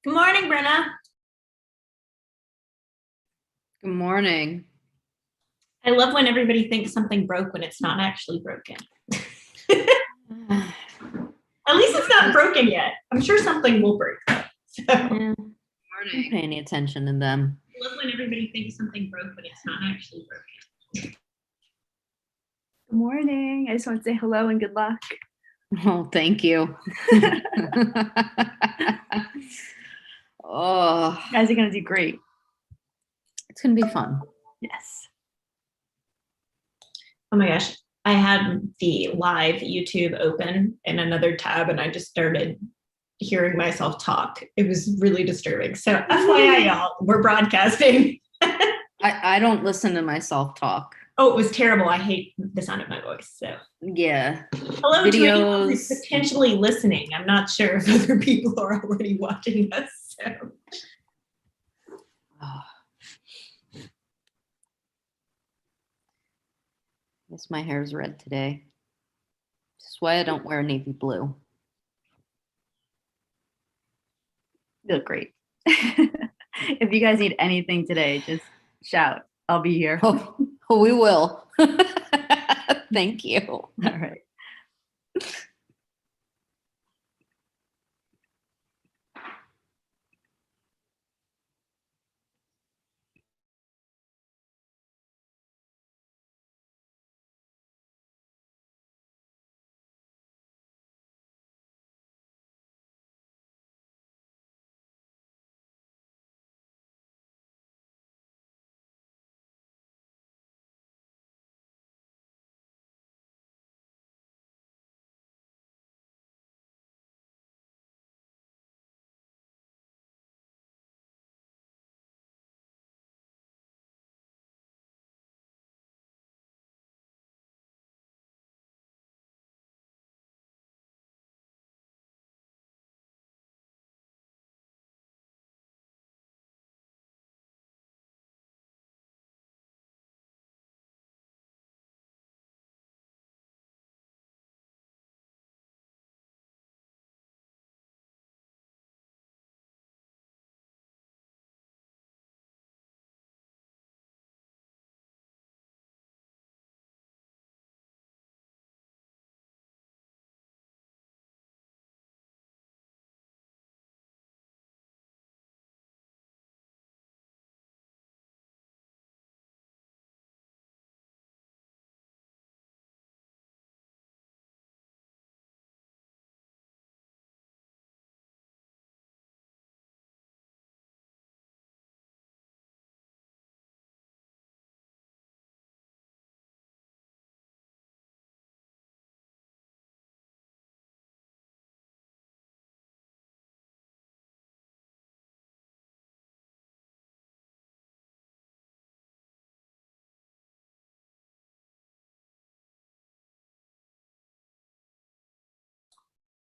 Good morning, Brenna. Good morning. I love when everybody thinks something broke when it's not actually broken. At least it's not broken yet. I'm sure something will break. So. I'm paying attention to them. I love when everybody thinks something broke when it's not actually broken. Good morning. I just want to say hello and good luck. Oh, thank you. Oh, You guys are going to do great. it's going to be fun. Yes. Oh my gosh. I had the live YouTube open in another tab and I just started hearing myself talk. It was really disturbing. So FYI, y'all, we're broadcasting. I don't listen to myself talk. Oh, it was terrible. I hate the sound of my voice. So yeah. Hello to anyone who's potentially listening. I'm not sure if other people are already watching us. So. Oh. Guess my hair's red today. That's why I don't wear navy blue. You look great. If you guys need anything today, just shout. I'll be here. Oh, we will. Thank you. All right.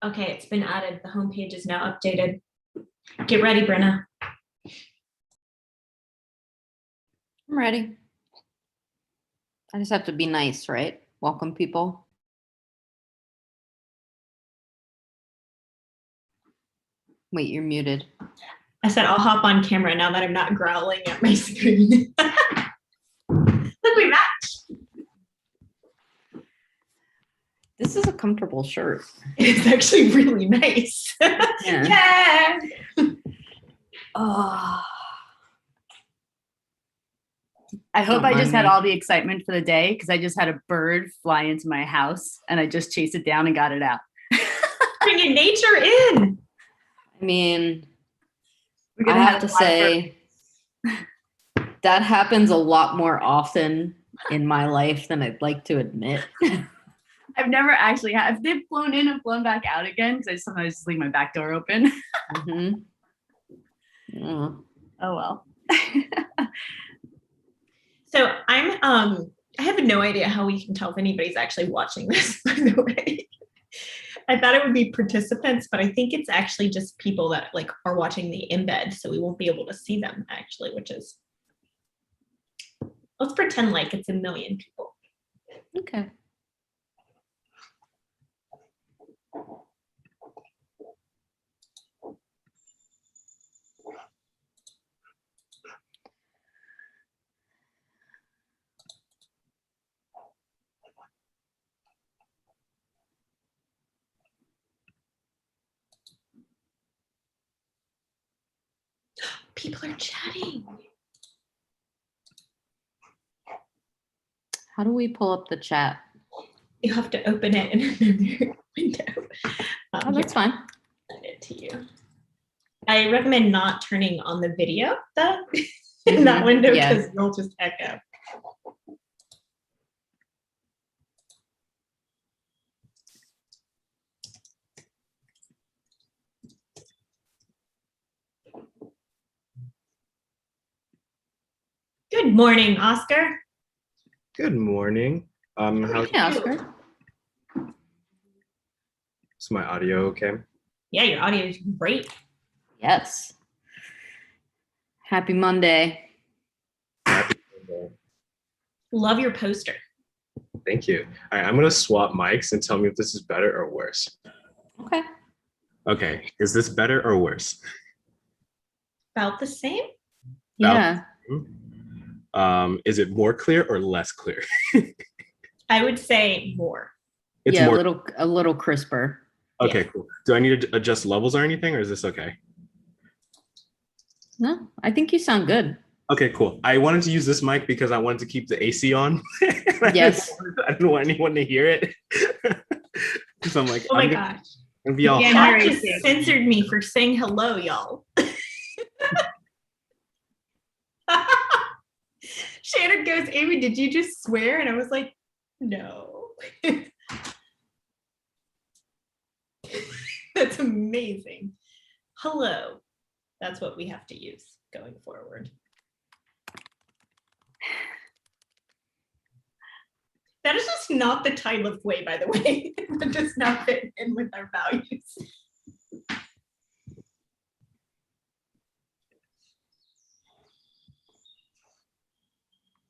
Okay, it's been added. The homepage is now updated. Get ready, Brenna. I'm ready. I just have to be nice, right? Welcome people. Wait, you're muted. I said I'll hop on camera now that I'm not growling at my screen. Look, we match. This is a comfortable shirt. It's actually really nice. Yeah. Yeah. Oh. I hope Don't I just mind had me. all the excitement for the day because I just had a bird fly into my house and I just chased it down and got it out. Bringing nature in. I mean, We're I gonna have to say that happens a lot more often in my life than I'd like to admit. I've never actually had. If they've flown in and flown back out again, because I sometimes just leave my back door open. Mm-hmm. Yeah. Oh well. So I have no idea how we can tell if anybody's actually watching this, by the way. I thought it would be participants, but I think it's actually just people that like are watching the embed, so we won't be able to see them actually, which is, let's pretend like it's 1 million people. Okay. People are chatting. How do we pull up the chat? You have to open it in another window. Oh, that's fine. Send it to you. I recommend not turning on the video though in that window because you'll just echo. Good morning, Oscar. Good morning. How's Hey, Oscar. is my audio okay? Yeah, your audio is great. Yes. Happy Monday. Love your poster. Thank you. All right, I'm gonna swap mics and tell me if this is better or worse. Okay. Okay, is this better or worse? About the same? Yeah. Is it more clear or less clear? I would say more. It's yeah, more. a little crisper. Okay, Yeah. cool. Do I need to adjust levels or anything, or is this okay? No, I think you sound good. Okay, cool. I wanted to use this mic because I wanted to keep the AC on. Yes. I didn't want anyone to hear it. Because I'm like, Oh my I'm gosh. gonna be all Yeah, hot. Chat Mary just too. censored me for saying hello, y'all. Shannon goes, Amy, did you just swear? And I was like, no. That's amazing. Hello. That's what we have to use going forward. That is just not the title of Way, by the way. That does not fit in with our values.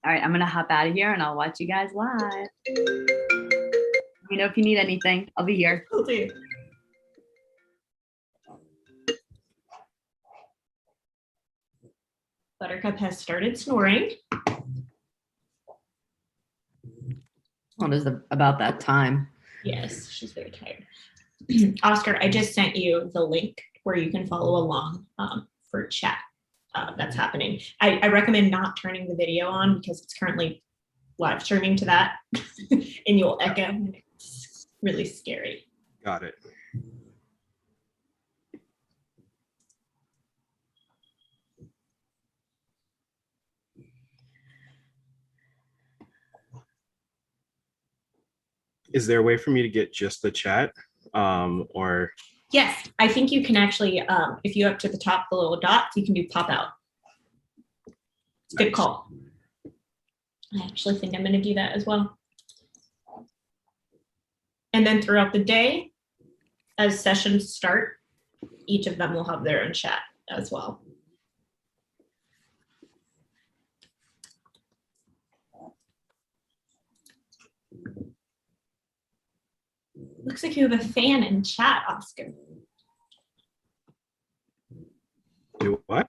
All right, I'm going to hop out of here and I'll watch you guys live. Let me know if you need anything. I'll be here. Will do. Buttercup has started snoring. What is about that time? Yes, she's very tired. Oscar, I just sent you the link where you can follow along for chat that's happening. I recommend not turning the video on because it's currently live streaming to that and you'll echo. It's really scary. Got it. Is there a way for me to get just the chat? Or Yes, I think you can actually, if you up to the top, the little dots, you can do pop out. It's a good call. I actually think I'm going to do that as well. And then throughout the day, as sessions start, each of them will have their own chat as well. Looks like you have a fan in chat, Oscar. do what?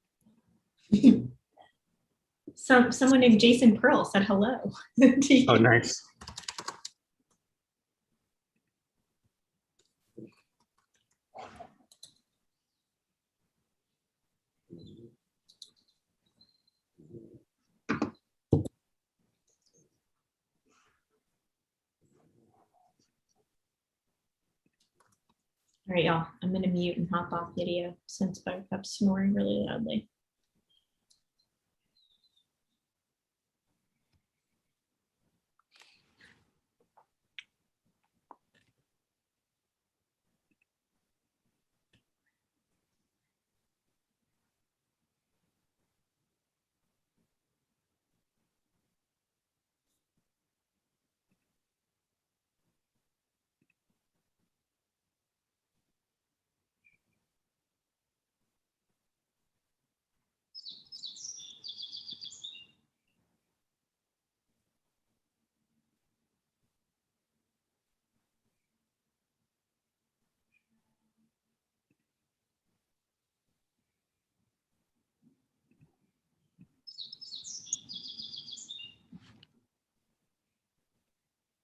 Someone named Jason Pearl said hello. to you. Oh, nice. All right, y'all. I'm gonna mute and hop off video since Buttercup's snoring really loudly.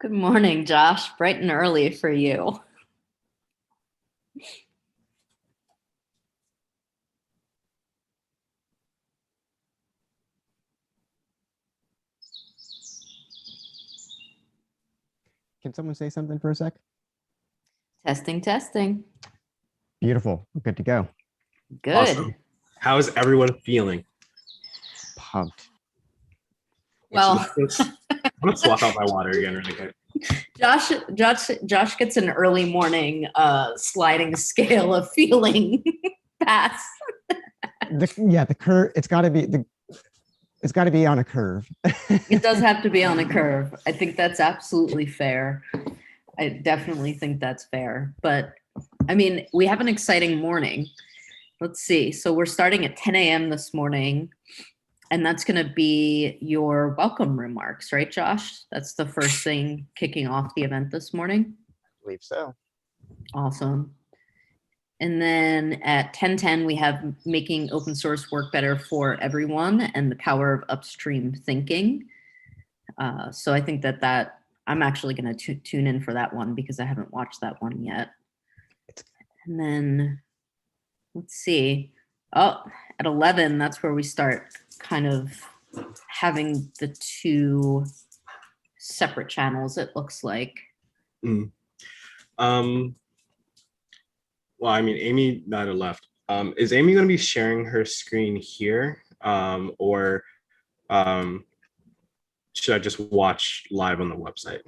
Good morning, Josh. Bright and early for you. Can someone say something for a sec? Testing. Beautiful. We're good to go. Good. Awesome. How is everyone feeling? Pumped. Well, I'm gonna swap out my water again really quick. Josh gets an early morning sliding scale of feeling pass. The curve. It's got to be on a curve. It does have to be on a curve. I think that's absolutely fair. I definitely think that's fair. But I mean, we have an exciting morning. Let's see. So we're starting at 10 a.m. this morning, and that's going to be your welcome remarks, right, Josh? That's the first thing kicking off the event this morning. I believe so. Awesome. And then at 10:10, we have making open source work better for everyone and the power of upstream thinking. So I think that I'm actually going to tune in for that one because I haven't watched that one yet. And then let's see. Oh, at 11, that's where we start kind of having the two separate channels, it looks like. Mm. Well, I mean, Amy might have left. Is Amy going to be sharing her screen here, or should I just watch live on the website?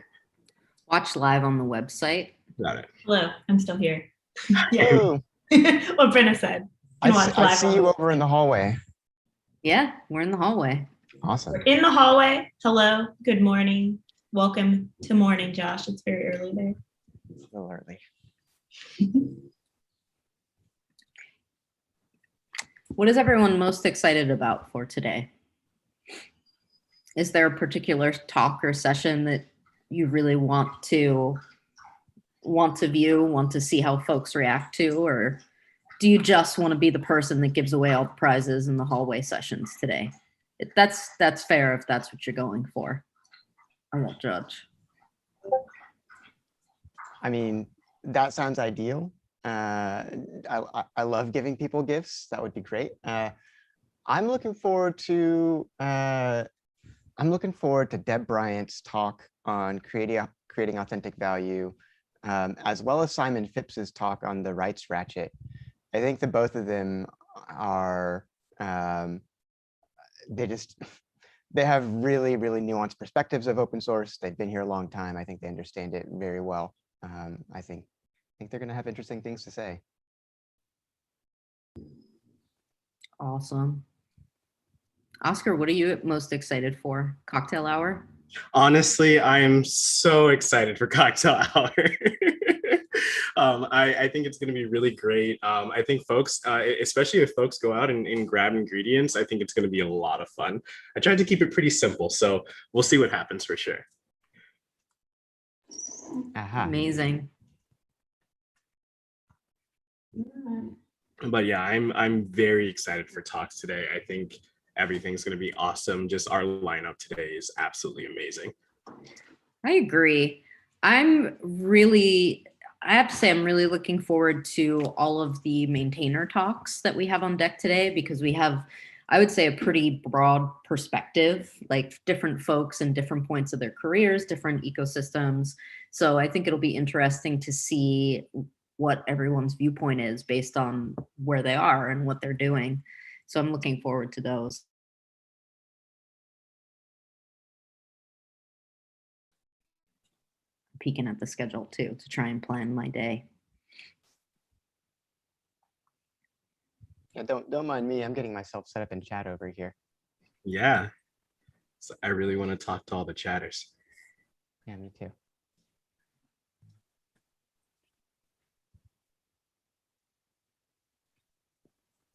Watch live on the website. Got it. Hello, I'm still here. Yeah, Oh, what Brenna said. You can watch I live see on you the- over in the hallway. Yeah, we're in the hallway. Awesome. We're in the hallway. Hello, good morning. Welcome to morning, Josh. It's very early there. A little early. What is everyone most excited about for today? Is there a particular talk or session that you really want to view, want to see how folks react to, or do you just want to be the person that gives away all the prizes in the hallway sessions today? That's fair if that's what you're going for. I won't judge. I mean, that sounds ideal. I love giving people gifts. That would be great. I'm looking forward to Deb Bryant's talk on creating authentic value, as well as Simon Phipps's talk on the rights ratchet. I think the both of them are they have really, really nuanced perspectives of open source. They've been here a long time. I think they understand it very well. I think they're going to have interesting things to say. Awesome. Oscar, what are you most excited for? Cocktail hour? Honestly, I am so excited for cocktail hour. I think it's going to be really great. I think folks, especially if folks go out and grab ingredients, I think it's going to be a lot of fun. I tried to keep it pretty simple, so we'll see what happens for sure. Aha. Amazing. But yeah, I'm very excited for talks today. I think everything's going to be awesome. Just our lineup today is absolutely amazing. I agree. I have to say, I'm really looking forward to all of the maintainer talks that we have on deck today, because we have, I would say, a pretty broad perspective, like different folks and different points of their careers, different ecosystems. So I think it'll be interesting to see what everyone's viewpoint is based on where they are and what they're doing. So I'm looking forward to those. Peeking at the schedule too to try and plan my day. Yeah, don't mind me. I'm getting myself set up in chat over here. Yeah. So I really want to talk to all the chatters. Yeah, me too.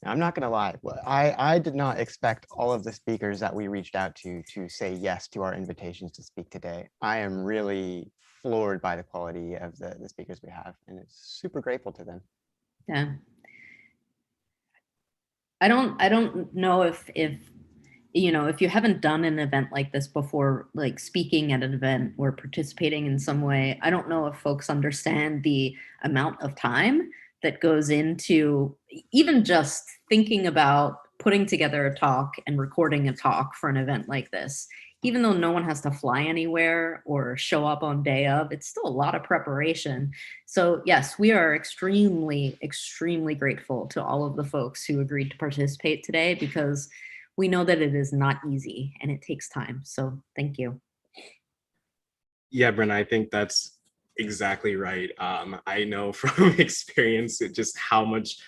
I'm not going to lie. I did not expect all of the speakers that we reached out to say yes to our invitations to speak today. I am really floored by the quality of the speakers we have, and it's super grateful to them. Yeah. I don't know if you know, if you haven't done an event like this before, like speaking at an event or participating in some way, I don't know if folks understand the amount of time that goes into even just thinking about putting together a talk and recording a talk for an event like this. even though no one has to fly anywhere or show up on day of, it's still a lot of preparation. So yes, we are extremely, extremely grateful to all of the folks who agreed to participate today, because we know that it is not easy and it takes time. So thank you. Yeah, Brenna, I think that's exactly right. I know from experience just how much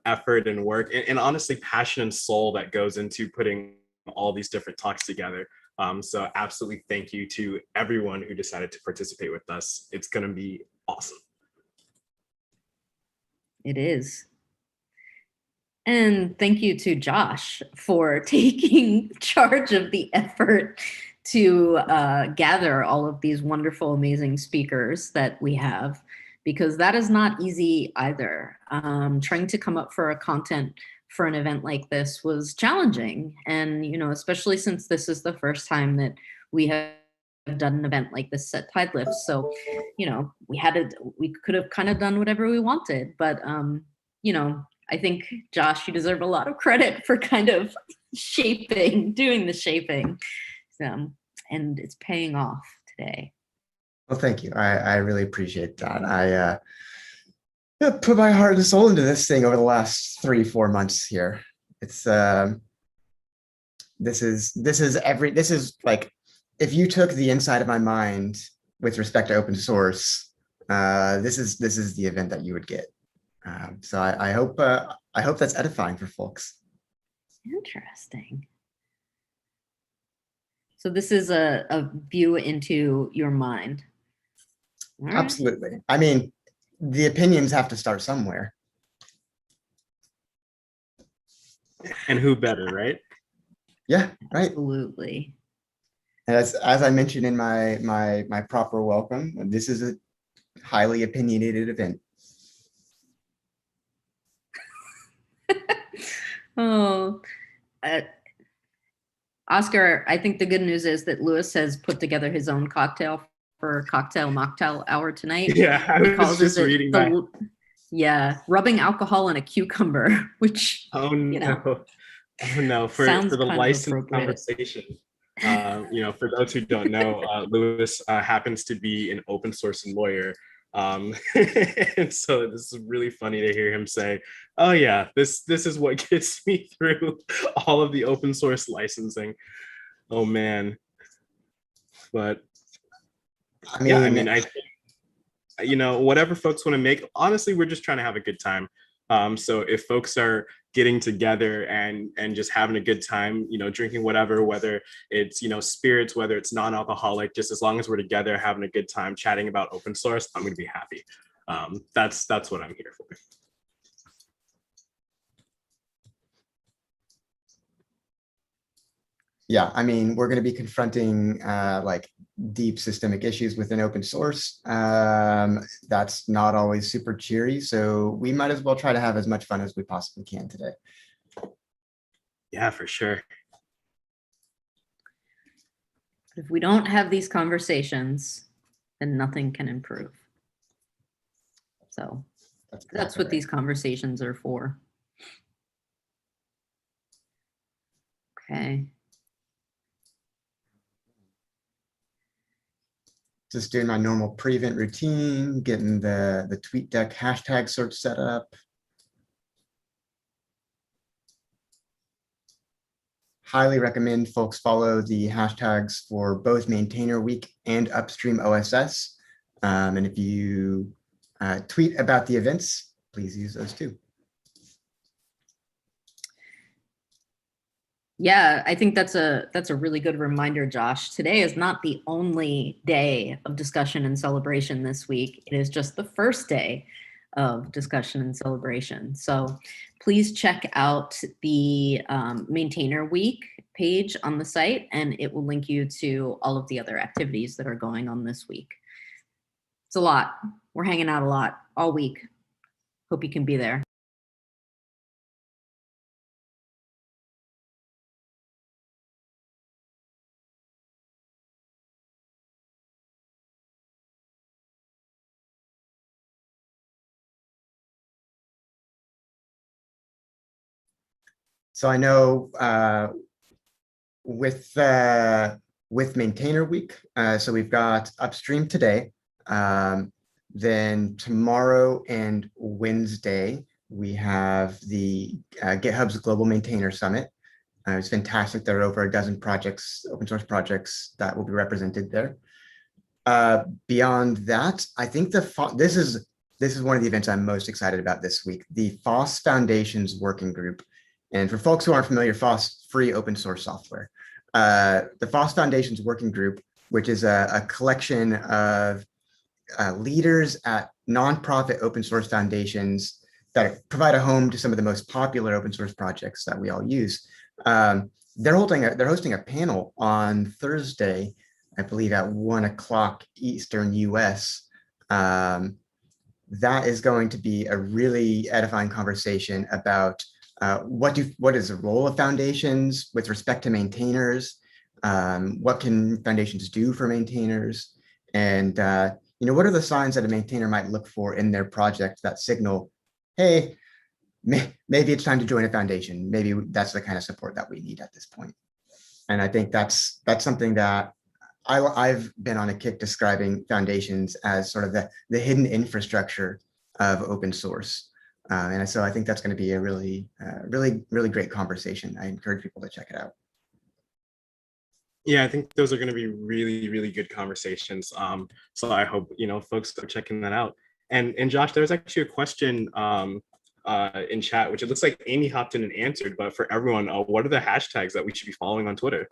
effort and work and honestly passion and soul that goes into putting all these different talks together. So absolutely thank you to everyone who decided to participate with us. It's going to be awesome. It is. And thank you to Josh for taking charge of the effort to gather all of these wonderful, amazing speakers that we have, because that is not easy either. Trying to come up for a content for an event like this was challenging. And, especially since this is the first time that we have done an event like this at Tide Lift. So, we could have kind of done whatever we wanted, but, I think, Josh, you deserve a lot of credit for kind of doing the shaping. And it's paying off today. Well, thank you. I really appreciate that. I put my heart and soul into this thing over the last 3-4 months here. It's this is like, if you took the inside of my mind with respect to open source, this is the event that you would get. So I hope that's edifying for folks. Interesting. So this is a view into your mind. All right. Absolutely. I mean, the opinions have to start somewhere. And who better, right? Yeah, right. Absolutely. As I mentioned in my proper welcome, this is a highly opinionated event. Oh, Oscar, I think the good news is that Lewis has put together his own cocktail for cocktail mocktail hour tonight. Yeah, I was just it reading that. Yeah, rubbing alcohol in a cucumber, which, Oh no. Oh no, for the licensed conversation. For those who don't know, Lewis happens to be an open source lawyer. And so this is really funny to hear him say, oh yeah, this is what gets me through all of the open source licensing. Oh man. But I mean, I think, whatever folks want to make, honestly, we're just trying to have a good time. So if folks are getting together and just having a good time, drinking whatever, whether it's, spirits, whether it's non-alcoholic, just as long as we're together having a good time chatting about open source, I'm going to be happy. That's what I'm here for. Yeah, I mean, we're going to be confronting like deep systemic issues within open source. That's not always super cheery, so we might as well try to have as much fun as we possibly can today. Yeah, for sure. If we don't have these conversations, then nothing can improve. So that's what these conversations are for. Okay. Just doing my normal pre-event routine, getting the TweetDeck hashtag search set up. Highly recommend folks follow the hashtags for both Maintainer Week and Upstream OSS. And if you tweet about the events, please use those too. Yeah, I think that's a really good reminder, Josh. Today is not the only day of discussion and celebration this week. It is just the first day of discussion and celebration. So please check out the Maintainer Week page on the site, and it will link you to all of the other activities that are going on this week. It's a lot. We're hanging out a lot all week. Hope you can be there. So I know with with Maintainer Week. So we've got Upstream today. Then tomorrow and Wednesday, we have the GitHub's Global Maintainer Summit. It's fantastic. There are over a dozen projects, open source projects that will be represented there. Beyond that, I think this is one of the events I'm most excited about this week, the FOSS Foundation's Working Group. And for folks who aren't familiar, FOSS, free open source software. The FOSS Foundation's Working Group, which is a collection of leaders at nonprofit open source foundations that provide a home to some of the most popular open source projects that we all use. They're hosting a panel on Thursday, I believe at 1 o'clock Eastern US. That is going to be a really edifying conversation about what is the role of foundations with respect to maintainers? What can foundations do for maintainers? And what are the signs that a maintainer might look for in their project that signal, hey, maybe it's time to join a foundation. Maybe that's the kind of support that we need at this point. And I think that's something that I've been on a kick describing foundations as sort of the hidden infrastructure of open source. And so I think that's going to be a really great conversation. I encourage people to check it out. Yeah, I think those are going to be really, really good conversations. So I hope, folks are checking that out. And Josh, there was actually a question in chat, which it looks like Amy hopped in and answered, but for everyone, what are the hashtags that we should be following on Twitter?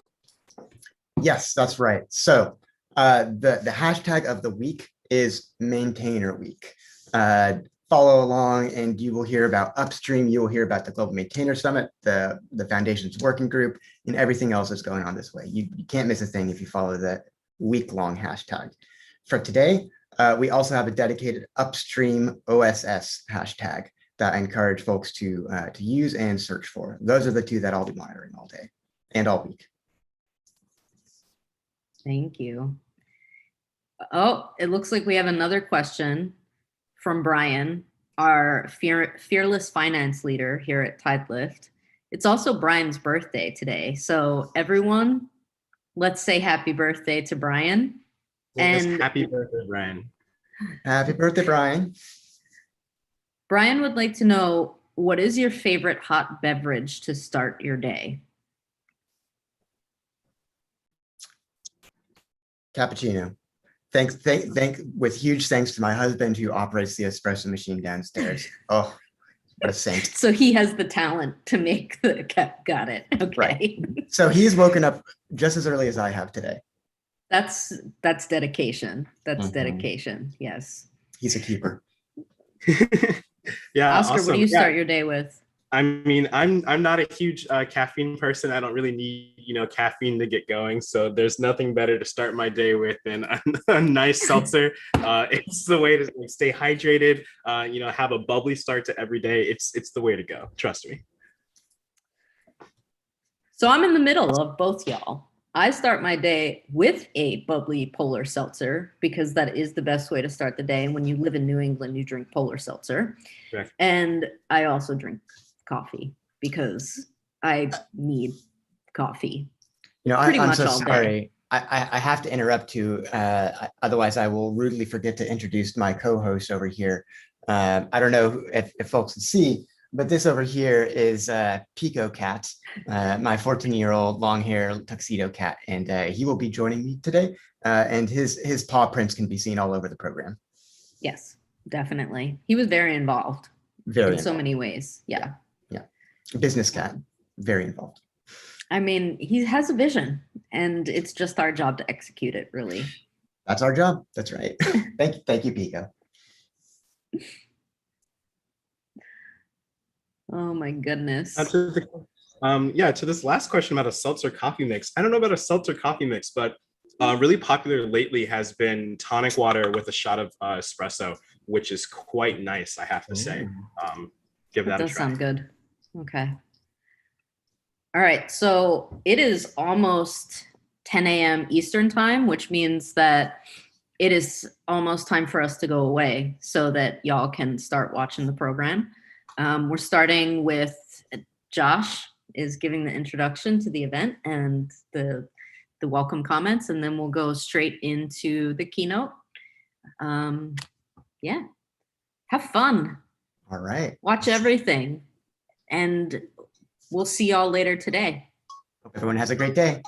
Yes, that's right. So the hashtag of the week is Maintainer Week. Follow along and you will hear about Upstream, you will hear about the Global Maintainer Summit, the Foundation's Working Group, and everything else that's going on this way. You can't miss a thing if you follow the week-long hashtag. For today, we also have a dedicated Upstream OSS hashtag that I encourage folks to use and search for. Those are the two that I'll be monitoring all day and all week. Thank you. Oh, it looks like we have another question from Brian, our fearless finance leader here at Tidelift. It's also Brian's birthday today. So everyone, let's say happy birthday to Brian. And happy birthday, Brian. Happy birthday, Brian. Brian would like to know, what is your favorite hot beverage to start your day? Cappuccino. With huge thanks to my husband who operates the espresso machine downstairs. Oh, what a saint. So he has the talent to make the got it. Okay. Right. So he's woken up just as early as I have today. That's dedication. That's dedication. Yes. He's a keeper. Yeah. Oscar, awesome. what do you start your day with? I mean, I'm not a huge caffeine person. I don't really need, caffeine to get going. So there's nothing better to start my day with than a nice seltzer. It's the way to stay hydrated, have a bubbly start to every day. It's the way to go. Trust me. So I'm in the middle of both y'all. I start my day with a bubbly polar seltzer because that is the best way to start the day. And when you live in New England, you drink polar seltzer. Correct. And I also drink coffee because I need coffee. I'm so sorry. I have to interrupt you. Otherwise, I will rudely forget to introduce my co-host over here. I don't know if folks can see, but this over here is Pico Cat, my 14-year-old long hair tuxedo cat, and he will be joining me today. And his paw prints can be seen all over the program. Yes, definitely. He was very involved. In so many ways. Yeah. Business cat, very involved. I mean, he has a vision and it's just our job to execute it, really. That's our job. That's right. Thank you, Pico. Oh my goodness. To this last question about a seltzer coffee mix. I don't know about a seltzer coffee mix, but really popular lately has been tonic water with a shot of espresso, which is quite nice, I have to say. Give that a try. Does sound good. Okay. All right. So it is almost 10 a.m. Eastern time, which means that it is almost time for us to go away so that y'all can start watching the program. We're starting with Josh is giving the introduction to the event and the the welcome comments, and then we'll go straight into the keynote. Yeah, have fun. All right. Watch everything, and we'll see y'all later today. Hope everyone has a great day.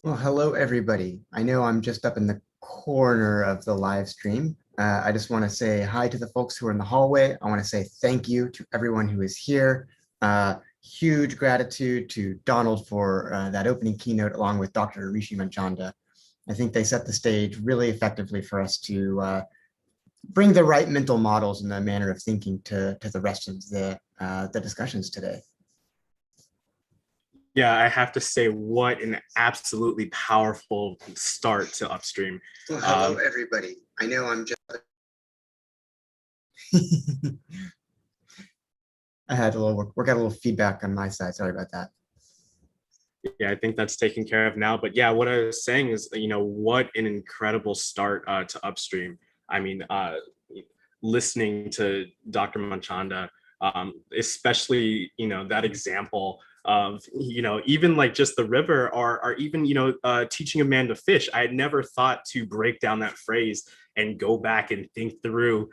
Well, hello, everybody. I know I'm just up in the corner of the live stream. I just want to say hi to the folks who are in the hallway. I want to say thank you to everyone who is here. Huge gratitude to Donald for that opening keynote, along with Dr. Rishi Manchanda. I think they set the stage really effectively for us to bring the right mental models and the manner of thinking to the rest of the discussions today. Yeah, I have to say, what an absolutely powerful start to Upstream. Well, hello, everybody. I know I'm just. I had a little work, got a little feedback on my side. Sorry about that. Yeah, I think that's taken care of now. But yeah, what I was saying is, what an incredible start to Upstream. I mean, listening to Dr. Manchanda, especially, that example of, even like just the river, or even, teaching a man to fish. I had never thought to break down that phrase and go back and think through,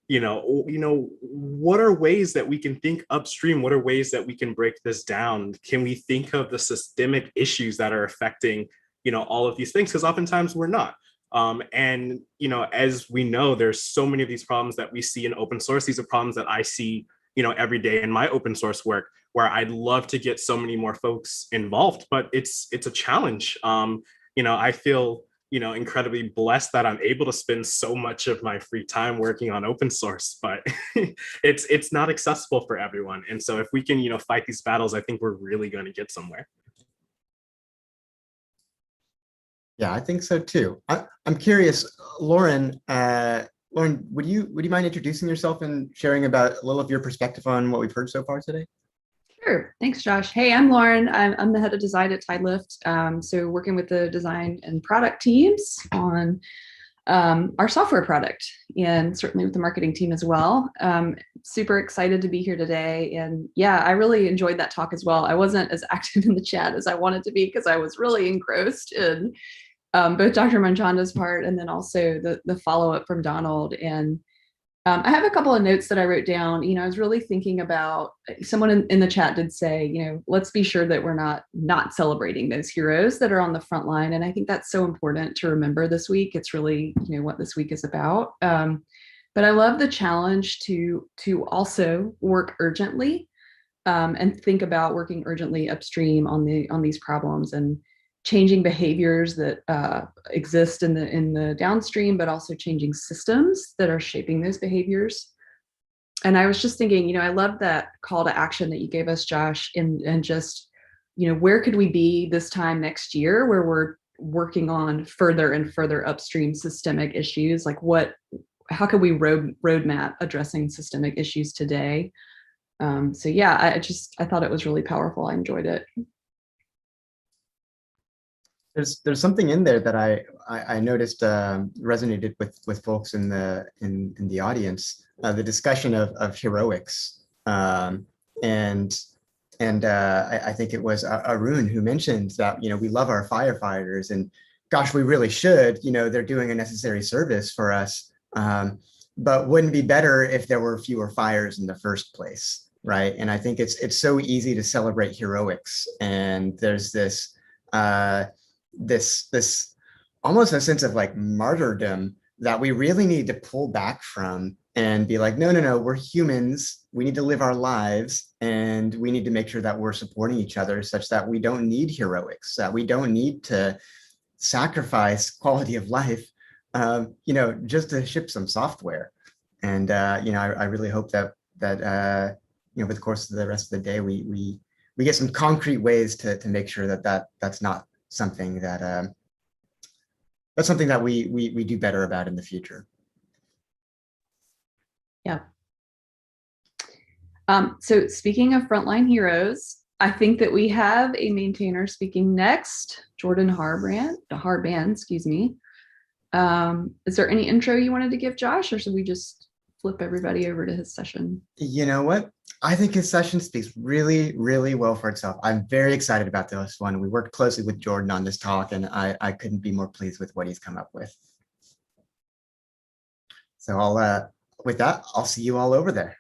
what are ways that we can think upstream? What are ways that we can break this down? Can we think of the systemic issues that are affecting, all of these things? Because oftentimes we're not. And, as we know, there's so many of these problems that we see in open source. These are problems that I see, every day in my open source work, where I'd love to get so many more folks involved, but it's a challenge. I feel, incredibly blessed that I'm able to spend so much of my free time working on open source, but it's not accessible for everyone. And so if we can, fight these battles, I think we're really going to get somewhere. Yeah, I think so too. I'm curious, Lauren. Lauren, would you mind introducing yourself and sharing about a little of your perspective on what we've heard so far today? Sure. Thanks, Josh. Hey, I'm Lauren. I'm the head of design at Tidelift. So working with the design and product teams on our software product, and certainly with the marketing team as well. Super excited to be here today. And yeah, I really enjoyed that talk as well. I wasn't as active in the chat as I wanted to be because I was really engrossed in both Dr. Manchanda's part and then also the follow-up from Donald. And I have a couple of notes that I wrote down. I was really thinking about, someone in the chat did say, let's be sure that we're not celebrating those heroes that are on the front line. And I think that's so important to remember this week. It's really, what this week is about. But I love the challenge to also work urgently and think about working urgently upstream on these problems and changing behaviors that exist in the downstream, but also changing systems that are shaping those behaviors. And I was just thinking, I love that call to action that you gave us, Josh, and just, where could we be this time next year where we're working on further and further upstream systemic issues? Like how could we roadmap addressing systemic issues today? So yeah, I thought it was really powerful. I enjoyed it. There's something in there that I noticed resonated with folks in the audience. The discussion of heroics, and I think it was Arun who mentioned that we love our firefighters, and gosh, we really should. They're doing a necessary service for us, but wouldn't it be better if there were fewer fires in the first place, right? And I think it's so easy to celebrate heroics, and there's this almost a sense of like martyrdom that we really need to pull back from and be like, no, we're humans. We need to live our lives, and we need to make sure that we're supporting each other such that we don't need heroics, that we don't need to sacrifice quality of life, just to ship some software. And, I really hope that over the course of the rest of the day, we get some concrete ways to make sure that's not something that that's something that we do better about in the future. Yeah. So speaking of frontline heroes, I think that we have a maintainer speaking next, Jordan Harban, excuse me. Is there any intro you wanted to give, Josh, or should we just flip everybody over to his session? You know what? I think his session speaks really, really well for itself. I'm very excited about this one. We worked closely with Jordan on this talk, and I couldn't be more pleased with what he's come up with. So with that, I'll see you all over there.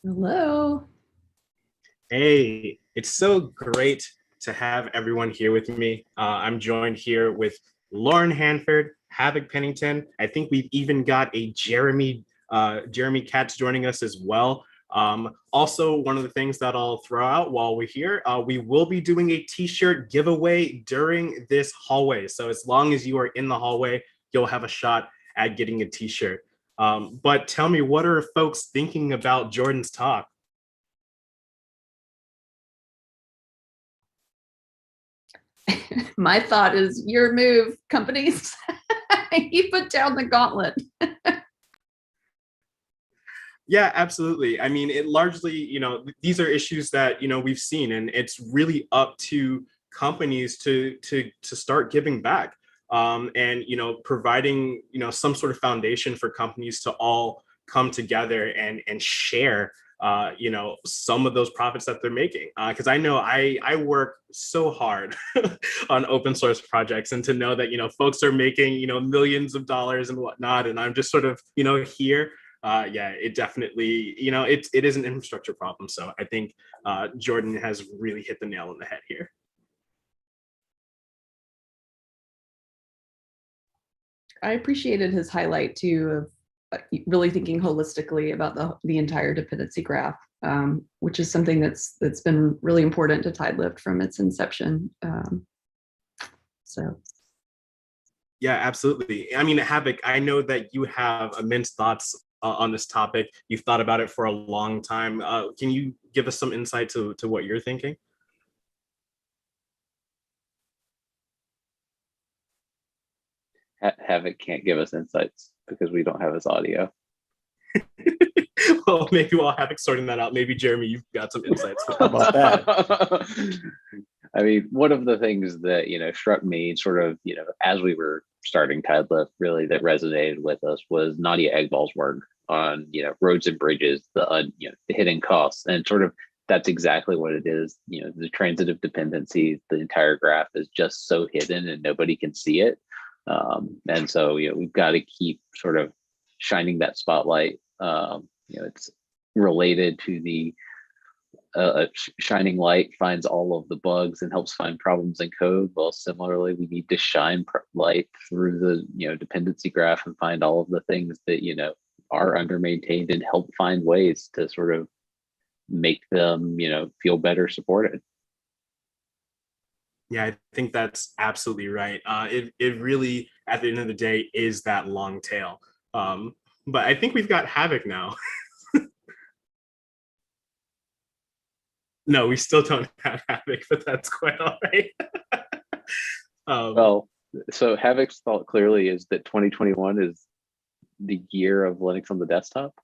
Hello. Hey, it's so great to have everyone here with me. I'm joined here with Lauren Hanford, Havoc Pennington. I think we've even got a Jeremy Katz joining us as well. Also, one of the things that I'll throw out while we're here, we will be doing a t-shirt giveaway during this hallway. So as long as you are in the hallway, you'll have a shot at getting a t-shirt. But tell me, what are folks thinking about Jordan's talk? My thought is your move, companies. You put down the gauntlet. Yeah, absolutely. I mean, it largely, these are issues that, we've seen, and it's really up to companies to start giving back, and, providing, some sort of foundation for companies to all come together and share, some of those profits that they're making. Because I know I work so hard on open source projects, and to know that, folks are making, millions of dollars and whatnot, and I'm just sort of, here. Yeah, it definitely, it is an infrastructure problem. So I think Jordan has really hit the nail on the head here. I appreciated his highlight too of really thinking holistically about the entire dependency graph, which is something that's been really important to TideLift from its inception. So. Yeah, absolutely. I mean, Havoc, I know that you have immense thoughts on this topic. You've thought about it for a long time. Can you give us some insight to what you're thinking? Havoc can't give us insights because we don't have his audio. Well, maybe while Havoc's sorting that out, maybe Jeremy, you've got some insights. How about that? I mean, one of the things that, struck me sort of, as we were starting TideLift, really that resonated with us was Nadia Egball's work on, roads and bridges, the hidden costs, and sort of that's exactly what it is. The transitive dependencies, the entire graph is just so hidden and nobody can see it. And so, we've got to keep sort of shining that spotlight. It's related to the shining light finds all of the bugs and helps find problems in code. Well, similarly, we need to shine light through the dependency graph and find all of the things that are under maintained and help find ways to sort of make them feel better supported. Yeah, I think that's absolutely right. It really, at the end of the day, is that long tail. But I think we've got Havoc now. No, we still don't have Havoc, but that's quite all right. Well, so Havoc's thought clearly is that 2021 is the year of Linux on the desktop.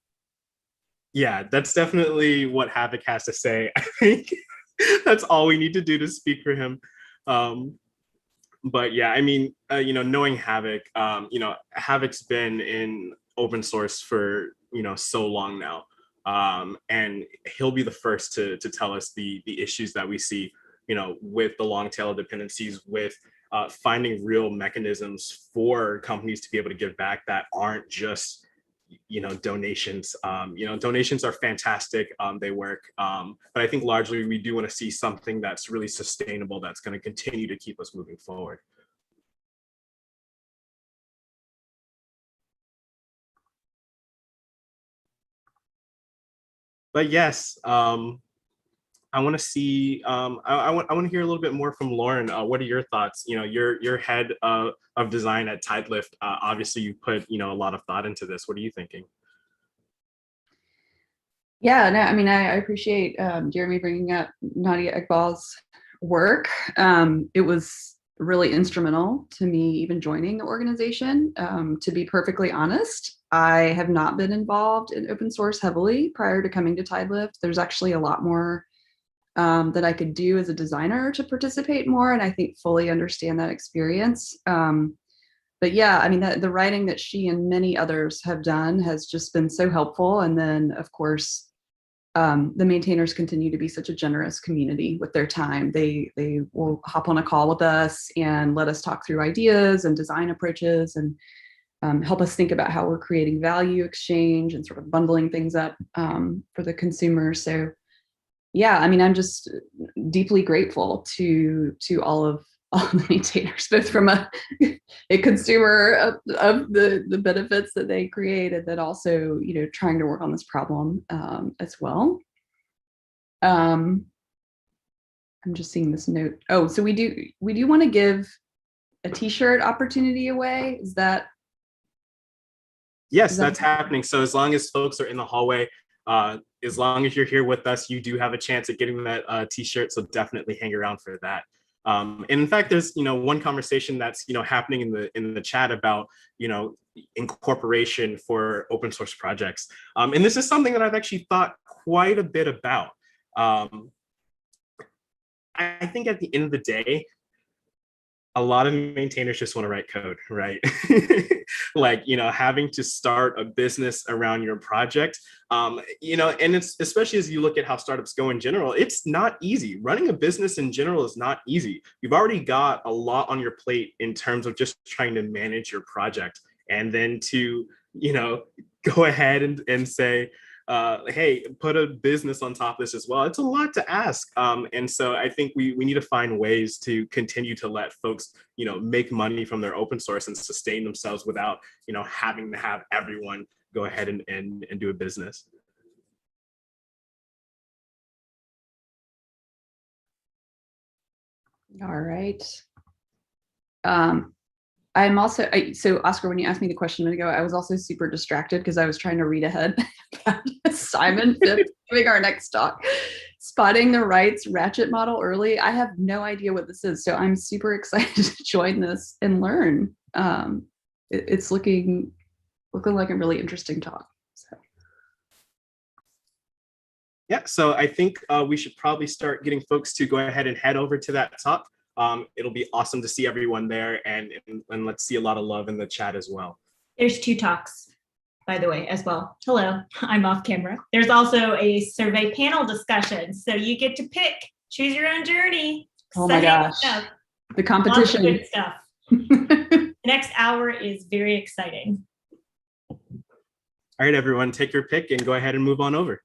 Yeah, that's definitely what Havoc has to say. I think that's all we need to do to speak for him. But yeah, I mean, knowing Havoc, Havoc's been in open source for, so long now. And he'll be the first to tell us the issues that we see, with the long tail of dependencies, with finding real mechanisms for companies to be able to give back that aren't just, donations. Donations are fantastic. They work. But I think largely we do want to see something that's really sustainable, that's going to continue to keep us moving forward. But yes, I want to see. I want to hear a little bit more from Lauren. What are your thoughts? You're head of design at TideLift. Obviously, you put a lot of thought into this. What are you thinking? Yeah, no, I mean, I appreciate Jeremy bringing up Nadia Egball's work. It was really instrumental to me even joining the organization. To be perfectly honest, I have not been involved in open source heavily prior to coming to TideLift. There's actually a lot more that I could do as a designer to participate more, and I think fully understand that experience. But yeah, I mean, the writing that she and many others have done has just been so helpful. And then, of course, the maintainers continue to be such a generous community with their time. They will hop on a call with us and let us talk through ideas and design approaches. And help us think about how we're creating value exchange and sort of bundling things up for the consumer. So yeah, I mean, I'm just deeply grateful to all of the maintainers, both from a consumer of the benefits that they create, and then also, you know, trying to work on this problem as well. I'm just seeing this note. Oh, so we do want to give a t-shirt opportunity away. Is that? Yes, that's happening. So as long as folks are in the hallway, as long as you're here with us, you do have a chance at getting that t-shirt. So definitely hang around for that. And in fact, there's, you know, one conversation that's, you know, happening in the chat about, you know, incorporation for open source projects. And this is something that I've actually thought quite a bit about. I think at the end of the day, a lot of maintainers just want to write code, right? Like, you know, having to start a business around your project, you know, and it's especially as you look at how startups go in general, it's not easy. Running a business in general is not easy. You've already got a lot on your plate in terms of just trying to manage your project, and then to, you know, go ahead and say, hey, put a business on top of this as well. It's a lot to ask. And so I think we need to find ways to continue to let folks, you know, make money from their open source and sustain themselves without, you know, having to have everyone go ahead and do a business. All right. I'm also, so Oscar, when you asked me the question a minute ago, I was also super distracted because I was trying to read ahead about Simon Phipps giving our next talk, spotting the rights ratchet model early. I have no idea what this is, so I'm super excited to join this and learn. It's looking like a really interesting talk. So. Yeah, so I think we should probably start getting folks to go ahead and head over to that talk. It'll be awesome to see everyone there, and let's see a lot of love in the chat as well. There's 2 talks, by the way, as well. Hello, I'm off camera. There's also a survey panel discussion, so you get to pick, choose your own journey. Oh my gosh, stuff. The competition. Lots of good stuff. The next hour is very exciting. All right, everyone, take your pick and go ahead and move on over.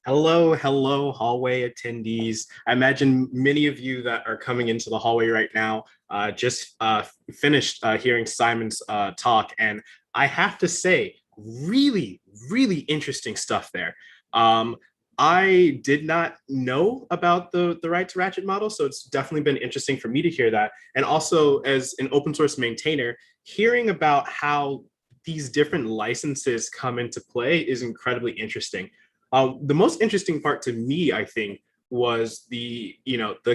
Hello, hello, hallway attendees. I imagine many of you that are coming into the hallway right now just finished hearing Simon's talk. And I have to say, really, really interesting stuff there. I did not know about the right to ratchet model, so it's definitely been interesting for me to hear that. And also, as an open source maintainer, hearing about how these different licenses come into play is incredibly interesting. The most interesting part to me, I think, was the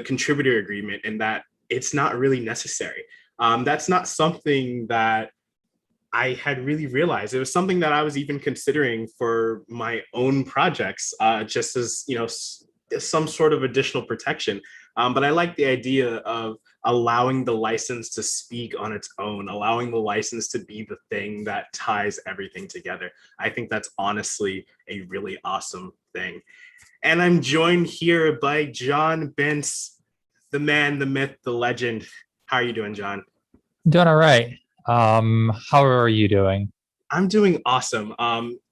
contributor agreement, and that it's not really necessary. That's not something that I had really realized. It was something that I was even considering for my own projects, just as some sort of additional protection. But I like the idea of allowing the license to speak on its own, allowing the license to be the thing that ties everything together. I think that's honestly a really awesome thing. And I'm joined here by John Bentz, the man, the myth, the legend. How are you doing, John? Doing all right. How are you doing? I'm doing awesome.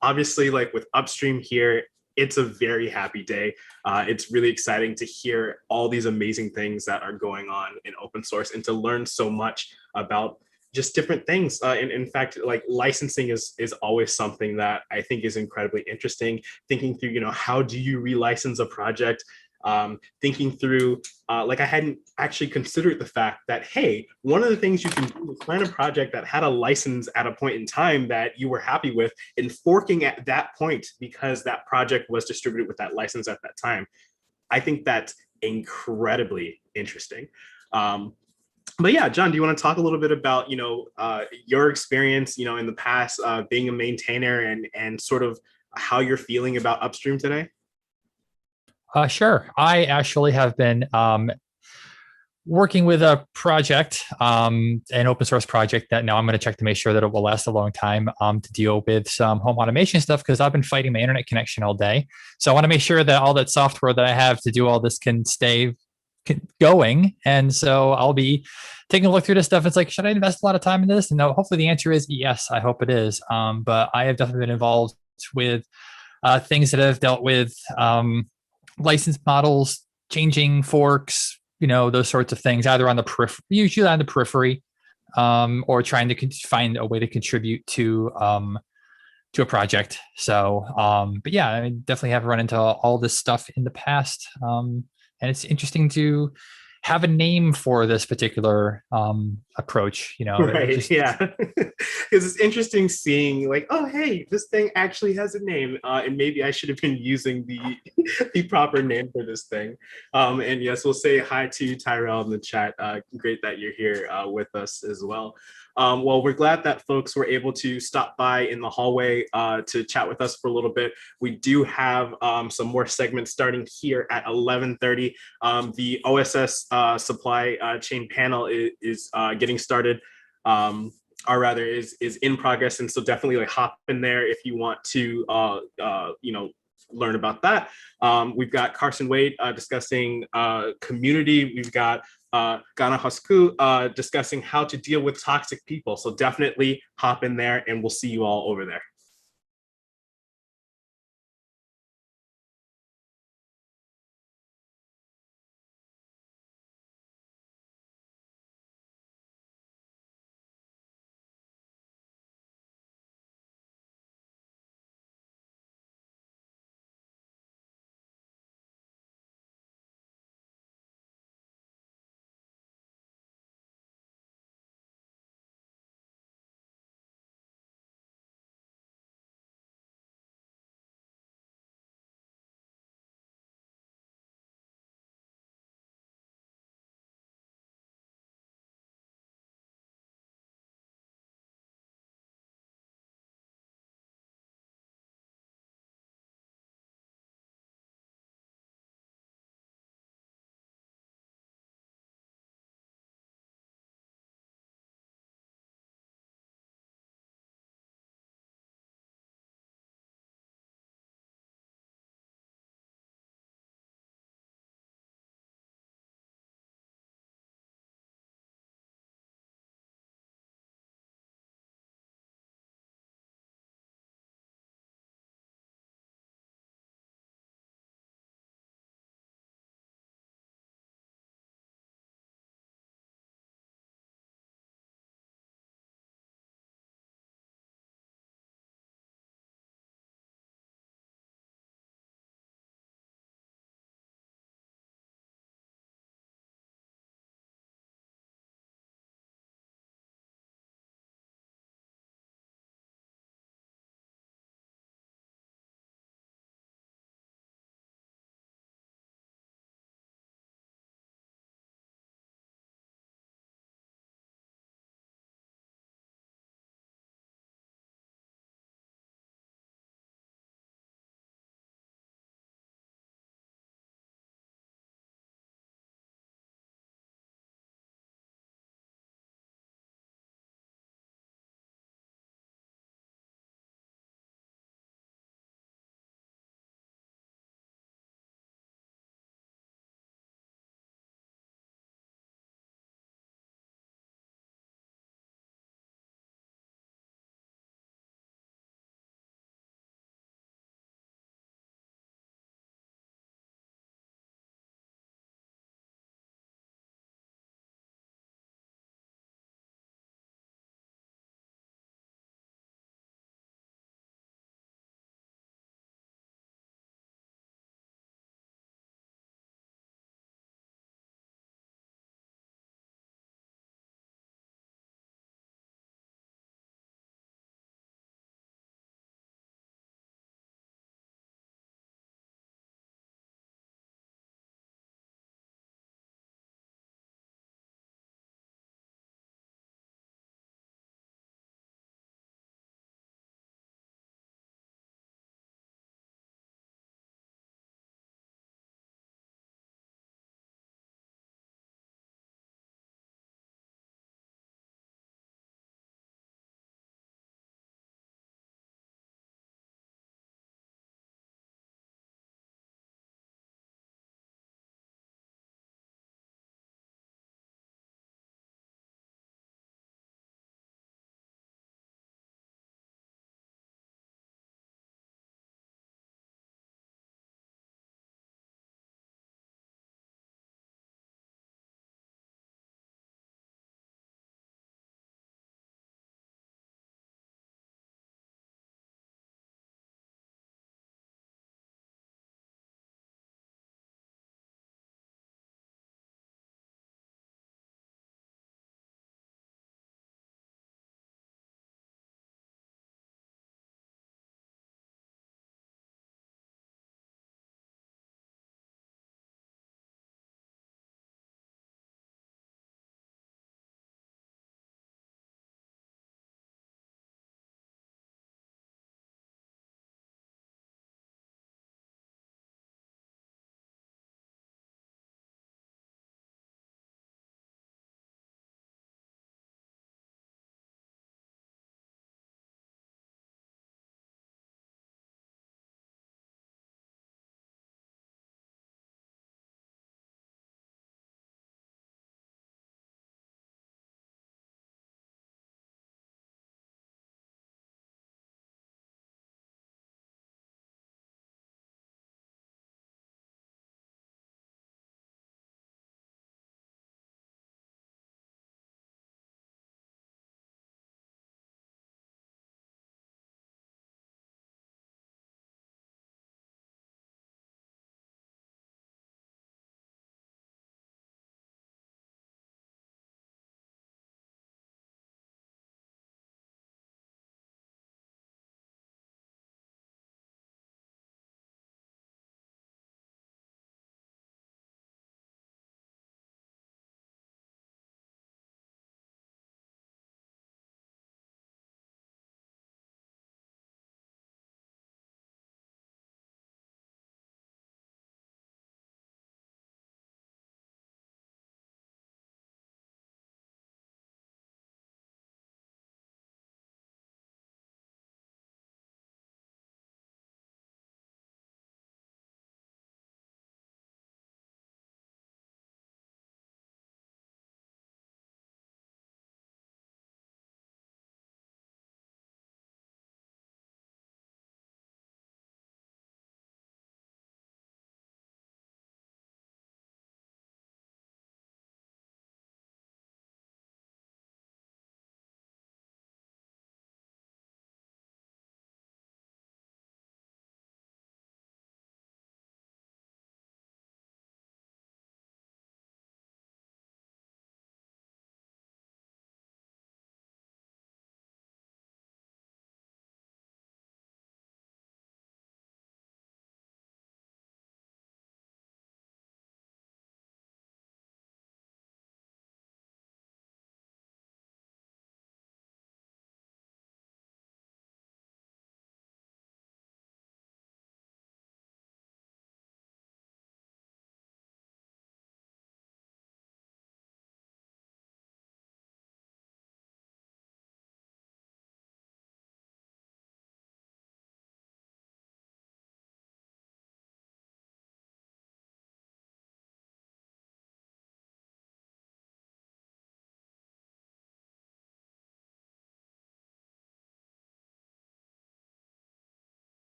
Obviously, like with Upstream here, it's a very happy day. It's really exciting to hear all these amazing things that are going on in open source and to learn so much about just different things. And in fact, like licensing is always something that I think is incredibly interesting. Thinking through, how do you relicense a project? Thinking through, like I hadn't actually considered the fact that, hey, one of the things you can do is plan a project that had a license at a point in time that you were happy with and forking at that point because that project was distributed with that license at that time. I think that's incredibly interesting. But yeah, John, do you want to talk a little bit about, your experience, in the past being a maintainer and sort of how you're feeling about Upstream today? Sure. I actually have been working with a project, an open source project that now I'm going to check to make sure that it will last a long time to deal with some home automation stuff because I've been fighting my internet connection all day. So I want to make sure that all that software that I have to do all this can stay going. And so I'll be taking a look through this stuff. It's like, should I invest a lot of time in this? And no, hopefully the answer is yes. I hope it is. But I have definitely been involved with things that have dealt with license models, changing forks, those sorts of things, either on the periphery, usually on the periphery, or trying to find a way to contribute to a project. So, but yeah, I definitely have run into all this stuff in the past, and it's interesting to have a name for this particular approach. Right, yeah. Because it's interesting seeing like, oh, hey, this thing actually has a name, and maybe I should have been using the proper name for this thing. And yes, we'll say hi to Tyrell in the chat. Great that you're here with us as well. Well, we're glad that folks were able to stop by in the hallway to chat with us for a little bit. We do have some more segments starting here at 11:30. The OSS supply chain panel is getting started. Or rather is in progress, and so definitely like hop in there if you want to learn about that. We've got Carson Wade discussing community. We've got Gana Hosku discussing how to deal with toxic people. So definitely hop in there and we'll see you all over there.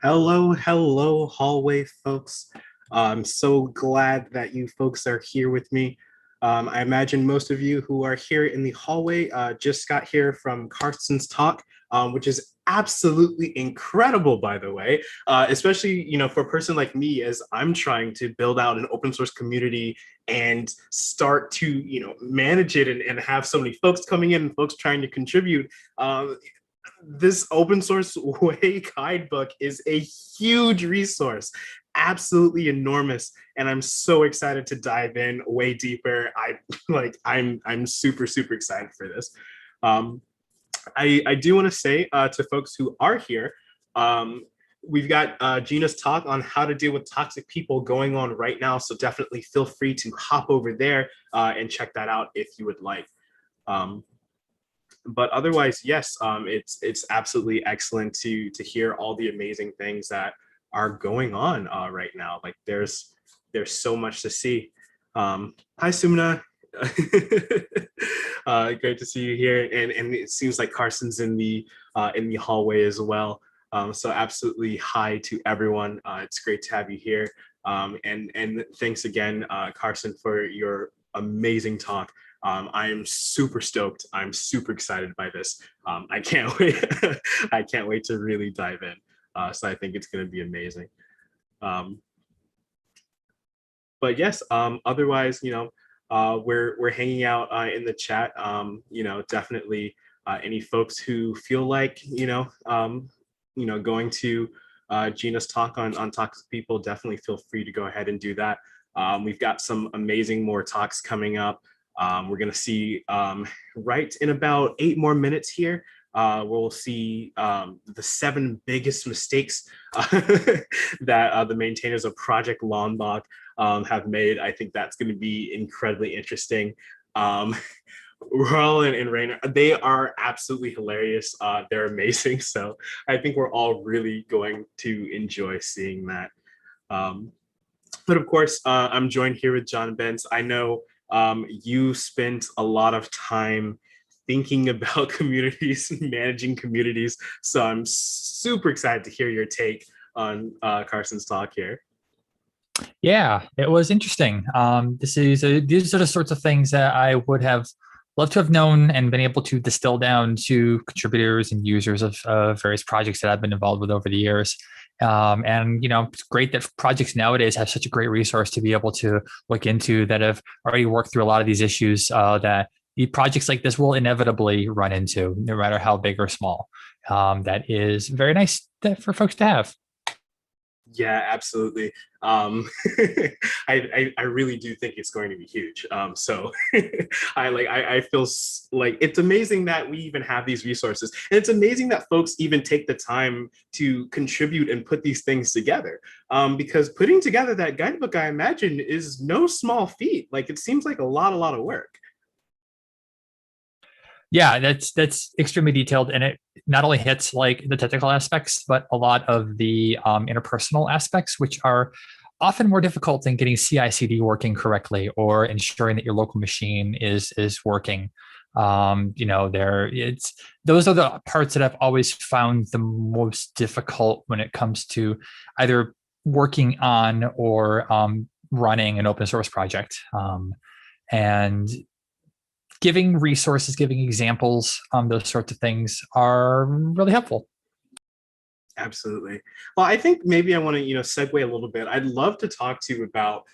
Hello, hallway folks. I'm so glad that you folks are here with me. I imagine most of you who are here in the hallway just got here from Carson's talk, which is absolutely incredible, by the way, especially, for a person like me, as I'm trying to build out an open source community and start to, manage it and have so many folks coming in and folks trying to contribute. This open source way guidebook is a huge resource, absolutely enormous, and I'm so excited to dive in way deeper. I'm super excited for this. I do want to say to folks who are here, we've got Gina's talk on how to deal with toxic people going on right now, so definitely feel free to hop over there and check that out if you would like. But otherwise, yes, it's absolutely excellent to hear all the amazing things that are going on right now. Like there's so much to see. Hi, Sumna. Great to see you here, and it seems like Carson's in the hallway as well. So absolutely hi to everyone. It's great to have you here. And thanks again, Carson, for your amazing talk. I am super stoked. I'm super excited by this. I can't wait. I can't wait to really dive in. So I think it's going to be amazing. But yes, otherwise, we're hanging out in the chat. Definitely any folks who feel like going to Gina's talk on toxic people, definitely feel free to go ahead and do that. We've got some amazing more talks coming up. We're going to see right in about 8 more minutes here. We'll see the 7 biggest mistakes that the maintainers of Project Lombok have made. I think that's going to be incredibly interesting. Raul and Rainer, they are absolutely hilarious. They're amazing. So I think we're all really going to enjoy seeing that. But of course, I'm joined here with John Benz. I know you spent a lot of time thinking about communities, managing communities. So I'm super excited to hear your take on Carson's talk here. Yeah, it was interesting. These are the sorts of things that I would have loved to have known and been able to distill down to contributors and users of various projects that I've been involved with over the years. And it's great that projects nowadays have such a great resource to be able to look into that have already worked through a lot of these issues that the projects like this will inevitably run into, no matter how big or small. That is very nice for folks to have. Yeah, absolutely. I really do think it's going to be huge. So I feel like it's amazing that we even have these resources, and it's amazing that folks even take the time to contribute and put these things together. Because putting together that guidebook, I imagine, is no small feat. Like it seems like a lot of work. Yeah, that's extremely detailed, and it not only hits like the technical aspects, but a lot of the interpersonal aspects, which are often more difficult than getting CI/CD working correctly or ensuring that your local machine is working. Those are the parts that I've always found the most difficult when it comes to either working on or running an open source project. And giving resources, giving examples, those sorts of things are really helpful. Absolutely. Well, I think maybe I want to, segue a little bit. I'd love to talk to you about,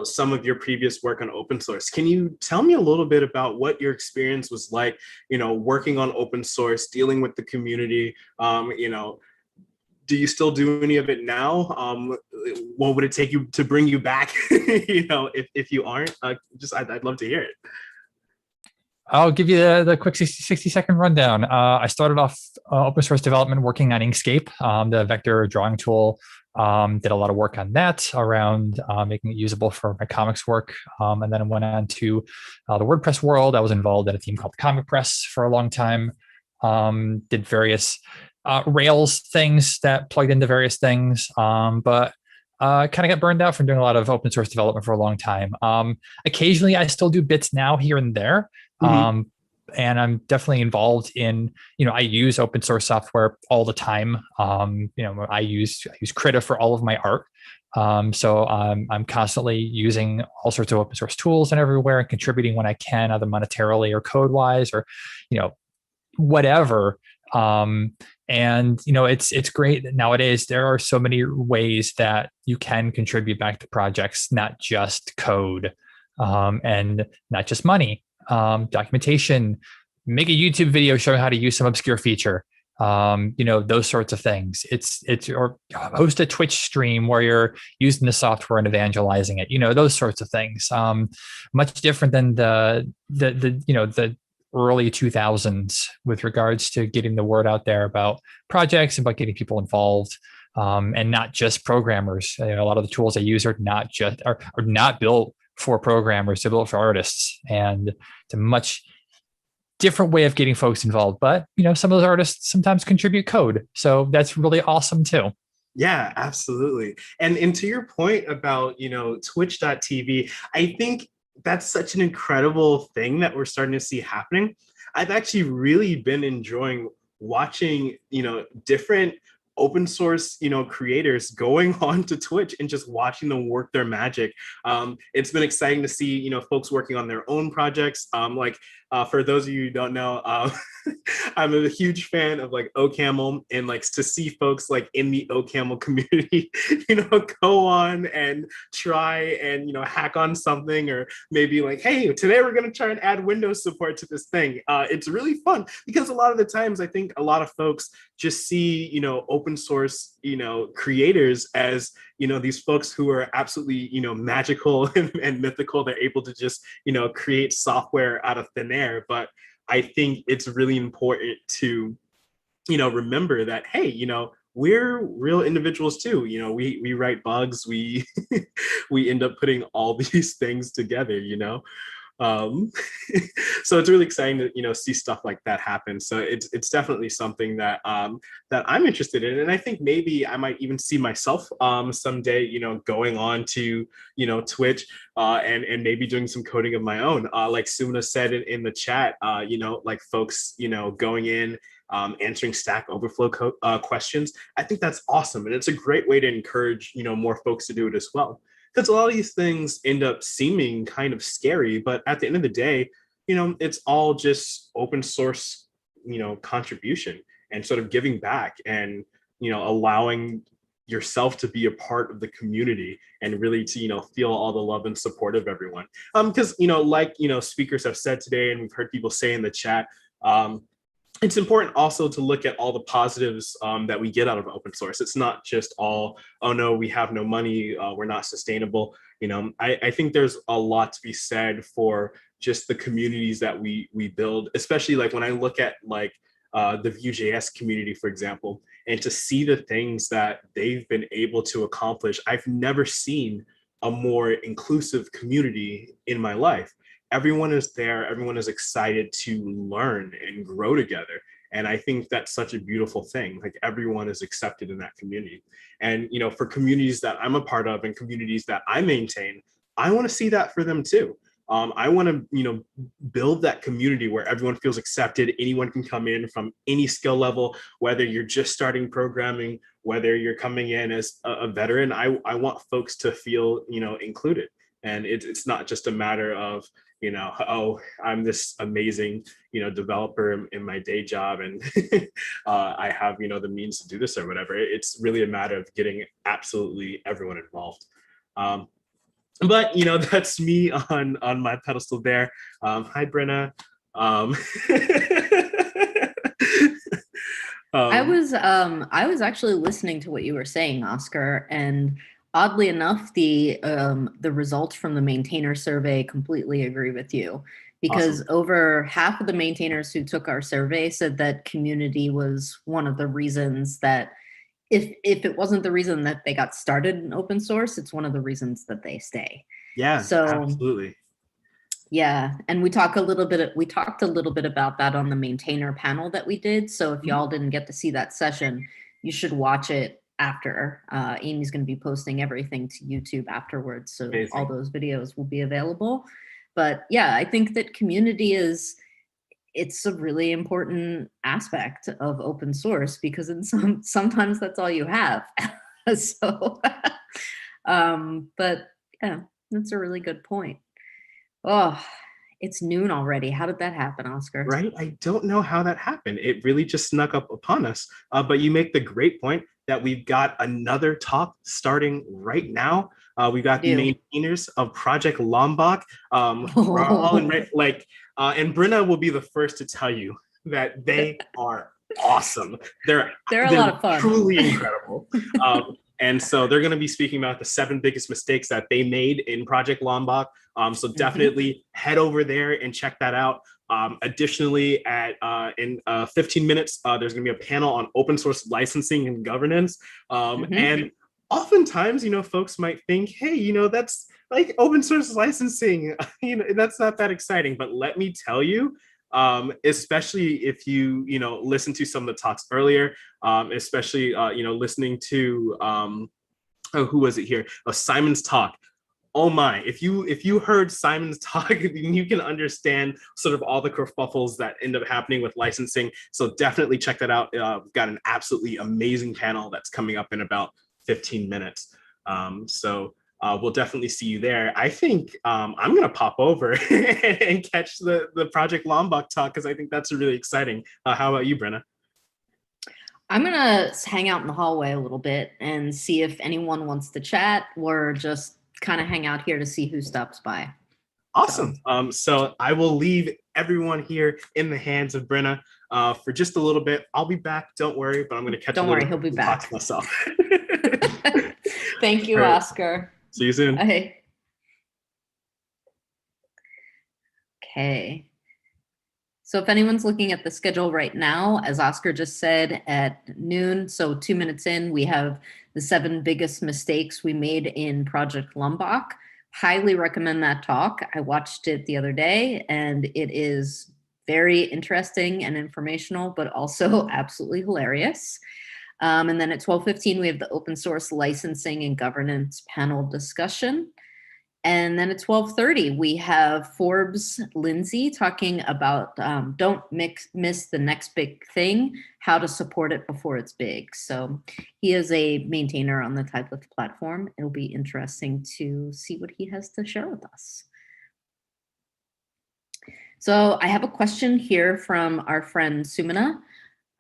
some of your previous work on open source. Can you tell me a little bit about what your experience was like, working on open source, dealing with the community? Do you still do any of it now? What would it take you to bring you back? If you aren't, I'd love to hear it. I'll give you the quick 60-second rundown. I started off open source development working on Inkscape, the vector drawing tool. Did a lot of work on that around making it usable for my comics work. And then I went on to the WordPress world. I was involved at a team called Comic Press for a long time. Did various Rails things that plugged into various things, but kind of got burned out from doing a lot of open source development for a long time. Occasionally, I still do bits now here and there. and I'm definitely involved in, I use open source software all the time. I use Krita for all of my art. So I'm constantly using all sorts of open source tools and everywhere, and contributing when I can, either monetarily or code wise, or, whatever. And it's great that nowadays there are so many ways that you can contribute back to projects, not just code, and not just money. Documentation, make a YouTube video showing how to use some obscure feature, those sorts of things. Or host a Twitch stream where you're using the software and evangelizing it, those sorts of things. Much different than the early 2000s with regards to getting the word out there about projects, about getting people involved, and not just programmers. A lot of the tools I use are not built for programmers, they're built for artists, and it's a much different way of getting folks involved. But some of those artists sometimes contribute code, so that's really awesome too. Yeah, absolutely. And to your point about twitch.tv, I think that's such an incredible thing that we're starting to see happening. I've actually really been enjoying watching different open source creators going on to Twitch and just watching them work their magic. It's been exciting to see folks working on their own projects. For those of you who don't know, I'm a huge fan of OCaml, and to see folks in the OCaml community go on and try and hack on something, or maybe hey, today we're going to try and add Windows support to this thing. It's really fun, because a lot of the times I think a lot of folks just see open source creators as these folks who are absolutely magical and mythical. They're able to just create software out of thin air. But I think it's really important to remember that, hey, we're real individuals too. We write bugs, we we end up putting all these things together. So it's really exciting to see stuff like that happen. So it's definitely something that that I'm interested in, and I think maybe I might even see myself someday going on to Twitch and maybe doing some coding of my own, like Suna said in the chat, folks going in, answering Stack Overflow questions. I think that's awesome, and it's a great way to encourage more folks to do it as well. Because a lot of these things end up seeming kind of scary, but at the end of the day, it's all just open source, contribution, and sort of giving back, and allowing yourself to be a part of the community, and really to feel all the love and support of everyone. Because speakers have said today, and we've heard people say in the chat, it's important also to look at all the positives that we get out of open source. It's not just all, oh no, we have no money, we're not sustainable. I think there's a lot to be said for just the communities that we build, especially when I look at the Vue.js community, for example, and to see the things that they've been able to accomplish. I've never seen a more inclusive community in my life. Everyone is there, everyone is excited to learn and grow together. And I think that's such a beautiful thing. Everyone is accepted in that community. And for communities that I'm a part of and communities that I maintain, I want to see that for them too. I want to build that community where everyone feels accepted. Anyone can come in from any skill level, whether you're just starting programming, whether you're coming in as a veteran. I want folks to feel included. And it's not just a matter of oh, I'm this amazing developer in my day job, and I have the means to do this or whatever. It's really a matter of getting absolutely everyone involved. But that's me on my pedestal there. Hi, Brenna. I was actually listening to what you were saying, Oscar, and oddly enough, the results from the maintainer survey completely agree with you, because awesome. Over half of the maintainers who took our survey said that community was one of the reasons that, if it wasn't the reason that they got started in open source, it's one of the reasons that they stay. Yeah, so absolutely. Yeah, and we talked a little bit about that on the maintainer panel that we did. So if y'all didn't get to see that session, you should watch it after. Amy's going to be posting everything to YouTube afterwards, so amazing. All those videos will be available. But yeah, I think that community is it's a really important aspect of open source because sometimes that's all you have. So, but yeah, that's a really good point. Oh, it's noon already. How did that happen, Oscar? Right? I don't know how that happened. It really just snuck up upon us. But you make the great point that we've got another talk starting right now. We've got the maintainers of Project Lombok. And Brenna will be the first to tell you that they are awesome. They're a lot of fun. Truly incredible. And so they're going to be speaking about the 7 biggest mistakes that they made in Project Lombok. So definitely head over there and check that out. Additionally, in 15 minutes, there's going to be a panel on open source licensing and governance. And oftentimes, folks might think, hey, that's like open source licensing, that's not that exciting. But let me tell you, especially if you listen to some of the talks earlier, especially listening to who was it here? Simon's talk. Oh my, if you heard Simon's talk, you can understand sort of all the kerfuffles that end up happening with licensing. So definitely check that out. We've got an absolutely amazing panel that's coming up in about 15 minutes. So we'll definitely see you there. I think I'm going to pop over and catch the Project Lombok talk because I think that's really exciting. How about you, Brenna? I'm going to hang out in the hallway a little bit and see if anyone wants to chat or just kind of hang out here to see who stops by. Awesome. So I will leave everyone here in the hands of Brenna for just a little bit. I'll be back. Don't worry, but I'm going to catch Don't worry, he'll be back. Myself. Thank you, right. Oscar. See you soon. Bye. Okay. So if anyone's looking at the schedule right now, as Oscar just said, at noon, so 2 minutes in, we have the 7 biggest mistakes we made in Project Lombok. Highly recommend that talk. I watched it the other day, and it is very interesting and informational, but also absolutely hilarious. And then at 12:15, we have the open source licensing and governance panel discussion. And then at 12:30, we have Forbes Lindsay talking about don't miss the next big thing, how to support it before it's big. So he is a maintainer on the TideLift platform. It'll be interesting to see what he has to share with us. So I have a question here from our friend Sumana.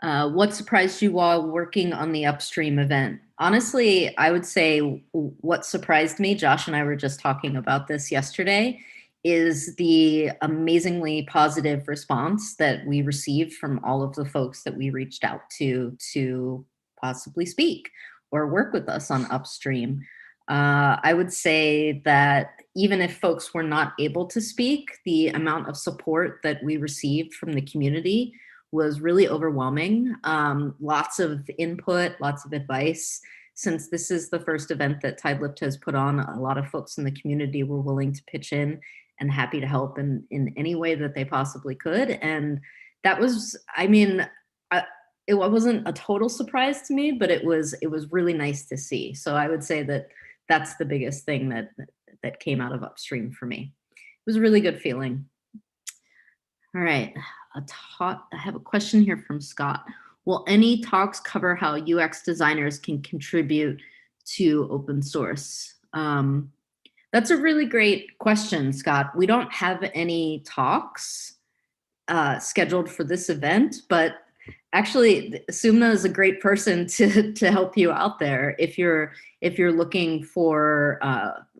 What surprised you while working on the Upstream event? Honestly, I would say what surprised me, Josh and I were just talking about this yesterday, is the amazingly positive response that we received from all of the folks that we reached out to possibly speak or work with us on Upstream. I would say that even if folks were not able to speak, the amount of support that we received from the community was really overwhelming. Lots of input, lots of advice. Since this is the first event that TideLift has put on, a lot of folks in the community were willing to pitch in and happy to help in any way that they possibly could. And that was, I mean, it wasn't a total surprise to me, but it was really nice to see. So I would say that that's the biggest thing that came out of Upstream for me. It was a really good feeling. All right. I have a question here from Scott. Will any talks cover how UX designers can contribute to open source? That's a really great question, Scott. We don't have any talks scheduled for this event, but actually Sumna is a great person to help you out there if you're looking for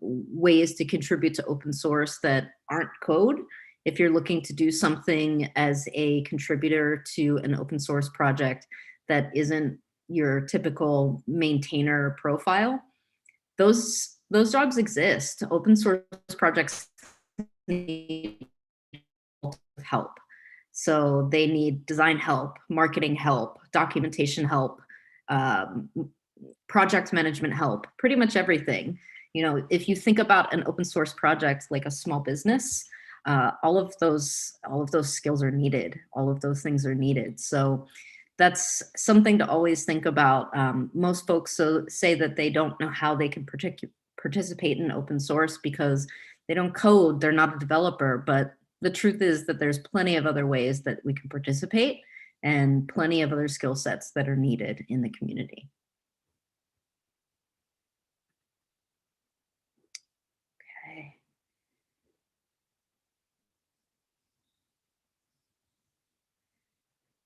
ways to contribute to open source that aren't code. If you're looking to do something as a contributor to an open source project that isn't your typical maintainer profile, those jobs exist. Open source projects need help. So they need design help, marketing help, documentation help, project management help, pretty much everything. If you think about an open source project like a small business, all of those skills are needed. All of those things are needed. So that's something to always think about. Most folks say that they don't know how they can participate in open source because they don't code, they're not a developer, but the truth is that there's plenty of other ways that we can participate and plenty of other skill sets that are needed in the community. Okay.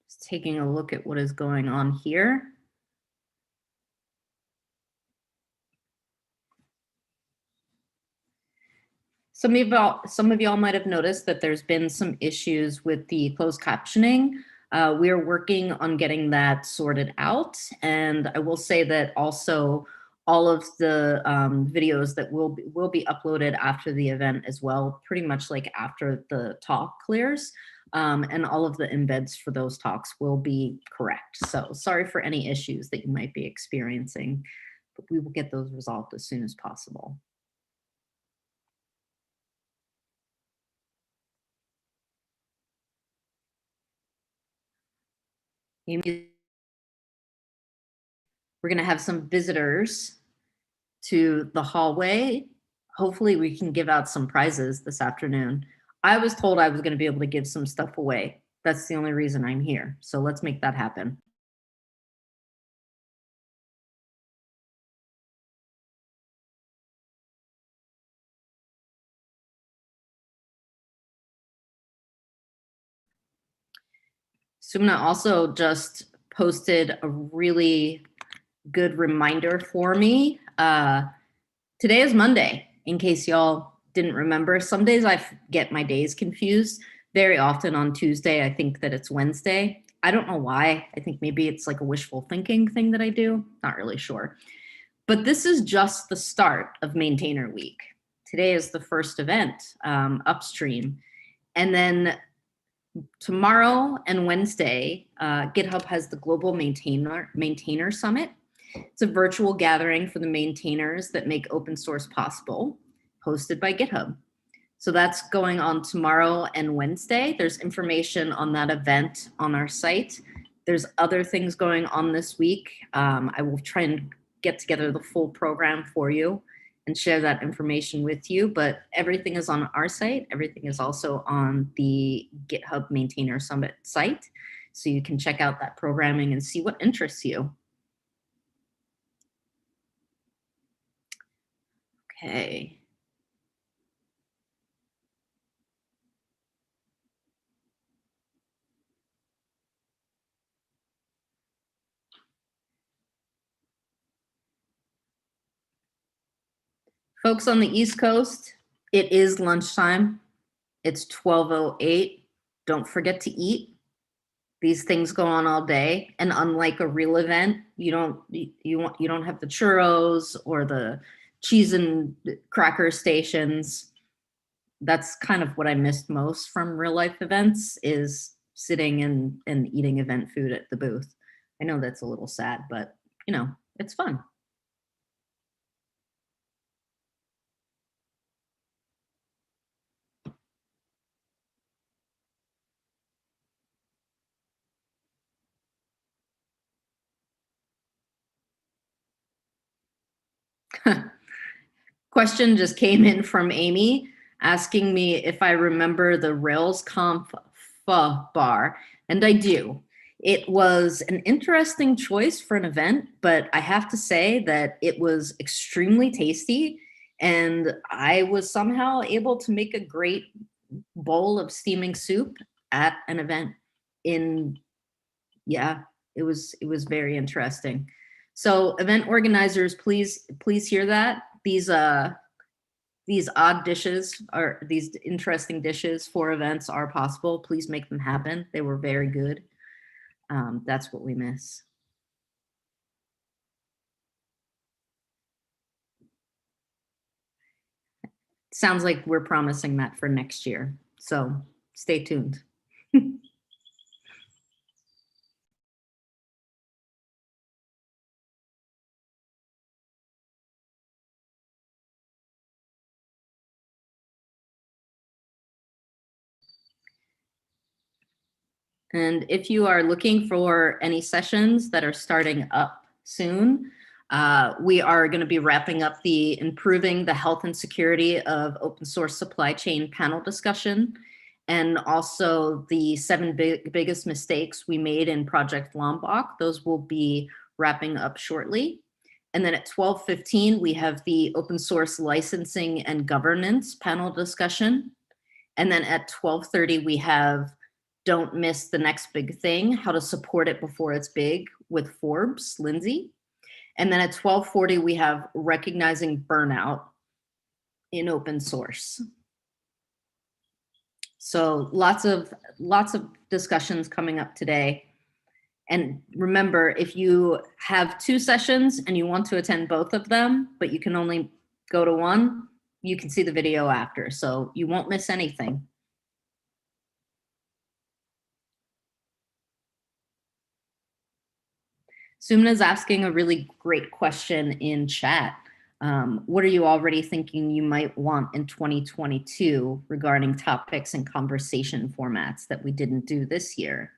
Just taking a look at what is going on here. Some of y'all might have noticed that there's been some issues with the closed captioning. We're working on getting that sorted out. And I will say that also all of the videos that will be uploaded after the event as well, pretty much like after the talk clears. And all of the embeds for those talks will be correct. So sorry for any issues that you might be experiencing, but we will get those resolved as soon as possible. We're going to have some visitors to the hallway. Hopefully we can give out some prizes this afternoon. I was told I was going to be able to give some stuff away. That's the only reason I'm here. So let's make that happen. Sumna also just posted a really good reminder for me. Today is Monday, in case y'all didn't remember. Some days I get my days confused. Very often on Tuesday, I think that it's Wednesday. I don't know why. I think maybe it's like a wishful thinking thing that I do. Not really sure. But this is just the start of Maintainer Week. Today is the first event, Upstream. And then tomorrow and Wednesday, GitHub has the Global Maintainer Summit. It's a virtual gathering for the maintainers that make open source possible, hosted by GitHub. So that's going on tomorrow and Wednesday. There's information on that event on our site. There's other things going on this week. I will try and get together the full program for you and share that information with you, but everything is on our site. Everything is also on the GitHub Maintainer Summit site. So you can check out that programming and see what interests you. Okay. Folks on the East Coast, it is lunchtime. It's 12:08. Don't forget to eat. These things go on all day, and unlike a real event, you don't have the churros or the cheese and cracker stations. That's kind of what I missed most from real life events, is sitting and eating event food at the booth. I know that's a little sad, but you know, it's fun. Question just came in from Amy asking me if I remember the RailsConf bar, and I do. It was an interesting choice for an event, but I have to say that it was extremely tasty, and I was somehow able to make a great bowl of steaming soup at an event. Yeah, it was very interesting. So event organizers, please hear that. These odd dishes, or these interesting dishes for events, are possible. Please make them happen. They were very good. That's what we miss. Sounds like we're promising that for next year. So stay tuned. And if you are looking for any sessions that are starting up soon, we are going to be wrapping up the Improving the Health and Security of Open Source Supply Chain panel discussion. and also the 7 biggest mistakes we made in Project Lombok. Those will be wrapping up shortly. And then at 12:15, we have the open source licensing and governance panel discussion. And then at 12:30, we have Don't Miss the Next Big Thing, How to Support It Before It's Big with Forbes, Lindsay. And then at 12:40, we have Recognizing Burnout in Open Source. So lots of discussions coming up today. And remember, if you have 2 sessions and you want to attend both of them, but you can only go to one, you can see the video after, so you won't miss anything. Sumna's asking a really great question in chat. What are you already thinking you might want in 2022 regarding topics and conversation formats that we didn't do this year?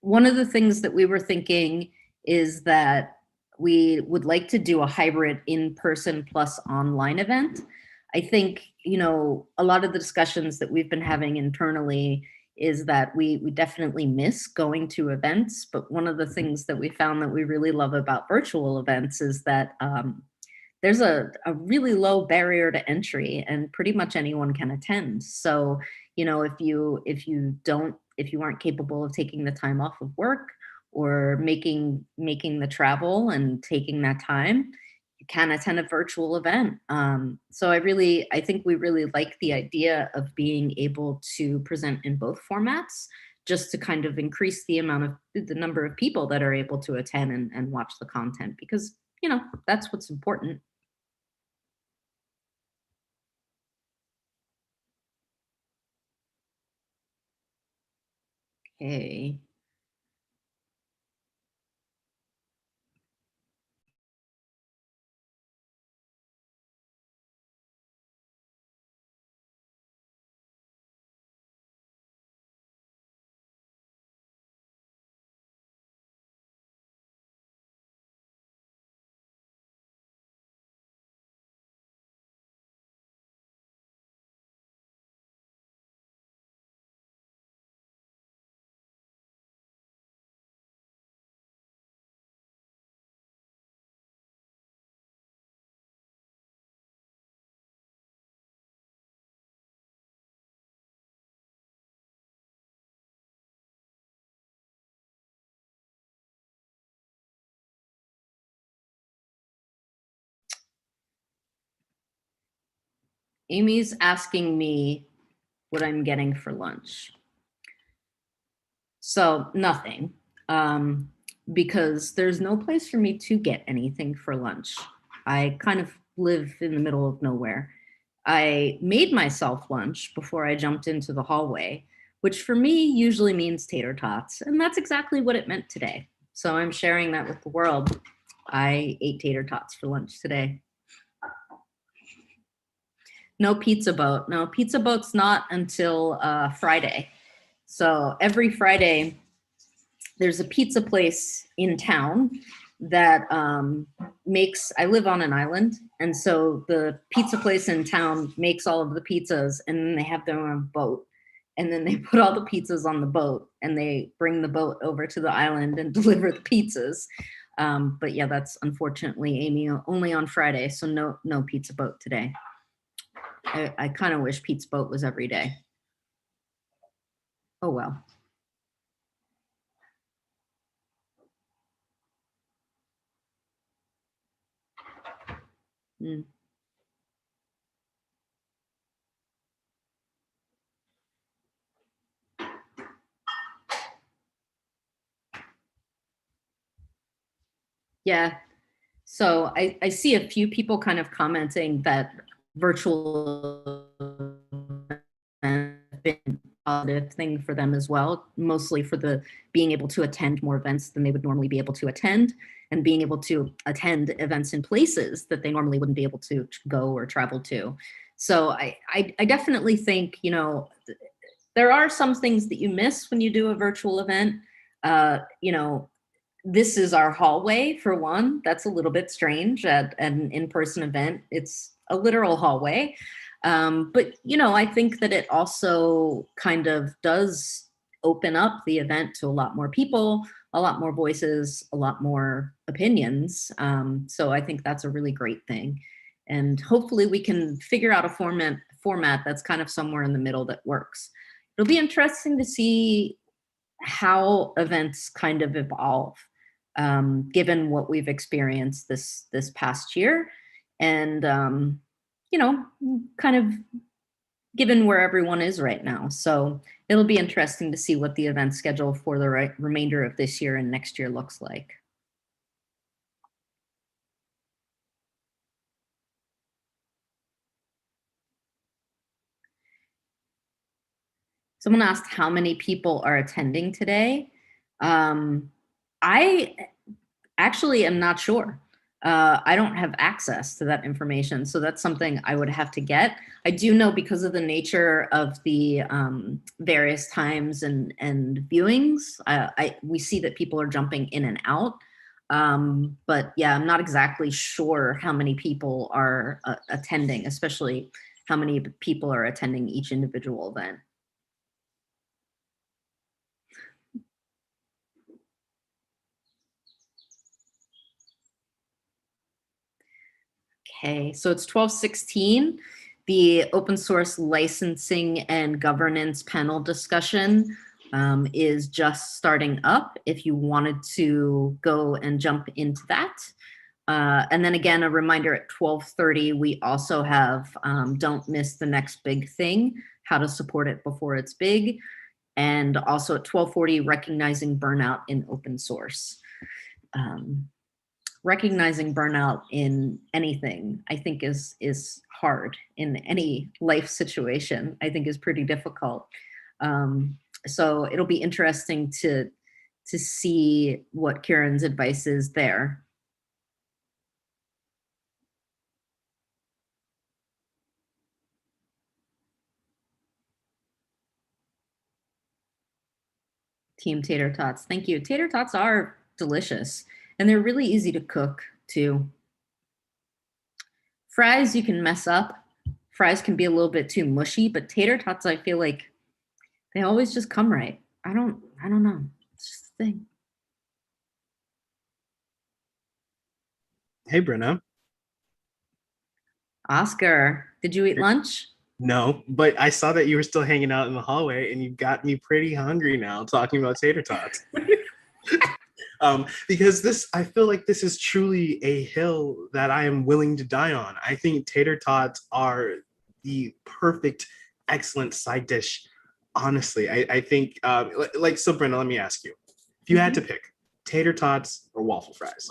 One of the things that we were thinking is that we would like to do a hybrid in-person plus online event. I think, you know, a lot of the discussions that we've been having internally is that we definitely miss going to events, but one of the things that we found that we really love about virtual events is that there's a really low barrier to entry and pretty much anyone can attend. So, you know, if you aren't capable of taking the time off of work or making the travel and taking that time, you can attend a virtual event. So I think we really like the idea of being able to present in both formats, just to kind of increase the number of people that are able to attend and watch the content, because, you know, that's what's important. Okay. Amy's asking me what I'm getting for lunch. So nothing, because there's no place for me to get anything for lunch. I kind of live in the middle of nowhere. I made myself lunch before I jumped into the hallway, which for me usually means tater tots. And that's exactly what it meant today. So I'm sharing that with the world. I ate tater tots for lunch today. No pizza boat. No, pizza boat's not until Friday. So every Friday, there's a pizza place in town that I live on an island. And so the pizza place in town makes all of the pizzas, and then they have their own boat. And then they put all the pizzas on the boat and they bring the boat over to the island and deliver the pizzas. But yeah, that's unfortunately, Amy, only on Friday. So no pizza boat today. I kind of wish Pizza Boat was every day. Oh, well. Mm. Yeah. So I see a few people kind of commenting that virtual have been a positive thing for them as well, mostly for the being able to attend more events than they would normally be able to attend, and being able to attend events in places that they normally wouldn't be able to go or travel to. So I definitely think, you know, there are some things that you miss when you do a virtual event. You know, this is our hallway for one. That's a little bit strange at an in-person event. It's a literal hallway. But, I think that it also kind of does open up the event to a lot more people, a lot more voices, a lot more opinions. So I think that's a really great thing. And hopefully we can figure out a format that's kind of somewhere in the middle that works. It'll be interesting to see how events kind of evolve, given what we've experienced this past year, and kind of given where everyone is right now. So it'll be interesting to see what the event schedule for the remainder of this year and next year looks like. Someone asked how many people are attending today. I actually am not sure. I don't have access to that information, so that's something I would have to get. I do know, because of the nature of the various times and viewings, we see that people are jumping in and out. But yeah, I'm not exactly sure how many people are attending, especially how many people are attending each individual event. Okay, so it's 12:16. The open source licensing and governance panel discussion is just starting up if you wanted to go and jump into that. And then again, a reminder, at 12:30, we also have Don't Miss the Next Big Thing, how to support it before it's big. And also at 12:40, recognizing burnout in open source. Recognizing burnout in anything, I think, is hard. In any life situation, I think, is pretty difficult. So it'll be interesting to see what Kieran's advice is there. Team Tater Tots, thank you. Tater Tots are delicious, and they're really easy to cook too. Fries you can mess up. Fries can be a little bit too mushy, but tater tots, I feel like they always just come right. I don't know. It's just a thing. Hey, Brenna. Oscar, did you eat lunch? No, but I saw that you were still hanging out in the hallway, and you got me pretty hungry now talking about tater tots. Because I feel like this is truly a hill that I am willing to die on. I think tater tots are the perfect, excellent side dish. Honestly, I think, so Brenda, let me ask you, if you had to pick tater tots or waffle fries?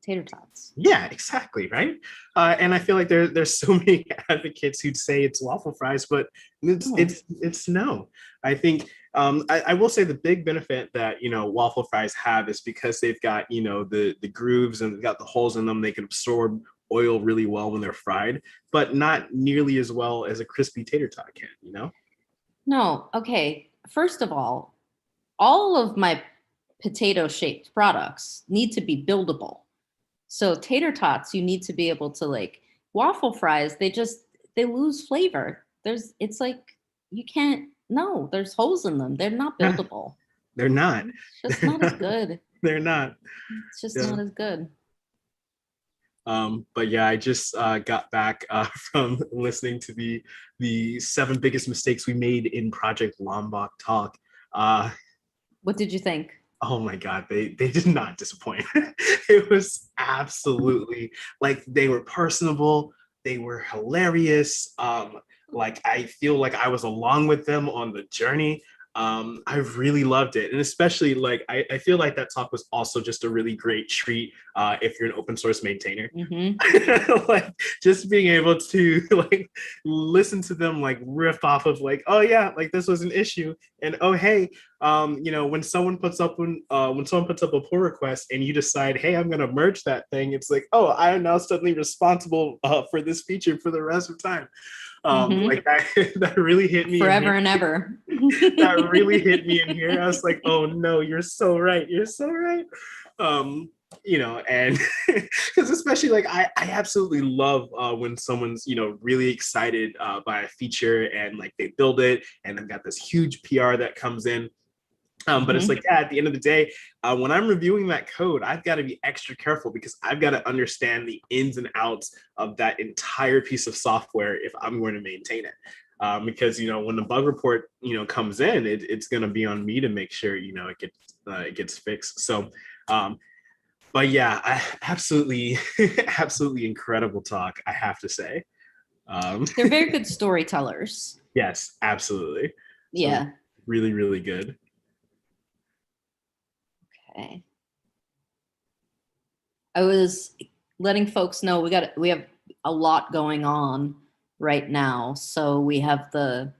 Tater tots. Yeah, exactly, right? And I feel like there's so many advocates who'd say it's waffle fries, but it's no. I think I will say the big benefit that waffle fries have is because they've got the grooves and they've got the holes in them. They can absorb oil really well when they're fried, but not nearly as well as a crispy tater tot can. No, okay. First of all of my potato-shaped products need to be buildable. So tater tots, you need to be able to waffle fries. They lose flavor. It's like you can't. No, there's holes in them. They're not buildable. They're not. It's just not as good. They're not. It's just not as good. But yeah, I just got back from listening to the 7 biggest mistakes we made in Project Lombok Talk. What did you think? Oh my God, they did not disappoint. It was absolutely they were personable, they were hilarious. I feel like I was along with them on the journey. I really loved it. And especially I feel like that talk was also just a really great treat if you're an open source maintainer. Mm-hmm. Just being able to listen to them riff off of oh yeah, this was an issue. And oh hey, when someone puts up a pull request and you decide, hey, I'm gonna merge that thing, it's oh, I am now suddenly responsible for this feature for the rest of time. That really hit me forever and ever. That really hit me in here. I was like, oh no, you're so right. You're so right. And because especially like I absolutely love when someone's really excited by a feature and like they build it and they've got this huge PR that comes in. But it's like, yeah, at the end of the day, when I'm reviewing that code, I've got to be extra careful because I've got to understand the ins and outs of that entire piece of software if I'm going to maintain it. Because when the bug report comes in, it's going to be on me to make sure it gets fixed. So, but yeah, absolutely, absolutely incredible talk, I have to say. They're very good storytellers. Yes, absolutely. Yeah. So really, really good. Okay. I was letting folks know we have a lot going on right now. So we have the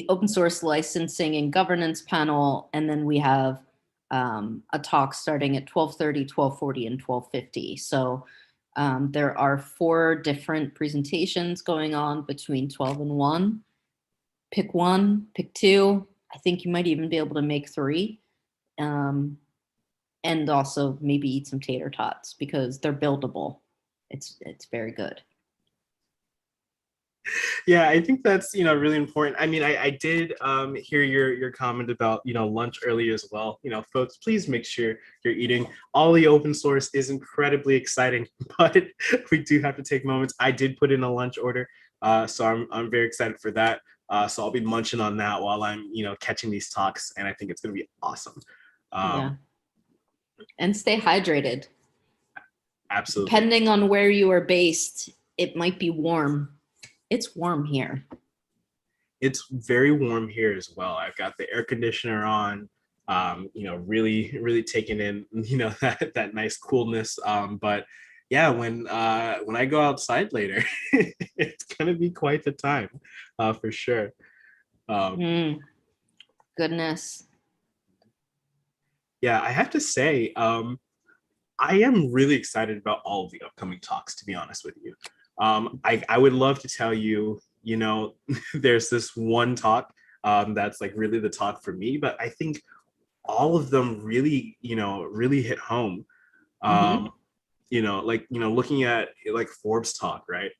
open source licensing and governance panel, and then we have a talk starting at 12:30, 12:40, and 12:50. So there are 4 different presentations going on between 12 and 1. Pick 1, pick 2. I think you might even be able to make 3. And also maybe eat some tater tots because they're buildable. It's very good. Yeah, I think that's really important. I mean, I did hear your comment about lunch earlier as well. Folks, please make sure you're eating. All the open source is incredibly exciting, but we do have to take moments. I did put in a lunch order, so I'm very excited for that. So I'll be munching on that while I'm catching these talks, and I think it's going to be awesome. Yeah. And stay hydrated. Absolutely. Depending on where you are based, it might be warm. It's warm here. It's very warm here as well. I've got the air conditioner on, really, really taking in, that nice coolness. But yeah, when I go outside later, it's gonna be quite the time, for sure. Goodness. Yeah, I have to say, I am really excited about all of the upcoming talks, to be honest with you. I would love to tell you, there's this one talk that's like really the talk for me, but I think all of them really, really hit home. Looking at like Forbes talk, right?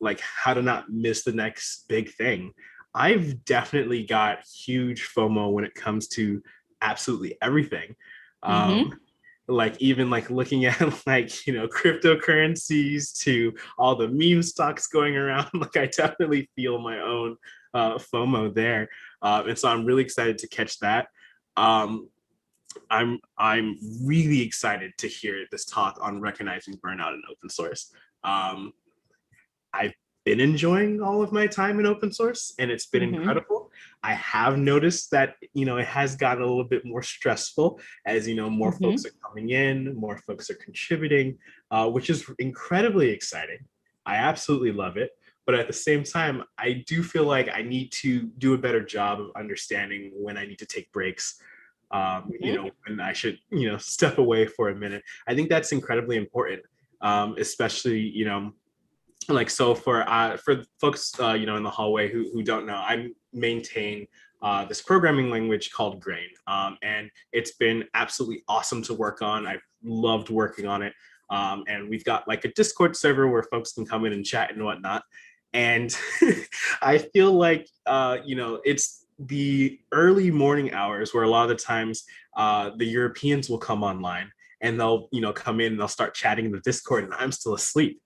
Like how to not miss the next big thing. I've definitely got huge FOMO when it comes to absolutely everything. Like even like looking at like cryptocurrencies to all the meme stocks going around. Like I definitely feel my own FOMO there, and so I'm really excited to catch that. I'm really excited to hear this talk on recognizing burnout in open source. I've been enjoying all of my time in open source, and it's been incredible. I have noticed that it has gotten a little bit more stressful as more folks are coming in, more folks are contributing, which is incredibly exciting. I absolutely love it. But at the same time, I do feel like I need to do a better job of understanding when I need to take breaks, and I should step away for a minute. I think that's incredibly important, especially like so for folks in the hallway who don't know, I maintain this programming language called Grain, and it's been absolutely awesome to work on. I've loved working on it, and we've got like a Discord server where folks can come in and chat and whatnot. And I feel like it's the early morning hours where a lot of the times the Europeans will come online and they'll come in and they'll start chatting in the Discord and I'm still asleep.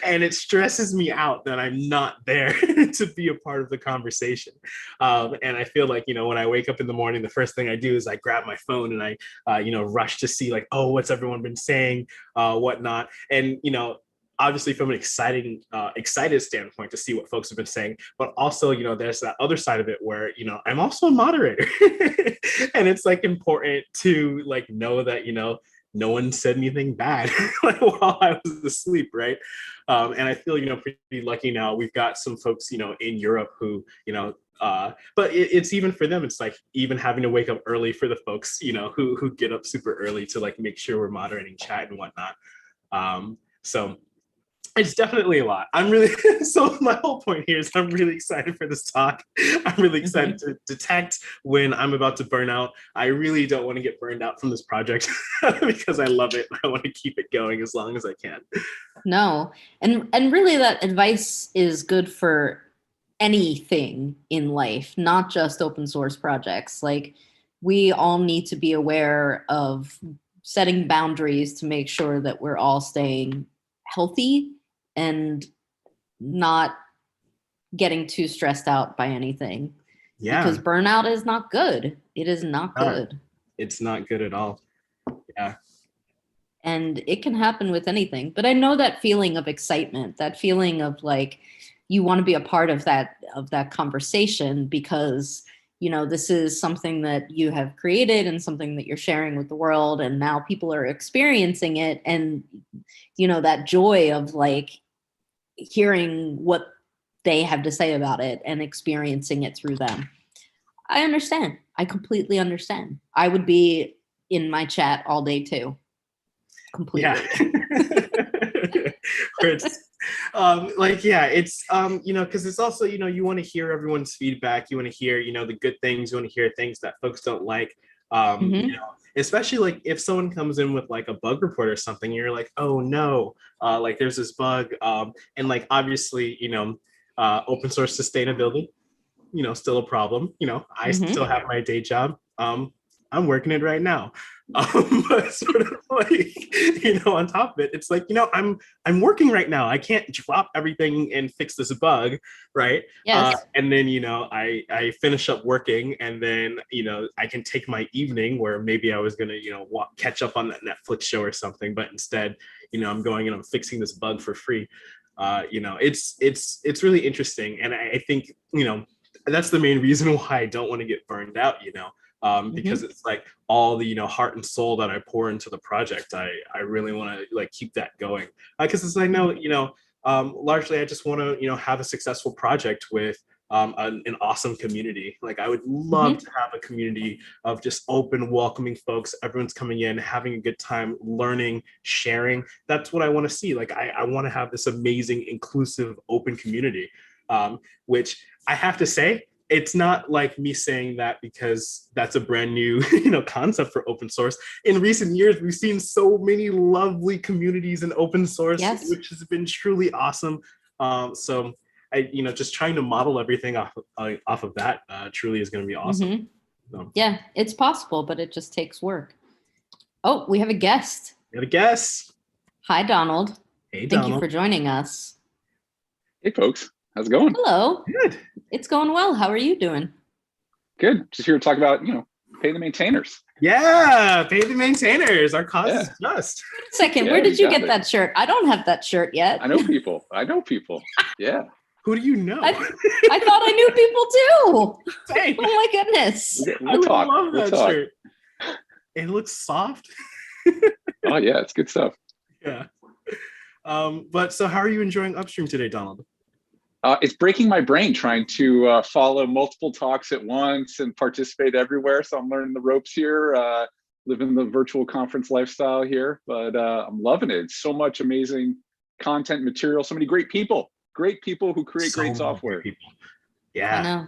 And it stresses me out that I'm not there to be a part of the conversation. And I feel like when I wake up in the morning, the first thing I do is I grab my phone and I rush to see like, oh, what's everyone been saying, whatnot. And obviously from an excited standpoint to see what folks have been saying, but also there's that other side of it where I'm also a moderator. And it's like important to like know that no one said anything bad like, while I was asleep, right? And I feel pretty lucky now. We've got some folks in Europe who but it's even for them, it's like even having to wake up early for the folks who get up super early to like make sure we're moderating chat and whatnot. So It's definitely a lot. I'm really, so my whole point here is I'm really excited for this talk. I'm really excited to detect when I'm about to burn out. I really don't want to get burned out from this project because I love it. I want to keep it going as long as I can. No, and really that advice is good for anything in life, not just open source projects. Like, we all need to be aware of setting boundaries to make sure that we're all staying healthy and not getting too stressed out by anything. Yeah. Because burnout is not good. It is not good. It's not good at all. Yeah. And it can happen with anything. But I know that feeling of excitement, that feeling of like you want to be a part of that conversation, because this is something that you have created and something that you're sharing with the world, and now people are experiencing it, and that joy of like hearing what they have to say about it and experiencing it through them. I understand. I completely understand. I would be in my chat all day too. Completely. Yeah. It's because it's also, you want to hear everyone's feedback. You want to hear, the good things. You want to hear things that folks don't like. Especially like if someone comes in with like a bug report or something, you're like, oh no, like there's this bug. And like, obviously, open source sustainability, still a problem. I still have my day job. I'm working it right now. But sort of like, on top of it, it's like, I'm working right now. I can't drop everything and fix this bug, right? Yes. And then, I finish up working, and then, I can take my evening where maybe I was gonna, catch up on that Netflix show or something, but instead, I'm going and I'm fixing this bug for free. It's really interesting, and I think, that's the main reason why I don't want to get burned out, because it's like all the heart and soul that I pour into the project. I really want to like keep that going, because as I know, largely I just want to have a successful project with an awesome community. Like, I would love to have a community of just open, welcoming folks. Everyone's coming in, having a good time, learning, sharing. That's what I want to see. Like, I want to have this amazing, inclusive, open community, which I have to say, it's not like me saying that because that's a brand new, concept for open source. In recent years, we've seen so many lovely communities in open source, yes, which has been truly awesome. So I, just trying to model everything off of that truly is going to be awesome. So. Yeah, it's possible, but it just takes work. Oh, we have a guest. We have a guest. Hi, Donald. Hey, Thank Donald. you for joining us. Hey, folks. How's it going? Hello. Good. It's going well. How are you doing? Good. Just here to talk about, pay the maintainers. Yeah, pay the maintainers. Our cause is just. Wait a second. Where did you get that shirt? I don't have that shirt yet. I know people. Yeah. Who do you know? I thought I knew people too. Same. Oh my goodness. We'll talk. Love that shirt. It looks soft. Oh yeah, it's good stuff. Yeah. But so how are you enjoying Upstream today, Donald? It's breaking my brain trying to follow multiple talks at once and participate everywhere. So I'm learning the ropes here, living the virtual conference lifestyle here, but I'm loving it. It's so much amazing content material, so many great people who create great software. Yeah. I know.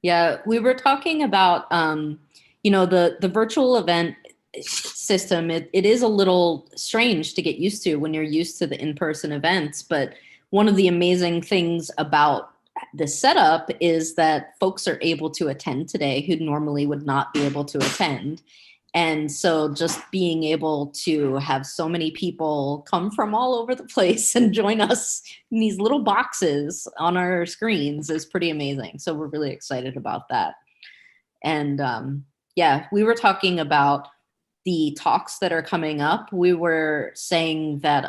Yeah, we were talking about, the virtual event system. It is a little strange to get used to when you're used to the in-person events, but one of the amazing things about the setup is that folks are able to attend today who normally would not be able to attend. And so just being able to have so many people come from all over the place and join us in these little boxes on our screens is pretty amazing. So we're really excited about that. And we were talking about the talks that are coming up. We were saying that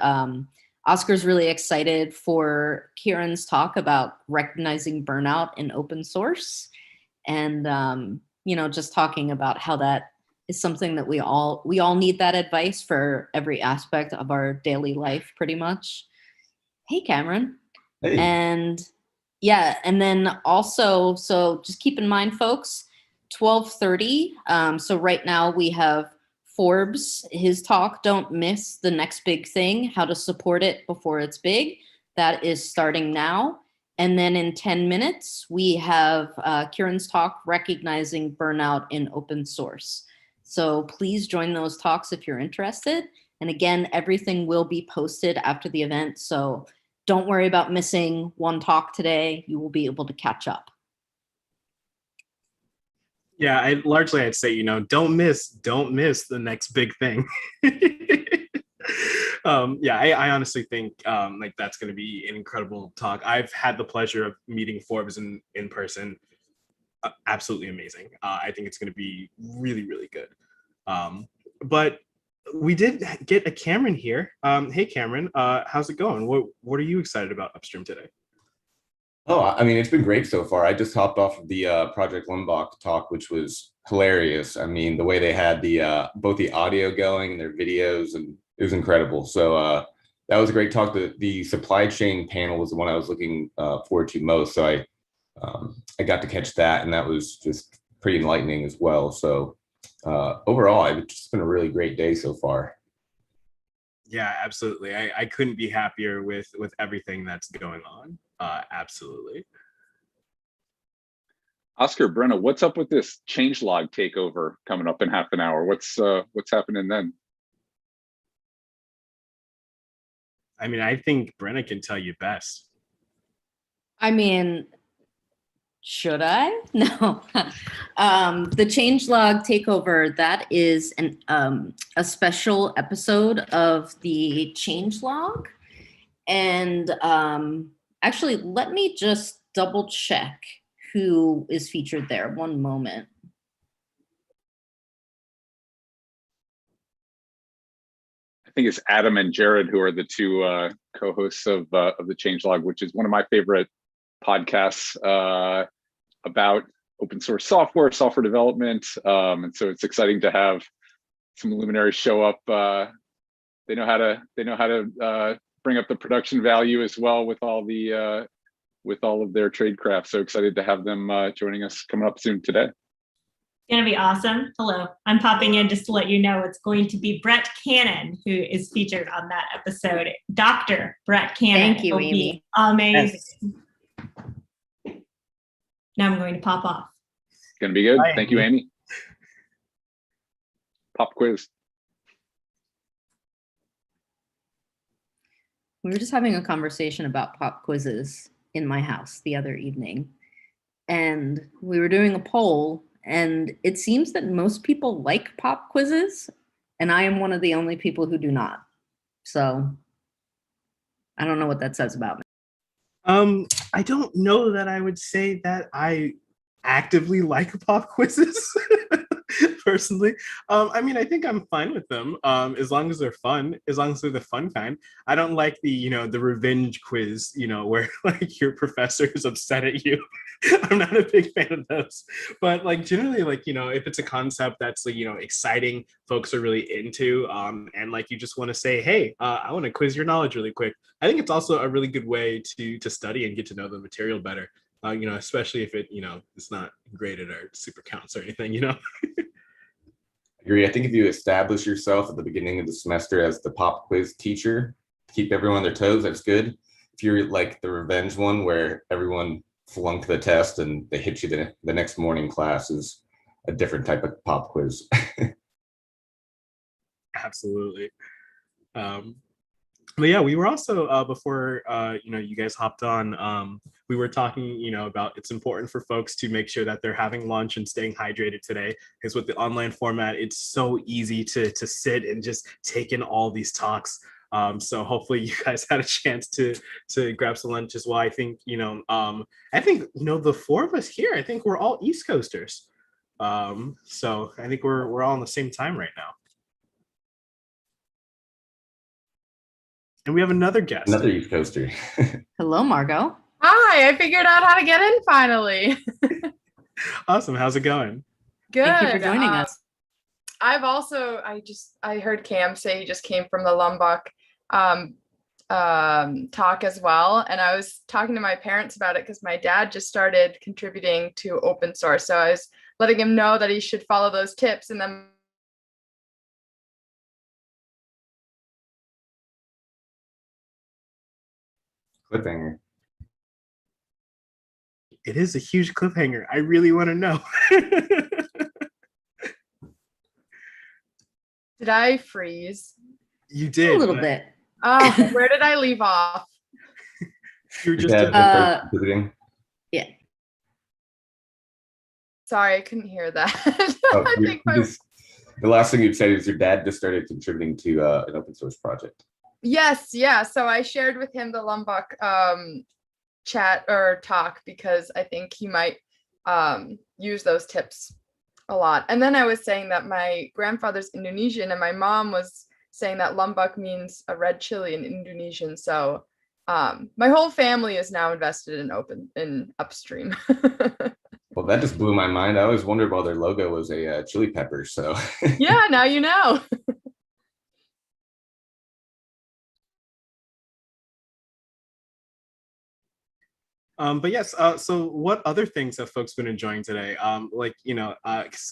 Oscar's really excited for Kieran's talk about recognizing burnout in open source, and just talking about how that is something that we all need that advice for every aspect of our daily life, pretty much. Hey, Cameron. Hey. And then also, so just keep in mind, folks, 12:30. So right now we have Forbes, his talk, Don't Miss the Next Big Thing, How to Support It Before It's Big. That is starting now. And then in 10 minutes, we have Kieran's talk, Recognizing Burnout in Open Source. So please join those talks if you're interested. And again, everything will be posted after the event. So don't worry about missing one talk today. You will be able to catch up. Yeah, I'd say, don't miss the next big thing. Yeah, I honestly think like that's going to be an incredible talk. I've had the pleasure of meeting Forbes in person. Absolutely amazing. I think it's going to be really, really good. But we did get a Cameron here. Hey, Cameron, how's it going? What are you excited about Upstream today? Oh, I mean, it's been great so far. I just hopped off of the Project Limbach talk, which was hilarious. I mean, the way they had the both the audio going and their videos, and it was incredible. So that was a great talk. The supply chain panel was the one I was looking forward to most. So I got to catch that, and that was just pretty enlightening as well. So overall, it's just been a really great day so far. Yeah, absolutely. I couldn't be happier with everything that's going on. Absolutely. Oscar, Brenna, what's up with this changelog takeover coming up in half an hour? What's happening then? I mean, I think Brenna can tell you best. I mean, should I? No. The changelog takeover, that is a special episode of the changelog. And actually, let me just double check who is featured there. One moment. I think it's Adam and Jared who are the two co-hosts of the changelog, which is one of my favorite podcasts about open source software development. And so it's exciting to have some luminaries show up. They know how to bring up the production value as well with all of their tradecraft. So excited to have them joining us coming up soon today. It's going to be awesome. Hello, I'm popping in just to let you know it's going to be Brett Cannon who is featured on that episode. Dr. Brett Cannon. Thank you, Amy. Amazing. Yes. Now I'm going to pop off. It's going to be good. Bye, Thank you, Amy. Pop quiz. We were just having a conversation about pop quizzes in my house the other evening. And we were doing a poll, and it seems that most people like pop quizzes, and I am one of the only people who do not. So I don't know what that says about me. I don't know that I would say that I actively like pop quizzes. Personally, I mean, I think I'm fine with them as long as they're fun, as long as they're the fun kind. I don't like the the revenge quiz, where like your professor is upset at you. I'm not a big fan of those, but like generally, like if it's a concept that's like exciting, folks are really into, and like you just want to say, hey, I want to quiz your knowledge really quick. I think it's also a really good way to study and get to know the material better. Especially if it it's not graded or super counts or anything. Agree. I think if you establish yourself at the beginning of the semester as the pop quiz teacher, keep everyone on their toes, that's good. If you're like the revenge one where everyone flunked the test and they hit you the next morning class is a different type of pop quiz. Absolutely. But yeah, we were also before you guys hopped on, we were talking about it's important for folks to make sure that they're having lunch and staying hydrated today, because with the online format it's so easy to sit and just take in all these talks. So hopefully you guys had a chance to grab some lunch as well. I think the four of us here, I think we're all East Coasters, so I think we're all on the same time right now. And we have another guest. Another East Coaster. Hello, Margot. Hi, I figured out how to get in finally. Awesome. How's it going? Good. Thank you for joining us. I've also, I heard Cam say he just came from the Lumbach talk as well. And I was talking to my parents about it because my dad just started contributing to open source. So I was letting him know that he should follow those tips. And then Cliffhanger. It is a huge cliffhanger. I really want to know. Did I freeze? You did. A little bit. Oh, where did I leave off? You were just yeah. Sorry, I couldn't hear that. Oh, I think the last thing you said is your dad just started contributing to an open source project. Yes, yeah. So I shared with him the Lombok chat or talk because I think he might use those tips a lot. And then I was saying that my grandfather's Indonesian and my mom was saying that Lombok means a red chili in Indonesian. So my whole family is now invested in Upstream. Well, that just blew my mind. I always wondered why their logo was a chili pepper. So yeah, now you know. But yes, so what other things have folks been enjoying today?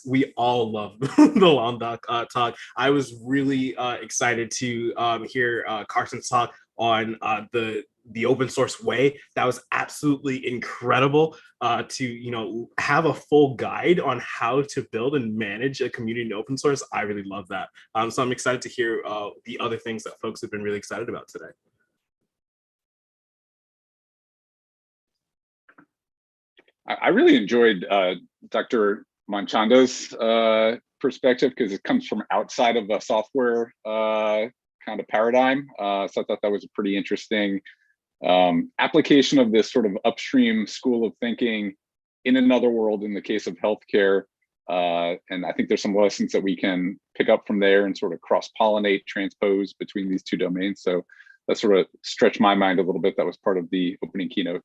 We all love the Lombok talk. I was really excited to hear Carson's talk on the open source way. That was absolutely incredible to have a full guide on how to build and manage a community in open source. I really love that. So I'm excited to hear the other things that folks have been really excited about today. I really enjoyed Dr. Manchanda's perspective because it comes from outside of the software kind of paradigm. So I thought that was a pretty interesting application of this sort of upstream school of thinking in another world in the case of healthcare. And I think there's some lessons that we can pick up from there and sort of cross-pollinate, transpose between these two domains. So that sort of stretched my mind a little bit. That was part of the opening keynote.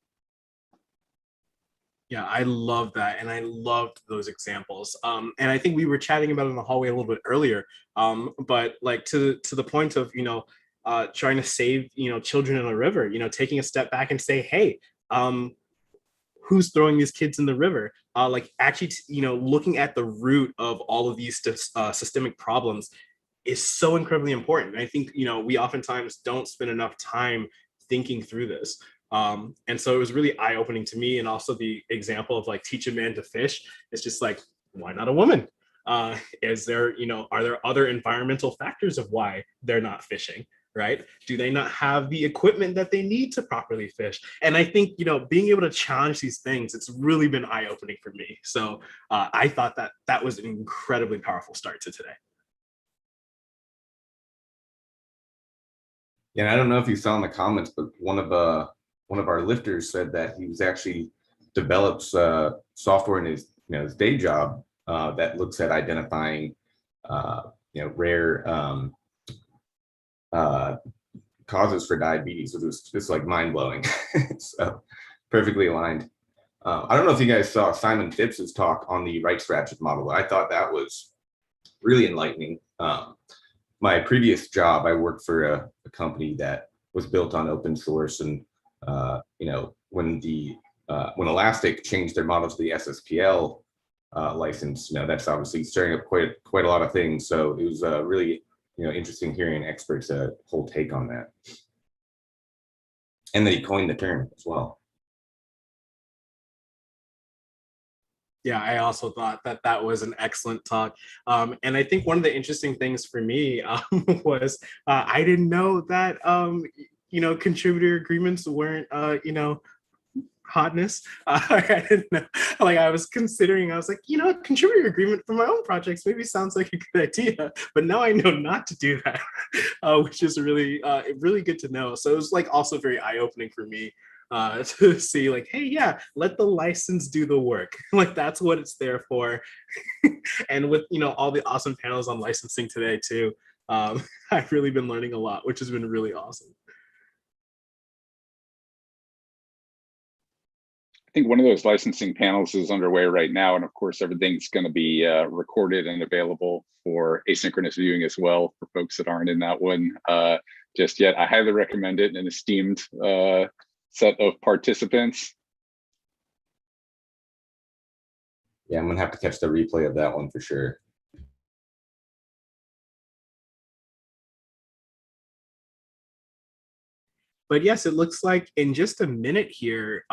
Yeah, I love that. And I loved those examples. And I think we were chatting about it in the hallway a little bit earlier. But like to the point of, trying to save, children in a river, taking a step back and say, hey, who's throwing these kids in the river? Looking at the root of all of these systemic problems is so incredibly important. And I think, we oftentimes don't spend enough time thinking through this. And so it was really eye-opening to me. And also the example of like teach a man to fish. It's just like, why not a woman? Are there other environmental factors of why they're not fishing, right? Do they not have the equipment that they need to properly fish? And I think, being able to challenge these things, it's really been eye-opening for me. So I thought that was an incredibly powerful start to today. Yeah, and I don't know if you saw in the comments, but one of our lifters said that he was actually develops software in his day job that looks at identifying rare causes for diabetes. So it's like mind blowing. So perfectly aligned. I don't know if you guys saw Simon Phipps's talk on the right strategy model, but I thought that was really enlightening. My previous job, I worked for a company that was built on open source, and when Elastic changed their model to the SSPL license, that's obviously stirring up quite a lot of things. So it was really interesting hearing experts' whole take on that, and that he coined the term as well. Yeah, I also thought that was an excellent talk. And I think one of the interesting things for me was I didn't know that, contributor agreements weren't, hotness. I didn't know. Like I was considering, I was like, contributor agreement for my own projects maybe sounds like a good idea, but now I know not to do that, which is really, really good to know. So it was like also very eye-opening for me. To see like, hey, yeah, let the license do the work. Like that's what it's there for. And with all the awesome panels on licensing today too, I've really been learning a lot, which has been really awesome. I think one of those licensing panels is underway right now, and of course everything's going to be recorded and available for asynchronous viewing as well for folks that aren't in that one just yet. I highly recommend it. An esteemed set of participants. Yeah, I'm gonna have to catch the replay of that one for sure. But yes, it looks like in just a minute here,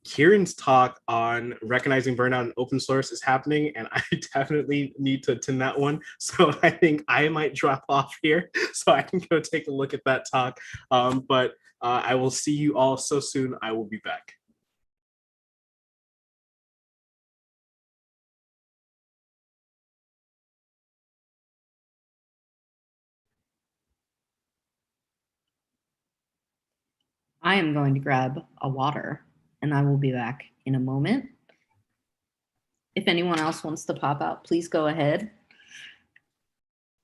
Kieran's talk on recognizing burnout in open source is happening, and I definitely need to attend that one. So I think I might drop off here so I can go take a look at that talk. But I will see you all so soon. I will be back. I am going to grab a water and I will be back in a moment. If anyone else wants to pop out, please go ahead.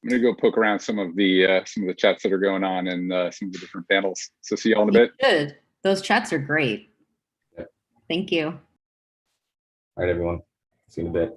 I'm gonna go poke around some of the chats that are going on and some of the different panels. So see y'all in a bit. Good. Those chats are great. Yeah. Thank you. All right, everyone. See you in a bit.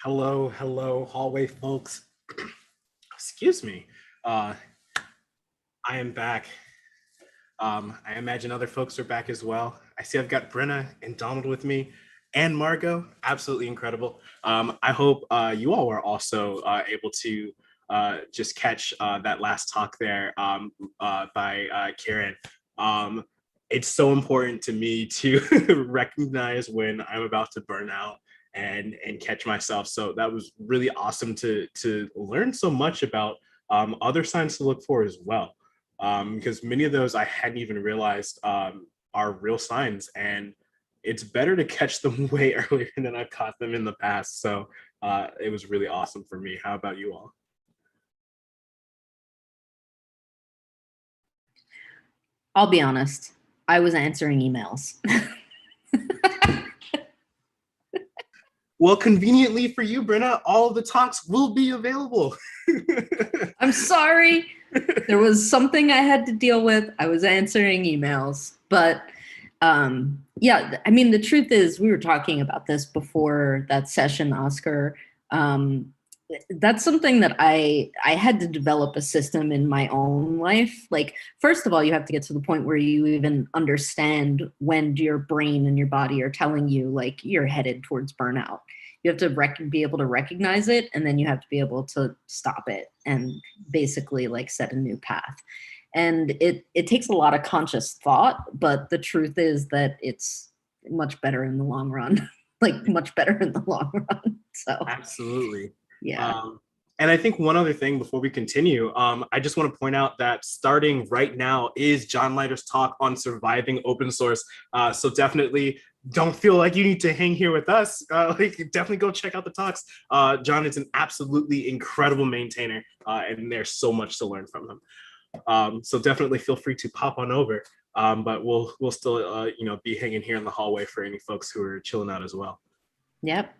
Hello, hallway folks. Excuse me. I am back. I imagine other folks are back as well. I see I've got Brenna and Donald with me, and Margot. Absolutely incredible. I hope you all were also able to just catch that last talk there by Karen. It's so important to me to recognize when I'm about to burn out and catch myself. So that was really awesome to learn so much about other signs to look for as well. Because many of those I hadn't even realized are real signs, and it's better to catch them way earlier than I've caught them in the past. So it was really awesome for me. How about you all? I'll be honest, I was answering emails. Well, conveniently for you, Brenna, all of the talks will be available. I'm sorry. There was something I had to deal with. I was answering emails. But yeah, I mean, the truth is, we were talking about this before that session, Oscar. That's something that I had to develop a system in my own life. Like, first of all, you have to get to the point where you even understand when your brain and your body are telling you like you're headed towards burnout. You have to be able to recognize it, and then you have to be able to stop it and basically like set a new path. And it takes a lot of conscious thought, but the truth is that it's much better in the long run. Like much better in the long run. So absolutely. Yeah. And I think one other thing before we continue, I just want to point out that starting right now is John Leiter's talk on surviving open source. So definitely don't feel like you need to hang here with us. Like, definitely go check out the talks. John is an absolutely incredible maintainer, and there's so much to learn from him. So definitely feel free to pop on over. But we'll still be hanging here in the hallway for any folks who are chilling out as well. Yep.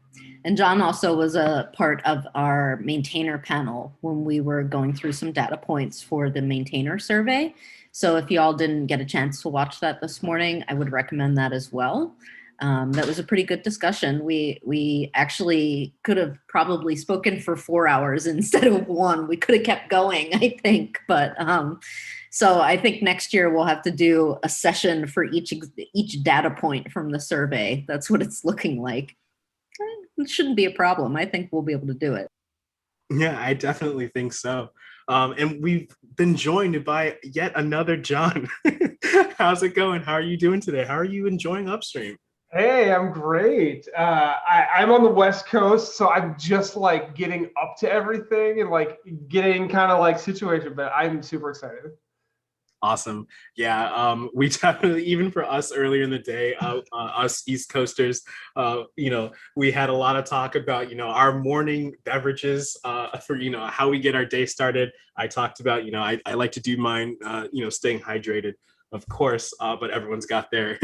And John also was a part of our maintainer panel when we were going through some data points for the maintainer survey. So if y'all didn't get a chance to watch that this morning, I would recommend that as well. That was a pretty good discussion. We actually could have probably spoken for 4 hours instead of 1. We could have kept going, I think. But so I think next year we'll have to do a session for each data point from the survey. That's what it's looking like. It shouldn't be a problem. I think we'll be able to do it. Yeah, I definitely think so. And we've been joined by yet another John. How's it going? How are you doing today? How are you enjoying Upstream? Hey, I'm great. I'm on the West Coast, so I'm just like getting up to everything and like getting kind of like situated, but I'm super excited. Awesome. Yeah, we definitely, even for us earlier in the day, us East Coasters, we had a lot of talk about, our morning beverages for, how we get our day started. I talked about, I like to do mine, staying hydrated, of course, but everyone's got their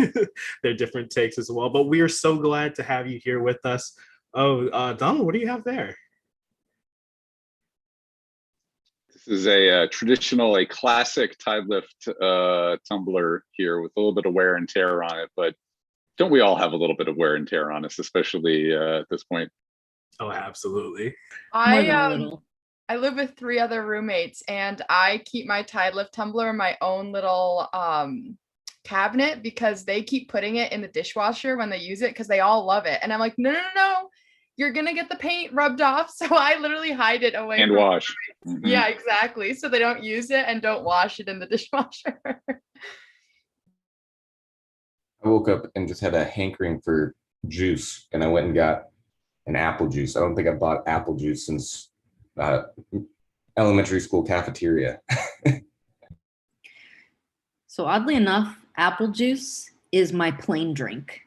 their different takes as well. But we are so glad to have you here with us. Oh, Donald, what do you have there? This is a traditional, classic Tidelift tumbler here with a little bit of wear and tear on it, but don't we all have a little bit of wear and tear on us, especially at this point? Oh, absolutely. I live with 3 other roommates, and I keep my Tidelift tumbler in my own little cabinet because they keep putting it in the dishwasher when they use it because they all love it. And I'm like, no. You're gonna get the paint rubbed off. So I literally hide it away. And wash. Mm-hmm. Yeah, exactly. So they don't use it and don't wash it in the dishwasher. I woke up and just had a hankering for juice, and I went and got an apple juice. I don't think I've bought apple juice since elementary school cafeteria. So oddly enough, apple juice is my plain drink.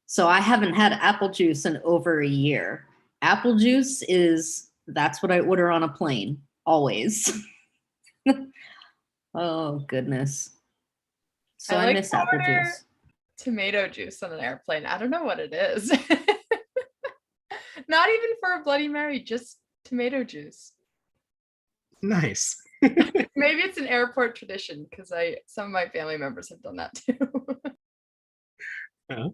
So I haven't had apple juice in over a year. Apple juice that's what I order on a plane, always. Oh, goodness. So I miss apple juice. Tomato juice on an airplane. I don't know what it is. Not even for a Bloody Mary, just tomato juice. Nice. Maybe it's an airport tradition because some of my family members have done that too. Yeah.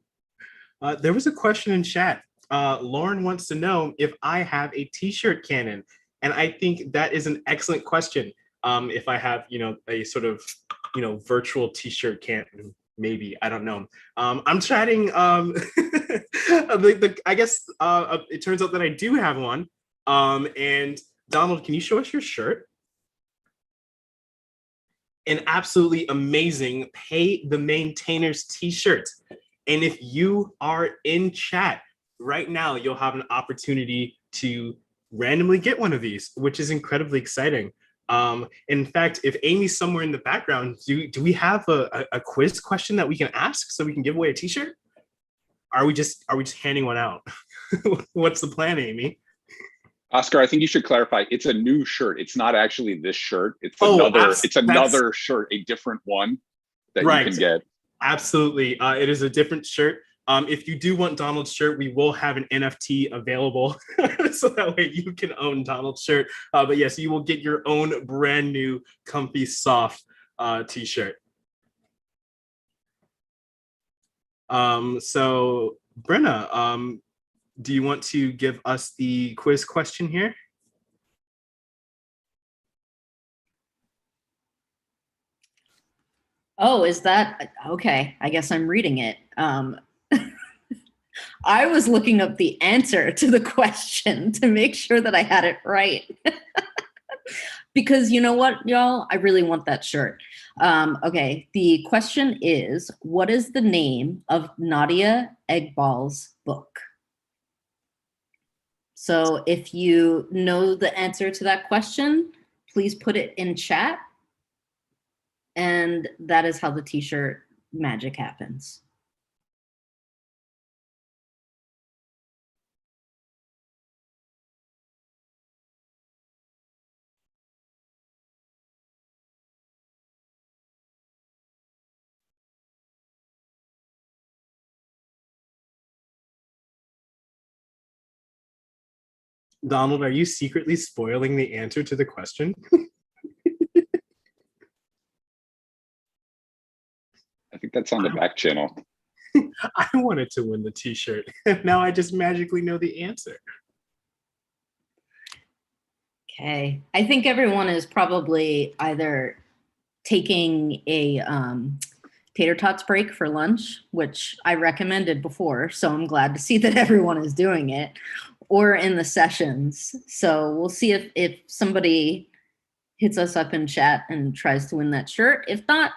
There was a question in chat. Lauren wants to know if I have a t-shirt cannon. And I think that is an excellent question. If I have, a sort of, virtual t-shirt cannon, maybe, I don't know. I'm chatting, I guess it turns out that I do have one. And Donald, can you show us your shirt? An absolutely amazing Pay the Maintainers t-shirt. And if you are in chat right now, you'll have an opportunity to randomly get one of these, which is incredibly exciting. In fact, if Amy's somewhere in the background, do we have a quiz question that we can ask so we can give away a t-shirt? Are we just handing one out? What's the plan, Amy? Oscar, I think you should clarify. It's a new shirt. It's not actually this shirt. It's another shirt, a different one that you can get. Absolutely. It is a different shirt. If you do want Donald's shirt, we will have an NFT available so that way you can own Donald's shirt. But yes, you will get your own brand new comfy soft t-shirt. So Brenna, do you want to give us the quiz question here? Oh, is that okay? I guess I'm reading it. I was looking up the answer to the question to make sure that I had it right. Because you know what, y'all? I really want that shirt. Okay, the question is, what is the name of Nadia Egball's book? So if you know the answer to that question, please put it in chat. And that is how the t-shirt magic happens. Donald, are you secretly spoiling the answer to the question? I think that's on the back channel. I wanted to win the t-shirt. Now I just magically know the answer. Okay. I think everyone is probably either taking a tater tots break for lunch, which I recommended before, so I'm glad to see that everyone is doing it, or in the sessions. So we'll see if somebody hits us up in chat and tries to win that shirt. If not,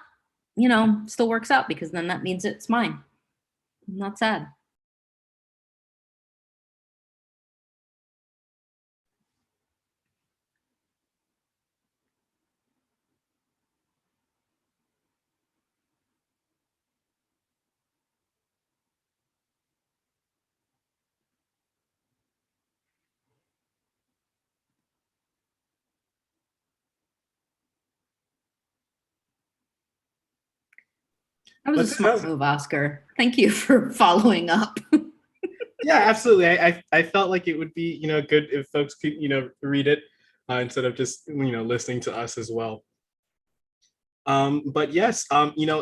still works out, because then that means it's mine. I'm not sad. That was a smart move, Oscar. Thank you for following up. Yeah, absolutely. I felt like it would be, good if folks could, read it instead of just, listening to us as well. But yes,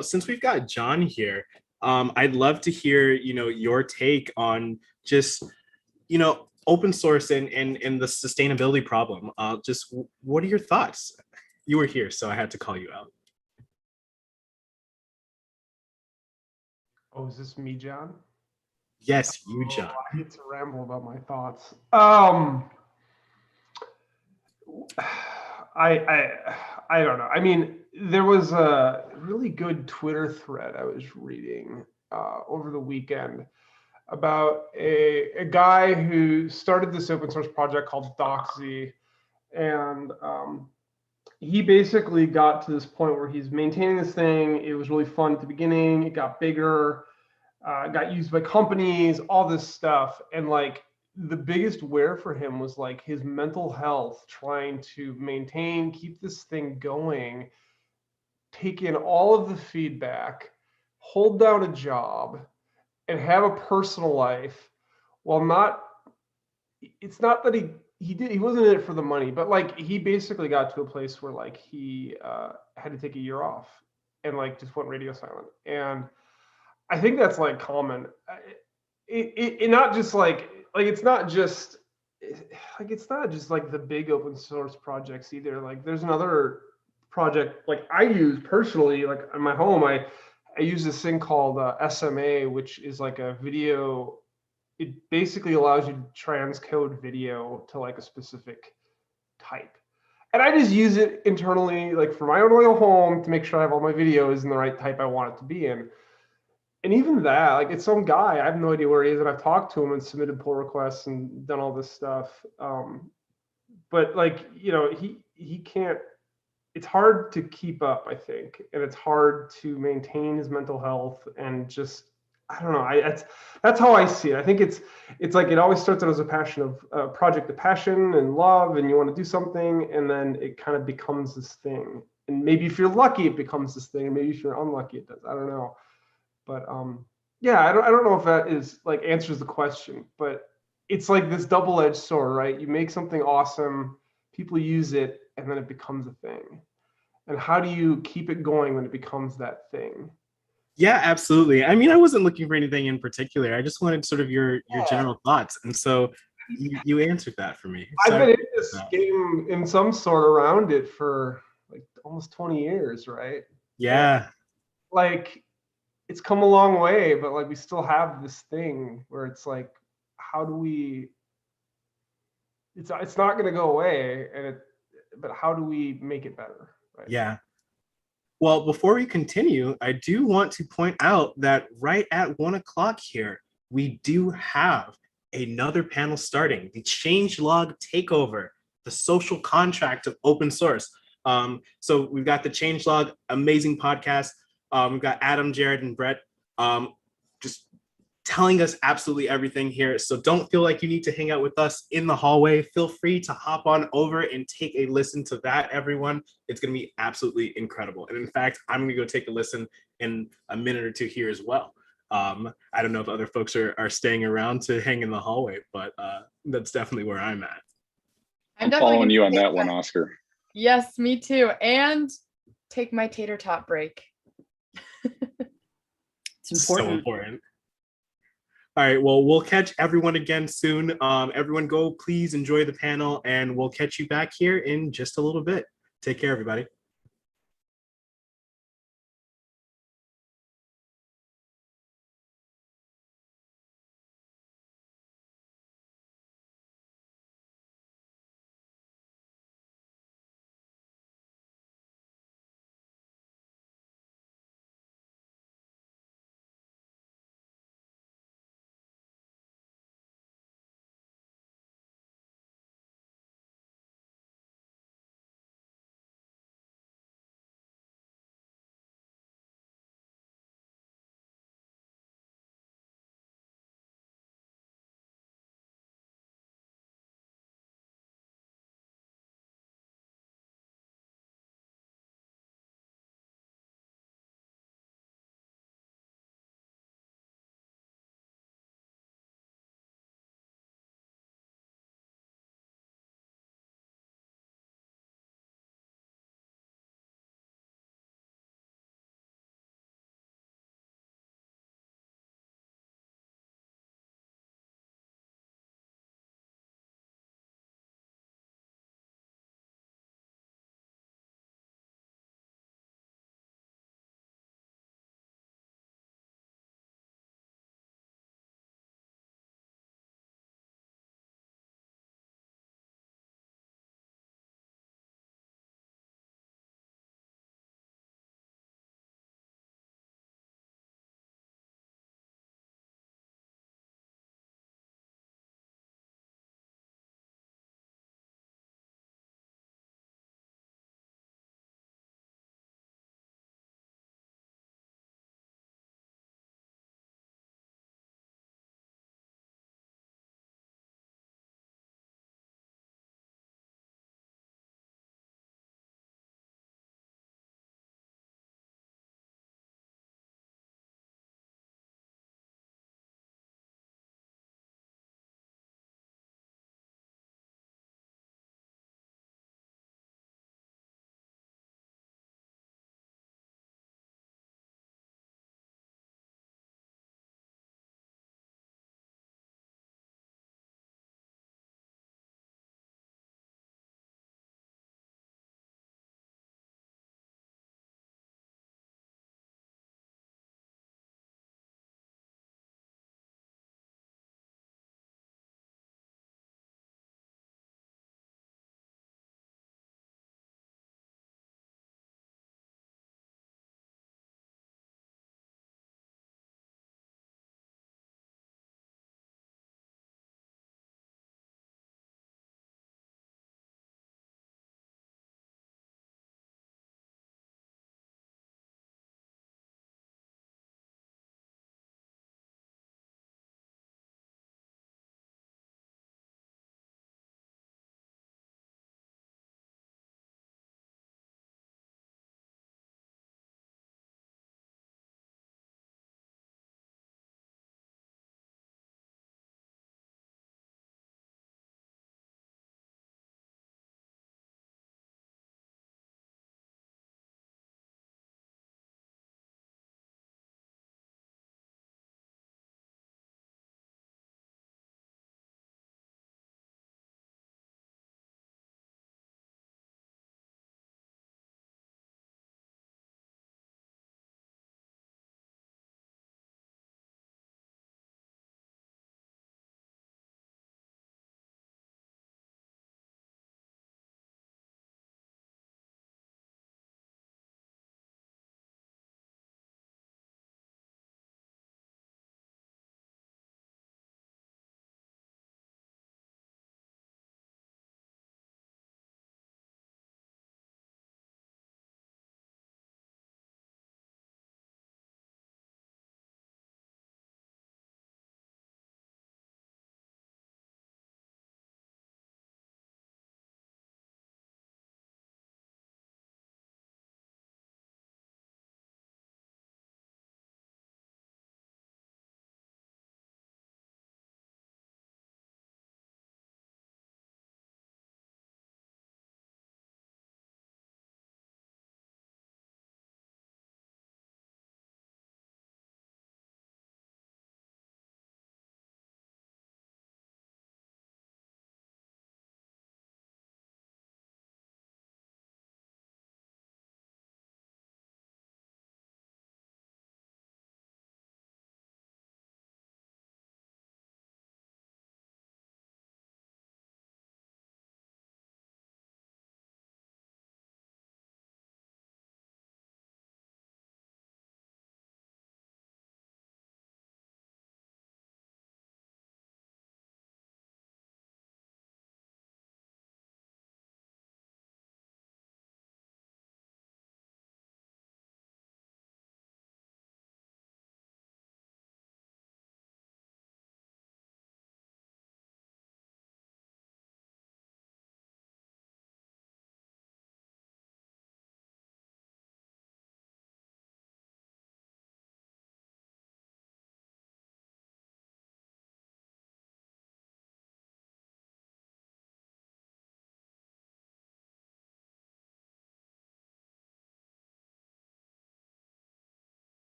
since we've got John here, I'd love to hear, your take on just, open source and the sustainability problem. Just what are your thoughts? You were here, so I had to call you out. Oh, is this me, John? Yes, you, John. I get to ramble about my thoughts. I don't know. I mean, there was a really good Twitter thread I was reading over the weekend about a guy who started this open source project called Doxy, and he basically got to this point where he's maintaining this thing. It was really fun at the beginning. It got bigger, got used by companies, all this stuff. And like the biggest wear for him was like his mental health, trying to maintain, keep this thing going, take in all of the feedback, hold down a job, and have a personal life while not, it's not that he wasn't in it for the money, but like he basically got to a place where like he had to take a year off and like just went radio silent. And I think that's like common. It not just like like it's not just like the big open source projects either. Like there's another project like I use personally, like in my home, I use this thing called SMA, which is like a video. It basically allows you to transcode video to like a specific type. And I just use it internally, like for my own little home, to make sure I have all my videos in the right type I want it to be in. And even that, like it's some guy, I have no idea where he is, and I've talked to him and submitted pull requests and done all this stuff. But like, you know, he can't, it's hard to keep up, I think, and it's hard to maintain his mental health and just, I don't know. That's how I see it. I think it's like it always starts out as a passion of project of passion and love, and you want to do something, and then it kind of becomes this thing. And maybe if you're lucky, it becomes this thing, and maybe if you're unlucky, it does. I don't know. But yeah, I don't know if that is like answers the question, but it's like this double-edged sword, right? You make something awesome, people use it, and then it becomes a thing. And how do you keep it going when it becomes that thing? Yeah, absolutely. I mean, I wasn't looking for anything in particular. I just wanted sort of your general thoughts, and so you answered that for me. So I've been in this game in some sort around it for like almost 20 years, right? Yeah. And like it's come a long way, but like we still have this thing where it's like, how do we? It's not going to go away, but how do we make it better? Right? Yeah. Well, before we continue, I do want to point out that right at 1 o'clock here, we do have another panel starting, the changelog takeover, the social contract of open source. So we've got the changelog, amazing podcast. We've got Adam, Jared, and Brett just telling us absolutely everything here. So don't feel like you need to hang out with us in the hallway. Feel free to hop on over and take a listen to that, everyone. It's going to be absolutely incredible. And in fact, I'm going to go take a listen in a minute or two here as well. I don't know if other folks are staying around to hang in the hallway, but that's definitely where I'm at. I'm following you on that one, Oscar. Yes, me too. And take my tater tot break. It's important. So important. All right, well, we'll catch everyone again soon. Everyone go, please enjoy the panel, and we'll catch you back here in just a little bit. Take care, everybody.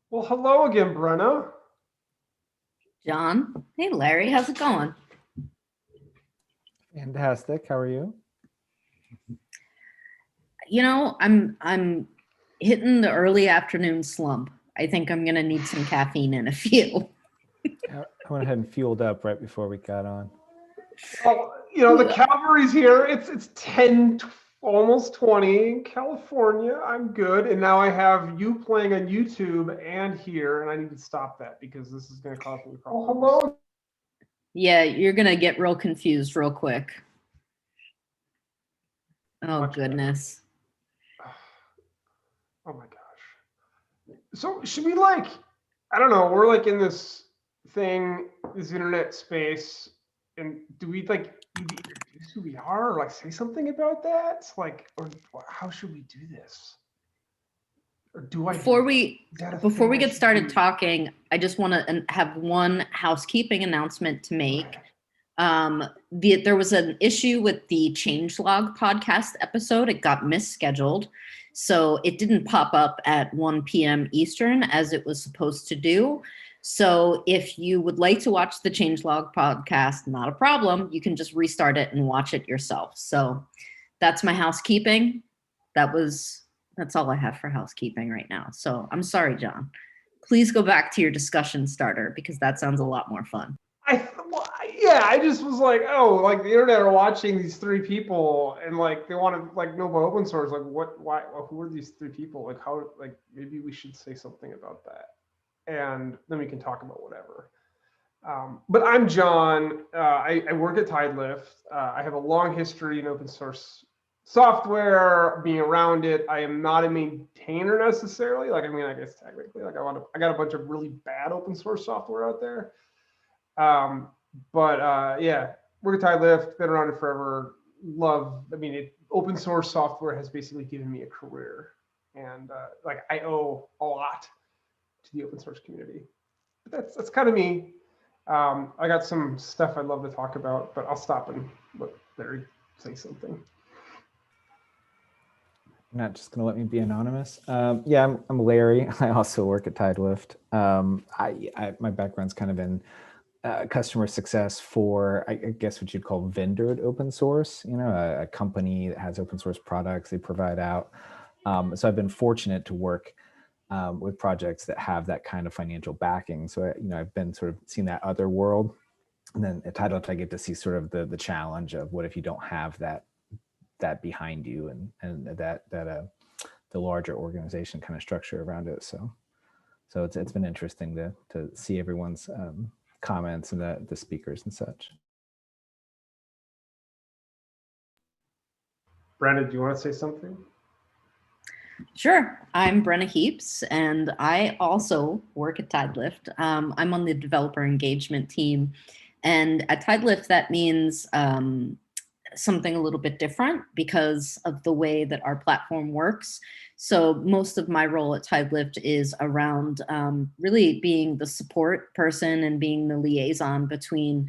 Well, hello again, Brenna. John. Hey, Larry. How's it going? Fantastic. How are you? You know, I'm hitting the early afternoon slump. I think I'm gonna need some caffeine in a few. I went ahead and fueled up right before we got on. Oh, you know, the cavalry's here. It's 10, almost 20 in California. I'm good. And now I have you playing on YouTube and here, and I need to stop that because this is going to cause me problems. Oh, hello. Yeah, you're gonna get real confused real quick. Oh, Much goodness. better. Oh my gosh. So should we like, I don't know, we're like in this thing, this internet space, and do we like need to introduce who we are or like say something about that? Like, or how should we do this? Or do I? Before we get started do? talking, I just want to have one housekeeping announcement to make. There was an issue with the Changelog podcast episode. It got misscheduled. So it didn't pop up at 1 p.m. Eastern as it was supposed to do. So if you would like to watch the Changelog podcast, not a problem. You can just restart it and watch it yourself. So that's my housekeeping. That's all I have for housekeeping right now. So I'm sorry, John. Please go back to your discussion starter because that sounds a lot more fun. I just was like, oh, like the internet are watching these three people and like they want to like know about open source. Like why, who are these three people? Like how, like maybe we should say something about that. And then we can talk about whatever. But I'm John. I work at TideLift. I have a long history in open source software, being around it. I am not a maintainer necessarily. Like, I mean, I guess technically, like I got a bunch of really bad open source software out there. Yeah, work at TideLift, been around it forever. Open source software has basically given me a career. And like I owe a lot to the open source community. But that's kind of me. I got some stuff I'd love to talk about, but I'll stop and let Larry say something. You're not just going to let me be anonymous. Yeah, I'm Larry. I also work at TideLift. My background's kind of in customer success for, I guess what you'd call vendored open source, you know, a company that has open source products they provide out. So I've been fortunate to work with projects that have that kind of financial backing. So, I've been sort of seeing that other world. And then at TideLift, I get to see sort of the challenge of what if you don't have that behind you and that the larger organization kind of structure around it. So it's been interesting to see everyone's comments and the speakers and such. Brandon, do you want to say something? Sure. I'm Brenna Heaps, and I also work at TideLift. I'm on the developer engagement team. And at TideLift, that means something a little bit different because of the way that our platform works. So most of my role at TideLift is around really being the support person and being the liaison between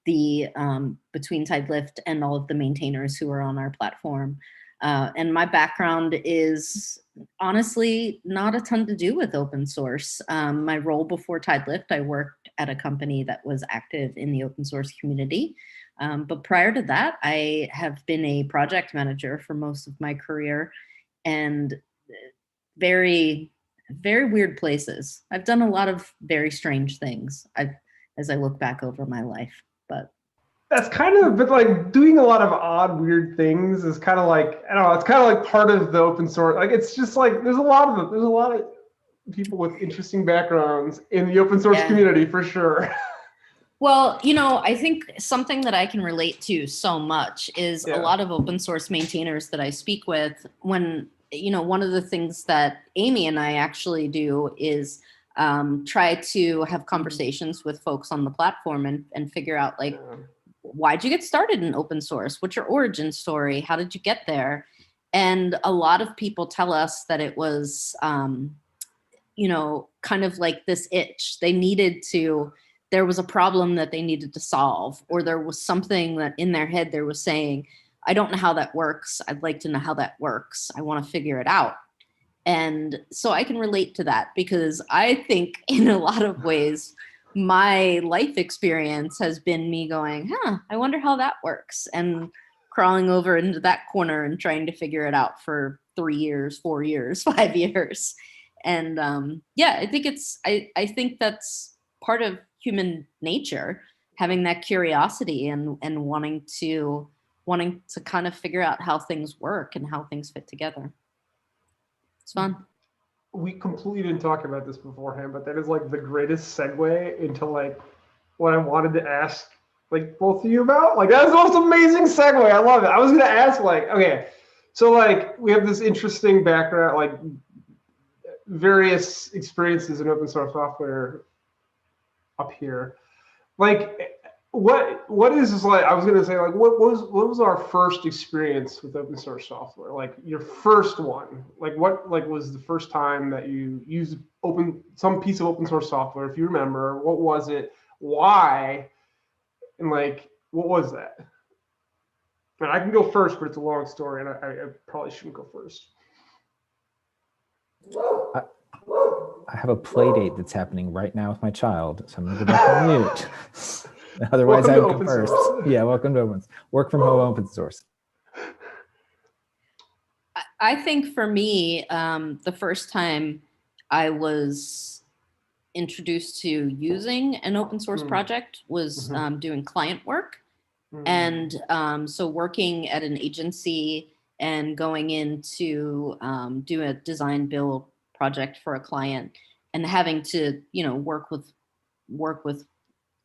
TideLift and all of the maintainers who are on our platform. And my background is honestly not a ton to do with open source. My role before TideLift, I worked at a company that was active in the open source community. But prior to that, I have been a project manager for most of my career and very, very weird places. I've done a lot of very strange things as I look back over my life, but that's kind of, but like doing a lot of odd, weird things is kind of like, I don't know, it's kind of like part of the open source. Like, it's just like, there's a lot of people with interesting backgrounds in the open source community for sure. Well, I think something that I can relate to so much is a lot of open source maintainers that I speak with when, one of the things that Amy and I actually do is try to have conversations with folks on the platform and figure out like, why'd you get started in open source? What's your origin story? How did you get there? And a lot of people tell us that it was, kind of like this itch. There was a problem that they needed to solve, or there was something that in their head they were saying, I don't know how that works. I'd like to know how that works. I want to figure it out. And so I can relate to that because I think in a lot of ways, my life experience has been me going, I wonder how that works. And crawling over into that corner and trying to figure it out for 3 years, 4 years, 5 years. And I think I think that's part of human nature, having that curiosity and wanting to kind of figure out how things work and how things fit together. It's fun. We completely didn't talk about this beforehand, but that is like the greatest segue into like what I wanted to ask like both of you about. Like that's the most amazing segue. I love it. I was gonna ask like, okay, so like we have this interesting background, like various experiences in open source software up here. Like what is this like? I was gonna say like what was our first experience with open source software? Like your first one. Like what like was the first time that you used some piece of open source software, if you remember? What was it? Why? And like what was that? And I can go first, but it's a long story, and I probably shouldn't go first. I have a play date that's happening right now with my child, so I'm gonna go back on mute. Otherwise, I would go first. Yeah, welcome to work from home open source. I think for me, the first time I was introduced to using an open source project was doing client work. And so working at an agency and going in to do a design build project for a client and having to, work with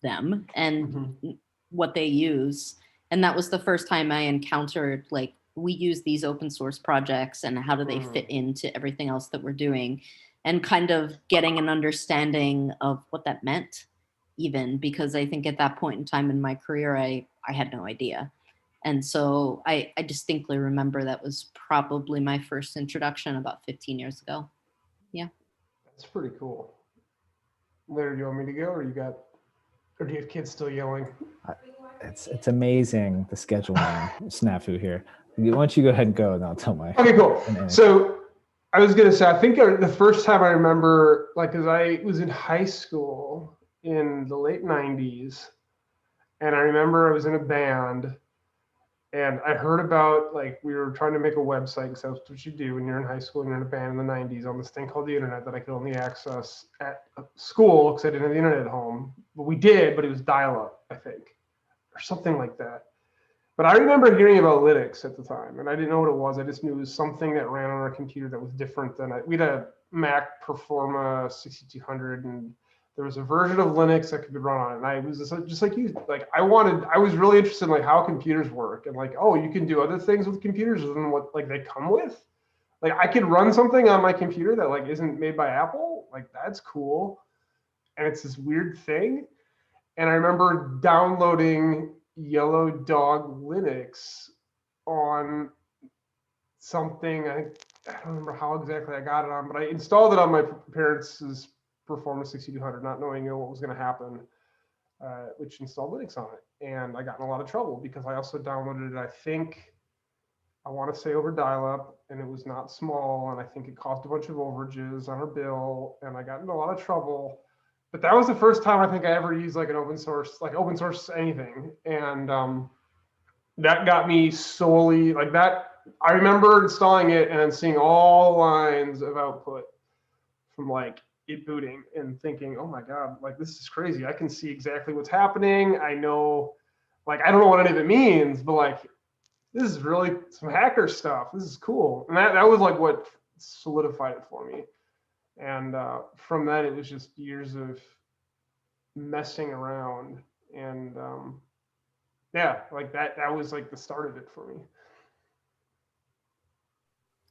them and what they use. And that was the first time I encountered like, we use these open source projects and how do they fit into everything else that we're doing, and kind of getting an understanding of what that meant, even because I think at that point in time in my career, I had no idea. And so I distinctly remember that was probably my first introduction about 15 years ago. Yeah. That's pretty cool. Larry, do you want me to go, or do you have kids still yelling? It's amazing, the scheduling snafu here. Why don't you go ahead and go, and I'll tell my. Okay, cool. So I was gonna say, I think the first time I remember, like, cause I was in high school in the late 90s, and I remember I was in a band, and I heard about, like, we were trying to make a website, because that's what you do when you're in high school and you're in a band in the 90s, on this thing called the internet that I could only access at school because I didn't have the internet at home. But we did, but it was dial-up, I think, or something like that. But I remember hearing about Linux at the time, and I didn't know what it was. I just knew it was something that ran on our computer that was different than we had a Mac Performa 6200, and there was a version of Linux that could be run on it. And I was just like you, like I was really interested in like how computers work, and like, oh, you can do other things with computers than what like they come with. Like I could run something on my computer that like isn't made by Apple. Like that's cool, and it's this weird thing. And I remember downloading Yellow Dog Linux on something. I don't remember how exactly I got it on, but I installed it on my parents' Performance 6200, not knowing what was going to happen, which installed Linux on it. And I got in a lot of trouble because I also downloaded it, I think, I want to say over dial-up, and it was not small, and I think it caused a bunch of overages on our bill, and I got in a lot of trouble. But that was the first time I think I ever used like an open source anything. And that got me solely like that. I remember installing it and then seeing all lines of output from like it booting and thinking, oh my God, like this is crazy. I can see exactly what's happening. I know, like, I don't know what any of it means, but like, this is really some hacker stuff. This is cool. And that was like what solidified it for me. And from that, it was just years of messing around. And yeah, like that was like the start of it for me.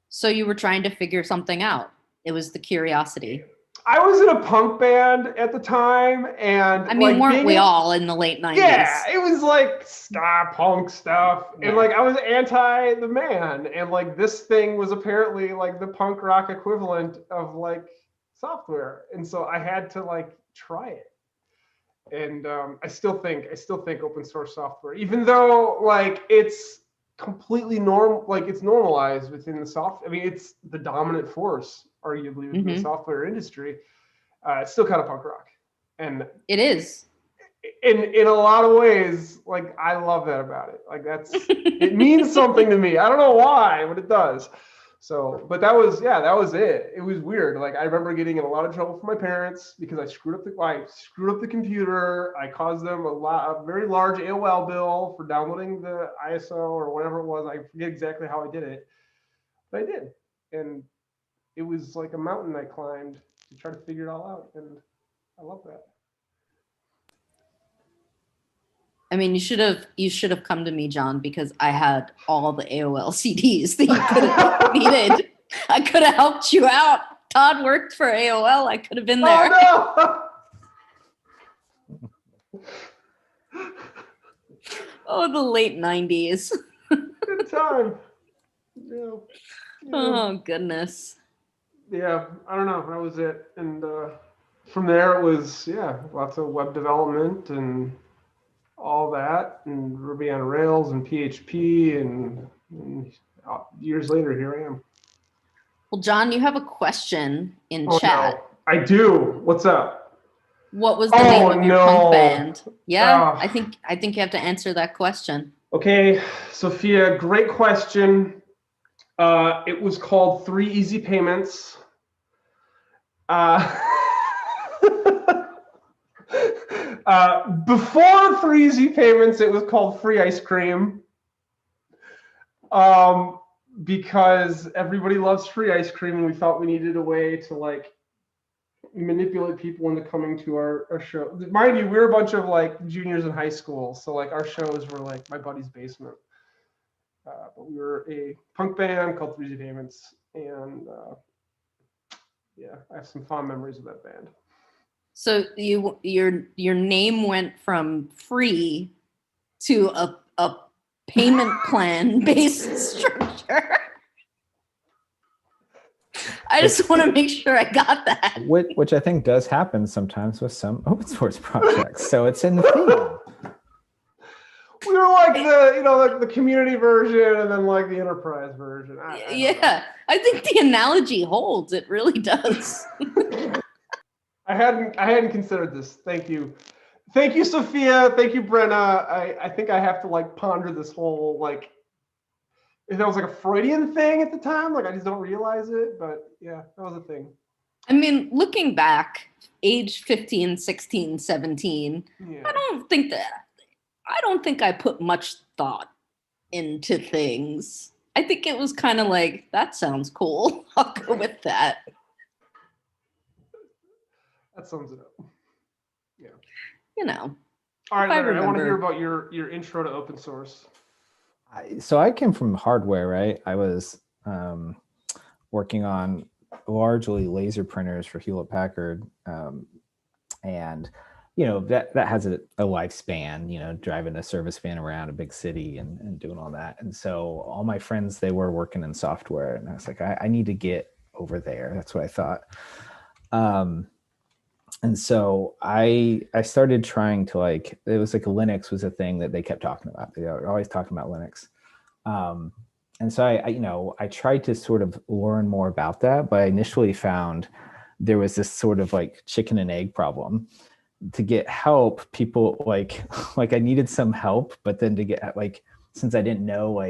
So you were trying to figure something out. It was the curiosity. I was in a punk band at the time, and I mean, like, weren't we all in the late 90s? Yeah, it was like ska punk stuff. Yeah. And like I was anti the man, and like this thing was apparently like the punk rock equivalent of like software. And so I had to like try it. And I still think open source software, even though like it's completely normal, like it's normalized within the software. I mean, it's the dominant force, arguably, within the software industry. It's still kind of punk rock. And it is. In a lot of ways, like I love that about it. Like it means something to me. I don't know why, but it does. So, but that was it. It was weird. Like I remember getting in a lot of trouble from my parents because I screwed up the computer. I caused them a very large AOL bill for downloading the ISO or whatever it was. I forget exactly how I did it, but I did. And it was like a mountain I climbed to try to figure it all out. And I love that. I mean, you should have come to me, John, because I had all the AOL CDs that you could have needed. I could have helped you out. Todd worked for AOL. I could have been there. Oh, the late 90s. Good time. Yeah. Oh, goodness. Yeah, I don't know. That was it. And from there, it was, lots of web development and all that, and Ruby on Rails and PHP, and years later, here I am. Well, John, you have a question in chat. No. I do. What's up? What was the name of your punk band? Yeah, I think you have to answer that question. Okay, Sophia, great question. It was called 3 Easy Payments. Before 3 Easy Payments, it was called Free Ice Cream. Because everybody loves free ice cream, and we thought we needed a way to like manipulate people into coming to our show. Mind you, we were a bunch of like juniors in high school, so like our shows were like my buddy's basement. But we were a punk band called 3 Easy Payments, and I have some fond memories of that band. So your name went from free to a payment plan based structure. I just want to make sure I got that. Which I think does happen sometimes with some open source projects. So it's in the theme. We were like the community version and then like the enterprise version. I think the analogy holds. It really does. I hadn't considered this. Thank you. Thank you, Sophia. Thank you, Brenna. I think I have to like ponder this whole like, if that was like a Freudian thing at the time, like I just don't realize it, but yeah, that was a thing. I mean, looking back, age 15, 16, 17, I don't think I put much thought into things. I think it was kind of like, that sounds cool. I'll go with that. That sums it up. Yeah. You know. All right, Larry, I want to hear about your intro to open source. So I came from hardware, right? I was working on largely laser printers for Hewlett Packard, and that has a lifespan. Driving a service van around a big city and doing all that. And so all my friends, they were working in software, and I was like, I need to get over there. That's what I thought. And so I started trying to it was like Linux was a thing that they kept talking about. They were always talking about Linux. And so I tried to sort of learn more about that, but I initially found there was this sort of like chicken and egg problem. To get help, people like I needed some help, but then to get since I didn't know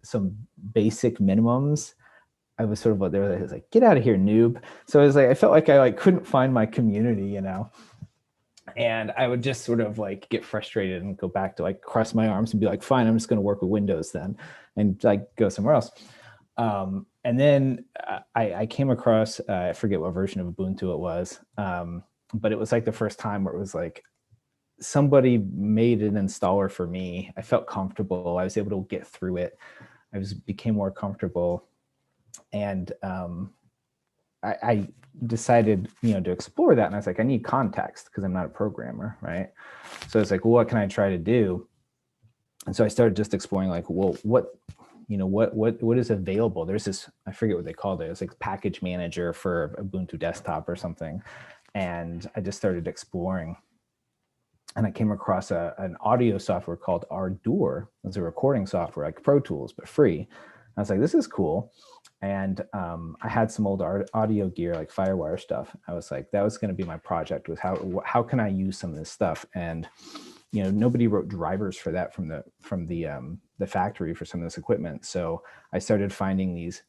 some basic minimums, I was sort of like, there was like, get out of here, noob. So it was like, I felt like I couldn't find my community, and I would just sort of get frustrated and go back to cross my arms and be like, fine, I'm just going to work with Windows then, and go somewhere else. And then I came across, I forget what version of Ubuntu it was, but it was the first time where it was somebody made an installer for me. I felt comfortable. I was able to get through it. I became more comfortable. And I decided, to explore that. And I was like, I need context because I'm not a programmer, right? So I was like, well, what can I try to do? And so I started just exploring what is available? There's this, I forget what they called it. It's like package manager for Ubuntu desktop or something. And I just started exploring. and I came across an audio software called Ardour. It's a recording software like Pro Tools, but free. I was like, this is cool. And I had some old audio gear, like Firewire stuff. I was like, that was going to be my project, was how can I use some of this stuff? And nobody wrote drivers for that from the factory for some of this equipment. So I started finding these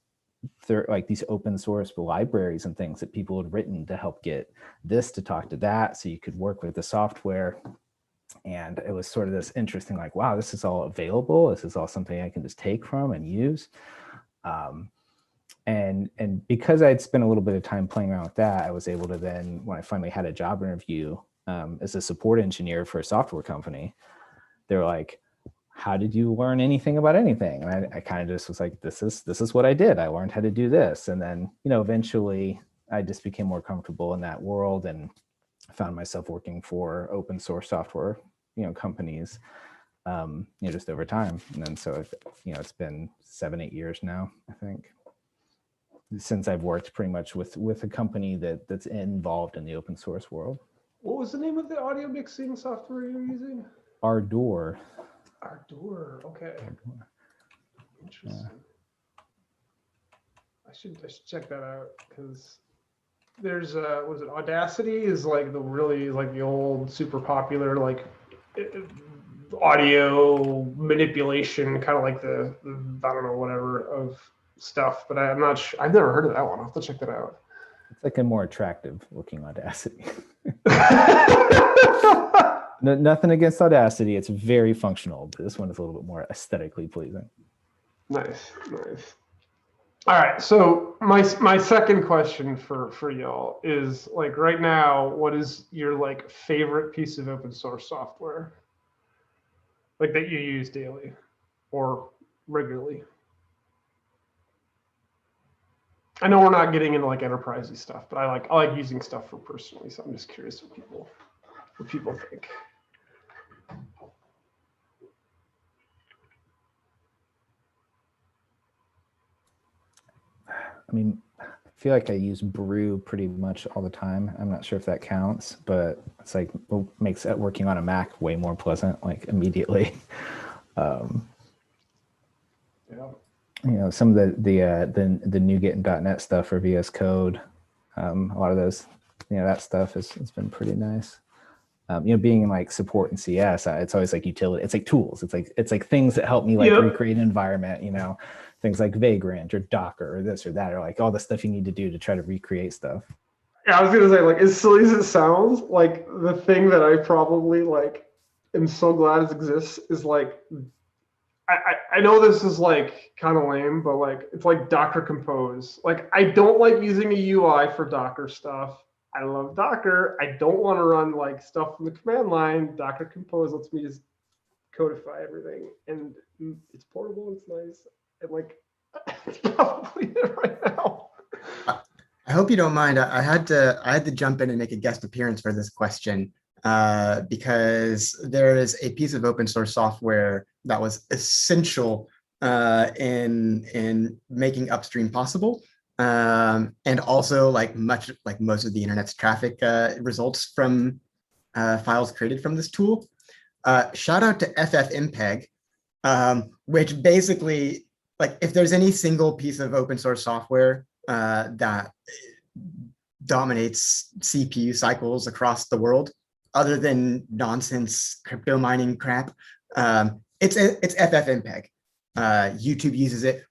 open source libraries and things that people had written to help get this to talk to that, so you could work with the software. And it was sort of this interesting, like, wow, this is all available. This is all something I can just take from and use. And because I'd spent a little bit of time playing around with that, I was able to then, when I finally had a job interview as a support engineer for a software company, they were like, how did you learn anything about anything? And I kind of just was like, this is what I did. I learned how to do this. And then, eventually I just became more comfortable in that world and found myself working for open source software, companies, just over time. And then so, it's been 7-8 years now, I think, since I've worked pretty much with a company that's involved in the open source world. What was the name of the audio mixing software you're using? Ardour. Ardour, okay. Ardour. Interesting. I should check that out, because there's was it Audacity is like the old super popular audio manipulation, kind of like the I don't know, whatever of stuff, but I'm not sure. I've never heard of that one. I'll have to check that out. It's like a more attractive looking Audacity. Nothing against Audacity. It's very functional, but this one is a little bit more aesthetically pleasing. Nice. All right. So my second question for y'all is, like, right now, what is your favorite piece of open source software, like, that you use daily or regularly? I know we're not getting into enterprisey stuff, but I like using stuff for personally. So I'm just curious what people think. I mean, I feel like I use Brew pretty much all the time. I'm not sure if that counts, but it's makes working on a Mac way more pleasant, immediately. Yeah. Some of the NuGet and .NET stuff for VS Code, a lot of those, that stuff has been pretty nice. Being in support and CS, it's always utility. It's tools. It's things that help me recreate an environment. Things like Vagrant or Docker or this or that, or all the stuff you need to do to try to recreate stuff. Yeah, I was gonna say, as silly as it sounds, the thing that I probably am so glad it exists is I know this is kind of lame, but it's Docker Compose. I don't like using a UI for Docker stuff. I love Docker. I don't want to run stuff from the command line. Docker Compose lets me just codify everything, and it's portable. It's nice. And it's probably it right now. I hope you don't mind. I had to jump in and make a guest appearance for this question because there is a piece of open source software that was essential in making Upstream possible. And also most of the internet's traffic results from files created from this tool. Shout out to FFmpeg, which basically, if there's any single piece of open source software that dominates CPU cycles across the world, other than nonsense crypto mining crap, it's FFmpeg. YouTube uses it,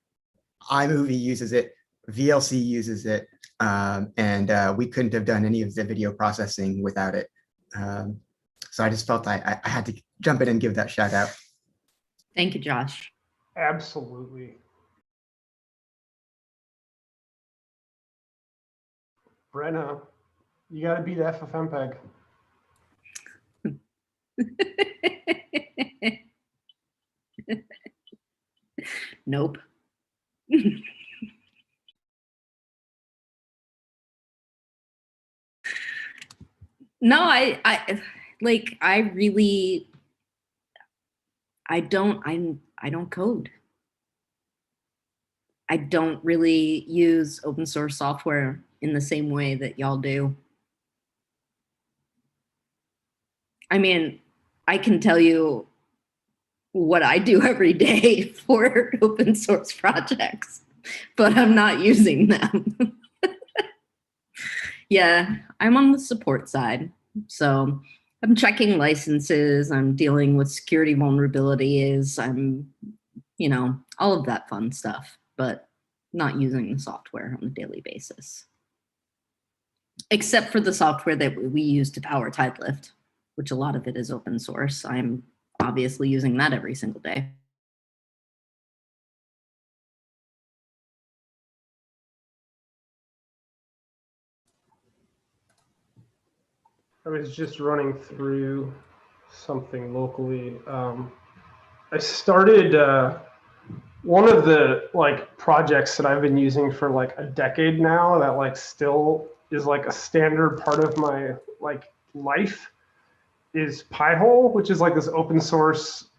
iMovie uses it, VLC uses it, and we couldn't have done any of the video processing without it. So I just felt I had to jump in and give that shout out. Thank you, Josh. Absolutely. Brenna, you got to beat FFmpeg. Nope. No, I don't code. I don't really use open source software in the same way that y'all do. I mean, I can tell you what I do every day for open source projects, but I'm not using them. Yeah, I'm on the support side. So I'm checking licenses, I'm dealing with security vulnerabilities, I'm, all of that fun stuff, but not using the software on a daily basis. Except for the software that we use to power TideLift, which a lot of it is open source. I'm obviously using that every single day. I was just running through something locally. I started one of the projects that I've been using for like a decade now that like still is like a standard part of my life is Pi-hole, which is like this open source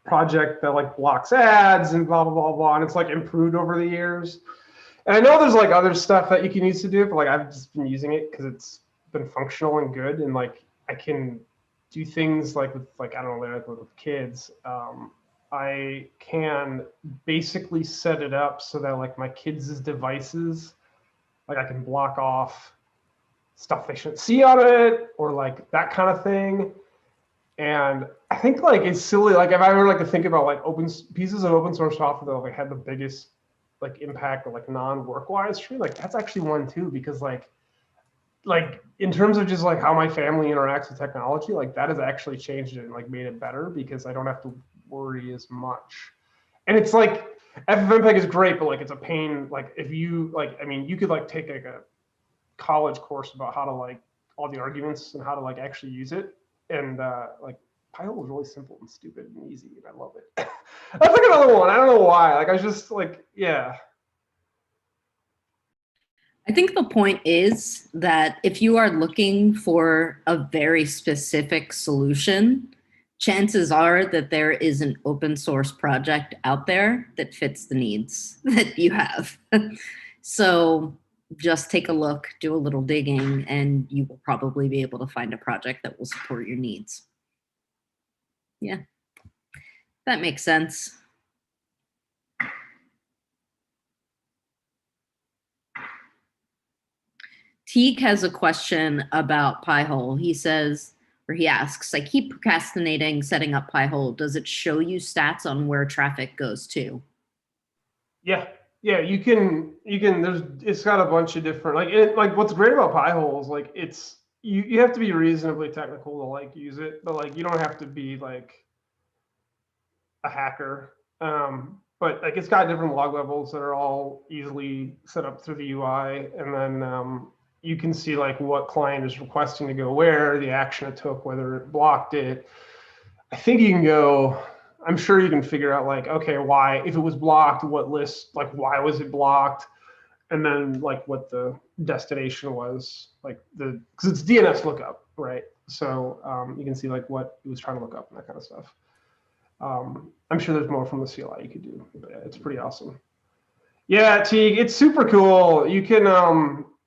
project that like blocks ads and blah blah blah blah, and it's like improved over the years. And I know there's like other stuff that you can use to do it, but like I've just been using it because it's been functional and good, and like I can do things like with I don't know, like with kids. I can basically set it up so that like my kids' devices, like I can block off stuff they shouldn't see on it or like that kind of thing. And I think like it's silly. Like if I were like to think about like pieces of open source software that like had the biggest like impact or like non-work wise for me, like that's actually one too, because like in terms of just like how my family interacts with technology, like that has actually changed it and like made it better because I don't have to worry as much. And it's like FFmpeg is great, but like it's a pain. Like if you like, I mean, you could like take like a college course about how to like all the arguments and how to like actually use it. And like Pi-hole is really simple and stupid and easy, and I love it. That's like another one. I don't know why. Like I was just like, yeah. I think the point is that if you are looking for a very specific solution, chances are that there is an open source project out there that fits the needs that you have. So just take a look, do a little digging, and you will probably be able to find a project that will support your needs. Yeah, that makes sense. Teague has a question about Pi-hole. He says, or he asks, I keep procrastinating setting up Pi-hole. Does it show you stats on where traffic goes to? Yeah, you can, it's got a bunch of different, like what's great about Pi-hole is like, it's, you have to be reasonably technical to like use it, but like, you don't have to be like a hacker. But like, it's got different log levels that are all easily set up through the UI. And then you can see like what client is requesting to go where, the action it took, whether it blocked it. I think you can go, I'm sure you can figure out like, okay, why, if it was blocked, what list, like why was it blocked? And then like what the destination was, like because it's DNS lookup, right? So you can see like what it was trying to look up and that kind of stuff. I'm sure there's more from the CLI you could do, but yeah, it's pretty awesome. Yeah, Teague, it's super cool. You can,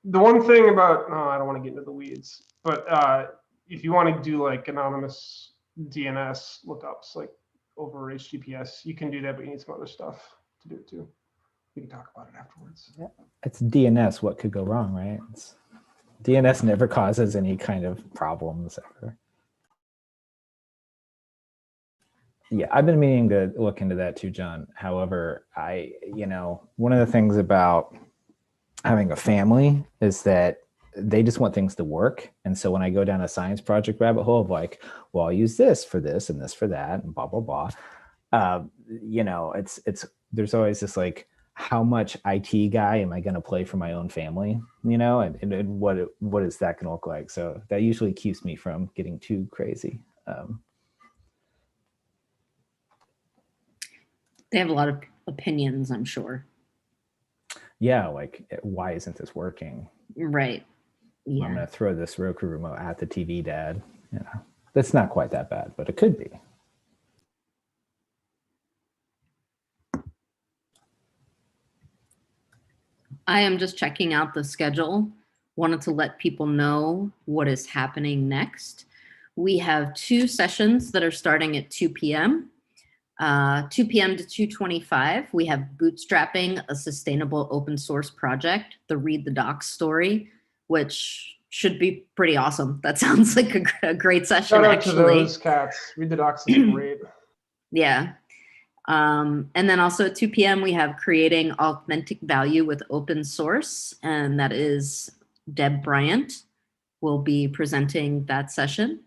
the one thing about, I don't want to get into the weeds, but if you want to do like anonymous DNS lookups, like over HTTPS, you can do that, but you need some other stuff to do it too. We can talk about it afterwards. Yeah. It's DNS. What could go wrong, right? DNS never causes any kind of problems ever. Yeah, I've been meaning to look into that too, John. However, one of the things about having a family is that they just want things to work. And so when I go down a science project rabbit hole of like, well, I'll use this for this and this for that and blah, blah, blah. There's always this like, how much IT guy am I going to play for my own family, and what is that going to look like? So that usually keeps me from getting too crazy. They have a lot of opinions, I'm sure. Yeah, like why isn't this working? Right. Yeah. I'm going to throw this Roku remote at the TV, Dad. That's not quite that bad, but it could be. I am just checking out the schedule. Wanted to let people know what is happening next. We have 2 sessions that are starting at 2 p.m. 2 p.m. to 2:25, we have Bootstrapping a Sustainable Open Source Project, the Read the Docs story, which should be pretty awesome. That sounds like a great session, Shout out actually. to those cats. Read the Docs is great. Yeah. And then also at 2 p.m., we have Creating Authentic Value with Open Source, and that is Deb Bryant will be presenting that session.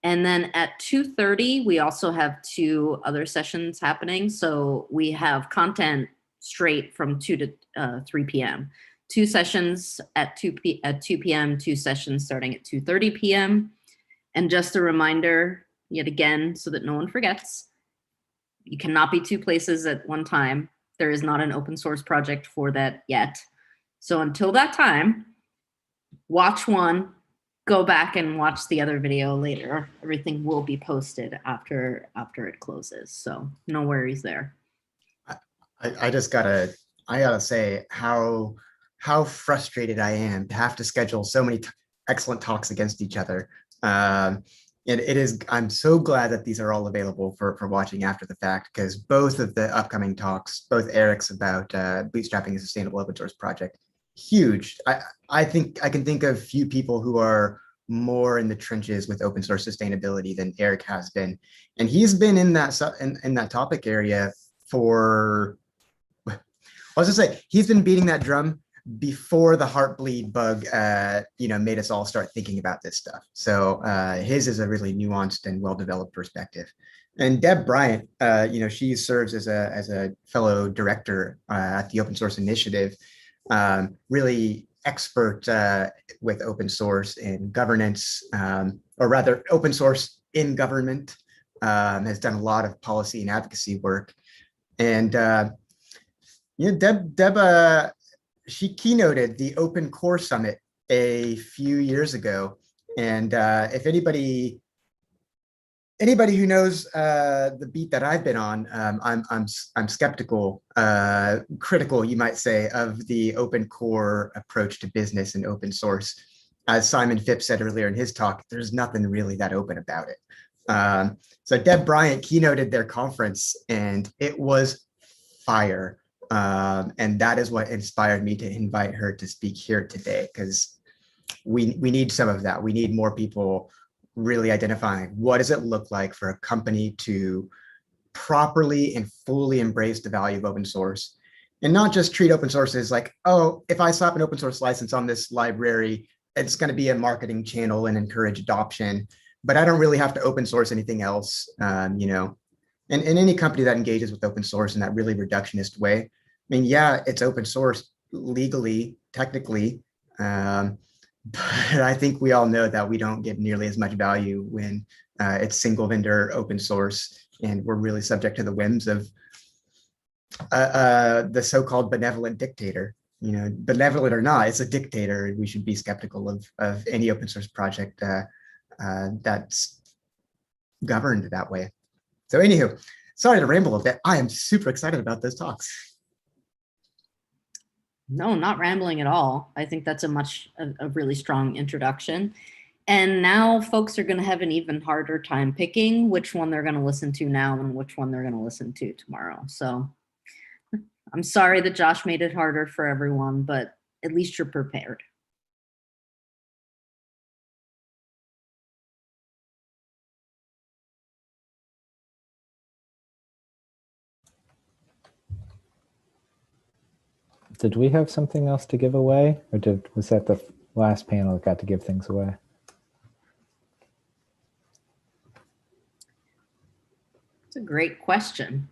And then at 2:30, we also have 2 other sessions happening. So we have content straight from 2 to 3 p.m. 2 sessions at 2 p.m., 2 sessions starting at 2:30 p.m. And just a reminder, yet again, so that no one forgets, you cannot be 2 places at one time. There is not an open source project for that yet. So until that time, watch one, go back and watch the other video later. Everything will be posted after it closes. So no worries there. I gotta say how frustrated I am to have to schedule so many excellent talks against each other. And I'm so glad that these are all available for watching after the fact, because both of the upcoming talks, both Eric's about bootstrapping a sustainable open source project, huge. I think I can think of few people who are more in the trenches with open source sustainability than Eric has been, and he's been in that topic area for. I was just say he's been beating that drum before the Heartbleed bug, made us all start thinking about this stuff. So his is a really nuanced and well-developed perspective. And Deb Bryant, she serves as a fellow director at the Open Source Initiative. Really expert with open source in governance, or rather open source in government, has done a lot of policy and advocacy work. And Deb, she keynoted the Open Core Summit a few years ago. And if anybody who knows the beat that I've been on, I'm skeptical, critical, you might say, of the open core approach to business and open source. As Simon Phipps said earlier in his talk, there's nothing really that open about it. So Deb Bryant keynoted their conference, and it was fire. And that is what inspired me to invite her to speak here today, because we need some of that. We need more people really identifying what does it look like for a company to properly and fully embrace the value of open source, and not just treat open source as like, oh, if I slap an open source license on this library, it's going to be a marketing channel and encourage adoption, but I don't really have to open source anything else. And any company that engages with open source in that really reductionist way, I mean, yeah, it's open source legally, technically, but I think we all know that we don't get nearly as much value when it's single vendor open source, and we're really subject to the whims of the so-called benevolent dictator. Benevolent or not, it's a dictator. We should be skeptical of any open source project that's governed that way. So anywho, sorry to ramble a bit. I am super excited about those talks. No, not rambling at all. I think that's a really strong introduction. And now folks are going to have an even harder time picking which one they're going to listen to now and which one they're going to listen to tomorrow. So I'm sorry that Josh made it harder for everyone, but at least you're prepared. Did we have something else to give away, or was that the last panel that got to give things away? It's a great question.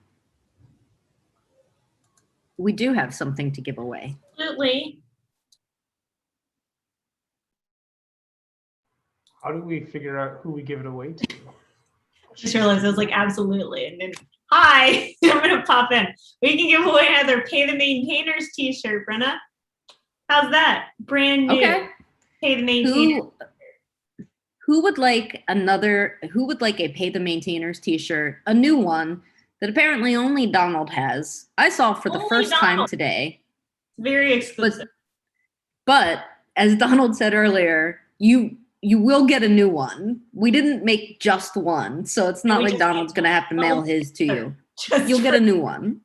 We do have something to give away. Absolutely. How do we figure out who we give it away to? Just realized I was like, absolutely. And then, hi, I'm going to pop in. We can give away another Pay the Maintainers t-shirt, Brenna. How's that? Brand new. Okay. Pay the Maintainers. Who would like a Pay the Maintainers t-shirt, a new one that apparently only Donald has? I saw for the first time today. Very exclusive. But as Donald said earlier, you you will get a new one. We didn't make just one, so it's not like Donald's going to have to mail his to you. You'll get a new one.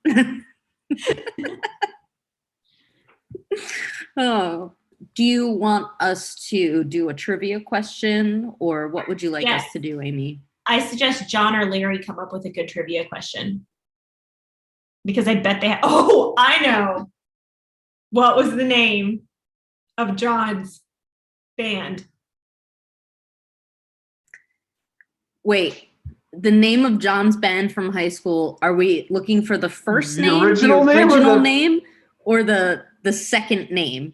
Oh, do you want us to do a trivia question, or what would you like us to do, Amy? I suggest John or Larry come up with a good trivia question. Because I bet they have, oh, I know. What was the name of John's band? Wait, the name of John's band from high school, are we looking for the first name, original name, or the second name?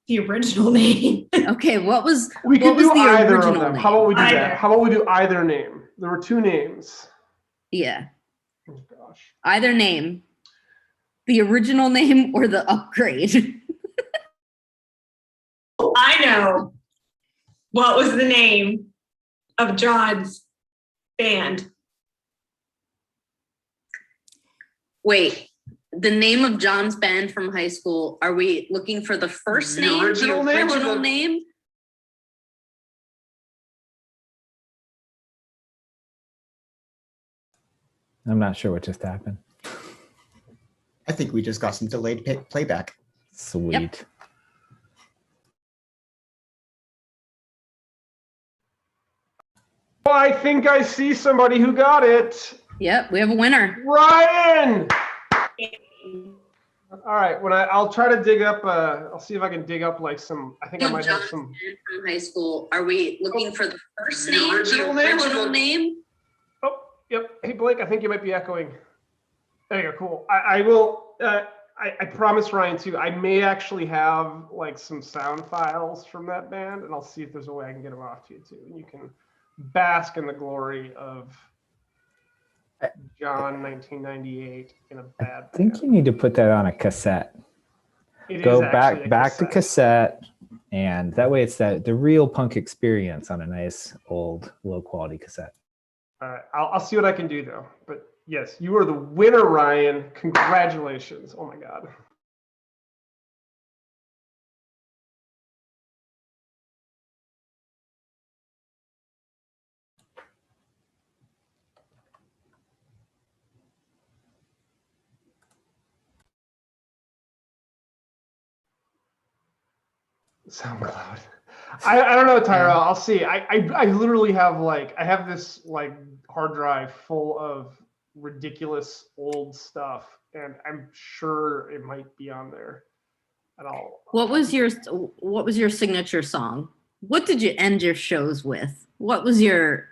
The original name. Okay, what was we could do the either original of them. name? How about we do that? How about we do either name? There were two names. Yeah. Oh gosh. Either name. The original name or the upgrade. I know. What was the name of John's band? Wait, the name of John's band from high school, are we looking for the first name? Original the name original name? I'm not sure what just happened. I think we just got some delayed playback. Sweet. Yep. Well, I think I see somebody who got it. Yep, we have a winner. Ryan! All right, I'll try to dig up, I'll see if I can dig up like some, I think I might have some. From high school, are we looking for the first The name? original the name or original the- name? Oh, yep. Hey, Blake, I think you might be echoing. There you go, cool. I will, I promise Ryan too, I may actually have like some sound files from that band, and I'll see if there's a way I can get them off to you too. And you can bask in the glory of John 1998 in a bad I think band. you need to put that on a cassette. It Go is actually a back to cassette, and that way it's the real punk experience on a nice old low quality cassette. All right, I'll see what I can do though. But yes, you are the winner, Ryan. Congratulations. Oh my God. SoundCloud. I don't know, Tyra. I'll see. I literally have I have this like hard drive full of ridiculous old stuff, and I'm sure it might be on there. And What was your signature song? What did you end your shows with? What was your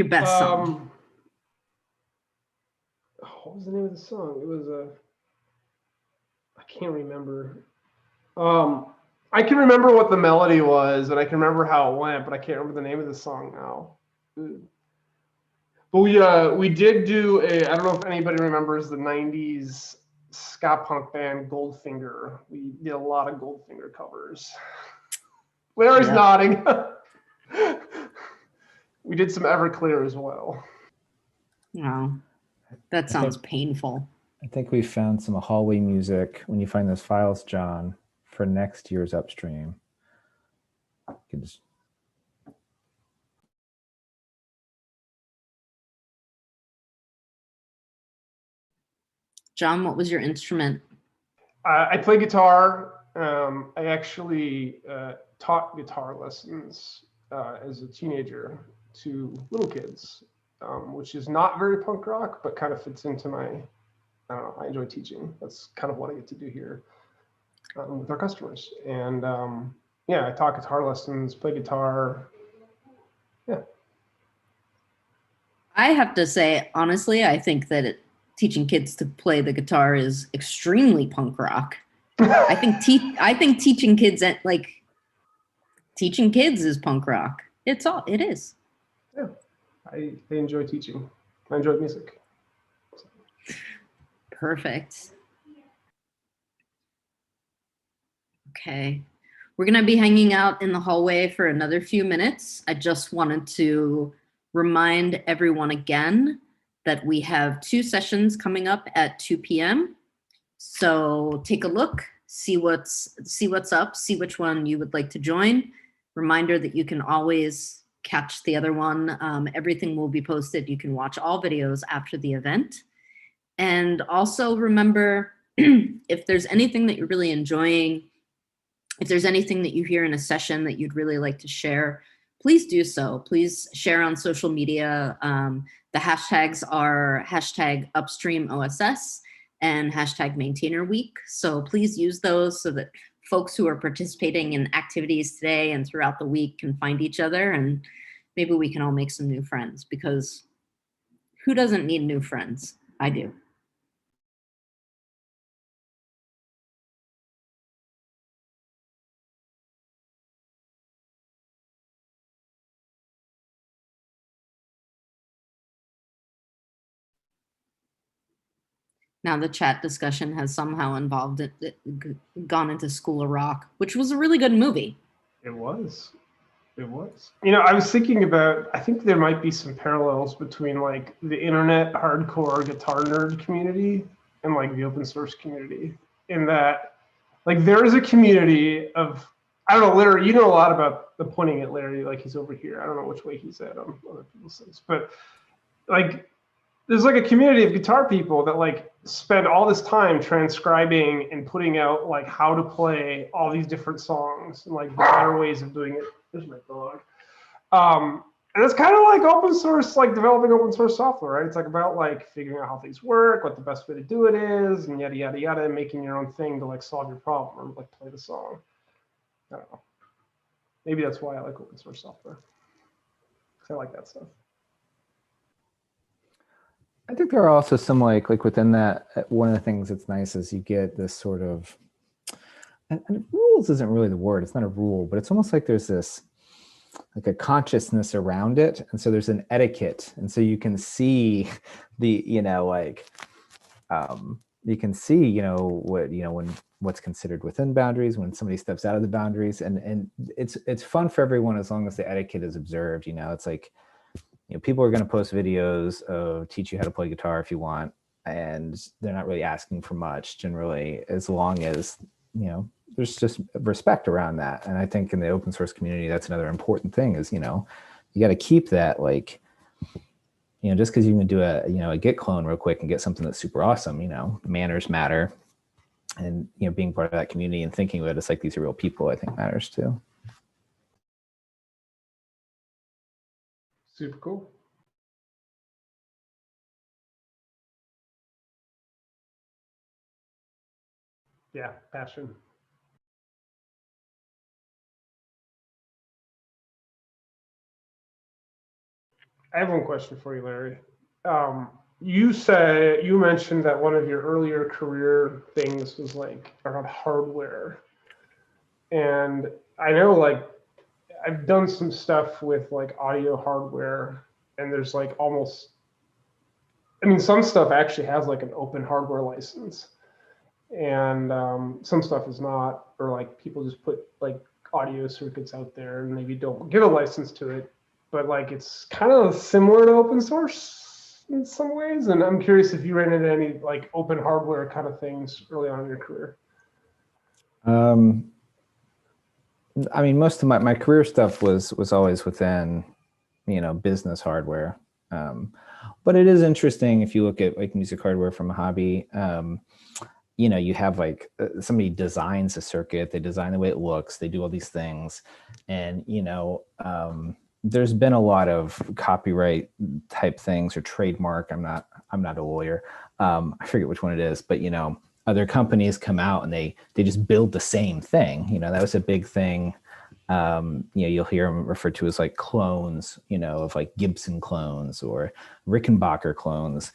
best song? What was the name of the song? It was I can't remember. I can remember what the melody was, and I can remember how it went, but I can't remember the name of the song now. But we did do I don't know if anybody remembers the 90s ska punk band Goldfinger. We did a lot of Goldfinger covers. Larry's nodding. We did some Everclear as well. No, that sounds painful. I think we found some hallway music. When you find those files, John, for next year's Upstream. You can just... John, what was your instrument? I play guitar. I actually taught guitar lessons as a teenager to little kids, which is not very punk rock, but kind of fits into my, I don't know, I enjoy teaching. That's kind of what I get to do here with our customers. And yeah, I taught guitar lessons, play guitar. Yeah. I have to say, honestly, I think that teaching kids to play the guitar is extremely punk rock. I think teaching kids teaching kids is punk rock. It is. Yeah, I enjoy teaching. I enjoy music. Perfect. Okay. We're going to be hanging out in the hallway for another few minutes. I just wanted to remind everyone again that we have 2 sessions coming up at 2 p.m. So take a look, see what's up, see which one you would like to join. Reminder that you can always catch the other one. Everything will be posted. You can watch all videos after the event. And also remember, if there's anything that you're really enjoying, if there's anything that you hear in a session that you'd really like to share, please do so. Please share on social media. The hashtags are hashtag UpstreamOSS and hashtag Maintainer Week. So please use those so that folks who are participating in activities today and throughout the week can find each other, and maybe we can all make some new friends, because who doesn't need new friends? I do. Now the chat discussion has somehow gone into School of Rock, which was a really good movie. It was. It was. You know, I was thinking about, I think there might be some parallels between like the internet hardcore guitar nerd community and like the open source community, in that like there is a community of, I don't know, Larry, you know a lot about the pointing at Larry, like he's over here. I don't know which way he's at on other people's things, but like there's like a community of guitar people that like spend all this time transcribing and putting out like how to play all these different songs and like better ways of doing it. There's my dog. And it's kind of like open source, like developing open source software, right? It's like about like figuring out how things work, what the best way to do it is, and yada, yada, yada, and making your own thing to like solve your problem or like play the song. I don't know. Maybe that's why I like open source software. I like that stuff. I think there are also some like within that, one of the things that's nice is you get this sort of, and rules isn't really the word, it's not a rule, but it's almost like there's this, like a consciousness around it. And so there's an etiquette. And so you can see the, you know, like, you can see, you know, when what's considered within boundaries, when somebody steps out of the boundaries, and it's fun for everyone as long as the etiquette is observed. You know, it's like, you know, people are going to post videos of teach you how to play guitar if you want, and they're not really asking for much generally, as long as, you know, there's just respect around that. And I think in the open source community, that's another important thing is, you know, you got to keep that, like, you know, just because you can do a, you know, a Git clone real quick and get something that's super awesome, you know, manners matter. And, you know, being part of that community and thinking of it as like these are real people, I think matters too. Super cool. Yeah, passion. I have one question for you, Larry. You mentioned that one of your earlier career things was like around hardware. And I know like I've done some stuff with like audio hardware, and there's like almost, I mean, some stuff actually has like an open hardware license, and some stuff is not, or like people just put like audio circuits out there and maybe don't give a license to it, but like it's kind of similar to open source in some ways. And I'm curious if you ran into any like open hardware kind of things early on in your career. I mean, most of my career stuff was always within, you know, business hardware. But it is interesting if you look at like music hardware from a hobby. You know, you have like somebody designs a circuit, they design the way it looks, they do all these things, and you know, there's been a lot of copyright type things or trademark. I'm not a lawyer. I forget which one it is, but you know, other companies come out and they just build the same thing. You know, that was a big thing. You know, you'll hear them referred to as like clones, you know, of like Gibson clones or Rickenbacker clones.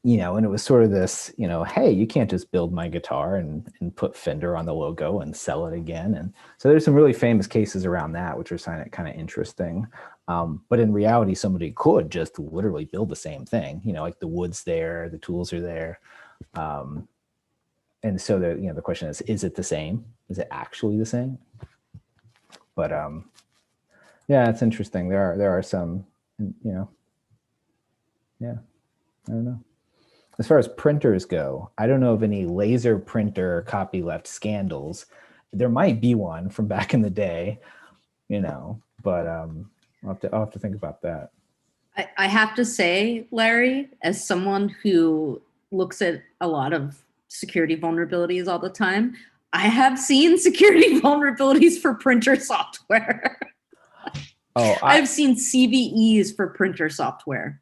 You know, and it was sort of this, you know, hey, you can't just build my guitar and put Fender on the logo and sell it again. And so there's some really famous cases around that, which are kind of interesting. But in reality, somebody could just literally build the same thing, you know, like the wood's there, the tools are there. And so the, you know, the question is it the same? Is it actually the same? But yeah, it's interesting. There are some, you know, yeah, I don't know. As far as printers go, I don't know of any laser printer copyleft scandals. there might be one from back in the day, but I'll have to think about that. I have to say, Larry, as someone who looks at a lot of security vulnerabilities all the time, I have seen security vulnerabilities for printer software. Oh, I've seen CVEs for printer software.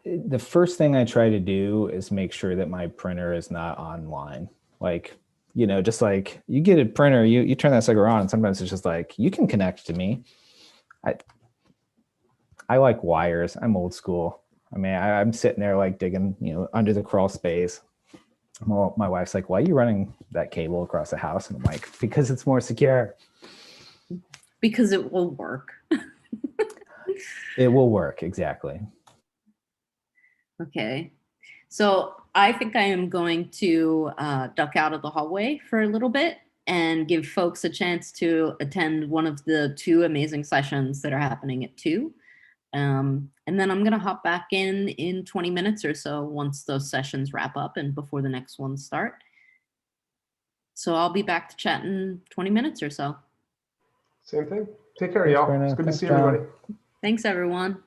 The first thing I try to do is make sure that my printer is not online. Like, just like you get a printer, you turn that sucker on, and sometimes it's just like, you can connect to me. I like wires. I'm old school. I mean, I'm sitting there like digging, under the crawl space. Well, my wife's like, why are you running that cable across the house? And I'm like, because it's more secure. Because it will work. It will work, exactly. Okay. So I think I am going to duck out of the hallway for a little bit and give folks a chance to attend one of the 2 amazing sessions that are happening at 2. And then I'm going to hop back in 20 minutes or so once those sessions wrap up and before the next ones start. So I'll be back to chat in 20 minutes or so. Same thing. Take care, y'all. It's good to see everybody. Thanks, everyone.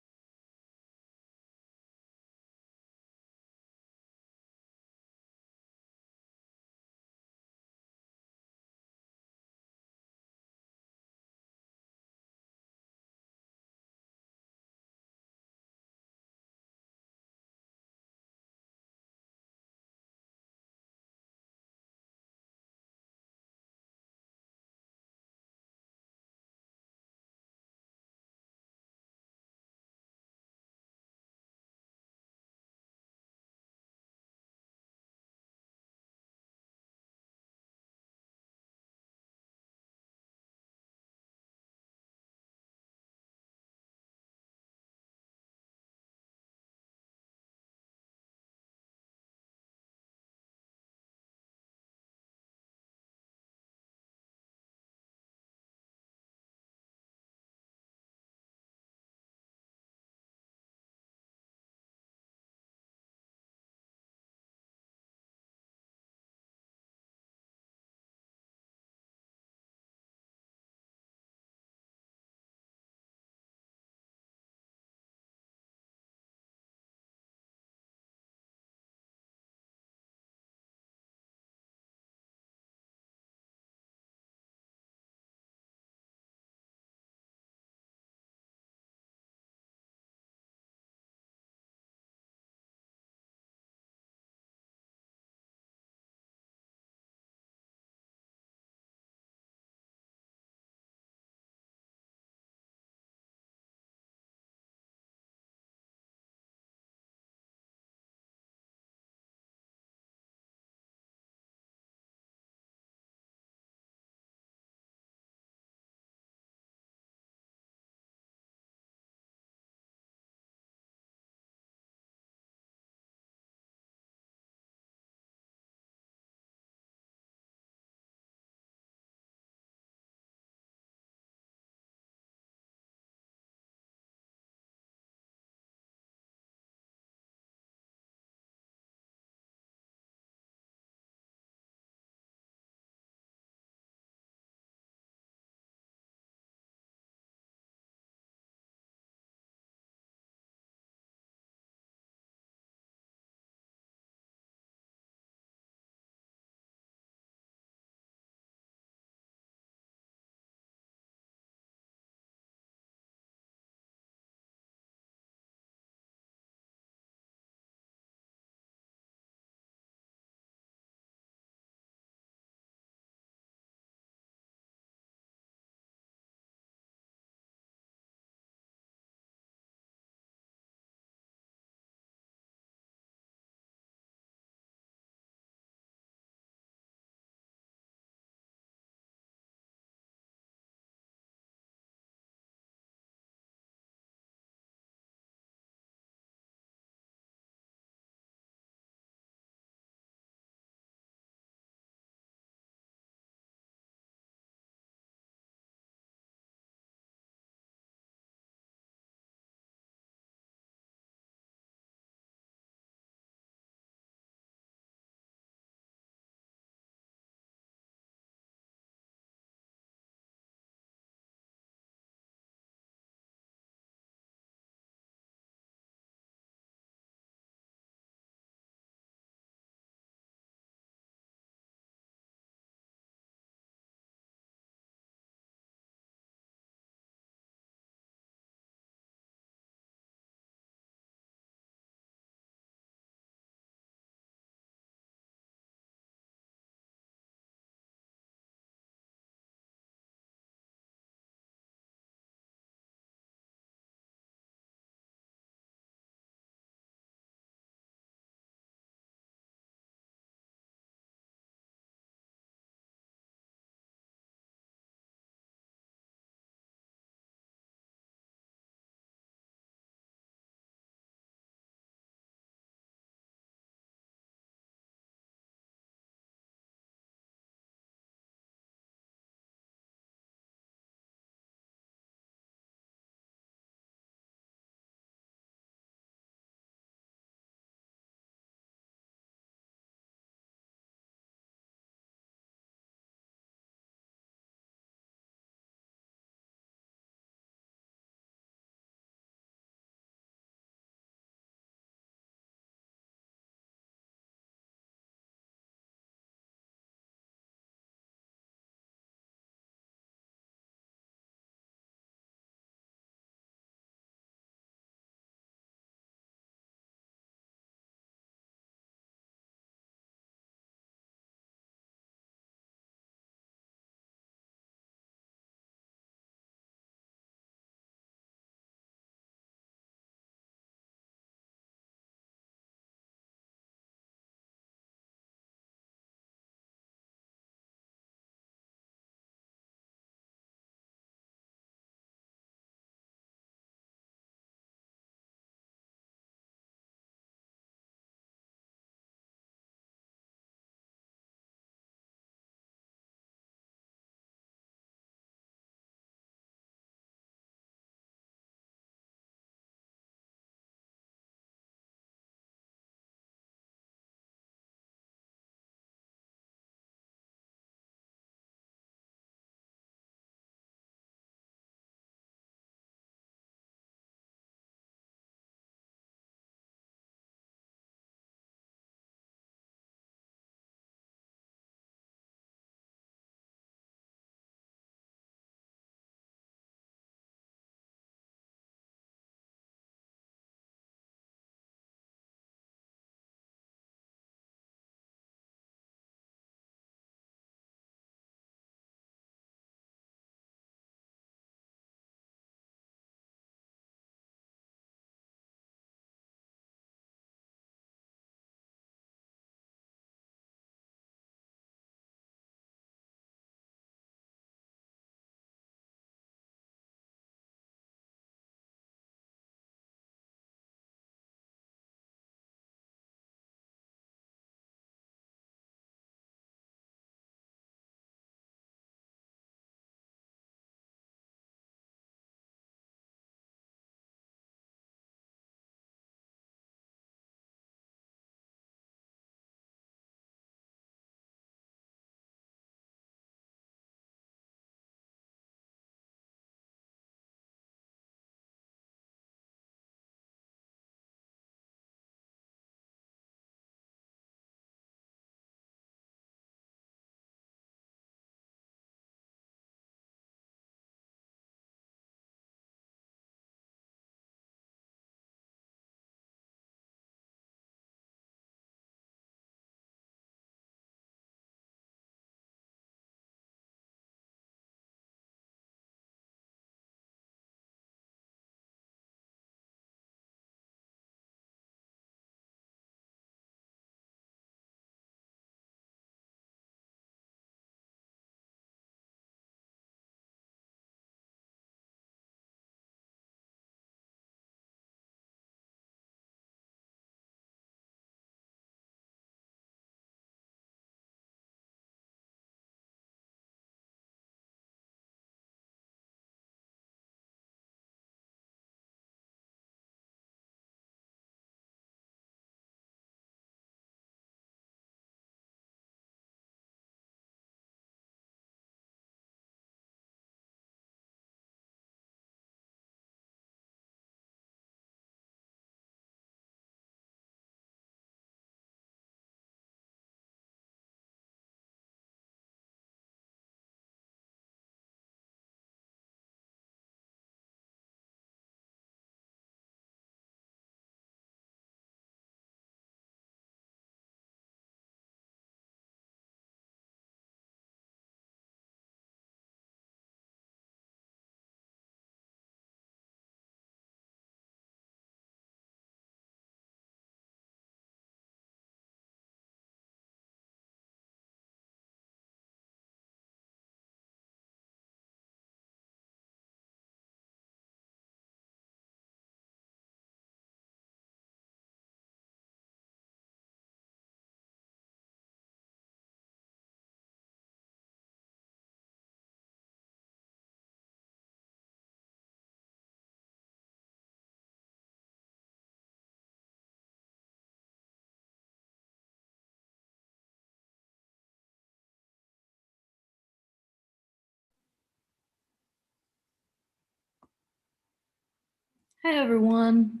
Hi, everyone.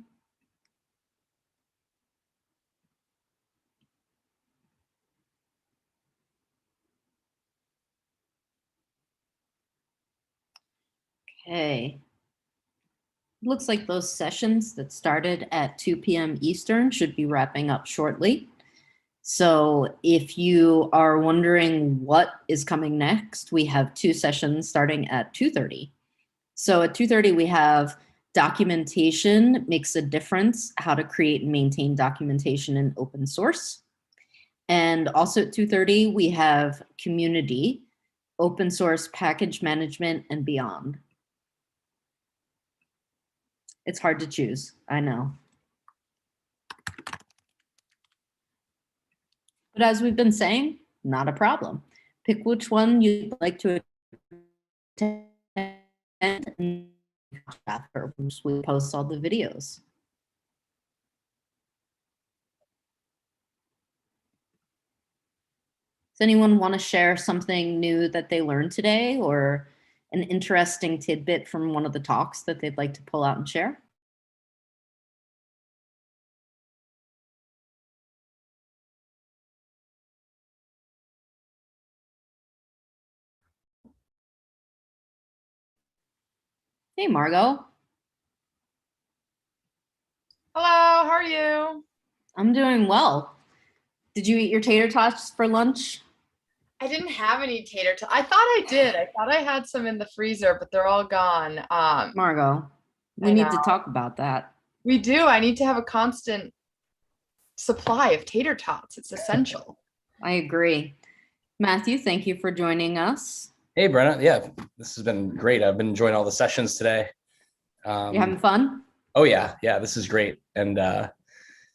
Okay. Looks like those sessions that started at 2 p.m. Eastern should be wrapping up shortly. So if you are wondering what is coming next, we have 2 sessions starting at 2:30. So at 2:30, we have documentation makes a difference, how to create and maintain documentation in open source. And also at 2:30, we have community, open source package management and beyond. It's hard to choose, I know. But as we've been saying, not a problem. Pick which one you'd like to attend and after we post all the videos. Does anyone want to share something new that they learned today or an interesting tidbit from one of the talks that they'd like to pull out and share? Hey, Margot. Hello, how are you? I'm doing well. Did you eat your tater tots for lunch? I didn't have any tater tots. I thought I did. I thought I had some in the freezer, but they're all gone. Margot, we need to talk about that. We do. I need to have a constant supply of tater tots. It's essential. I agree. Matthew, thank you for joining us. Hey, Brenna. Yeah, this has been great. I've been enjoying all the sessions today. You having fun? Oh yeah, this is great. And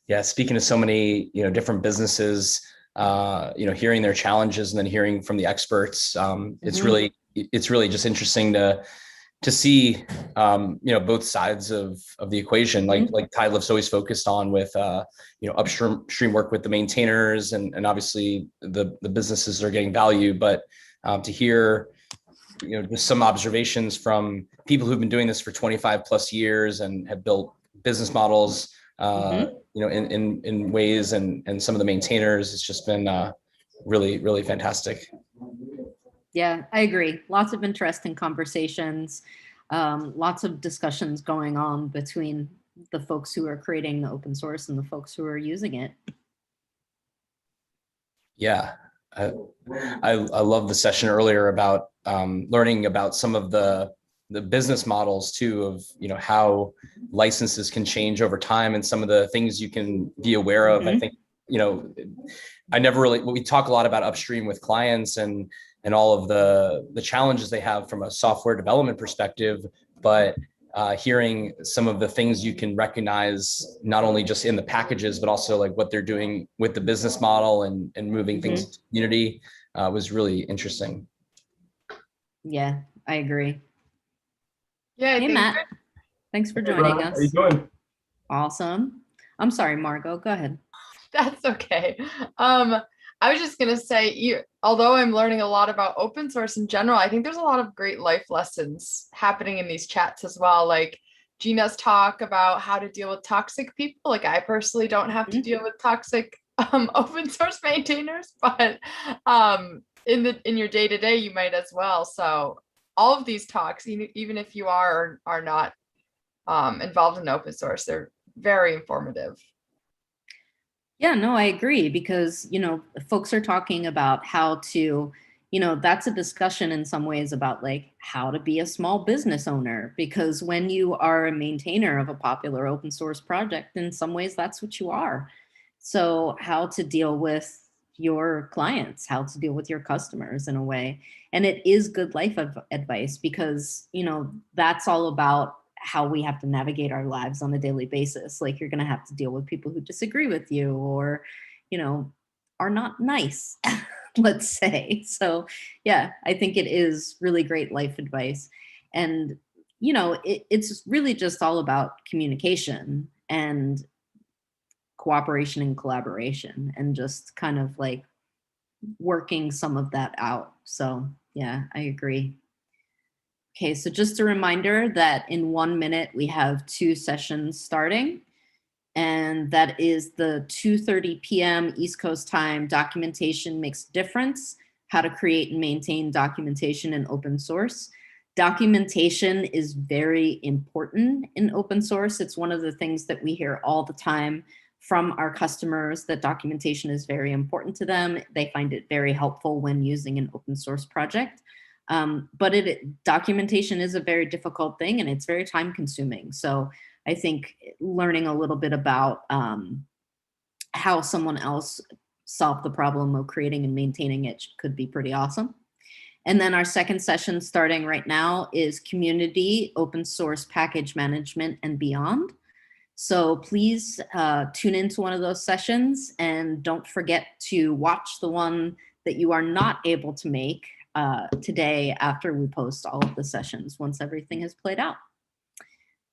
yeah, speaking to so many different businesses, hearing their challenges and then hearing from the experts, it's really just interesting to see both sides of the equation. Like TideLift's always focused on with upstream work with the maintainers and obviously the businesses that are getting value, but to hear just some observations from people who've been doing this for 25 plus years and have built business models in ways and some of the maintainers, it's just been really fantastic. Yeah, I agree. Lots of interesting conversations, lots of discussions going on between the folks who are creating the open source and the folks who are using it. Yeah, I love the session earlier about learning about some of the business models too of how licenses can change over time and some of the things you can be aware of. I think we talk a lot about Upstream with clients and all of the challenges they have from a software development perspective, but hearing some of the things you can recognize not only just in the packages, but also like what they're doing with the business model and moving things to community was really interesting. Yeah, I agree. Yeah. Hey, Matt. Thanks for joining us. How you doing? Awesome. I'm sorry, Margot. Go ahead. That's okay. I was just gonna say, although I'm learning a lot about open source in general, I think there's a lot of great life lessons happening in these chats as well. Like Gina's talk about how to deal with toxic people. Like I personally don't have to deal with toxic open source maintainers, but in your day to day, you might as well. So all of these talks, even if you are not involved in open source, they're very informative. Yeah, no, I agree because, folks are talking about how to, that's a discussion in some ways about like how to be a small business owner, because when you are a maintainer of a popular open source project, in some ways that's what you are. So how to deal with your clients, how to deal with your customers in a way. And it is good life advice because, that's all about how we have to navigate our lives on a daily basis. Like you're going to have to deal with people who disagree with you or, are not nice, let's say. So yeah, I think it is really great life advice. And, it's really just all about communication and cooperation and collaboration and just kind of like working some of that out. So yeah, I agree. Okay, so just a reminder that in 1 minute we have 2 sessions starting, and that is the 2:30 p.m. East Coast time, documentation makes a difference, how to create and maintain documentation in open source. Documentation is very important in open source. It's one of the things that we hear all the time from our customers, that documentation is very important to them. They find it very helpful when using an open source project. But documentation is a very difficult thing, and it's very time consuming. So I think learning a little bit about how someone else solved the problem of creating and maintaining it could be pretty awesome. And then our second session starting right now is community, open source package management and beyond. So please tune into one of those sessions, and don't forget to watch the one that you are not able to make today after we post all of the sessions once everything has played out.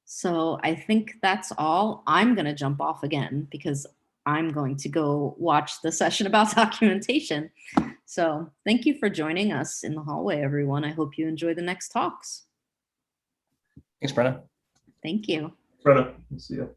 So I think that's all. I'm going to jump off again because I'm going to go watch the session about documentation. So thank you for joining us in the hallway, everyone. I hope you enjoy the next talks. Thanks, Brenna. Thank you. Brenna, we'll see you.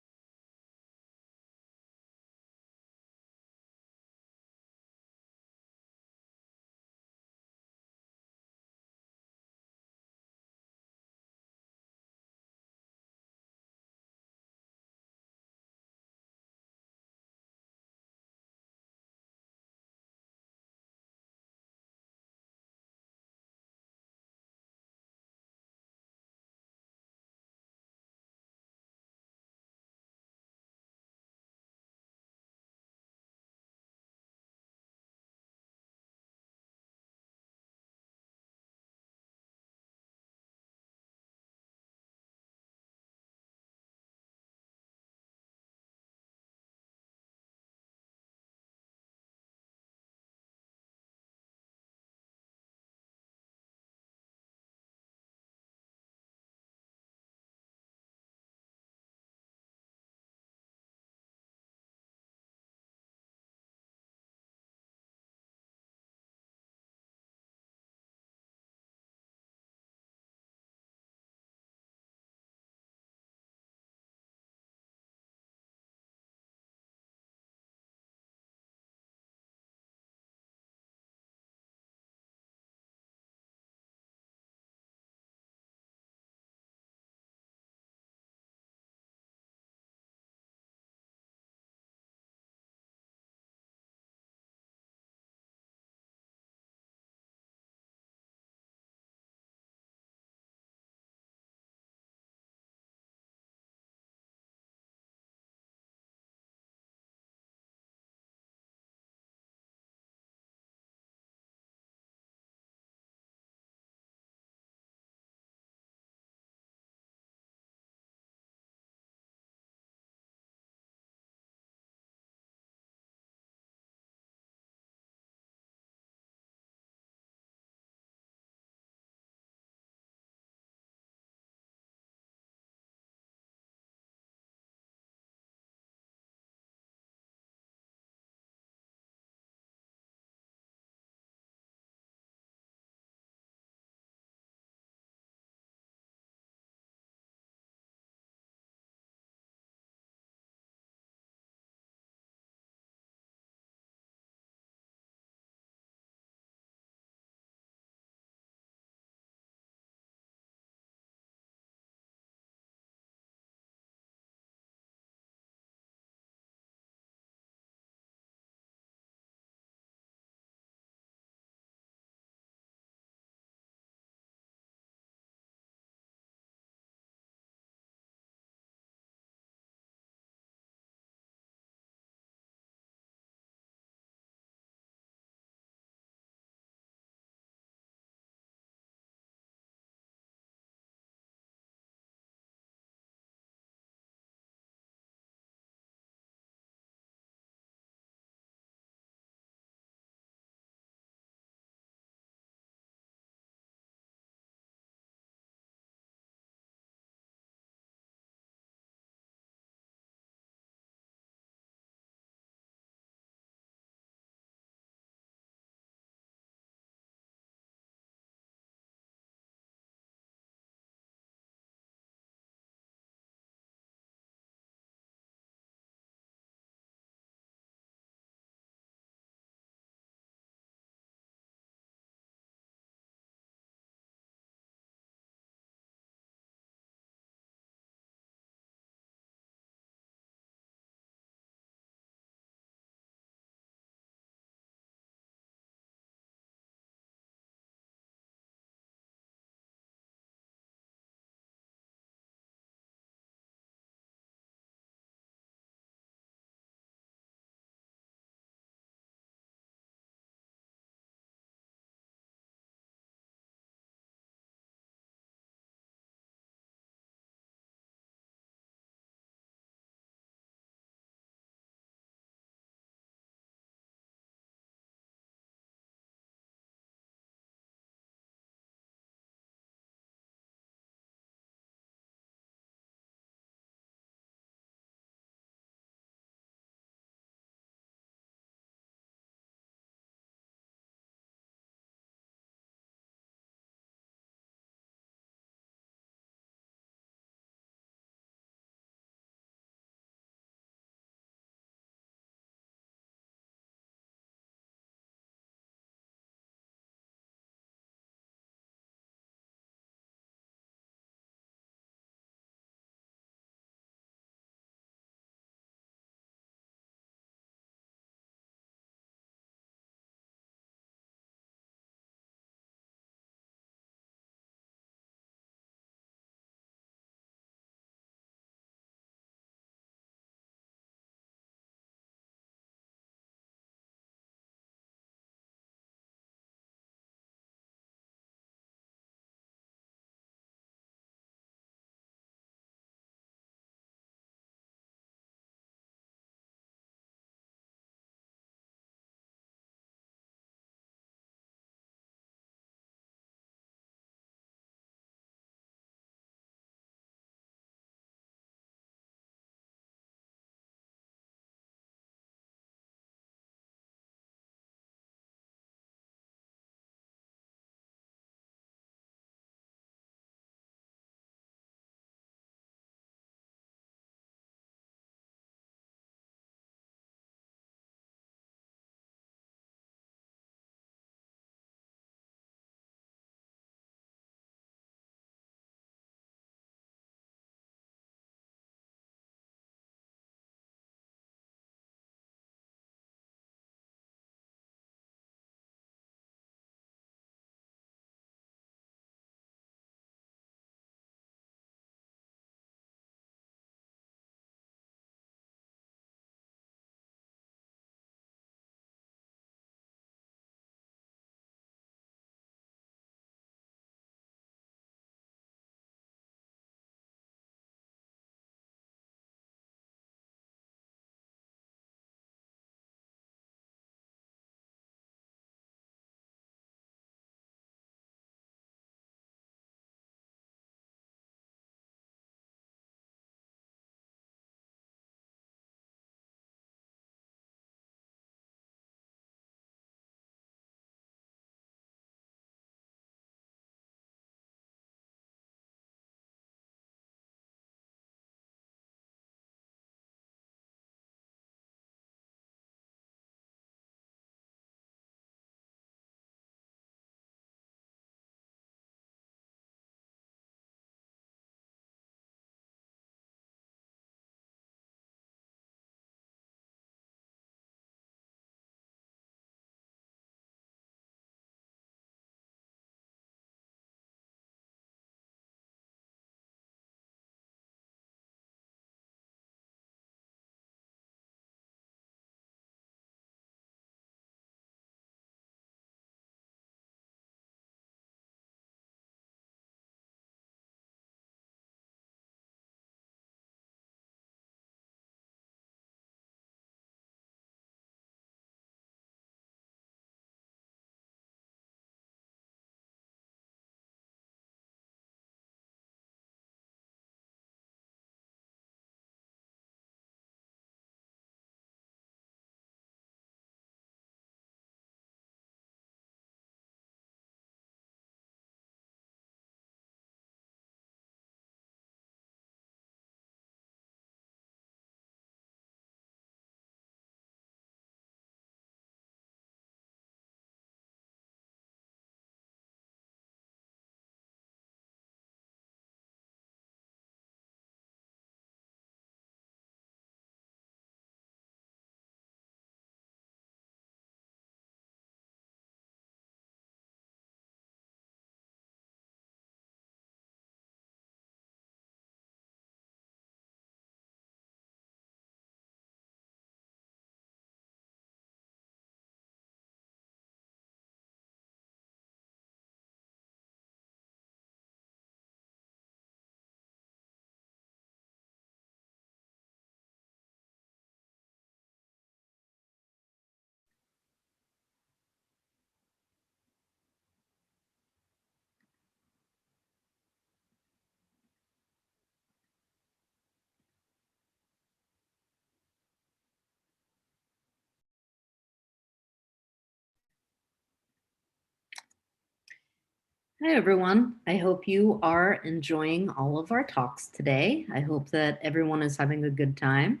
Hi, everyone. I hope you are enjoying all of our talks today. I hope that everyone is having a good time.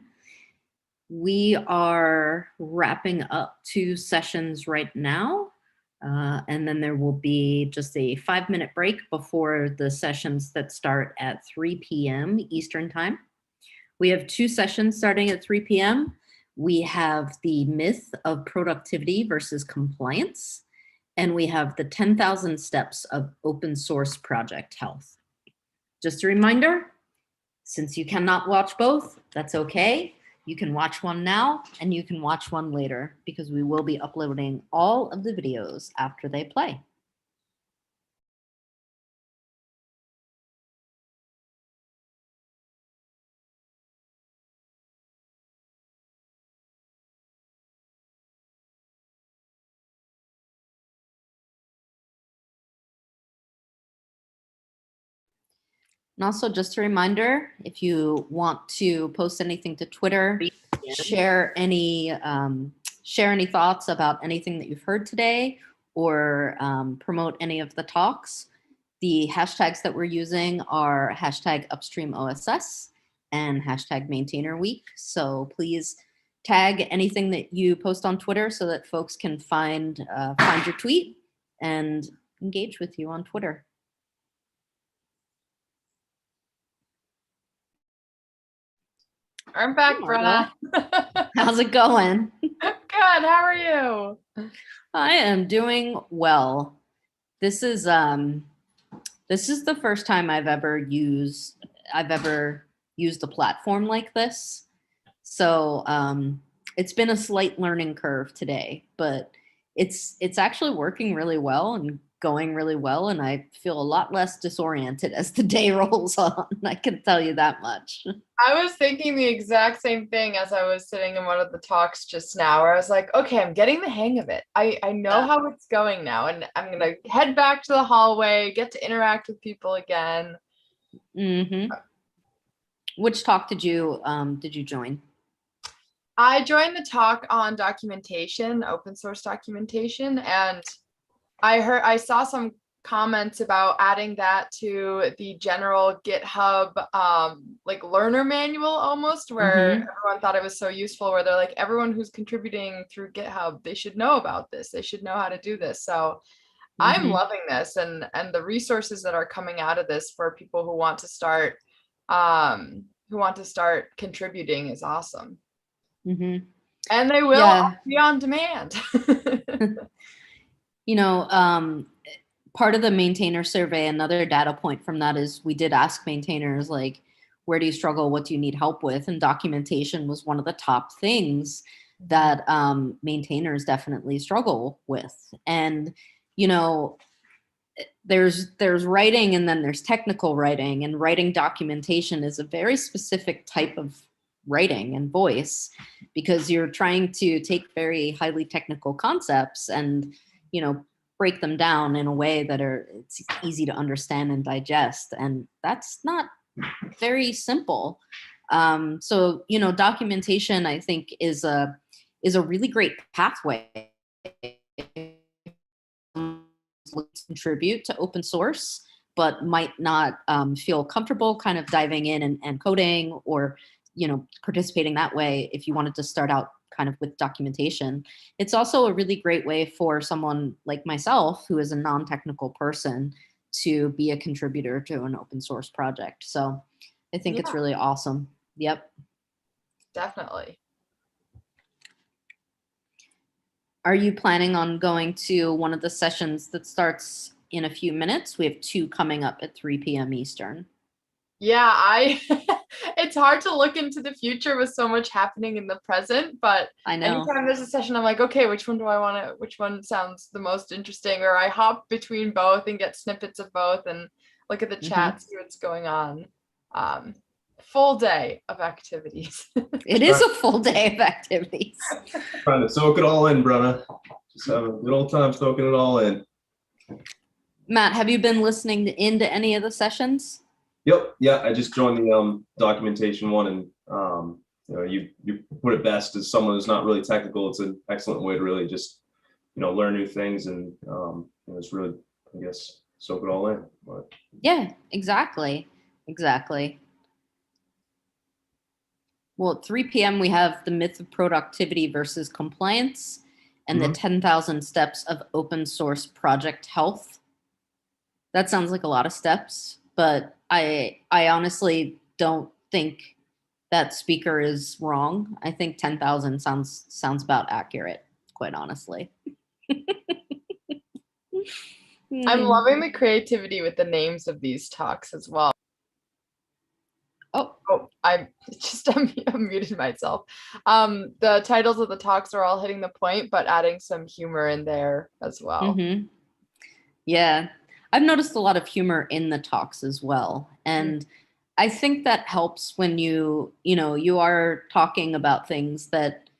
We are wrapping up 2 sessions right now, and then there will be just a 5-minute break before the sessions that start at 3 p.m. Eastern Time. We have 2 sessions starting at 3 p.m. We have the myth of productivity versus compliance, and we have the 10,000 steps of open source project health. Just a reminder, since you cannot watch both, that's okay. You can watch one now and you can watch one later because we will be uploading all of the videos after they play. And also just a reminder, if you want to post anything to Twitter, share any thoughts about anything that you've heard today, or promote any of the talks, the hashtags that we're using are hashtag #UpstreamOSS and hashtag Maintainer Week. So please tag anything that you post on Twitter so that folks can find your tweet and engage with you on Twitter. I'm back, Brenna. How's it going? Good. How are you? I am doing well. This is the first time I've ever used a platform like this. So it's been a slight learning curve today, but it's actually working really well and going really well, and I feel a lot less disoriented as the day rolls on. I can tell you that much. I was thinking the exact same thing as I was sitting in one of the talks just now, where I was like, okay, I'm getting the hang of it. I know how it's going now, and I'm gonna head back to the hallway, get to interact with people again. Mm-hmm. Which talk did you join? I joined the talk on documentation, open source documentation, and I saw some comments about adding that to the general GitHub like learner manual almost, where everyone thought it was so useful, where they're like, everyone who's contributing through GitHub, they should know about this. They should know how to do this. So I'm loving this, and the resources that are coming out of this for people who want to start contributing is awesome. And they will be on demand. You know, part of the maintainer survey, another data point from that is we did ask maintainers, like, where do you struggle? What do you need help with? And documentation was one of the top things that maintainers definitely struggle with. And, you know, there's writing, and then there's technical writing, and writing documentation is a very specific type of writing and voice, because you're trying to take very highly technical concepts and, you know, break them down in a way that it's easy to understand and digest. And that's not very simple. So, you know, documentation, I think, is a really great pathway to contribute to open source, but might not feel comfortable kind of diving in and coding, or, you know, participating that way if you wanted to start out kind of with documentation. It's also a really great way for someone like myself, who is a non-technical person, to be a contributor to an open source project. So I think it's really awesome. Yep. Definitely. Are you planning on going to one of the sessions that starts in a few minutes? We have 2 coming up at 3 p.m. Eastern. Yeah, it's hard to look into the future with so much happening in the present, but I know anytime there's a session, I'm like, okay, which one sounds the most interesting? Or I hop between both and get snippets of both and look at the chat, see what's going on. Full day of activities. It is a full day of activities. Trying to soak it all in, Brenna. Just have a good old time soaking it all in. Matt, have you been listening into any of the sessions? Yep. Yeah, I just joined the documentation one, and you know, you put it best as someone who's not really technical. It's an excellent way to really just, you know, learn new things, and it's really, I guess, soak it all in. But Yeah, exactly. Well, at 3 p.m. we have the myth of productivity versus compliance and the 10,000 steps of open source project health. That sounds like a lot of steps, but I honestly don't think that speaker is wrong. I think 10,000 sounds about accurate, quite honestly. I'm loving the creativity with the names of these talks as well. Oh, I just unmuted myself. The titles of the talks are all hitting the point, but adding some humor in there as well. Yeah, I've noticed a lot of humor in the talks as well. And I think that helps when you are talking about things that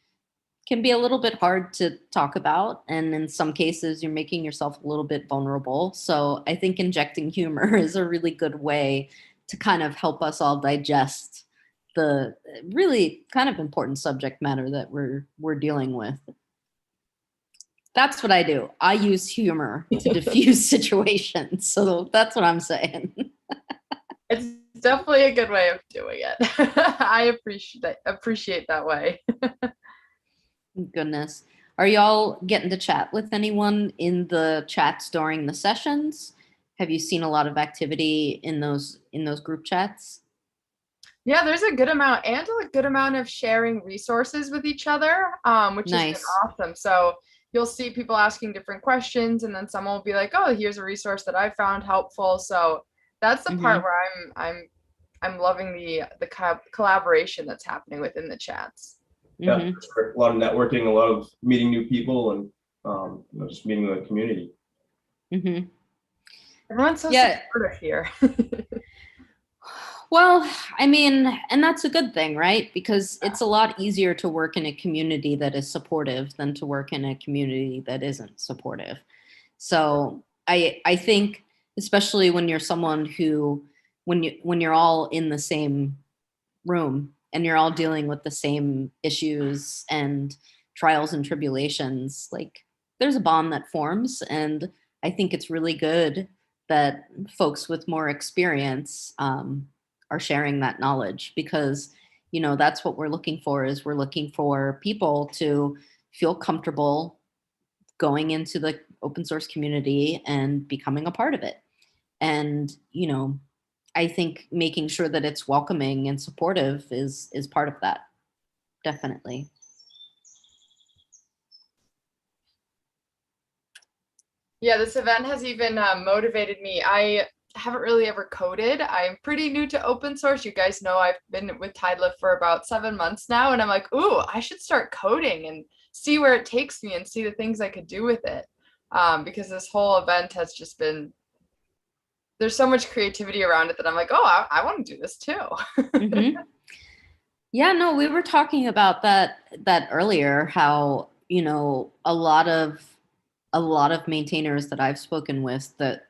can be a little bit hard to talk about. And in some cases, you're making yourself a little bit vulnerable. So I think injecting humor is a really good way to kind of help us all digest the really kind of important subject matter that we're dealing with. That's what I do. I use humor to diffuse situations. So that's what I'm saying. It's definitely a good way of doing it. I appreciate that way. Goodness. Are y'all getting to chat with anyone in the chats during the sessions? Have you seen a lot of activity in those group chats? Yeah, there's a good amount and a good amount of sharing resources with each other, which has been awesome. So you'll see people asking different questions, and then someone will be like, "Oh, here's a resource that I found helpful." So that's the part where I'm loving the collaboration that's happening within the chats. Yeah, a lot of networking, a lot of meeting new people, and just meeting the community. Everyone's so supportive here. Well, I mean, and that's a good thing, right? Because it's a lot easier to work in a community that is supportive than to work in a community that isn't supportive. So I think, especially when you're someone who, when you're all in the same room and you're all dealing with the same issues and trials and tribulations, like there's a bond that forms. And I think it's really good that folks with more experience are sharing that knowledge, because that's what we're looking for. Is we're looking for people to feel comfortable going into the open source community and becoming a part of it. And I think making sure that it's welcoming and supportive is part of that. Definitely. Yeah, this event has even motivated me. I haven't really ever coded. I'm pretty new to open source. You guys know I've been with Tidelift for about 7 months now, and I'm like, ooh, I should start coding and see where it takes me and see the things I could do with it. Because this whole event has just been, there's so much creativity around it that I'm like, oh, I want to do this too. Yeah, no, we were talking about that earlier, how, a lot of maintainers that I've spoken with, that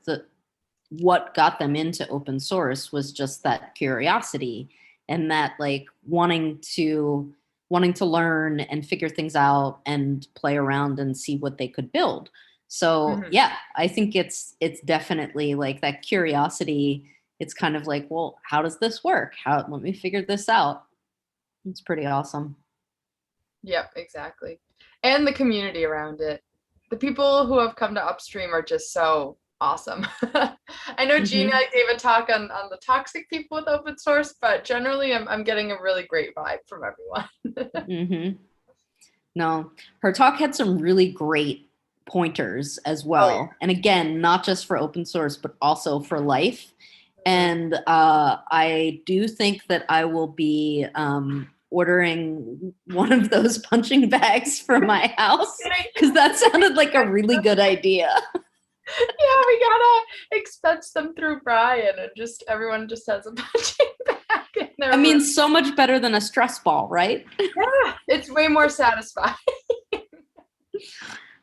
what got them into open source was just that curiosity and that like wanting to learn and figure things out and play around and see what they could build. So yeah, I think it's definitely like that curiosity. It's kind of like, well, how does this work? Let me figure this out. It's pretty awesome. Yep, exactly. And the community around it. The people who have come to Upstream are just so awesome. I know Gina gave a talk on the toxic people with open source, but generally I'm getting a really great vibe from everyone. No, her talk had some really great pointers as well. Oh, yeah. And again, not just for open source, but also for life. And I do think that I will be ordering one of those punching bags for my house, because that sounded like a really good idea. Yeah, we gotta expense them through Brian, and just everyone just has a punching bag in their room. I mean, so much better than a stress ball, right? Yeah, it's way more satisfying.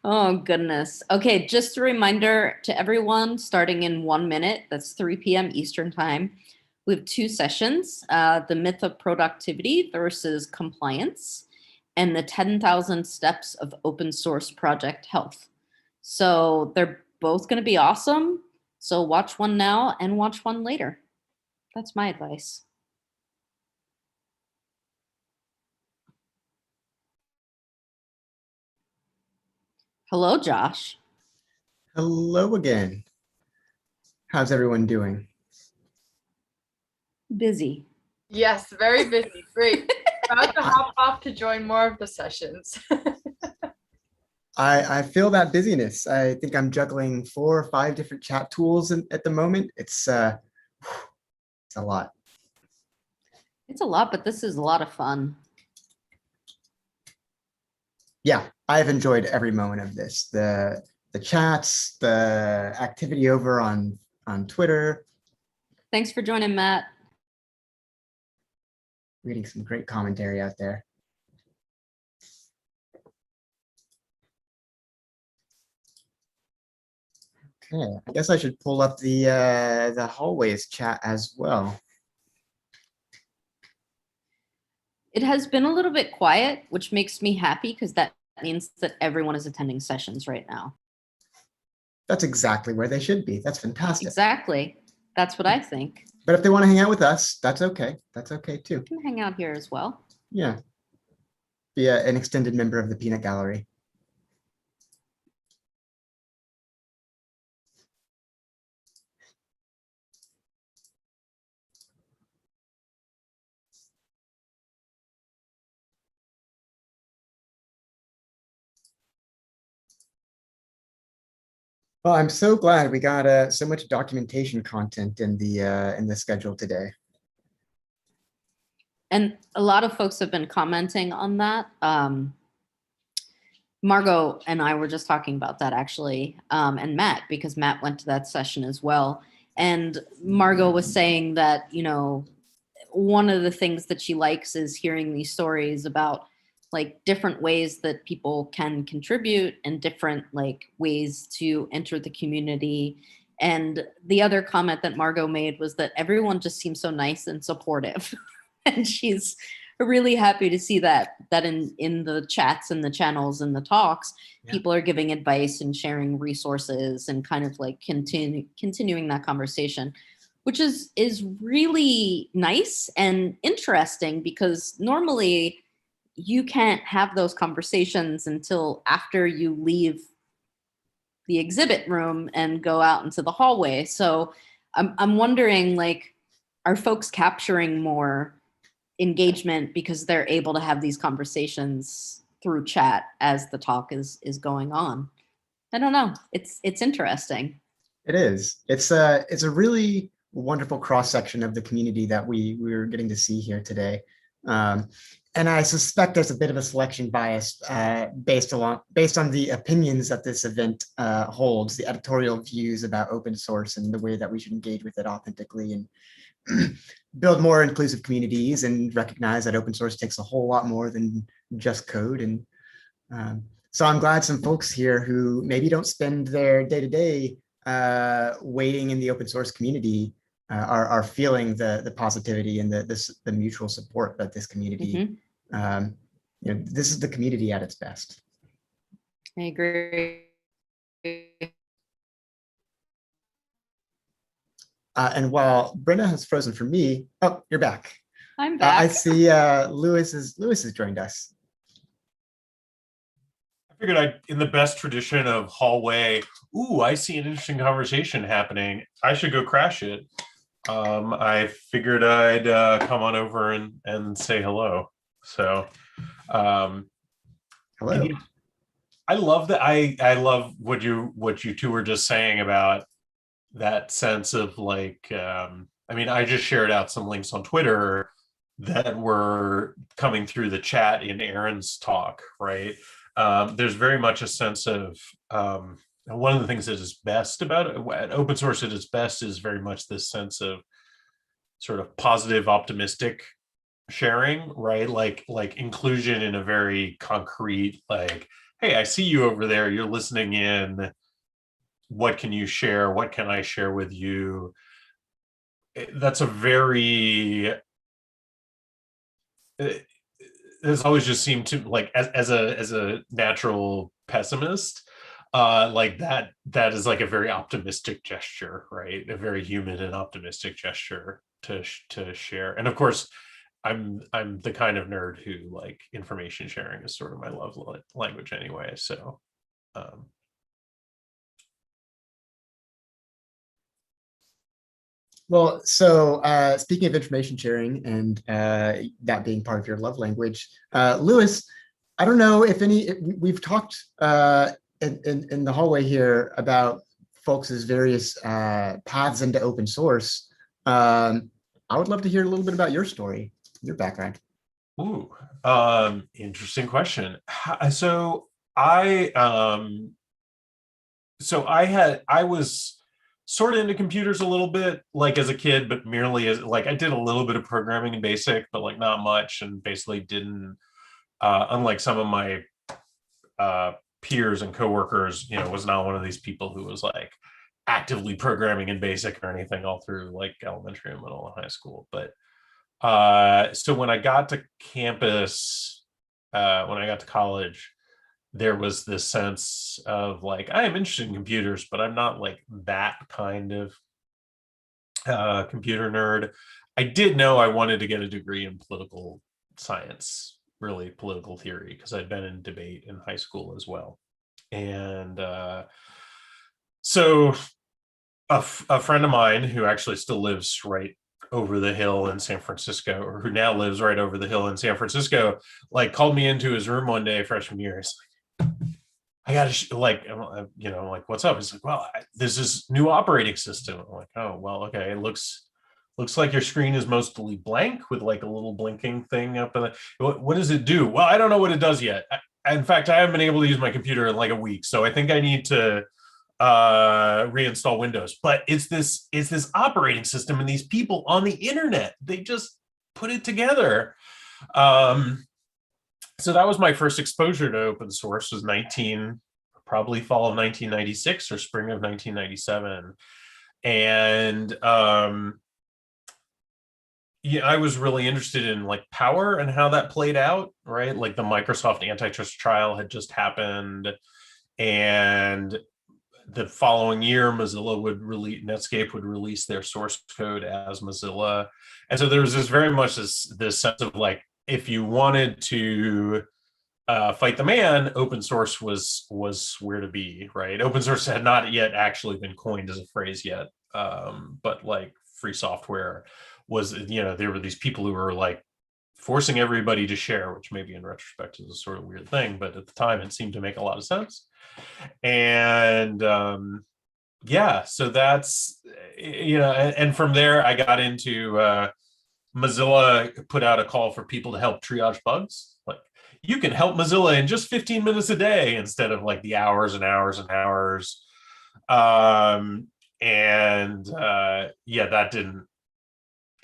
Oh, goodness. Okay, just a reminder to everyone, starting in 1 minute, that's 3 p.m. Eastern time, we have 2 sessions, the myth of productivity versus compliance, and the 10,000 steps of open source project health. So they're both going to be awesome. So watch one now and watch one later. That's my advice. Hello, Josh. Hello again. How's everyone doing? Busy. Yes, very busy. Great. About to hop off to join more of the sessions. I feel that busyness. I think I'm juggling 4 or 5 different chat tools at the moment. It's a lot. It's a lot, but this is a lot of fun. Yeah, I've enjoyed every moment of this. The chats, the activity over on Twitter. Thanks for joining, Matt. Reading some great commentary out there. Okay, I guess I should pull up the hallways chat as well. It has been a little bit quiet, which makes me happy because that means that everyone is attending sessions right now. That's exactly where they should be. That's fantastic. Exactly. That's what I think. But if they want to hang out with us, that's okay. That's okay too. You can hang out here as well. Yeah. Be an extended member of the Peanut Gallery. Well, I'm so glad we got so much documentation content in the schedule today. And a lot of folks have been commenting on that. Margot and I were just talking about that actually, and Matt, because Matt went to that session as well. And Margot was saying that, you know, one of the things that she likes is hearing these stories about like different ways that people can contribute and different like ways to enter the community. And the other comment that Margot made was that everyone just seems so nice and supportive. And she's really happy to see that in the chats and the channels and the talks, people are giving advice and sharing resources and kind of like continuing that conversation, which is really nice and interesting because normally you can't have those conversations until after you leave the exhibit room and go out into the hallway. So I'm wondering, like, are folks capturing more engagement because they're able to have these conversations through chat as the talk is going on? I don't know. It's interesting. It is. It's a really wonderful cross section of the community that we're getting to see here today. And I suspect there's a bit of a selection bias based on the opinions that this event holds, the editorial views about open source and the way that we should engage with it authentically and build more inclusive communities and recognize that open source takes a whole lot more than just code. And so I'm glad some folks here who maybe don't spend their day-to-day waiting in the open source community are feeling the positivity and the mutual support that this community, you know, this is the community at its best. I agree. And while Brenna has frozen for me, oh, you're back. I'm back. I see Lewis has joined us. I figured in the best tradition of hallway, ooh, I see an interesting conversation happening. I should go crash it. I figured I'd come on over and say hello. So, hello. I love that. I love what you two were just saying about that sense of like, I mean, I just shared out some links on Twitter that were coming through the chat in Aaron's talk, right? There's very much a sense of, one of the things that is best about it, at open source at its best is very much this sense of sort of positive, optimistic sharing, right? Like inclusion in a very concrete, like, hey, I see you over there, you're listening in. What can you share? What can I share with you? That's a very, it's always just seemed to like, as a natural pessimist, like that is like a very optimistic gesture, right? A very human and optimistic gesture to share. And of course, I'm the kind of nerd who, like, information sharing is sort of my love language anyway. So Well, so speaking of information sharing and that being part of your love language, Lewis, I don't know if we've talked in the hallway here about folks' various paths into open source. I would love to hear a little bit about your story, your background. Ooh, interesting question. So I was sort of into computers a little bit, like, as a kid, but merely as, like, I did a little bit of programming in BASIC, but like not much, and basically didn't, unlike some of my peers and coworkers, was not one of these people who was like actively programming in BASIC or anything all through like elementary and middle and high school. But so when I got to campus, when I got to college, there was this sense of like, I am interested in computers, but I'm not like that kind of computer nerd. I did know I wanted to get a degree in political science, really political theory, because I'd been in debate in high school as well. And so a friend of mine who actually still lives right over the hill in San Francisco, or who now lives right over the hill in San Francisco, like, called me into his room one day freshman year. He's like, I gotta like, what's up? He's like, well, there's this new operating system. I'm like, oh, well, okay. It looks like your screen is mostly blank with like a little blinking thing up in the, what does it do? Well, I don't know what it does yet. In fact, I haven't been able to use my computer in like a week. So I think I need to reinstall Windows. But it's this operating system and these people on the internet, they just put it together. So that was my first exposure to open source, was probably fall of 1996 or spring of 1997. And yeah, I was really interested in like power and how that played out, right? Like the Microsoft antitrust trial had just happened, and the following year, Netscape would release their source code as Mozilla. And so there was very much this sense of like, if you wanted to fight the man, open source was where to be, right? Open source had not yet actually been coined as a phrase yet, but like free software was, there were these people who were like forcing everybody to share, which maybe in retrospect is a sort of weird thing, but at the time it seemed to make a lot of sense. And yeah, so that's, and from there I got into Mozilla put out a call for people to help triage bugs. Like, you can help Mozilla in just 15 minutes a day instead of like the hours and hours and hours. Yeah,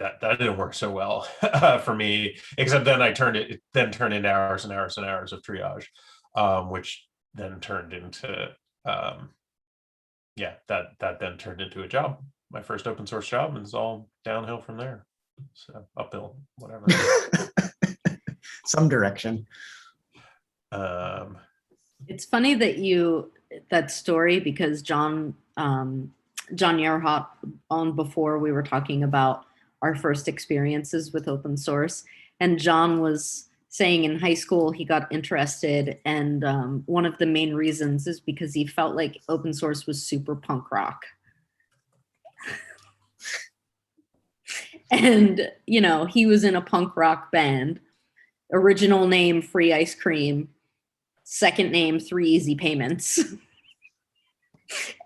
that didn't work so well for me, except then it turned into hours and hours and hours of triage, which then turned into that then turned into a job, my first open source job, and it's all downhill from there. So uphill, whatever. Some direction. It's funny that story, because John Yarhop, on before, we were talking about our first experiences with open source, and John was saying in high school he got interested, and one of the main reasons is because he felt like open source was super punk rock. And, he was in a punk rock band. Original name, Free Ice Cream. Second name, 3 Easy Payments.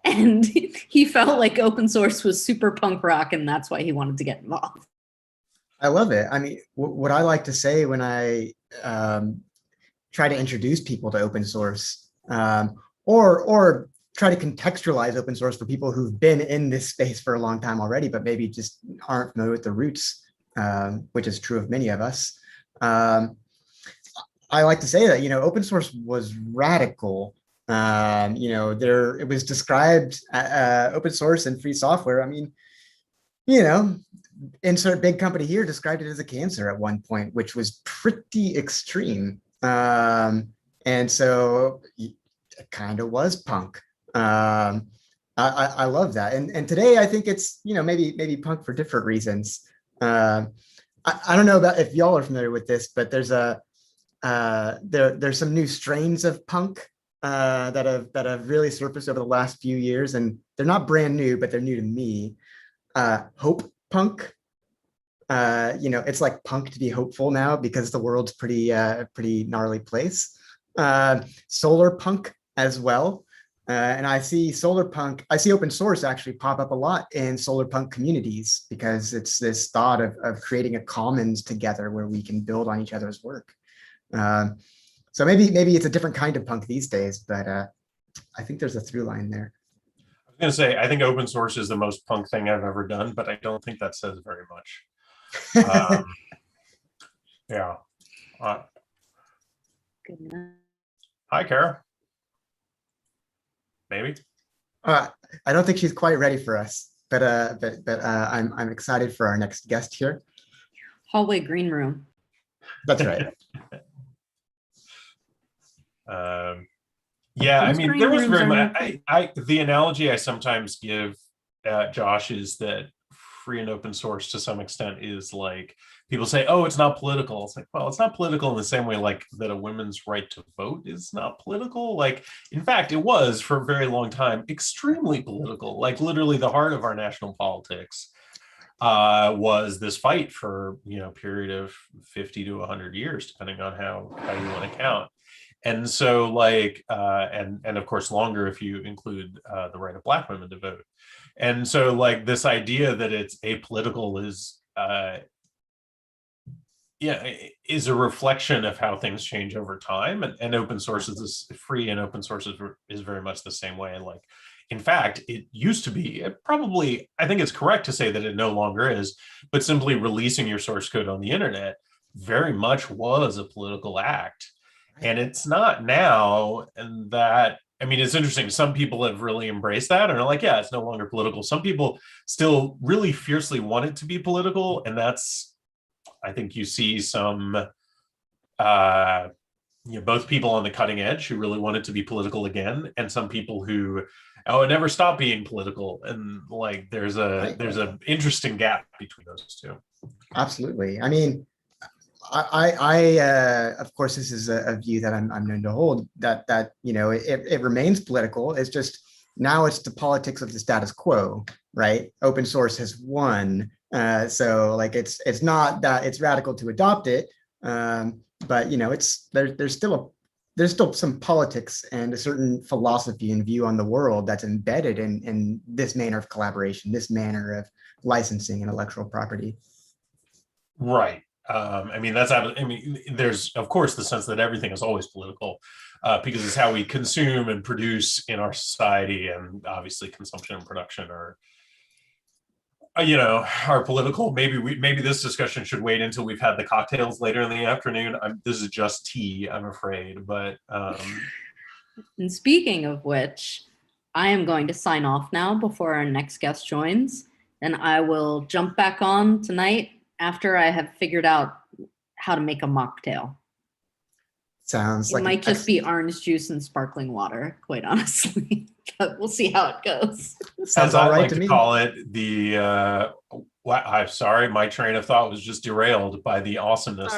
And he felt like open source was super punk rock, and that's why he wanted to get involved. I love it. I mean, what I like to say when I try to introduce people to open source, or try to contextualize open source for people who've been in this space for a long time already, but maybe just aren't familiar with the roots, which is true of many of us. I like to say that, open source was radical. It was described, open source and free software. I mean, insert big company here described it as a cancer at one point, which was pretty extreme. And so kind of was punk. I love that. And today I think it's, maybe punk for different reasons. I don't know about if y'all are familiar with this, but there's there's some new strains of punk that have really surfaced over the last few years, and they're not brand new, but they're new to me. Hope punk. It's like punk to be hopeful now because the world's pretty gnarly place. Solar punk as well. And I see open source actually pop up a lot in solar punk communities because it's this thought of creating a commons together where we can build on each other's work. So maybe it's a different kind of punk these days, but I think there's a through line there. I was going to say, I think open source is the most punk thing I've ever done, but I don't think that says very much. Yeah. Hi, Kara. Maybe. I don't think she's quite ready for us, but I'm excited for our next guest here. Hallway green room. That's right. Yeah, I mean, there was very much. The analogy I sometimes give, Josh, is that free and open source to some extent is like people say, "Oh, it's not political." It's like, well, it's not political in the same way like that a women's right to vote is not political. Like, in fact, it was for a very long time extremely political. Like, literally, the heart of our national politics was this fight for a period of 50 to 100 years, depending on how you want to count. And so, like, and of course, longer if you include the right of Black women to vote. And so, like, this idea that it's apolitical is a reflection of how things change over time. And open source is free, and open source is very much the same way. Like, in fact, it used to be, I think it's correct to say that it no longer is, but simply releasing your source code on the internet very much was a political act. And it's not now. And that, I mean, it's interesting. Some people have really embraced that and are like, yeah, it's no longer political. Some people still really fiercely want it to be political. And that's, I think you see some, both people on the cutting edge who really want it to be political again, and some people who, it never stopped being political. And like, there's an interesting gap between those two. Absolutely. I mean, I of course, this is a view that I'm known to hold, that it remains political. It's just now it's the politics of the status quo, right? Open source has won, so like it's not that it's radical to adopt it, but there's still some politics and a certain philosophy and view on the world that's embedded in this manner of collaboration, this manner of licensing intellectual property. Right. I mean, there's of course the sense that everything is always political because it's how we consume and produce in our society, and obviously consumption and production are political. Maybe this discussion should wait until we've had the cocktails later in the afternoon. This is just tea, I'm afraid, but and speaking of which, I am going to sign off now before our next guest joins, and I will jump back on tonight after I have figured out how to make a mocktail. Sounds like it might just be orange juice and sparkling water, quite honestly. But we'll see how it goes. Sounds all right to me. Call it the I'm sorry, my train of thought was just derailed by the awesomeness.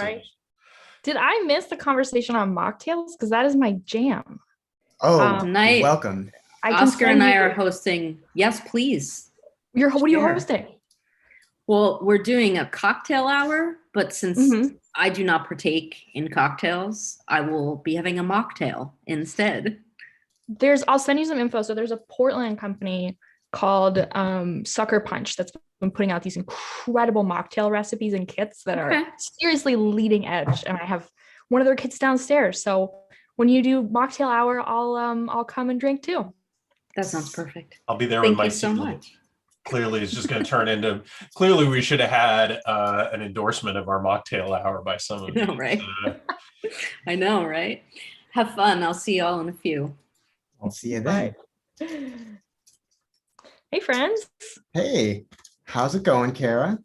Did I miss the conversation on mocktails? Because that is my jam. Oh, tonight, welcome. Oscar and I are hosting. Yes, please. What are you hosting? Well, we're doing a cocktail hour, but since I do not partake in cocktails, I will be having a mocktail instead. I'll send you some info. So there's a Portland company called Sucker Punch that's been putting out these incredible mocktail recipes and kits that are seriously leading edge. And I have one of their kits downstairs. So when you do mocktail hour, I'll come and drink too. That sounds perfect. I'll be there with my Thank you so much. Clearly, it's just going to turn into. Clearly, we should have had an endorsement of our mocktail hour by some of you. Right? I know, right? Have fun. I'll see you all in a few. I'll see you then. Hey, friends. Hey, how's it going, Kara?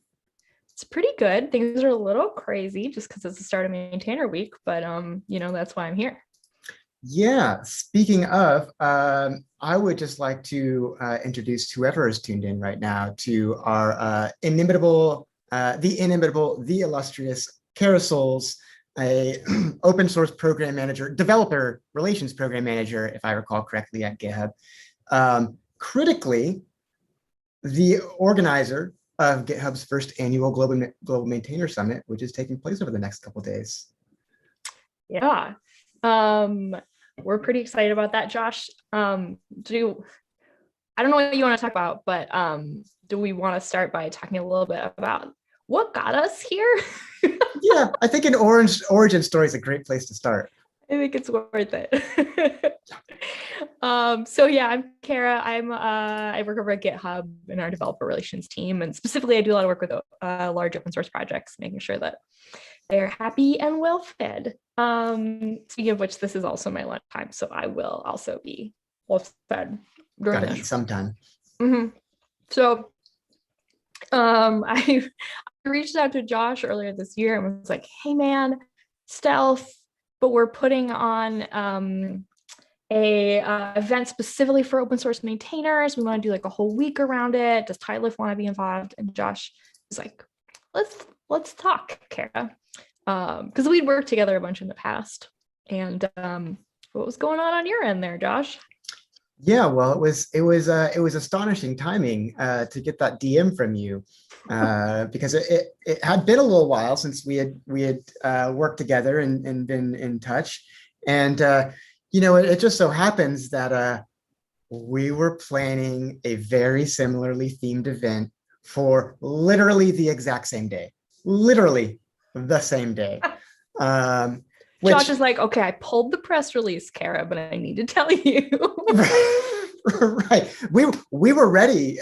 It's pretty good. Things are a little crazy just because it's the start of Maintainer Week, but that's why I'm here. Yeah, speaking of, I would just like to introduce whoever is tuned in right now to our inimitable, the illustrious Kara Souls, a open source program manager, developer relations program manager, if I recall correctly, at GitHub. Critically, the organizer of GitHub's first annual Global Maintainer Summit, which is taking place over the next couple of days. Yeah. We're pretty excited about that, Josh. I don't know what you want to talk about, but do we want to start by talking a little bit about what got us here? Yeah, I think an origin story is a great place to start. I think it's worth it. So yeah, I'm Kara. I work over at GitHub in our developer relations team, and specifically, I do a lot of work with large open source projects, making sure that they're happy and well fed. Speaking of which, this is also my lunchtime, so I will also be well fed. Gotta eat sometime. Mm-hmm. So, I reached out to Josh earlier this year and was like, "Hey, man, stealth, but we're putting on a event specifically for open source maintainers. We want to do like a whole week around it. Does TideLift want to be involved?" And Josh was like, let's talk, Kara. Because we'd worked together a bunch in the past. And what was going on your end there, Josh? Yeah, well, it was astonishing timing to get that DM from you, because it had been a little while since we had worked together and been in touch, and it just so happens that we were planning a very similarly themed event for literally the exact same day, literally the same day. Josh is like, okay, I pulled the press release, Kara, but I need to tell you. Right. We were ready.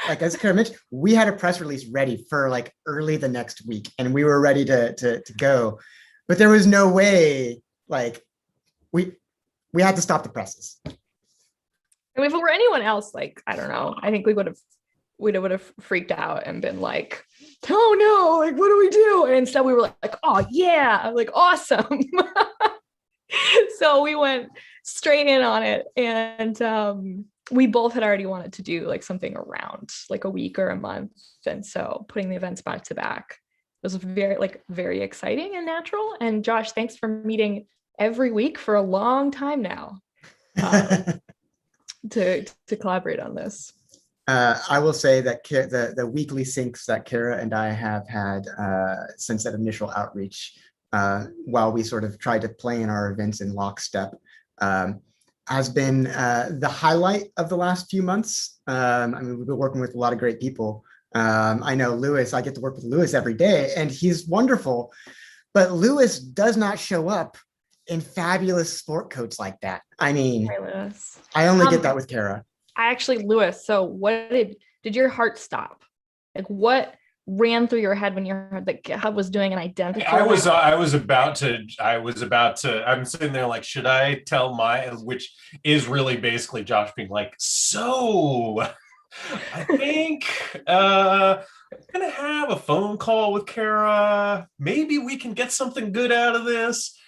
Like as Kara mentioned, we had a press release ready for like early the next week, and we were ready to go. But there was no way, like we had to stop the presses. And if it were anyone else, like, I don't know, I think we would have freaked out and been like, oh no, like what do we do? And instead we were like, oh yeah, like awesome. So we went straight in on it, and we both had already wanted to do like something around like a week or a month, and so putting the events back to back was very exciting and natural. And Josh, thanks for meeting every week for a long time now to collaborate on this. I will say that the weekly syncs that Kara and I have had since that initial outreach, while we sort of tried to plan our events in lockstep, has been the highlight of the last few months. I mean, we've been working with a lot of great people. I know Lewis, I get to work with Lewis every day, and he's wonderful, but Lewis does not show up in fabulous sport coats like that. I mean, I only get that with Kara. Lewis, so what did your heart stop? Like what ran through your head when you heard that GitHub was doing an identity? I'm sitting there like, should I tell which is really basically Josh being like, so I think I'm gonna have a phone call with Kara. Maybe we can get something good out of this.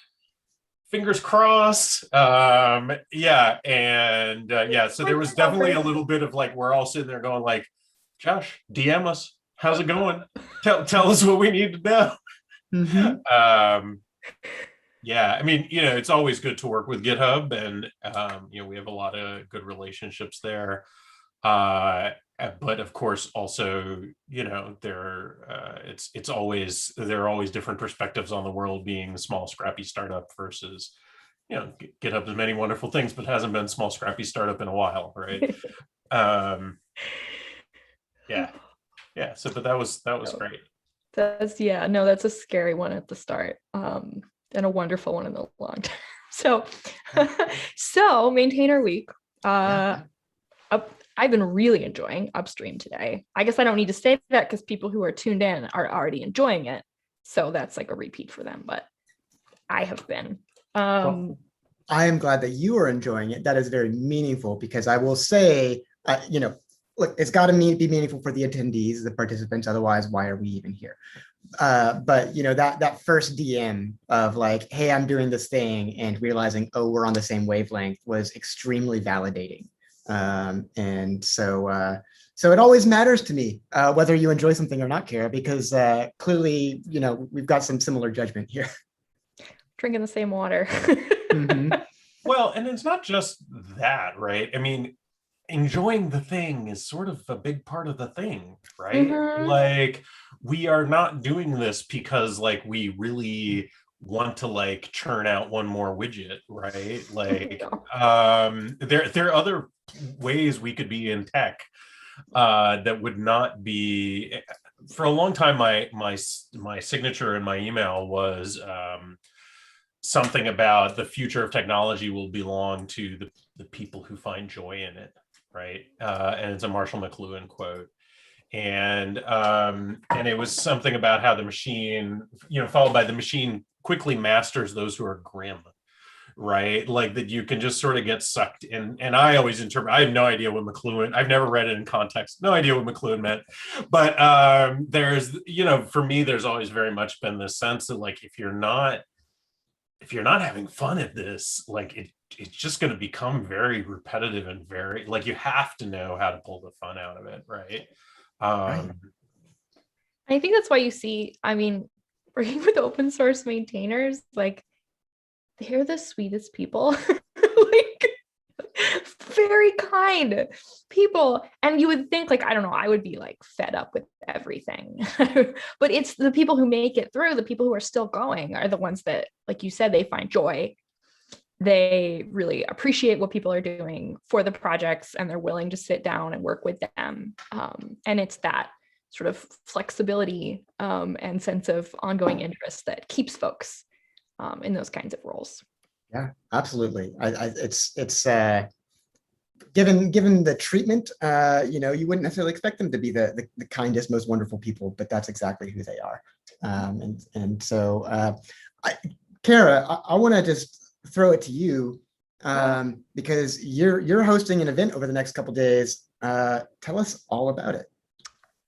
Fingers crossed. So there was definitely a little bit of like, we're all sitting there going like, Josh, DM us. How's it going? Tell us what we need to know. Mm-hmm. I mean, it's always good to work with GitHub, and we have a lot of good relationships there. But of course, also, there are always different perspectives on the world, being a small, scrappy startup versus, GitHub has many wonderful things, but hasn't been small, scrappy startup in a while, right? So, but that was great. That's a scary one at the start, and a wonderful one in the long term. So Maintainer Week. I've been really enjoying Upstream today. I guess I don't need to say that because people who are tuned in are already enjoying it. So that's like a repeat for them, but I have been. Well, I am glad that you are enjoying it. That is very meaningful, because I will say, look, it's got to be meaningful for the attendees, the participants. Otherwise, why are we even here? But that first DM of like, hey, I'm doing this thing, and realizing, oh, we're on the same wavelength, was extremely validating. And so it always matters to me whether you enjoy something or not, Kara, because clearly, we've got some similar judgment here. Drinking the same water. Mm-hmm. Well, and it's not just that, right? I mean, enjoying the thing is sort of a big part of the thing, right? Mhm. Like, we are not doing this because like we really want to like churn out one more widget, right? Like, there are other ways we could be in tech that would not be. For a long time, my signature in my email was something about the future of technology will belong to the people who find joy in it, right? And it's a Marshall McLuhan quote. And it was something about how the machine, followed by the machine quickly masters those who are grim, right? Like that you can just sort of get sucked in. And I always interpret, I have no idea what McLuhan, I've never read it in context, no idea what McLuhan meant. But there's, for me, there's always very much been this sense that like, if you're not having fun at this, like it's just going to become very repetitive and very like you have to know how to pull the fun out of it, right? I think that's why you see, I mean, working with open source maintainers, like they're the sweetest people, like very kind people. And you would think like, I don't know, I would be like fed up with everything, but it's the people who make it through, the people who are still going are the ones that, like you said, they find joy. They really appreciate what people are doing for the projects, and they're willing to sit down and work with them. And it's that sort of flexibility and sense of ongoing interest that keeps folks in those kinds of roles. Yeah, absolutely. It's given the treatment, you wouldn't necessarily expect them to be the kindest, most wonderful people, but that's exactly who they are. So, Kara, I want to just throw it to you because you're hosting an event over the next couple of days. Tell us all about it.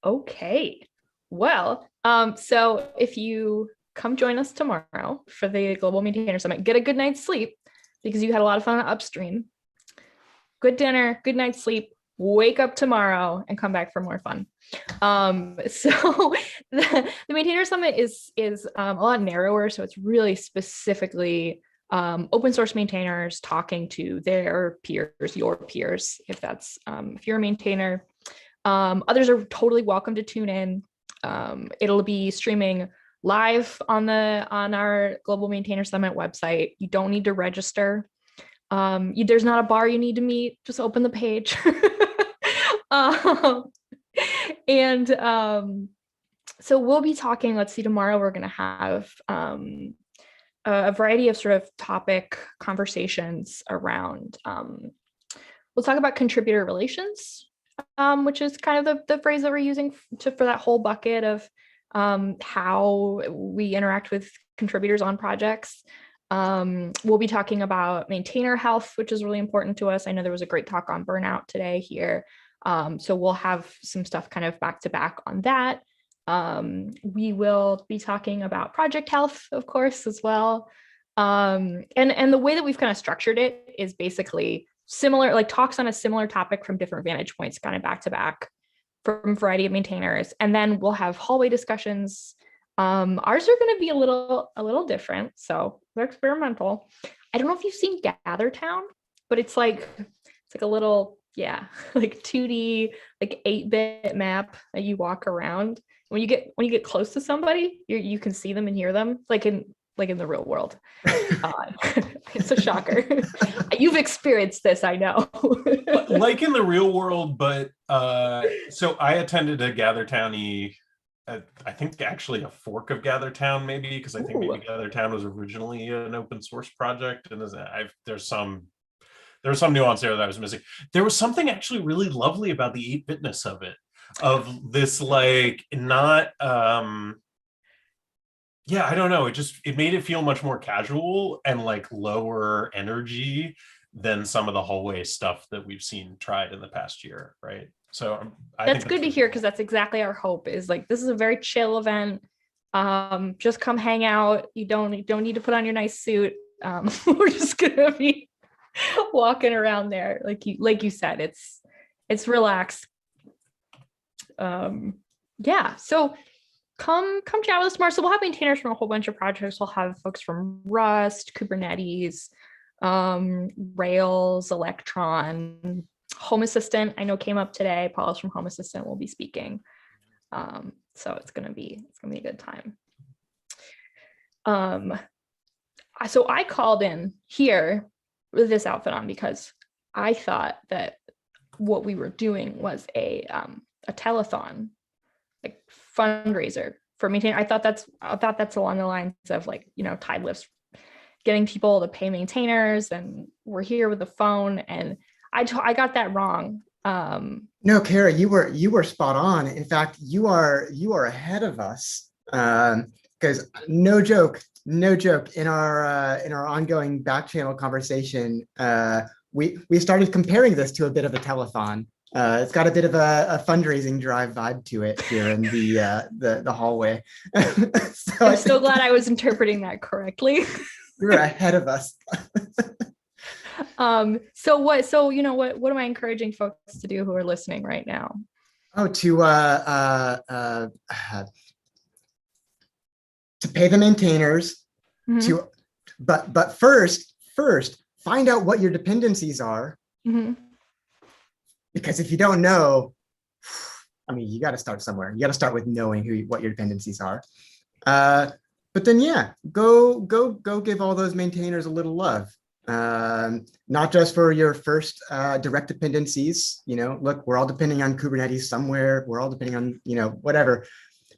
Okay. Well, so if you come join us tomorrow for the Global Maintainer Summit, get a good night's sleep because you had a lot of fun on Upstream. Good dinner, good night's sleep, wake up tomorrow and come back for more fun. So the Maintainer Summit is a lot narrower. So it's really specifically open source maintainers talking to their peers, your peers, if you're a maintainer. Others are totally welcome to tune in. It'll be streaming live on our Global Maintainer Summit website. You don't need to register. There's not a bar you need to meet. Just open the page. So we'll be talking. Let's see. Tomorrow we're going to have a variety of sort of topic conversations around. We'll talk about contributor relations, which is kind of the phrase that we're using for that whole bucket of how we interact with contributors on projects. We'll be talking about maintainer health, which is really important to us. I know there was a great talk on burnout today here. So we'll have some stuff kind of back to back on that. We will be talking about project health, of course, as well. And the way that we've kind of structured it is basically similar, like talks on a similar topic from different vantage points, kind of back to back from a variety of maintainers. And then we'll have hallway discussions. Ours are going to be a little different. So they're experimental. I don't know if you've seen Gather Town, but it's like a little, like 2D, like 8-bit map that you walk around. When you get close to somebody, you can see them and hear them, like in the real world. It's a shocker. You've experienced this, I know. Like in the real world, but so I attended a Gathertown-y, I think actually a fork of Gathertown, maybe, because I think maybe Gathertown was originally an open source project, and there was some nuance there that I was missing. There was something actually really lovely about the 8-bitness of it, of this like not I don't know, it made it feel much more casual and like lower energy than some of the hallway stuff that we've seen tried in the past year, right? So that's good to hear, because that's exactly our hope. Is like, this is a very chill event. Just come hang out. You don't need to put on your nice suit. We're just gonna be walking around there, like you said. It's relaxed. Yeah. So come chat with us tomorrow. So we'll have maintainers from a whole bunch of projects. We'll have folks from Rust, Kubernetes, Rails, Electron, Home Assistant. I know came up today. Paul's from Home Assistant will be speaking. So it's gonna be a good time. So I called in here with this outfit on because I thought that what we were doing was a telethon, like fundraiser for maintain. I thought that's along the lines of, like, TideLift's getting people to pay maintainers, and we're here with the phone, and I got that wrong. No, Kara, you were spot on. In fact, you are ahead of us, because no joke, in our ongoing back channel conversation, we started comparing this to a bit of a telethon. It's got a bit of a fundraising drive vibe to it here in the hallway. So I'm so glad I was interpreting that correctly. You're ahead of us. So what am I encouraging folks to do who are listening right now? Oh, to pay the maintainers, but first find out what your dependencies are. Because if you don't know, I mean, you got to start somewhere. You got to start with knowing what your dependencies are. But then, yeah, go give all those maintainers a little love. Not just for your first direct dependencies. Look, we're all depending on Kubernetes somewhere. We're all depending on, whatever.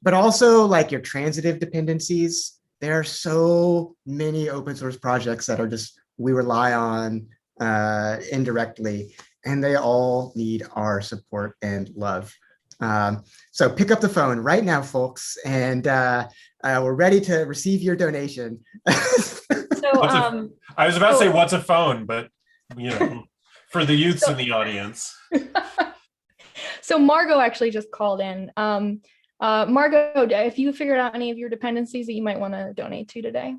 But also, like, your transitive dependencies. There are so many open source projects that are just, we rely on indirectly, and they all need our support and love. So pick up the phone right now, folks, and we're ready to receive your donation. I was about to say, what's a phone, but for the youths in the audience. So Margot actually just called in. Margot, if you figured out any of your dependencies that you might want to donate to today?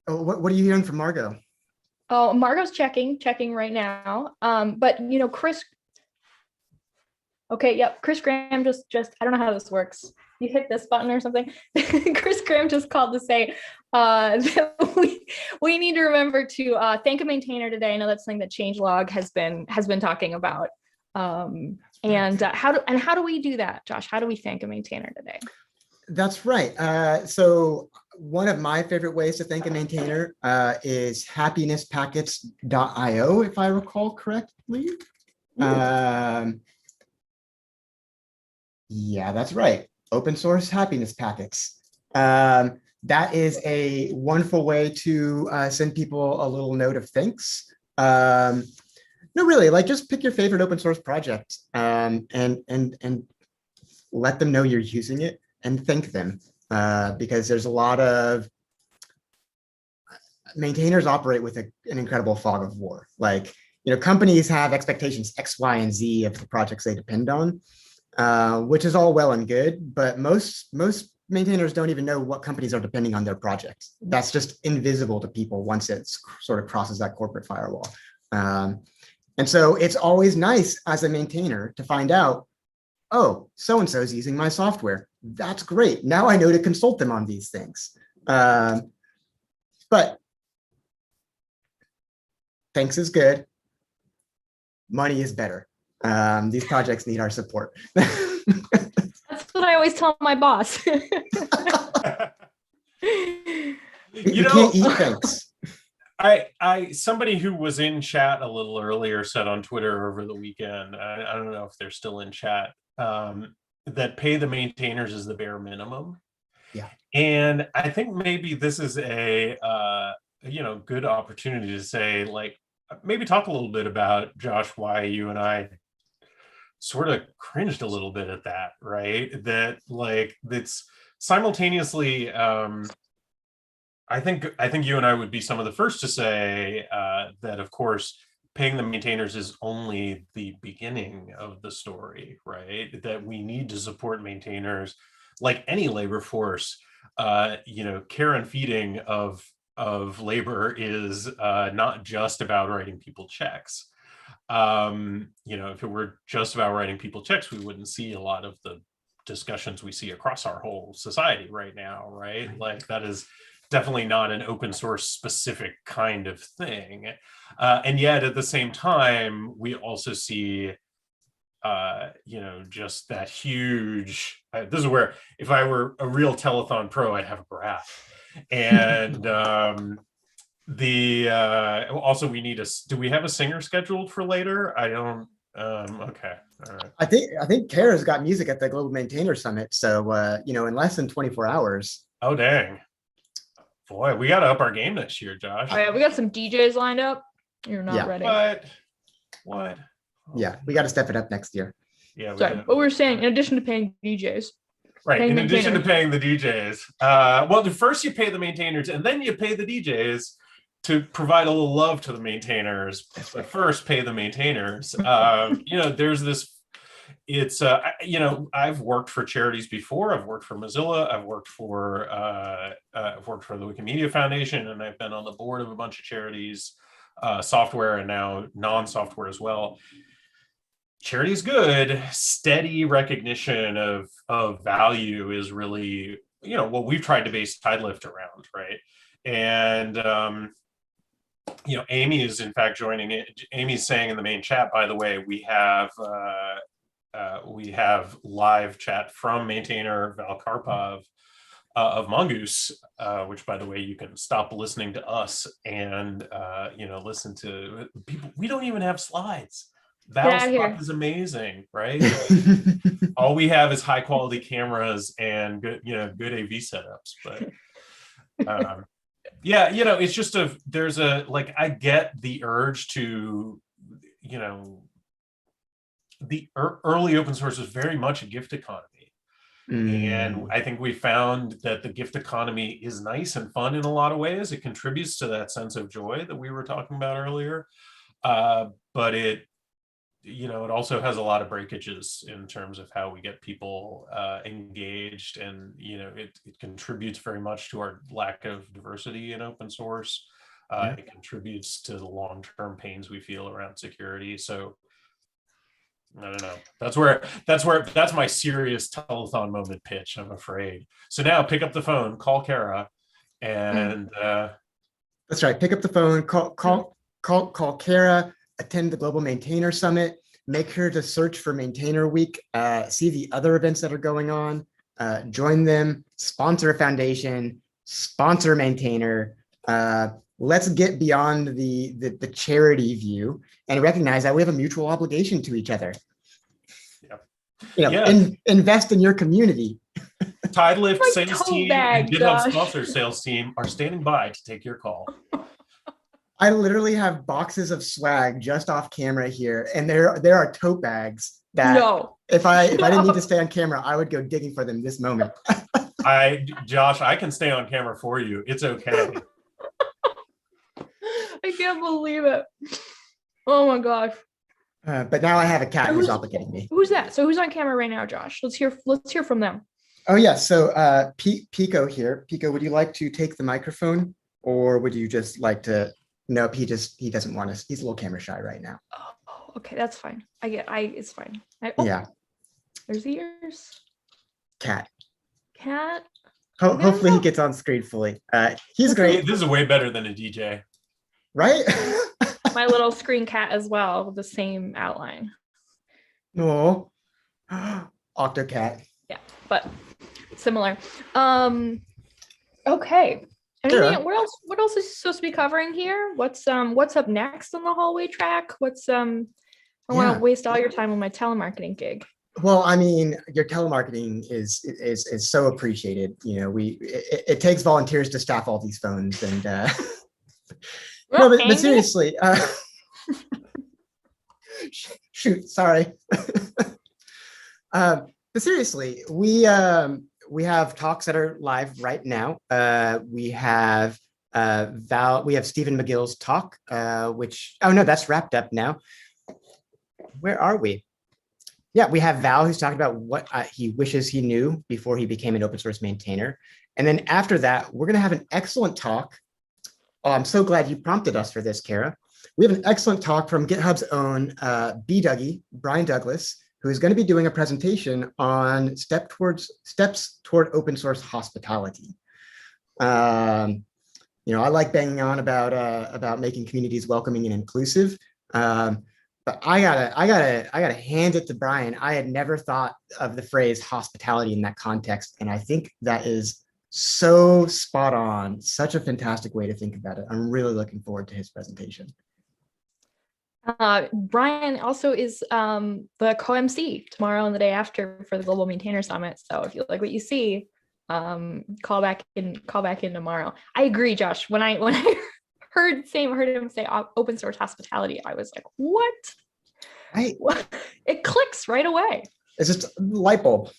What are you hearing from Margot? Oh, Margot's checking right now. But Chris. Okay, yep. Chris Graham just I don't know how this works. You hit this button or something. Chris Graham just called to say that we need to remember to thank a maintainer today. I know that's something that changelog has been talking about. And how do we do that, Josh? How do we thank a maintainer today? That's right. So one of my favorite ways to thank a maintainer is happinesspackets.io, if I recall correctly. Yeah, that's right. Open source happiness packets. That is a wonderful way to send people a little note of thanks. No, really, like, just pick your favorite open source project and let them know you're using it and thank them, because there's a lot of maintainers operate with an incredible fog of war. Like, companies have expectations X, Y, and Z of the projects they depend on, which is all well and good, but most maintainers don't even know what companies are depending on their projects. That's just invisible to people once it sort of crosses that corporate firewall. And so it's always nice as a maintainer to find out, oh, so-and-so is using my software. That's great. Now I know to consult them on these things. But thanks is good. Money is better. These projects need our support. That's what I always tell my boss. You can't eat thanks. Somebody who was in chat a little earlier said on Twitter over the weekend, I don't know if they're still in chat, that pay the maintainers is the bare minimum. Yeah. And I think maybe this is a good opportunity to say, like, maybe talk a little bit about, Josh, why you and I sort of cringed a little bit at that, right? That, like, it's simultaneously I think you and I would be some of the first to say that, of course, paying the maintainers is only the beginning of the story, right? That we need to support maintainers like any labor force. Care and feeding of labor is not just about writing people checks. If it were just about writing people checks, we wouldn't see a lot of the discussions we see across our whole society right now, right? Like that is definitely not an open source specific kind of thing. And yet at the same time, we also see, just that huge, this is where if I were a real telethon pro, I'd have a graph. And also we need do we have a singer scheduled for later? I don't, okay. All right. I think Kara's got music at the Global Maintainer Summit. So, in less than 24 hours. Oh, dang. Boy, we got to up our game next year, Josh. Oh, yeah, we got some DJs lined up. You're not ready. What? Yeah, we got to step it up next year. Yeah. Sorry, but we were saying, in addition to paying DJs. Right, in addition to paying the DJs. Well, first you pay the maintainers, and then you pay the DJs to provide a little love to the maintainers. But first, pay the maintainers. There's this. It's I've worked for charities before. I've worked for Mozilla. I've worked for the Wikimedia Foundation, and I've been on the board of a bunch of charities, software and now non-software as well. Charity is good. Steady recognition of value is really what we've tried to base Tidelift around, right? And Amy is in fact joining it. Amy's saying in the main chat, by the way, we have live chat from maintainer Val Karpov of Mongoose, which, by the way, you can stop listening to us and listen to people. We don't even have slides. Val's stuff is amazing, right? All we have is high quality cameras and good AV setups, but. It's just I get the urge to, the early open source was very much a gift economy. And I think we found that the gift economy is nice and fun in a lot of ways. It contributes to that sense of joy that we were talking about earlier. But it also has a lot of breakages in terms of how we get people engaged, and it contributes very much to our lack of diversity in open source. It contributes to the long-term pains we feel around security. So I don't know. That's my serious telethon moment pitch, I'm afraid. So now pick up the phone, call Kara, and that's right. Pick up the phone, call Kara. Attend the Global Maintainer Summit, make sure to search for Maintainer Week, see the other events that are going on, join them, sponsor a foundation, sponsor a maintainer. Let's get beyond the charity view and recognize that we have a mutual obligation to each other. Invest in your community. Tidelift sales team and GitHub sponsor sales team are standing by to take your call. I literally have boxes of swag just off camera here, and there are tote bags that if I didn't need to stay on camera, I would go digging for them this moment. Josh, I can stay on camera for you. It's okay. I can't believe it. Oh my gosh. But now I have a cat who's obligating me. Who's that? So who's on camera right now, Josh? Let's hear from them. Oh yeah. So Pico here. Pico, would you like to take the microphone, or would you just like to? Nope, he doesn't want us. He's a little camera shy right now. Oh, okay, that's fine. It's fine. Yeah. There's the ears. Cat. Hopefully he gets on screen fully. He's great. This is way better than a DJ. Right? My little screen cat as well, with the same outline. No. Octocat. Yeah, but similar. Okay. Anything? What else is supposed to be covering here? What's up next on the hallway track? I want to waste all your time on my telemarketing gig. Well, I mean, your telemarketing is so appreciated. It takes volunteers to staff all these phones, and but seriously, shoot, sorry. But seriously, we have talks that are live right now. We have we have Stephen McGill's talk, which, oh no, that's wrapped up now. Where are we? Yeah, we have Val, who's talking about what he wishes he knew before he became an open source maintainer. And then after that, we're going to have an excellent talk. Oh, I'm so glad you prompted us for this, Kara. We have an excellent talk from GitHub's own B-Dougie, Brian Douglas, who is going to be doing a presentation on steps toward open source hospitality. I like banging on about making communities welcoming and inclusive. But I gotta hand it to Brian. I had never thought of the phrase hospitality in that context, and I think that is so spot on. Such a fantastic way to think about it. I'm really looking forward to his presentation. Brian also is the co-MC tomorrow and the day after for the Global Maintainer Summit. So if you like what you see, call back in tomorrow. I agree, Josh. When I heard him say open source hospitality, I was like, what? It clicks right away. It's just a light bulb.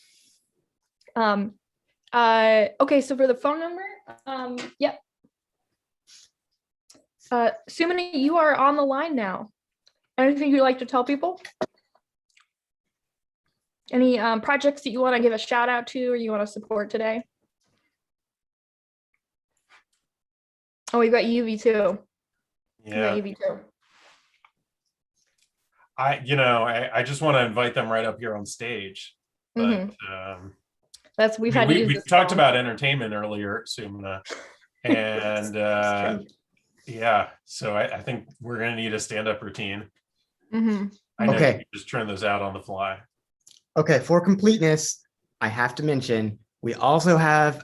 Okay, so for the phone number, yep. Sumini, you are on the line now. Anything you'd like to tell people? Any projects that you want to give a shout out to or you want to support today? Oh, we got UV too. Yeah. UV too. I just want to invite them right up here on stage. But we talked about entertainment earlier, Sumina, and yeah, so I think we're gonna need a stand-up routine. I know you can just turn those out on the fly. Okay, for completeness, I have to mention we also have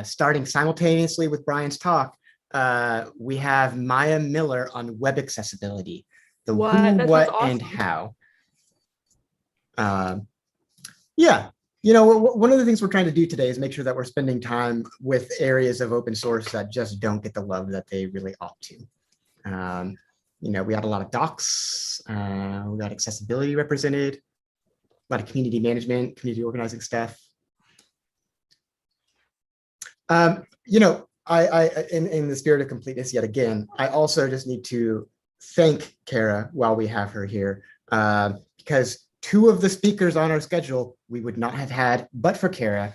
starting simultaneously with Brian's talk. We have Maya Miller on web accessibility, the who, what, awesome. And how. Yeah, one of the things we're trying to do today is make sure that we're spending time with areas of open source that just don't get the love that they really ought to. We had a lot of docs, we got accessibility represented, a lot of community management, community organizing stuff. I in the spirit of completeness yet again, I also just need to thank Kara while we have her here, because two of the speakers on our schedule we would not have had but for Kara,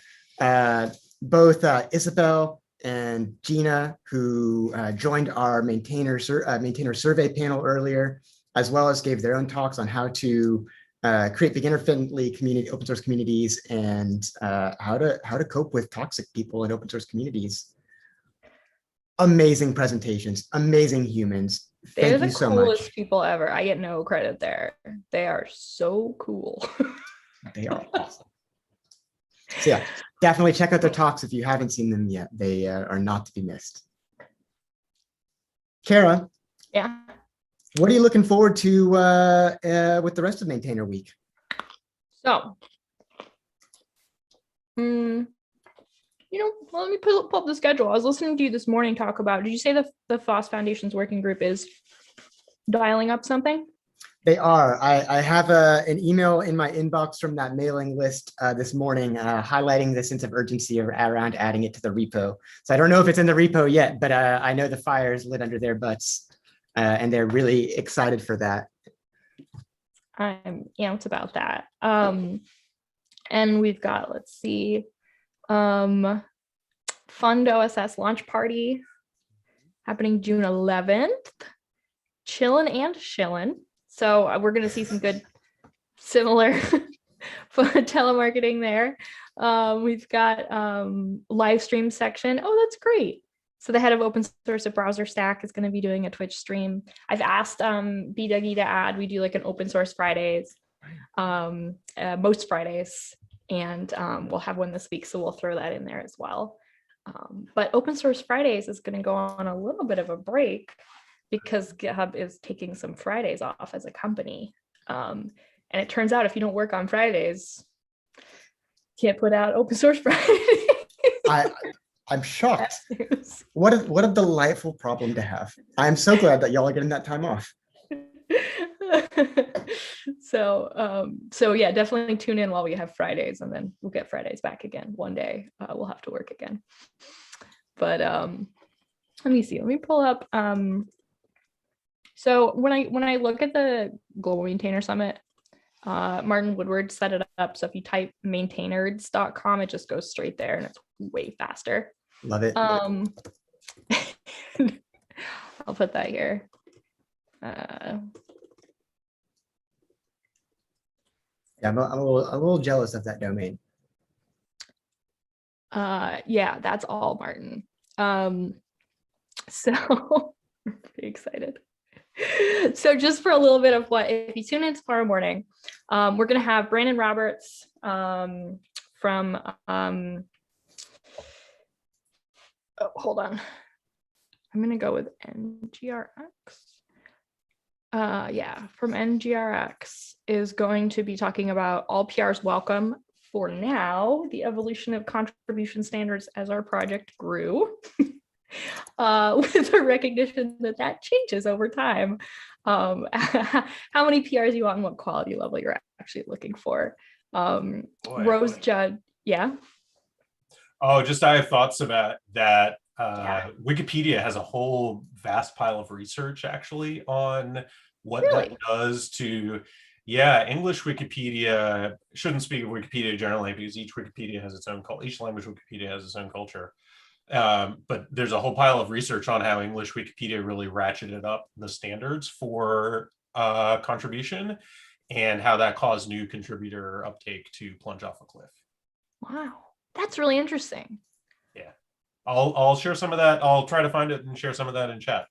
both Isabel and Gina, who joined our maintainer survey panel earlier, as well as gave their own talks on how to create beginner-friendly open source communities and how to cope with toxic people in open source communities. Amazing presentations, amazing humans. They're Thank you so the much. coolest people ever. I get no credit there. They are so cool. They are awesome. So yeah, definitely check out their talks if you haven't seen them yet. They are not to be missed. Kara. Yeah. What are you looking forward to with the rest of Maintainer Week? So, let me pull up the schedule. I was listening to you this morning talk about, did you say the FOSS Foundation's working group is dialing up something? They are. I have an email in my inbox from that mailing list this morning highlighting the sense of urgency around adding it to the repo. So I don't know if it's in the repo yet, but I know the fire is lit under their butts and they're really excited for that. I'm amped about that. And we've got, let's see, Fund OSS launch party happening June 11th. Chillin' and Shillin'. So we're going to see some good similar telemarketing there. We've got live stream section. Oh, that's great. So the head of open source at Browser Stack is going to be doing a Twitch stream. I've asked B-Dougie to add, we do like an open source Fridays, most Fridays, and we'll have one this week. So we'll throw that in there as well. But open source Fridays is going to go on a little bit of a break because GitHub is taking some Fridays off as a company. And it turns out if you don't work on Fridays, you can't put out open source Fridays. I'm shocked. What a delightful problem to have. I'm so glad that y'all are getting that time off. So yeah, definitely tune in while we have Fridays, and then we'll get Fridays back again. One day we'll have to work again. But let me see. Let me pull up. So when I look at the Global Maintainer Summit, Martin Woodward set it up. So if you type maintainers.com, it just goes straight there, and it's way faster. Love it. I'll put that here. Yeah, I'm a little jealous of that domain. Yeah, that's all Martin. So I'm pretty excited. So just for a little bit of what, if you tune in tomorrow morning, we're gonna have Brandon Roberts from hold on. I'm gonna go with NGRX. Yeah, from NGRX is going to be talking about all PRs welcome for now, the evolution of contribution standards as our project grew, with a recognition that changes over time. How many PRs you want and what quality level you're actually looking for. Rose Judd, yeah. Oh, just I have thoughts about that. Wikipedia has a whole vast pile of research actually on what that does to, English Wikipedia, shouldn't speak of Wikipedia generally because each Wikipedia has its own culture, each language Wikipedia has its own culture. But there's a whole pile of research on how English Wikipedia really ratcheted up the standards for contribution and how that caused new contributor uptake to plunge off a cliff. Wow, that's really interesting. Yeah, I'll share some of that. I'll try to find it and share some of that in chat.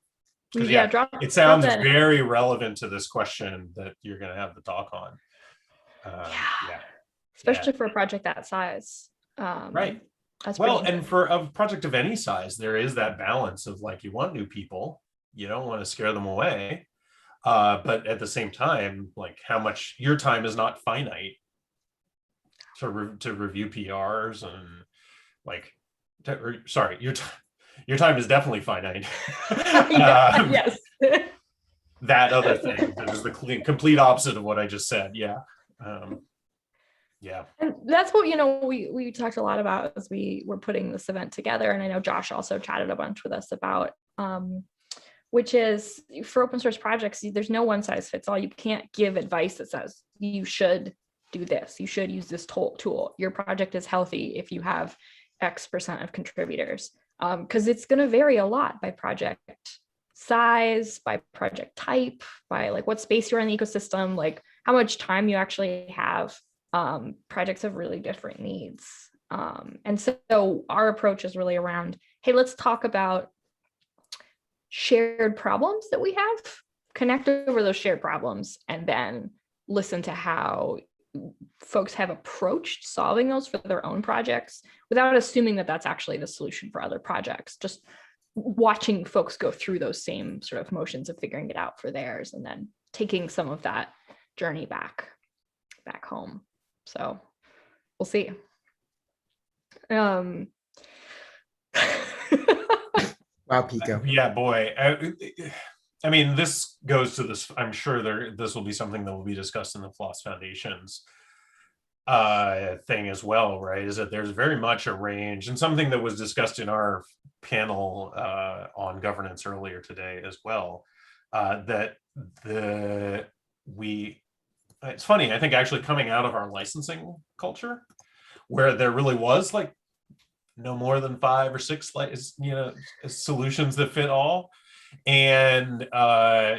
Yeah, it sounds very relevant to this question that you're going to have the talk on. Especially for a project that size. Right. That's and for a project of any size, there is that balance of like, you want new people, you don't want to scare them away, but at the same time, like how much your time is not finite to review PRs and like, your time is definitely finite. Yes. That other thing that is the complete opposite of what I just said. Yeah. And that's what, we talked a lot about as we were putting this event together. And I know Josh also chatted a bunch with us about, which is for open source projects, there's no one size fits all. You can't give advice that says you should do this, you should use this tool. Your project is healthy if you have X% of contributors, because it's going to vary a lot by project size, by project type, by like what space you're in the ecosystem, like how much time you actually have. Projects have really different needs. And so our approach is really around, hey, let's talk about shared problems that we have, connect over those shared problems, and then listen to how folks have approached solving those for their own projects without assuming that that's actually the solution for other projects. Just watching folks go through those same sort of motions of figuring it out for theirs and then taking some of that journey back home. So we'll see. Wow, Pico. Yeah, boy. I mean, this goes to this. I'm sure this will be something that will be discussed in the Floss Foundation's thing as well, right? Is that there's very much a range, and something that was discussed in our panel on governance earlier today as well. It's funny, I think actually coming out of our licensing culture, where there really was like no more than 5 or 6 solutions that fit all. And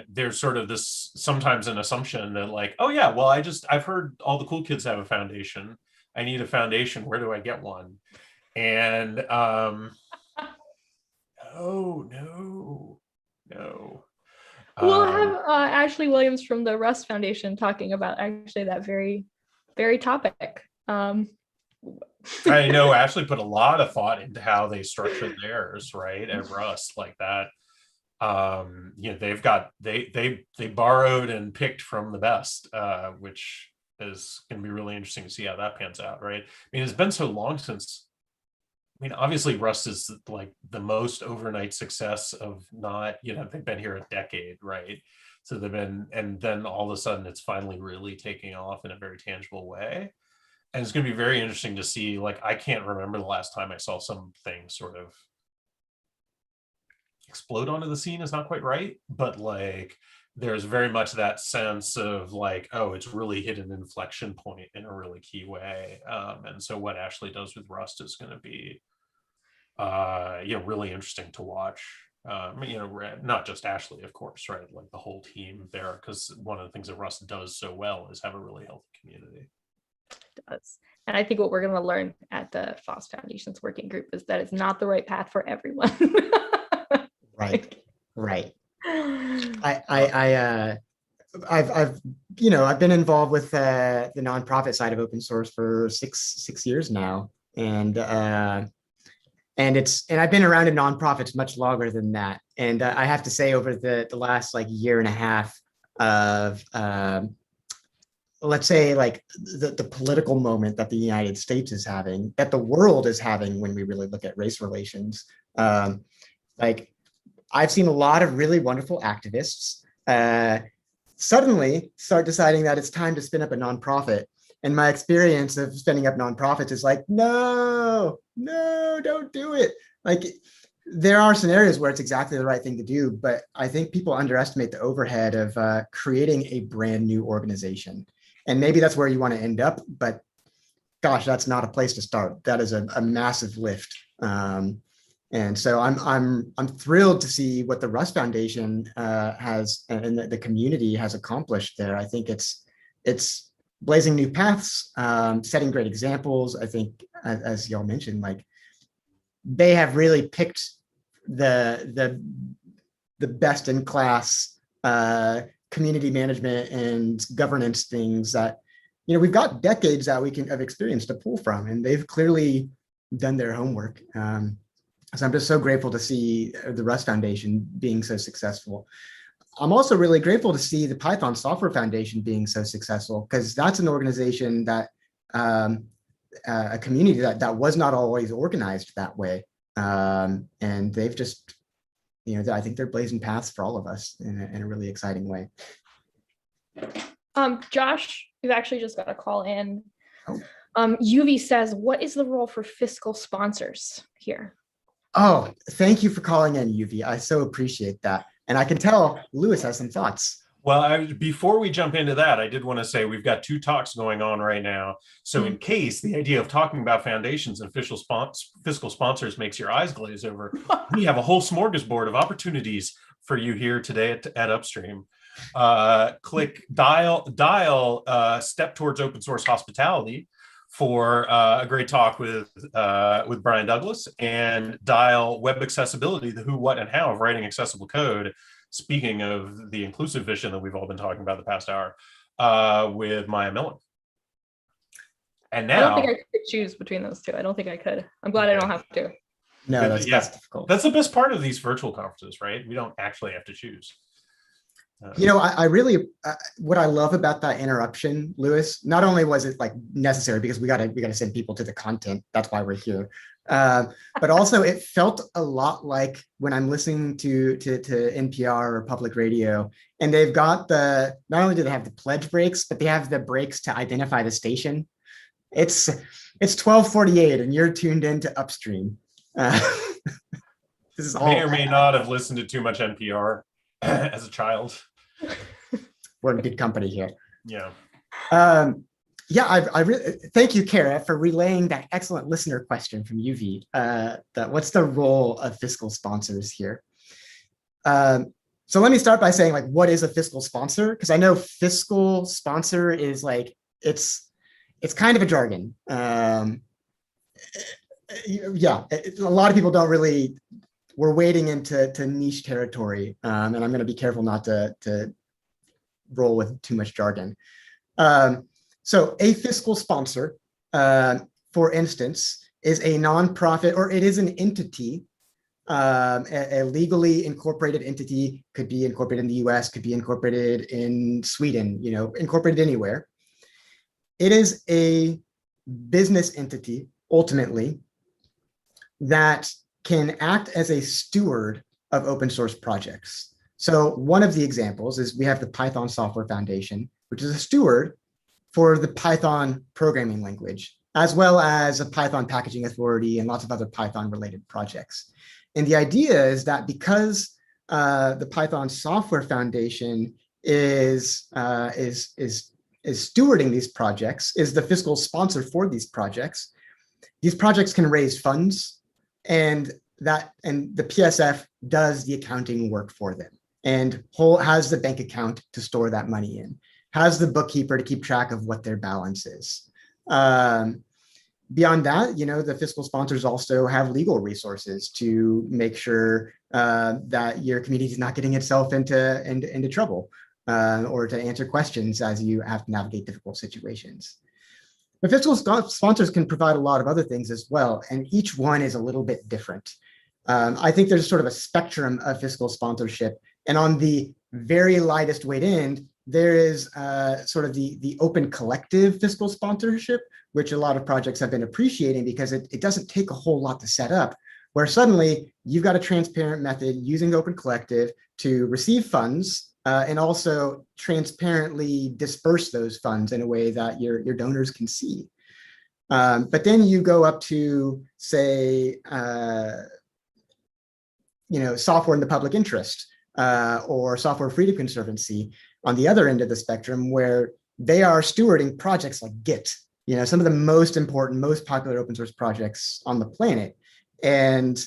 there's sort of this sometimes an assumption that like, oh yeah, well, I've heard all the cool kids have a foundation. I need a foundation. Where do I get one? And no. We'll have Ashley Williams from the Rust Foundation talking about actually that very, very topic. I know Ashley put a lot of thought into how they structured theirs, right, at Rust, like that. They borrowed and picked from the best, which is going to be really interesting to see how that pans out, right? I mean, it's been so long since. I mean, obviously Rust is like the most overnight success of not, they've been here a decade, right? So they've been, and then all of a sudden it's finally really taking off in a very tangible way. And it's going to be very interesting to see, like, I can't remember the last time I saw something sort of explode onto the scene is not quite right, but like there's very much that sense of like, oh, it's really hit an inflection point in a really key way. And so what Ashley does with Rust is going to be, really interesting to watch. Not just Ashley, of course, right? Like the whole team there, because one of the things that Rust does so well is have a really healthy community. It does. And I think what we're going to learn at the FOSS Foundation's working group is that it's not the right path for everyone. Right. I've been involved with the nonprofit side of open source for six years now, and I've been around in nonprofits much longer than that. And I have to say, over the last like year and a half of let's say like the political moment that the United States is having, that the world is having when we really look at race relations, like I've seen a lot of really wonderful activists suddenly start deciding that it's time to spin up a nonprofit. And my experience of spinning up nonprofits is like, no, don't do it. Like, there are scenarios where it's exactly the right thing to do, but I think people underestimate the overhead of creating a brand new organization. And maybe that's where you want to end up, but gosh, that's not a place to start. That is a massive lift. And so I'm thrilled to see what the Rust Foundation has and the community has accomplished there. I think it's blazing new paths, setting great examples. I think, as y'all mentioned, like they have really picked the best in class community management and governance things that, we've got decades that we can have experience to pull from, and they've clearly done their homework. So I'm just so grateful to see the Rust Foundation being so successful. I'm also really grateful to see the Python Software Foundation being so successful, because that's an organization that, a community that was not always organized that way. And they've just, I think they're blazing paths for all of us in a really exciting way. Josh, we've actually just got a call in. UV says, what is the role for fiscal sponsors here? Oh, thank you for calling in, UV. I so appreciate that. And I can tell Lewis has some thoughts. Well, before we jump into that, I did want to say we've got two talks going on right now. So in case the idea of talking about foundations and fiscal sponsors makes your eyes glaze over, we have a whole smorgasbord of opportunities for you here today at Upstream. Click dial Step Towards Open Source Hospitality for a great talk with Brian Douglas, and dial Web Accessibility, the who, what, and how of writing accessible code. Speaking of the inclusive vision that we've all been talking about the past hour, with Maya Millen. And now, I don't think I could choose between those two. I don't think I could. I'm glad I don't have to. No, that's difficult. That's the best part of these virtual conferences, right? We don't actually have to choose. I really, what I love about that interruption, Lewis, not only was it like necessary because we gotta send people to the content. That's why we're here. But also it felt a lot like when I'm listening to NPR or public radio, and they've got not only do they have the pledge breaks, but they have the breaks to identify the station. It's 12:48 and you're tuned into Upstream. This is all may or may not have listened to too much NPR as a child. We're in good company here. Yeah. I really thank you, Kara, for relaying that excellent listener question from UV. What's the role of fiscal sponsors here? So let me start by saying, like, what is a fiscal sponsor? Because I know fiscal sponsor is like it's kind of a jargon. A lot of people don't really. We're wading into niche territory, and I'm going to be careful not to roll with too much jargon. So a fiscal sponsor, for instance, is a nonprofit, or it is an entity, a legally incorporated entity, could be incorporated in the US, could be incorporated in Sweden, incorporated anywhere. It is a business entity, ultimately, that can act as a steward of open source projects. So one of the examples is we have the Python Software Foundation, which is a steward for the Python programming language, as well as a Python packaging authority and lots of other Python related projects. And the idea is that because the Python Software Foundation is stewarding these projects, is the fiscal sponsor for these projects can raise funds, and the PSF does the accounting work for them and has the bank account to store that money in, has the bookkeeper to keep track of what their balance is. Beyond that, the fiscal sponsors also have legal resources to make sure that your community is not getting itself into trouble or to answer questions as you have to navigate difficult situations. But fiscal sponsors can provide a lot of other things as well, and each one is a little bit different. I think there's sort of a spectrum of fiscal sponsorship, and on the very lightest weight end, there is sort of the open collective fiscal sponsorship, which a lot of projects have been appreciating because it doesn't take a whole lot to set up, where suddenly you've got a transparent method using open collective to receive funds and also transparently disperse those funds in a way that your donors can see. But then you go up to, say, software in the public interest or Software Freedom Conservancy on the other end of the spectrum, where they are stewarding projects like Git, some of the most important, most popular open source projects on the planet. And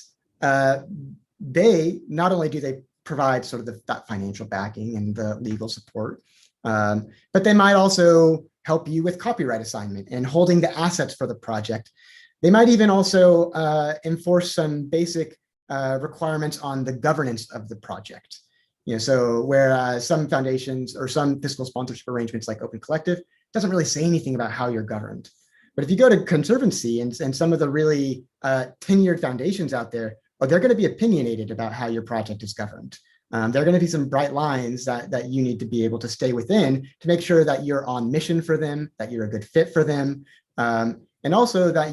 they not only do they provide sort of that financial backing and the legal support, but they might also help you with copyright assignment and holding the assets for the project. They might even also enforce some basic requirements on the governance of the project. So whereas some foundations or some fiscal sponsorship arrangements like Open Collective doesn't really say anything about how you're governed. But if you go to Conservancy and some of the really tenured foundations out there, they're going to be opinionated about how your project is governed. There are going to be some bright lines that you need to be able to stay within to make sure that you're on mission for them, that you're a good fit for them, and also that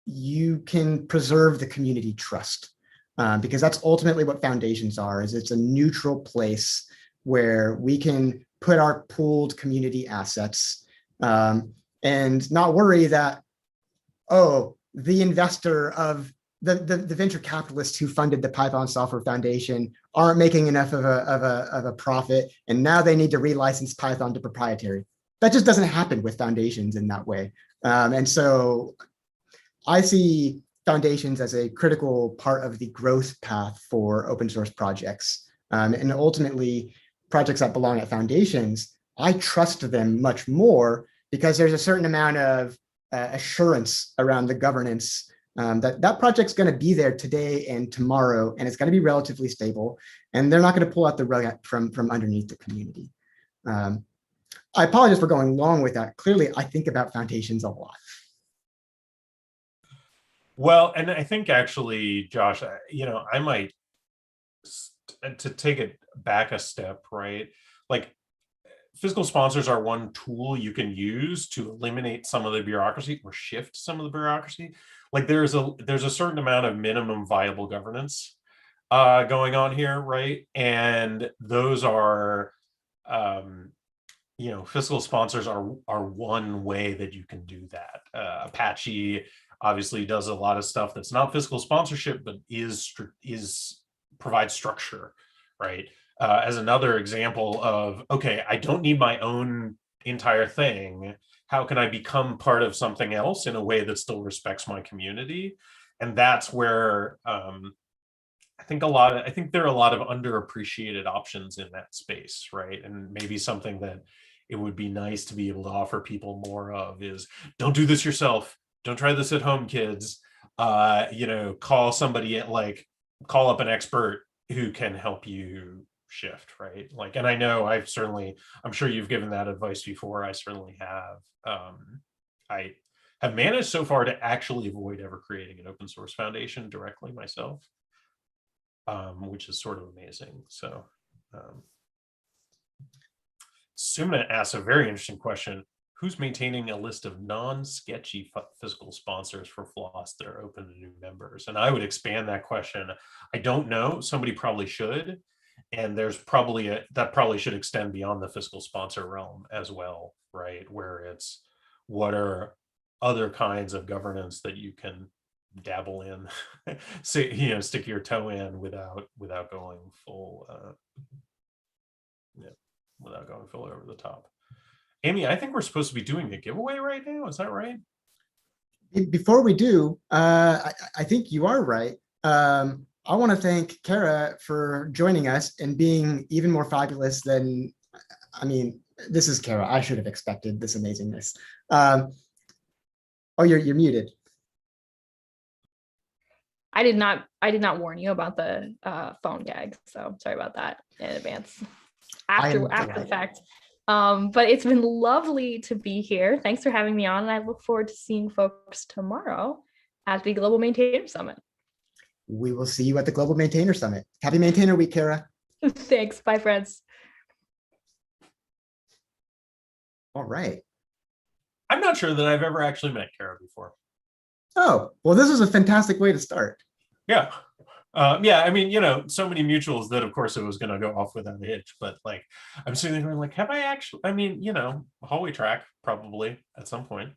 you can preserve the community trust. Because that's ultimately what foundations are, is it's a neutral place where we can put our pooled community assets and not worry that, the investor of the venture capitalists who funded the Python Software Foundation aren't making enough of a profit, and now they need to relicense Python to proprietary. That just doesn't happen with foundations in that way. And so I see foundations as a critical part of the growth path for open source projects. And ultimately, projects that belong at foundations, I trust them much more because there's a certain amount of assurance around the governance that project's going to be there today and tomorrow, and it's going to be relatively stable, and they're not going to pull out the rug from underneath the community. I apologize for going long with that. Clearly, I think about foundations a lot. Well, and I think actually, Josh, I might, to take it back a step, right? Like, fiscal sponsors are one tool you can use to eliminate some of the bureaucracy or shift some of the bureaucracy. Like, there's a certain amount of minimum viable governance going on here, right? And those are, fiscal sponsors are one way that you can do that. Apache obviously does a lot of stuff that's not fiscal sponsorship, but provides structure, right? As another example of, okay, I don't need my own entire thing. How can I become part of something else in a way that still respects my community? And that's where I think there are a lot of underappreciated options in that space, right? And maybe something that it would be nice to be able to offer people more of is, don't do this yourself. Don't try this at home, kids. Call somebody call up an expert who can help you shift, right? Like, and I know I'm sure you've given that advice before. I certainly have. I have managed so far to actually avoid ever creating an open source foundation directly myself, which is sort of amazing. So Sumna asks a very interesting question. Who's maintaining a list of non-sketchy fiscal sponsors for FLOSS that are open to new members? And I would expand that question. I don't know. Somebody probably should. And there's probably that probably should extend beyond the fiscal sponsor realm as well, right? Where it's what are other kinds of governance that you can dabble in, stick your toe in without going full, without going full over the top. Amy, I think we're supposed to be doing a giveaway right now. Is that right? Before we do, I think you are right. I want to thank Kara for joining us and being even more fabulous than, this is Kara. I should have expected this amazingness. Oh, you're muted. I did not warn you about the phone gag, so sorry about that in advance. After the fact. But it's been lovely to be here. Thanks for having me on, and I look forward to seeing folks tomorrow at the Global Maintainer Summit. We will see you at the Global Maintainer Summit. Happy Maintainer Week, Kara. Thanks. Bye, friends. All right. I'm not sure that I've ever actually met Kara before. Oh, well, this is a fantastic way to start. Yeah. So many mutuals that, of course, it was going to go off without a hitch. But like, I'm sitting there going like, have I actually? Hallway track probably at some point.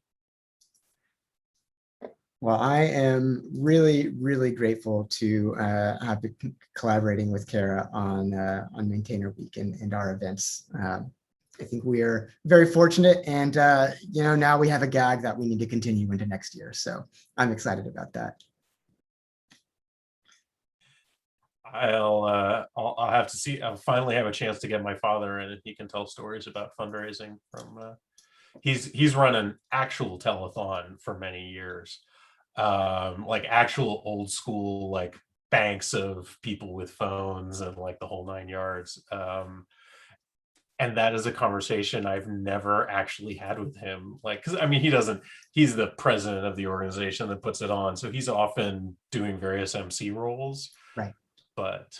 Well, I am really, really grateful to have been collaborating with Kara on Maintainer Week and our events. I think we are very fortunate, and now we have a gag that we need to continue into next year. So I'm excited about that. I'll have to see. I'll finally have a chance to get my father in, and he can tell stories about fundraising from. He's run an actual telethon for many years, like actual old school, like banks of people with phones and like the whole 9 yards. And that is a conversation I've never actually had with him. Like, because he's the president of the organization that puts it on, so he's often doing various MC roles. Right. But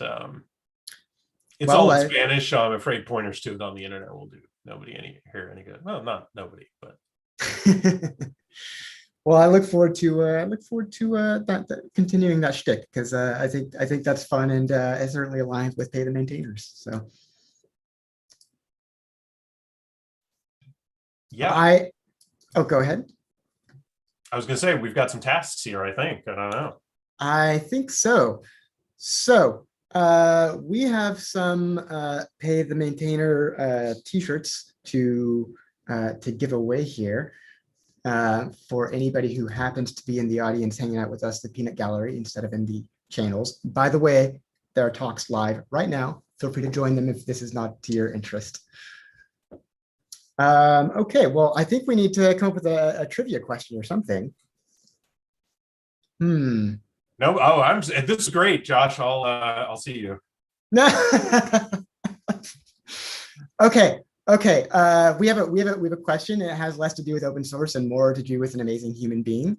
it's all in Spanish, so I'm afraid pointers to it on the internet will do nobody any good. Well, not nobody, but. Well, I look forward to that continuing that shtick, because I think that's fun, and it certainly aligns with Pay the Maintainers. So. Yeah. Go ahead. I was going to say, we've got some tasks here, I think. I don't know. I think so. So we have some Pay the Maintainer t-shirts to give away here for anybody who happens to be in the audience hanging out with us, the Peanut Gallery, instead of in the channels. By the way, there are talks live right now. Feel free to join them if this is not to your interest. Okay, well, I think we need to come up with a trivia question or something. No, this is great, Josh. I'll see you. Okay. We have a question. It has less to do with open source and more to do with an amazing human being.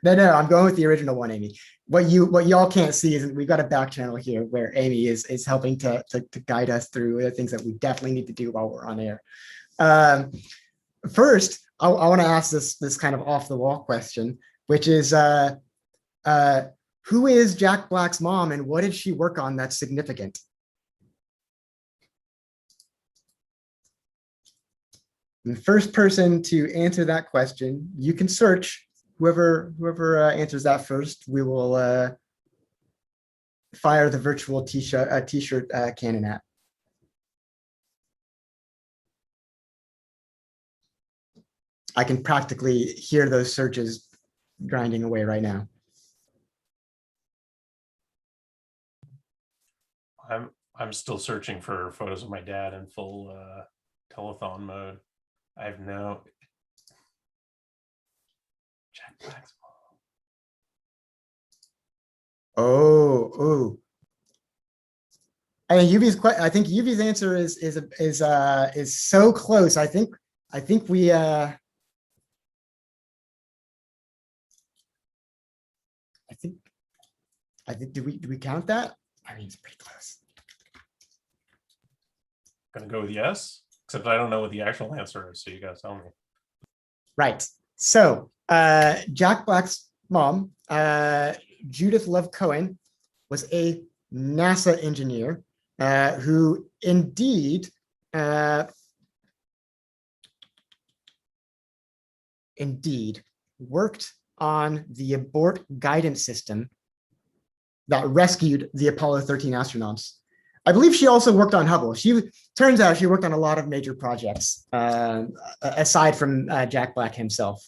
No, I'm going with the original one, Amy. What y'all can't see is we've got a back channel here where Amy is helping to guide us through the things that we definitely need to do while we're on air. First, I want to ask this kind of off the wall question, which is who is Jack Black's mom and what did she work on that's significant? The first person to answer that question, you can search. Whoever answers that first, we will fire the virtual t-shirt cannon at. I can practically hear those searches grinding away right now. I'm still searching for photos of my dad in full telethon mode. I have no. Jack Black's mom. Oh. I think Yuvi's answer is so close. I think we I think do we count that? I mean, it's pretty close. Gonna go with yes, except I don't know what the actual answer is, so you guys tell me. Right. So Jack Black's mom, Judith Love Cohen, was a NASA engineer who indeed worked on the abort guidance system that rescued the Apollo 13 astronauts. I believe she also worked on Hubble. Turns out she worked on a lot of major projects, aside from Jack Black himself.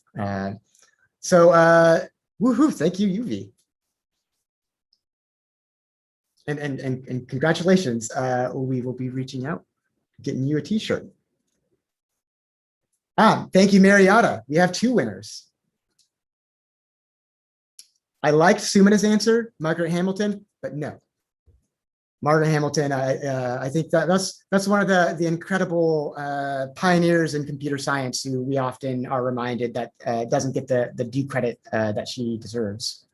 Woohoo, thank you, UV. And congratulations. We will be reaching out, getting you a t-shirt. Thank you, Marietta. We have 2 winners. I liked Sumina's answer, Margaret Hamilton, but no. Margaret Hamilton, I think that's one of the incredible pioneers in computer science who we often are reminded that doesn't get the due credit that she deserves.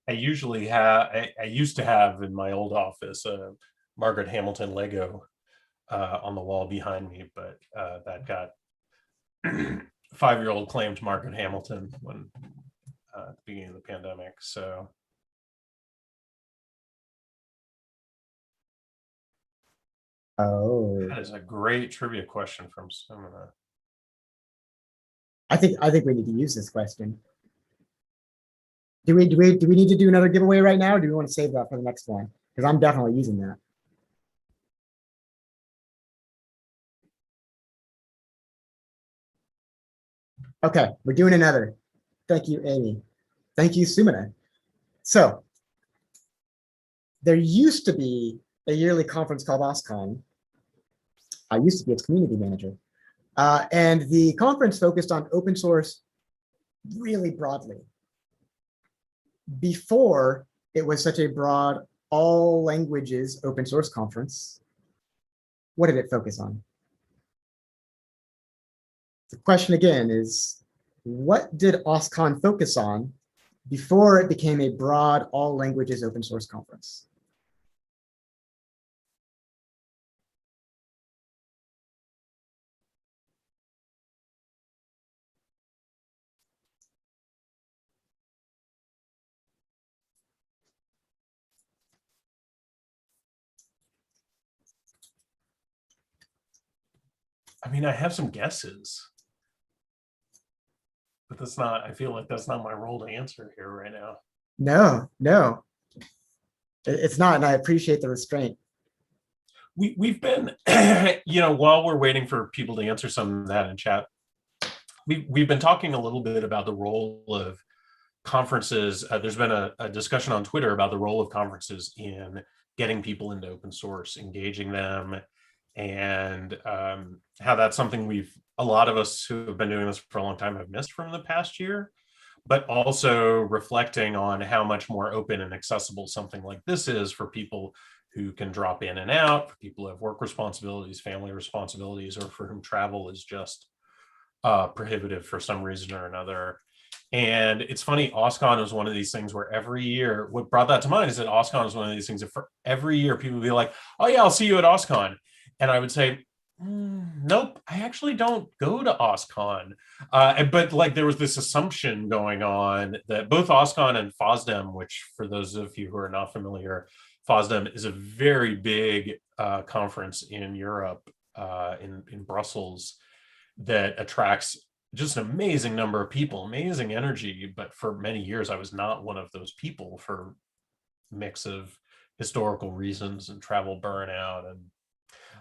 I used to have in my old office a Margaret Hamilton Lego on the wall behind me, but that got 5-year-old claimed Margaret Hamilton when at the beginning of the pandemic. So that is a great trivia question from Sumina. I think we need to use this question. Do we need to do another giveaway right now, or do we want to save that for the next one? Because I'm definitely using that. Okay, we're doing another. Thank you, Amy. Thank you, Sumina. So there used to be a yearly conference called OSCON. I used to be its community manager. And the conference focused on open source really broadly. Before it was such a broad, all languages open source conference, what did it focus on? The question again is, what did OSCON focus on before it became a broad, all languages open source conference? I mean, I have some guesses, but I feel like that's not my role to answer here right now. No, it's not, and I appreciate the restraint. We've been, while we're waiting for people to answer some of that in chat, we've been talking a little bit about the role of conferences. There's been a discussion on Twitter about the role of conferences in getting people into open source, engaging them, and how that's something a lot of us who have been doing this for a long time have missed from the past year, but also reflecting on how much more open and accessible something like this is for people who can drop in and out, for people who have work responsibilities, family responsibilities, or for whom travel is just prohibitive for some reason or another. And it's funny, OSCON was one of these things where every year, what brought that to mind is that OSCON is one of these things that for every year people would be like, oh yeah, I'll see you at OSCON. And I would say, nope, I actually don't go to OSCON. But like there was this assumption going on that both OSCON and FOSDEM, which for those of you who are not familiar, FOSDEM is a very big conference in Europe, in Brussels, that attracts just an amazing number of people, amazing energy. But for many years, I was not one of those people for a mix of historical reasons and travel burnout. And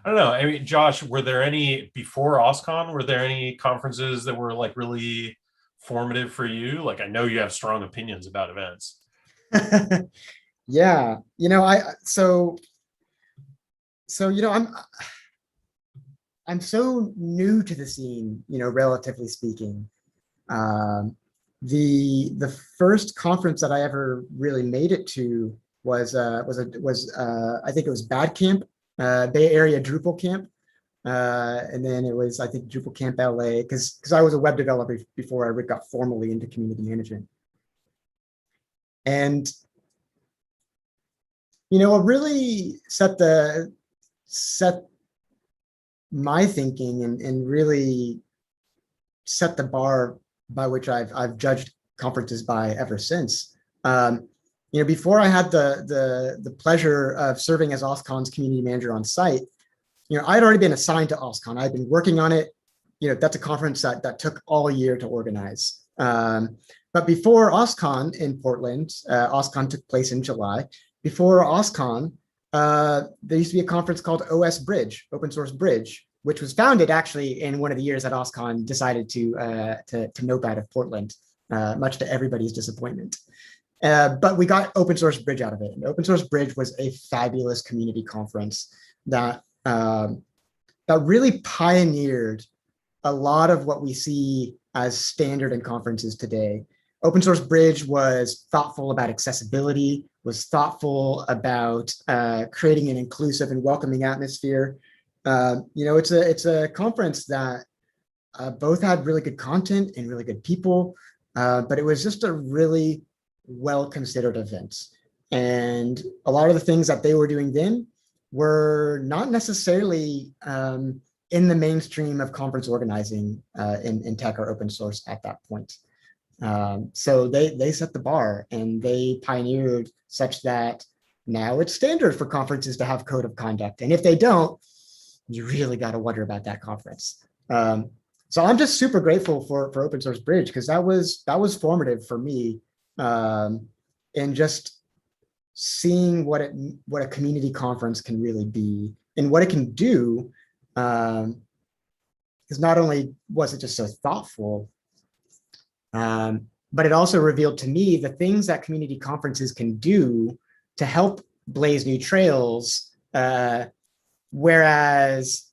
I don't know. I mean, Josh, were there any before OSCON? Were there any conferences that were like really formative for you? Like, I know you have strong opinions about events. Yeah, I'm so new to the scene, relatively speaking. The first conference that I ever really made it to was I think it was Bad Camp, Bay Area Drupal Camp, and then it was I think Drupal Camp LA because I was a web developer before I got formally into community management, and what really set my thinking and really set the bar by which I've judged conferences by ever since. Before I had the pleasure of serving as OSCON's community manager on site, I'd already been assigned to OSCON. I'd been working on it. That's a conference that took all year to organize. But before OSCON in Portland, OSCON took place in July. Before OSCON, there used to be a conference called OS Bridge, Open Source Bridge, which was founded actually in one of the years that OSCON decided to nope out of Portland, much to everybody's disappointment. But we got Open Source Bridge out of it. And Open Source Bridge was a fabulous community conference that really pioneered a lot of what we see as standard in conferences today. Open Source Bridge was thoughtful about accessibility, was thoughtful about creating an inclusive and welcoming atmosphere. It's a conference that both had really good content and really good people, but it was just a really well-considered event. And a lot of the things that they were doing then were not necessarily in the mainstream of conference organizing in tech or open source at that point. So they set the bar and they pioneered such that now it's standard for conferences to have code of conduct. And if they don't, you really got to wonder about that conference. So I'm just super grateful for Open Source Bridge, because that was formative for me in just seeing what a community conference can really be and what it can do. Because not only was it just so thoughtful, but it also revealed to me the things that community conferences can do to help blaze new trails, whereas,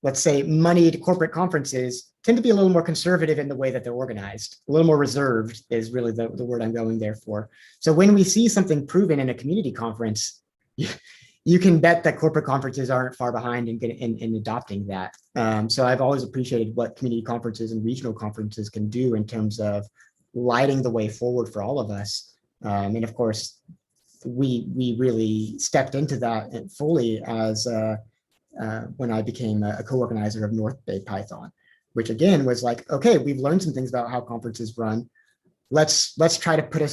let's say, moneyed corporate conferences tend to be a little more conservative in the way that they're organized. A little more reserved is really the word I'm going there for. So when we see something proven in a community conference, you can bet that corporate conferences aren't far behind in adopting that. So I've always appreciated what community conferences and regional conferences can do in terms of lighting the way forward for all of us. And of course, we really stepped into that fully as when I became a co-organizer of North Bay Python, which again was like, okay, we've learned some things about how conferences run. Let's try to put a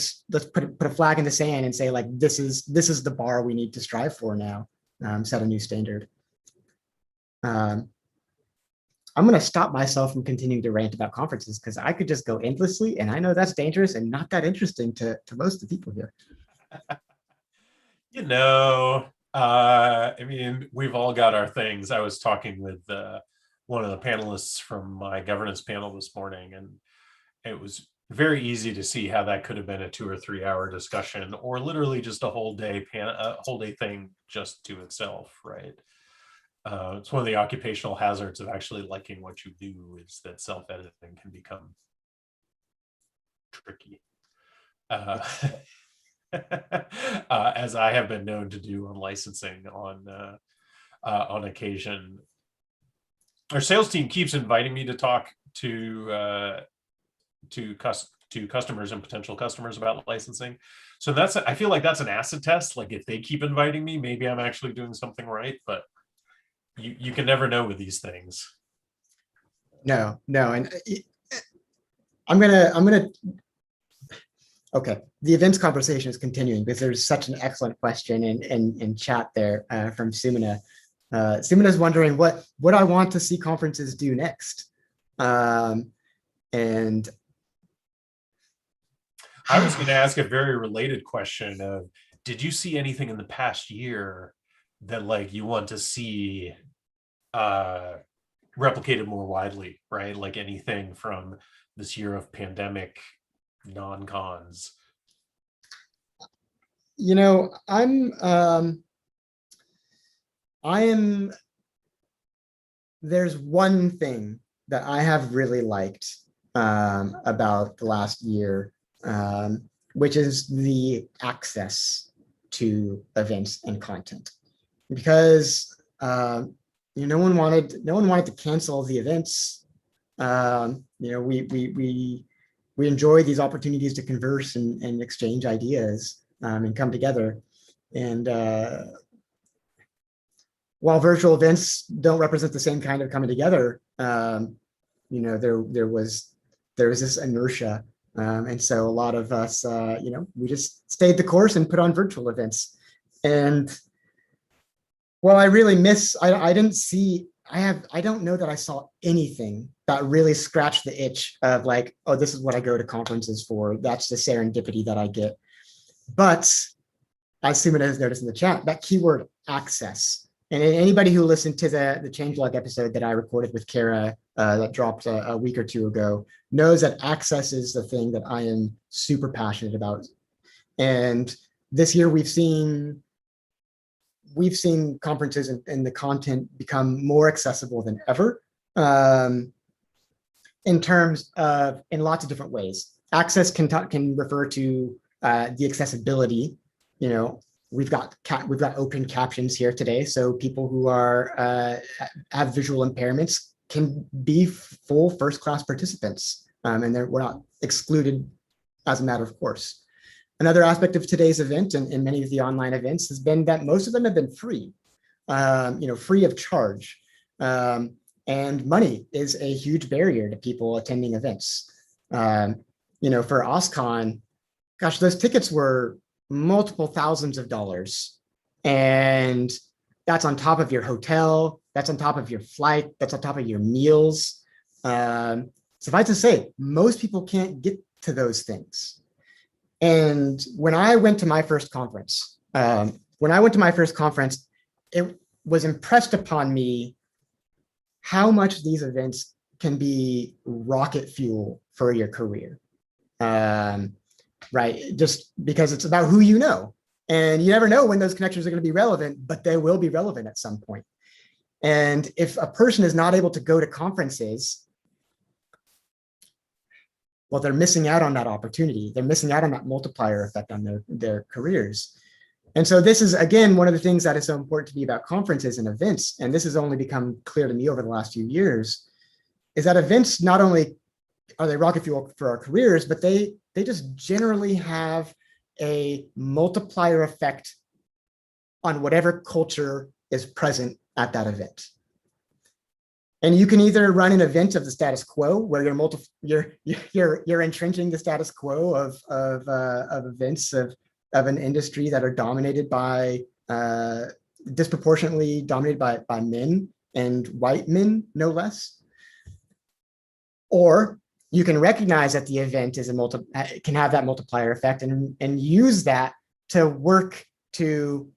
flag in the sand and say, like, this is the bar we need to strive for now, set a new standard. I'm going to stop myself from continuing to rant about conferences, because I could just go endlessly, and I know that's dangerous and not that interesting to most of the people here. I mean, we've all got our things. I was talking with one of the panelists from my governance panel this morning, and it was very easy to see how that could have been a 2 or 3 hour discussion, or literally just a whole day thing just to itself, right? It's one of the occupational hazards of actually liking what you do, is that self-editing can become tricky. As I have been known to do on licensing on occasion. Our sales team keeps inviting me to talk to customers and potential customers about licensing. So I feel like that's an acid test. Like, if they keep inviting me, maybe I'm actually doing something right, but you can never know with these things. No, and I'm gonna. Okay, the events conversation is continuing because there's such an excellent question in chat there from Sumina. Sumina's wondering what I want to see conferences do next. And I was going to ask a very related question of, did you see anything in the past year that, like, you want to see replicated more widely, right? Like anything from this year of pandemic non-cons? There's one thing that I have really liked about the last year, which is the access to events and content, because no one wanted to cancel the events. We enjoy these opportunities to converse and exchange ideas and come together. And while virtual events don't represent the same kind of coming together, there was this inertia And so a lot of us, we just stayed the course and put on virtual events. And well, I really miss, I didn't see, I don't know that I saw anything that really scratched the itch of like, oh, this is what I go to conferences for. That's the serendipity that I get. But as Sumit has noticed in the chat, that keyword access. And anybody who listened to the changelog episode that I recorded with Kara that dropped a week or two ago knows that access is the thing that I am super passionate about. And this year we've seen conferences and the content become more accessible than ever in terms of, in lots of different ways. Access can refer to the accessibility. We've got open captions here today, so people who are have visual impairments can be full first-class participants, and we're not excluded as a matter of course. Another aspect of today's event and many of the online events has been that most of them have been free, free of charge. And money is a huge barrier to people attending events. For OSCON, gosh, those tickets were multiple thousands of dollars. And that's on top of your hotel, that's on top of your flight, that's on top of your meals. Suffice to say, most people can't get to those things. And when I went to my first conference, it was impressed upon me how much these events can be rocket fuel for your career. Right? Just because it's about who you know. And you never know when those connections are going to be relevant, but they will be relevant at some point. And if a person is not able to go to conferences, well, they're missing out on that opportunity. They're missing out on that multiplier effect on their careers. And so this is, again, one of the things that is so important to me about conferences and events, and this has only become clear to me over the last few years, is that events not only are they rocket fuel for our careers, but they just generally have a multiplier effect on whatever culture is present at that event. And you can either run an event of the status quo, where you're entrenching the status quo of events of an industry that are dominated by disproportionately dominated by men and white men, no less. Or you can recognize that the event is can have that multiplier effect and use that to work to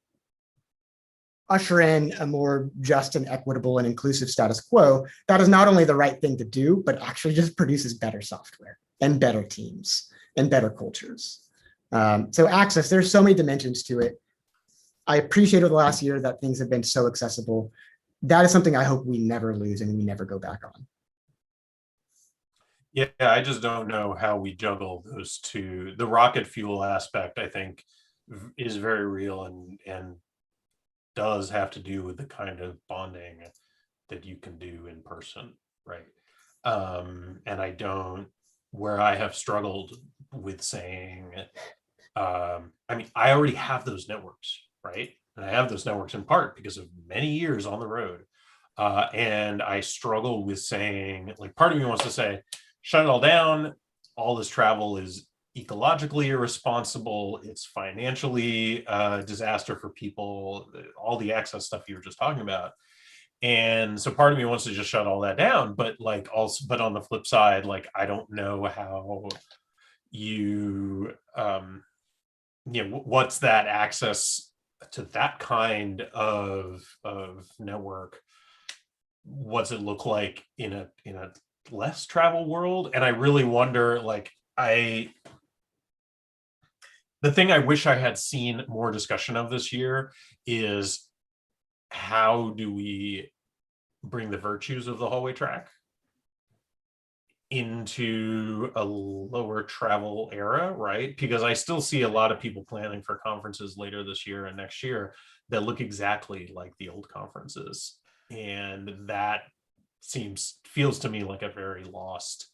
usher in a more just and equitable and inclusive status quo. That is not only the right thing to do, but actually just produces better software and better teams and better cultures. So access, there's so many dimensions to it. I appreciate over the last year that things have been so accessible. That is something I hope we never lose and we never go back on. Yeah, I just don't know how we juggle those two. The rocket fuel aspect, I think, is very real and does have to do with the kind of bonding that you can do in person, right? And where I have struggled with saying, I already have those networks, right? And I have those networks in part because of many years on the road. And I struggle with saying, like, part of me wants to say, shut it all down. All this travel is ecologically irresponsible. It's financially a disaster for people, all the access stuff you were just talking about. And so part of me wants to just shut all that down, but on the flip side, like, I don't know how what's that access to that kind of network? What's it look like in a less travel world? And I really wonder, the thing I wish I had seen more discussion of this year is, how do we bring the virtues of the hallway track into a lower travel era, right? Because I still see a lot of people planning for conferences later this year and next year that look exactly like the old conferences. And that feels to me like a very lost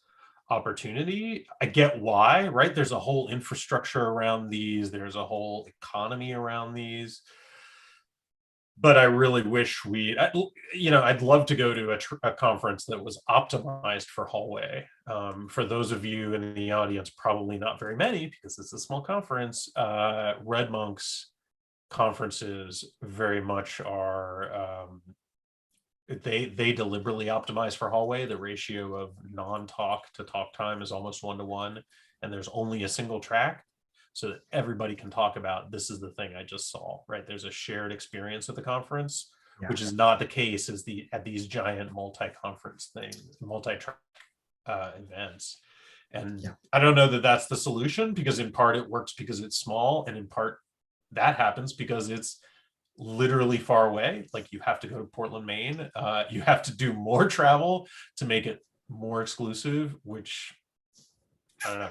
opportunity. I get why, right? There's a whole infrastructure around these. There's a whole economy around these. but I really wish I'd love to go to a conference that was optimized for hallway. For those of you in the audience, probably not very many because it's a small conference. Red Monk's conferences very much are, they deliberately optimize for hallway. The ratio of non-talk to talk time is almost 1-to-1, and there's only a single track, so that everybody can talk about, this is the thing I just saw, right? There's a shared experience at the conference, which is not the case at these giant multi-conference things, multi-track events. And I don't know that that's the solution, because in part it works because it's small, and in part that happens because it's literally far away. Like, you have to go to Portland, Maine. You have to do more travel to make it more exclusive, which I don't know.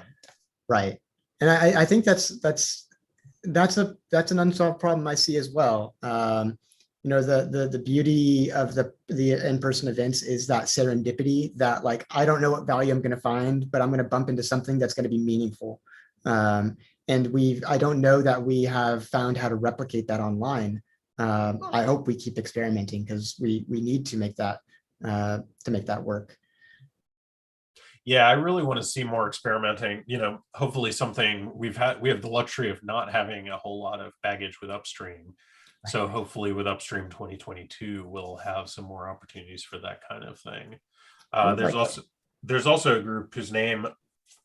Right. And I think that's an unsolved problem I see as well. The beauty of the in-person events is that serendipity, that like, I don't know what value I'm going to find, but I'm going to bump into something that's going to be meaningful. And I don't know that we have found how to replicate that online. I hope we keep experimenting, because we need to make that work. Yeah, I really want to see more experimenting. Hopefully something we have the luxury of not having a whole lot of baggage with Upstream. So hopefully with Upstream 2022, we'll have some more opportunities for that kind of thing. There's also a group whose name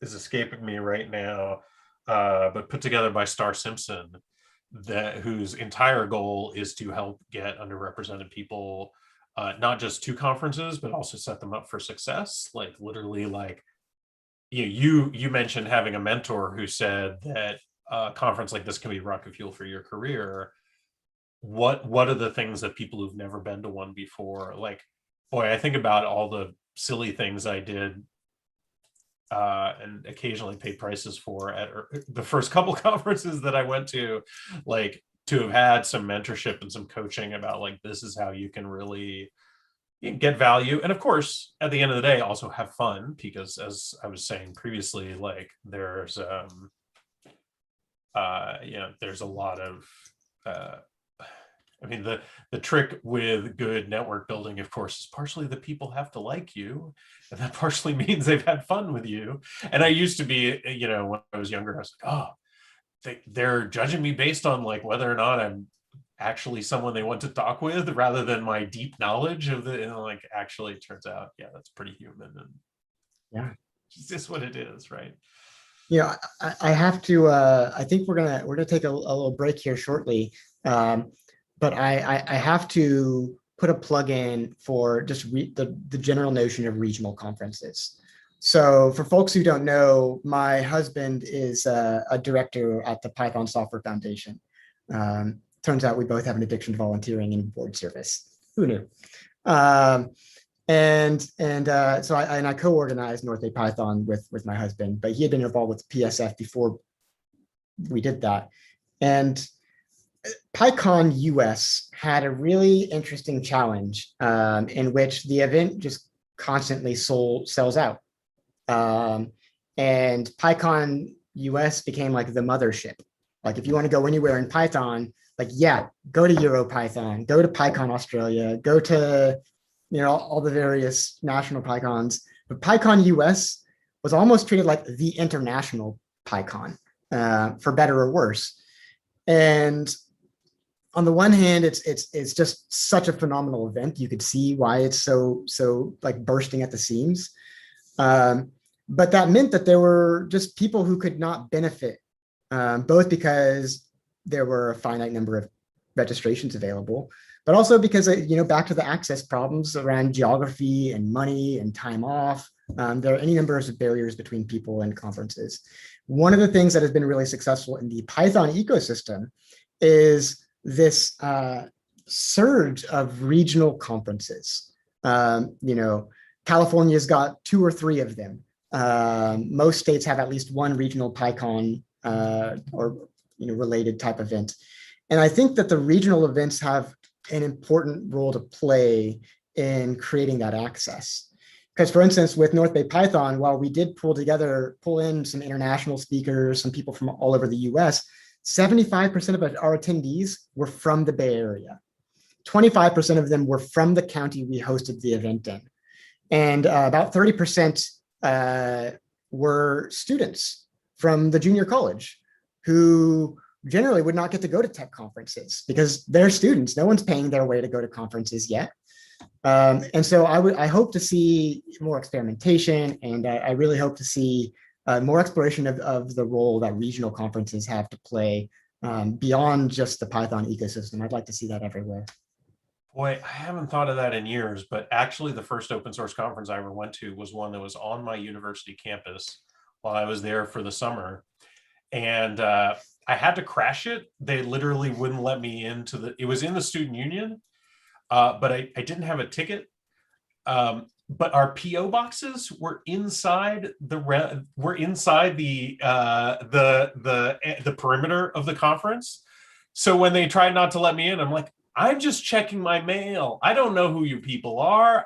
is escaping me right now, but put together by Star Simpson, whose entire goal is to help get underrepresented people not just to conferences, but also set them up for success. Like, literally, like, you mentioned having a mentor who said that a conference like this can be rocket fuel for your career. What are the things that people who've never been to one before, like, boy, I think about all the silly things I did and occasionally paid prices for at the first couple conferences that I went to, like, to have had some mentorship and some coaching about, like, this is how you can really get value. And of course, at the end of the day, also have fun, because as I was saying previously, like, there's there's a lot of the trick with good network building, of course, is partially that people have to like you, and that partially means they've had fun with you. And I used to be, when I was younger, I was like, oh, they're judging me based on, like, whether or not I'm actually someone they want to talk with, rather than my deep knowledge of like, actually, it turns out, yeah, that's pretty human, and it's just what it is, right? I have to. I think we're gonna take a little break here shortly, but I have to put a plug in for just the general notion of regional conferences. So for folks who don't know, my husband is a director at the Python Software Foundation. Turns out we both have an addiction to volunteering and board service. Who knew? So I co-organized North Bay Python with my husband, but he had been involved with PSF before we did that. And PyCon US had a really interesting challenge in which the event just constantly sells out. And PyCon US became like the mothership. Like, if you want to go anywhere in Python, like, yeah, go to EuroPython, go to PyCon Australia, go to, all the various national PyCons. But PyCon US was almost treated like the international PyCon, for better or worse. And on the one hand, it's just such a phenomenal event. You could see why it's so like bursting at the seams. But that meant that there were just people who could not benefit, both because there were a finite number of registrations available, but also because, back to the access problems around geography and money and time off. There are any numbers of barriers between people and conferences. One of the things that has been really successful in the Python ecosystem is this surge of regional conferences. California's got 2 or 3 of them. Most states have at least one regional PyCon or related type event. And I think that the regional events have an important role to play in creating that access. Because, for instance, with North Bay Python, while we did pull in some international speakers, some people from all over the US, 75% of our attendees were from the Bay Area. 25% of them were from the county we hosted the event in. And about 30% were students from the junior college who generally would not get to go to tech conferences because they're students. No one's paying their way to go to conferences yet. And so I hope to see more experimentation, and I really hope to see more exploration of the role that regional conferences have to play beyond just the Python ecosystem. I'd like to see that everywhere. Boy, I haven't thought of that in years, but actually the first open source conference I ever went to was one that was on my university campus while I was there for the summer. And I had to crash it. They literally wouldn't let me into it was in the student union, but I didn't have a ticket. But our PO boxes were inside the perimeter of the conference. So when they tried not to let me in, I'm like, I'm just checking my mail. I don't know who you people are.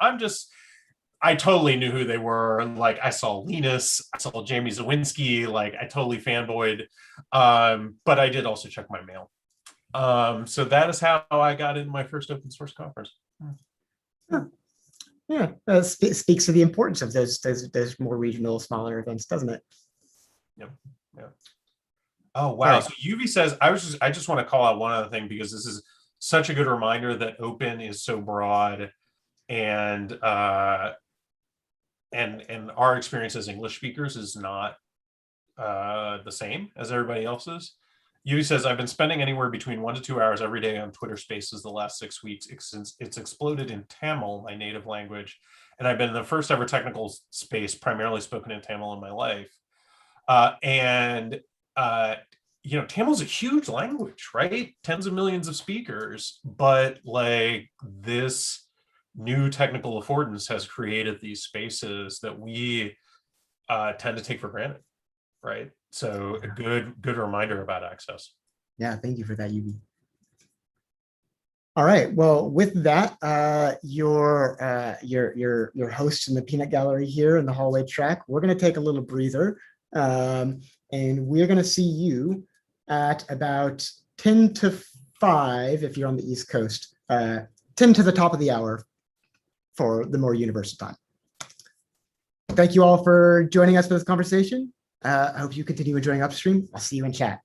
I totally knew who they were. Like I saw Linus, I saw Jamie Zawinski, like I totally fanboyed. But I did also check my mail. So that is how I got in my first open source conference. Yeah, speaks to the importance of those more regional, smaller events, doesn't it? Yep. Yeah. Oh wow! Right. So UV says I just want to call out one other thing because this is such a good reminder that open is so broad, and our experience as English speakers is not the same as everybody else's. UV says I've been spending anywhere between 1 to 2 hours every day on Twitter Spaces the last 6 weeks since it's exploded in Tamil, my native language, and I've been in the first ever technical space primarily spoken in Tamil in my life. Tamil is a huge language, right? Tens of millions of speakers, but like this new technical affordance has created these spaces that we tend to take for granted, right? So a good reminder about access. Yeah, thank you for that, Yubi. All right, well, with that, your host in the peanut gallery here in the hallway track, we're going to take a little breather, and we're going to see you at about 10 to 5 if you're on the East Coast, 10 to the top of the hour for the more universal time. Thank you all for joining us for this conversation. I hope you continue enjoying Upstream. I'll see you in chat.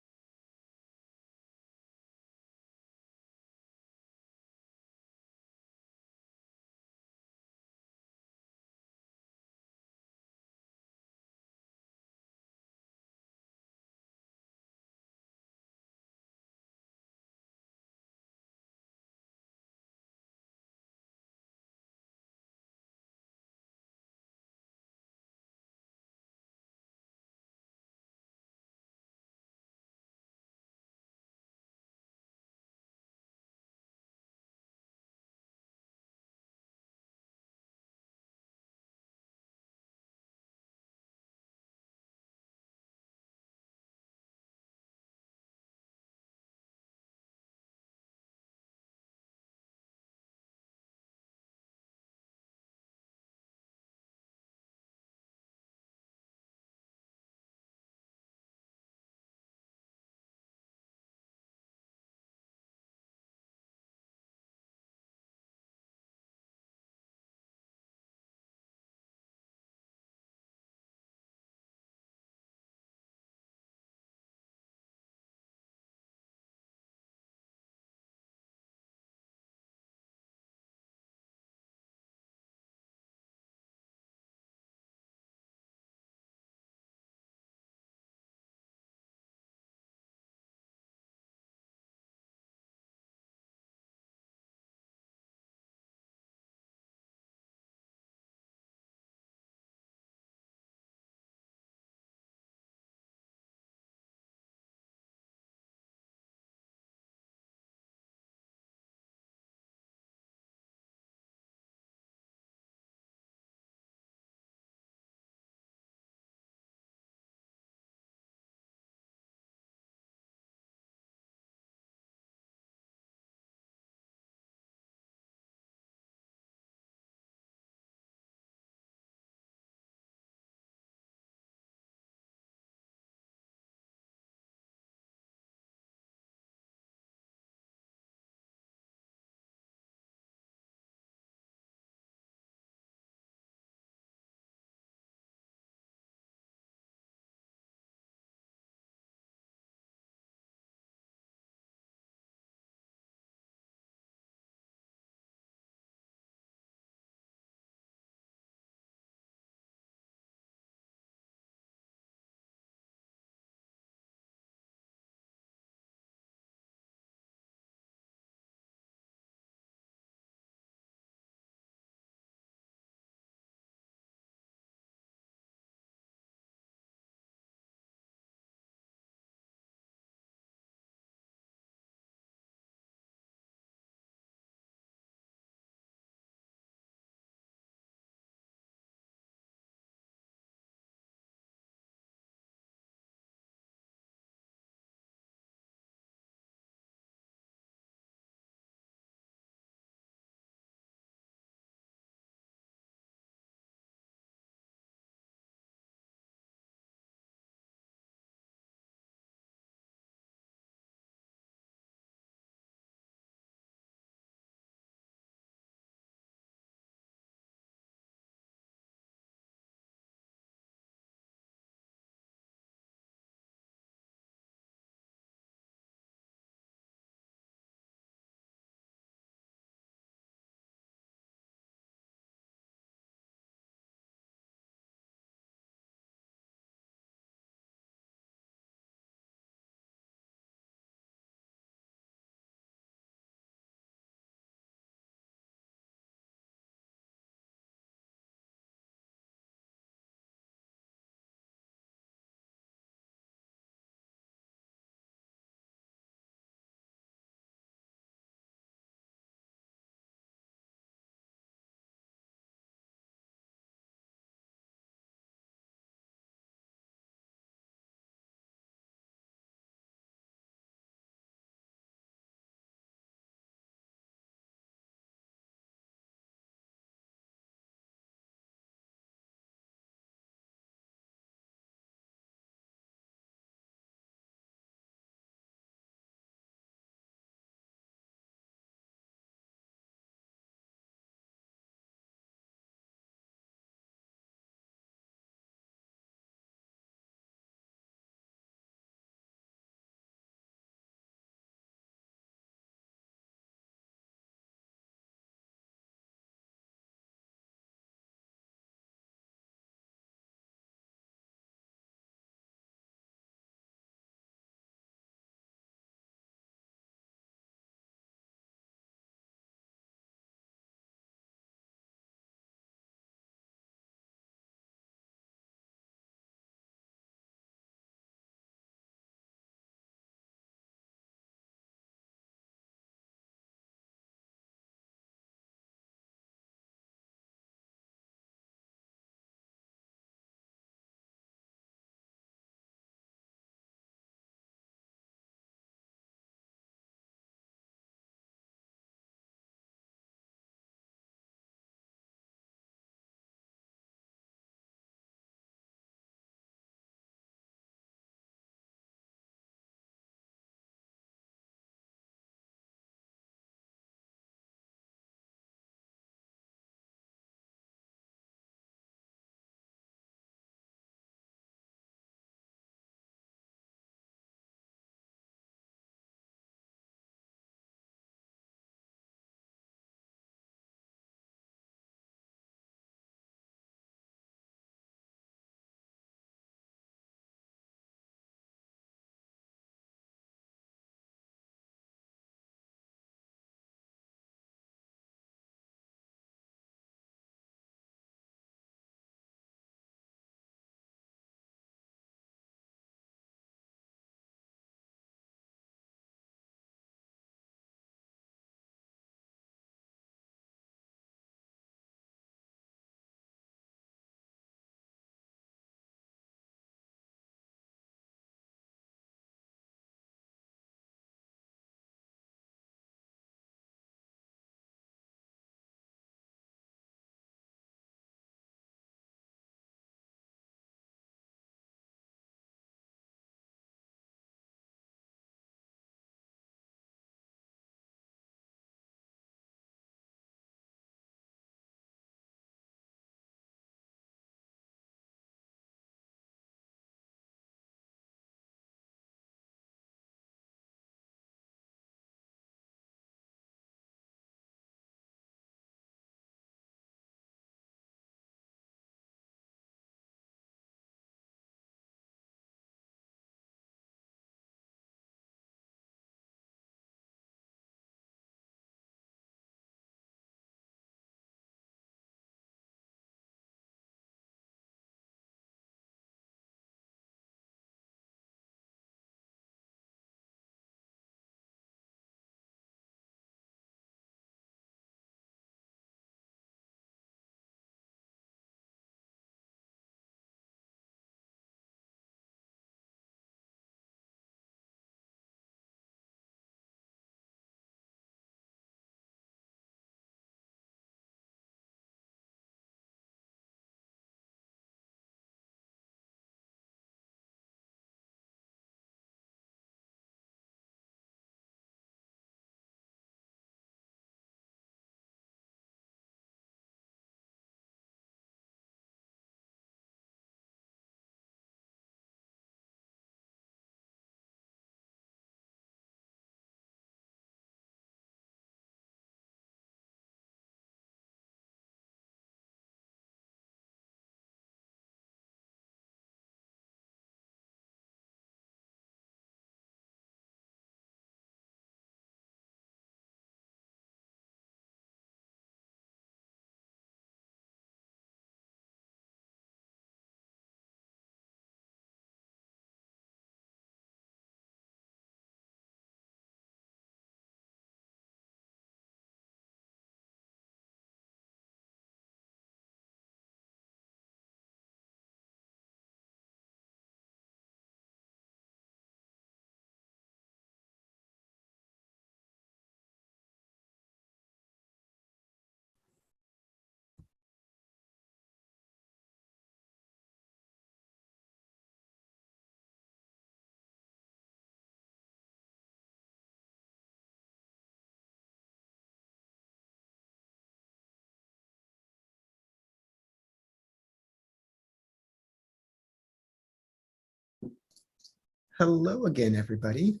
hello again, everybody.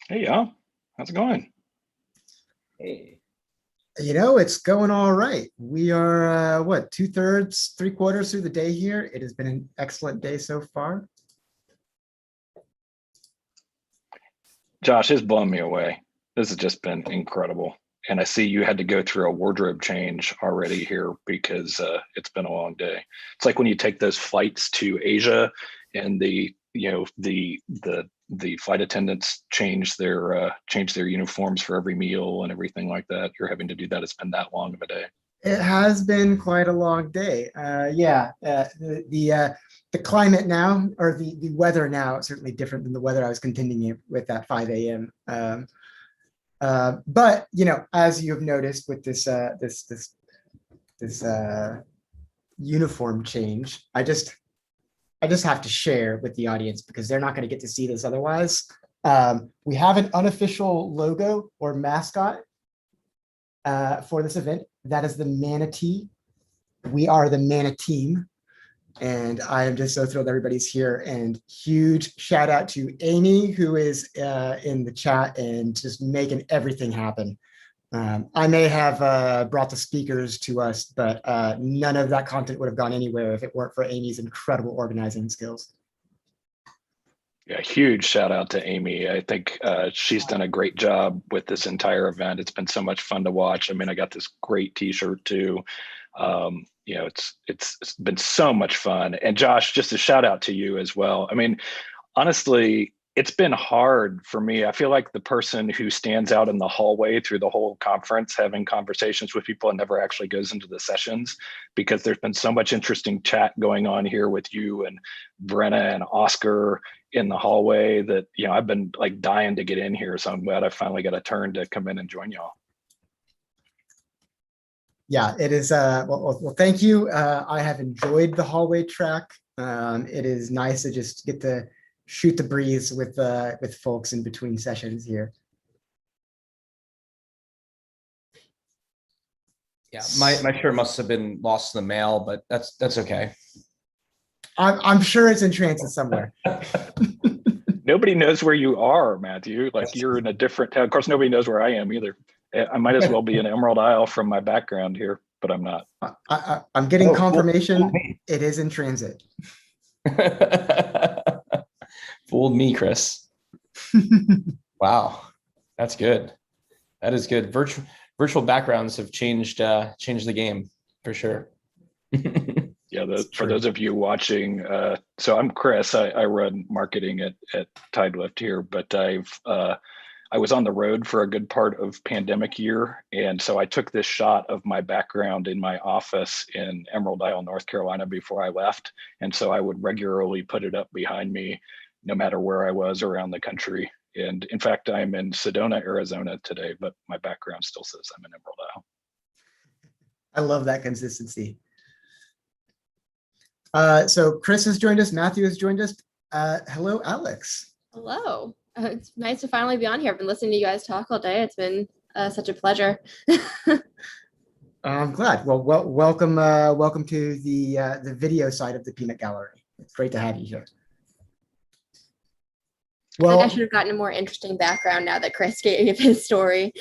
Hey, y'all. How's it going? Hey. You know, it's going all right. We are, what, 2/3, 3/4 through the day here. It has been an excellent day so far. Josh, it's blown me away. This has just been incredible. And I see you had to go through a wardrobe change already here because it's been a long day. It's like when you take those flights to Asia and the flight attendants change their uniforms for every meal and everything like that. You're having to do that. It's been that long of a day. It has been quite a long day. The climate now, or the weather now, is certainly different than the weather I was contending with at 5 a.m. But you know, as you have noticed with this uniform change, I just have to share with the audience because they're not going to get to see this otherwise. We have an unofficial logo or mascot for this event. That is the manatee. We are the Mana Team. And I am just so thrilled everybody's here. And huge shout out to Amy, who is in the chat and just making everything happen. I may have brought the speakers to us, but none of that content would have gone anywhere if it weren't for Amy's incredible organizing skills. Yeah, huge shout out to Amy. I think she's done a great job with this entire event. It's been so much fun to watch. I mean, I got this great T-shirt too. You know, it's been so much fun. And Josh, just a shout out to you as well. I mean, honestly, it's been hard for me. I feel like the person who stands out in the hallway through the whole conference, having conversations with people and never actually goes into the sessions, because there's been so much interesting chat going on here with you and Brenna and Oscar in the hallway that, you know, I've been like dying to get in here. So I'm glad I finally got a turn to come in and join y'all. Yeah, it is. Well, thank you. I have enjoyed the hallway track. It is nice to just get to shoot the breeze with folks in between sessions here. Yeah, my shirt must have been lost in the mail, but that's okay. I'm sure it's in transit somewhere. Nobody knows where you are, Matthew. Like you're in a different town. Of course, nobody knows where I am either. I might as well be in Emerald Isle from my background here, but I'm not. I'm getting confirmation. It is in transit. Fooled me, Chris. Wow, that's good. That is good. Virtual backgrounds have changed the game for sure. Yeah, for those of you watching, so I'm Chris. I run marketing at Tidelift here, but I was on the road for a good part of pandemic year. And so I took this shot of my background in my office in Emerald Isle, North Carolina before I left. And so I would regularly put it up behind me, no matter where I was around the country. And in fact, I'm in Sedona, Arizona today, but my background still says I'm in Emerald Isle. I love that consistency. So Chris has joined us, Matthew has joined us. Hello, Alex. Hello. It's nice to finally be on here. I've been listening to you guys talk all day. It's been such a pleasure. I'm glad. Well, welcome to the video side of the Peanut Gallery. It's great to have you here. Well, I should have gotten a more interesting background now that Chris gave his story.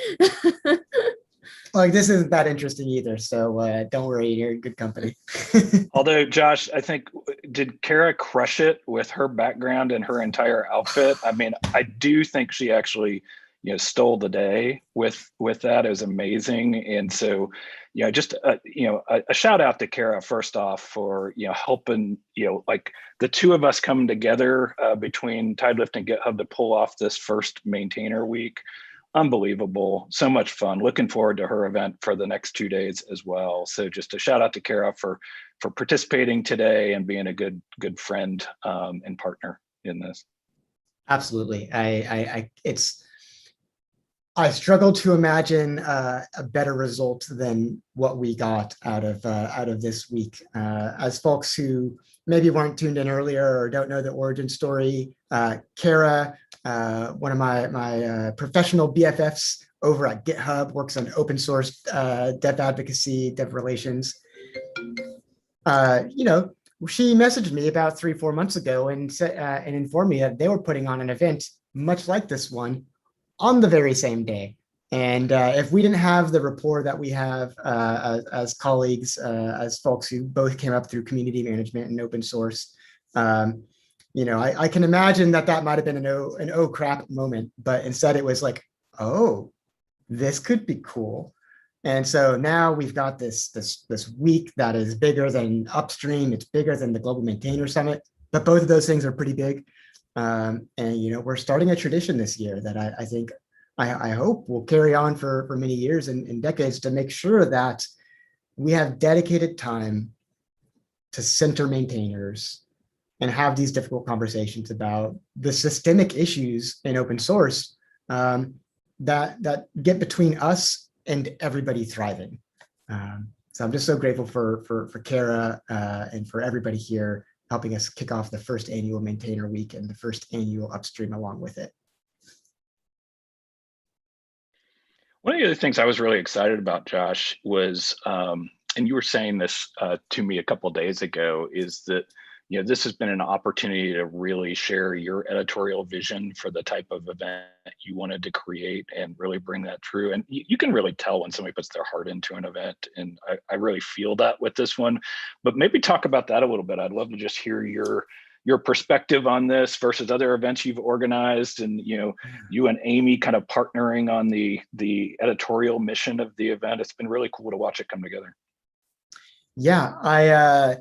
Like this isn't that interesting either, so don't worry, you're in good company. Although, Josh, I think, did Kara crush it with her background and her entire outfit? I mean, I do think she actually, you know, stole the day with that. It was amazing. And so, you know, just, a shout out to Kara first off for, you know, helping, you know, like the two of us coming together between Tidelift and GitHub to pull off this first maintainer week. Unbelievable. So much fun. Looking forward to her event for the next 2 days as well. So just a shout out to Kara for participating today and being a good friend and partner in this. Absolutely. I struggle to imagine a better result than what we got out of this week. As folks who maybe weren't tuned in earlier or don't know the origin story, Kara, one of my professional BFFs over at GitHub, works on open source dev advocacy, dev relations. You know, she messaged me about 3-4 months ago and said and informed me that they were putting on an event much like this one on the very same day. And if we didn't have the rapport that we have as colleagues, as folks who both came up through community management and open source, I can imagine that might have been an oh crap moment, but instead it was like, oh, this could be cool. And so now we've got this week that is bigger than Upstream. It's bigger than the Global Maintainer Summit, but both of those things are pretty big. And we're starting a tradition this year that I think I hope will carry on for many years and decades, to make sure that we have dedicated time to center maintainers and have these difficult conversations about the systemic issues in open source that get between us and everybody thriving. So I'm just so grateful for Kara and for everybody here helping us kick off the first annual Maintainer Week and the first annual Upstream along with it. One of the other things I was really excited about, Josh, was, and you were saying this to me a couple of days ago, is that this has been an opportunity to really share your editorial vision for the type of event you wanted to create and really bring that through. And you can really tell when somebody puts their heart into an event. And I really feel that with this one, but maybe talk about that a little bit. I'd love to just hear your perspective on this versus other events you've organized, and you and Amy kind of partnering on the editorial mission of the event. It's been really cool to watch it come together. Yeah,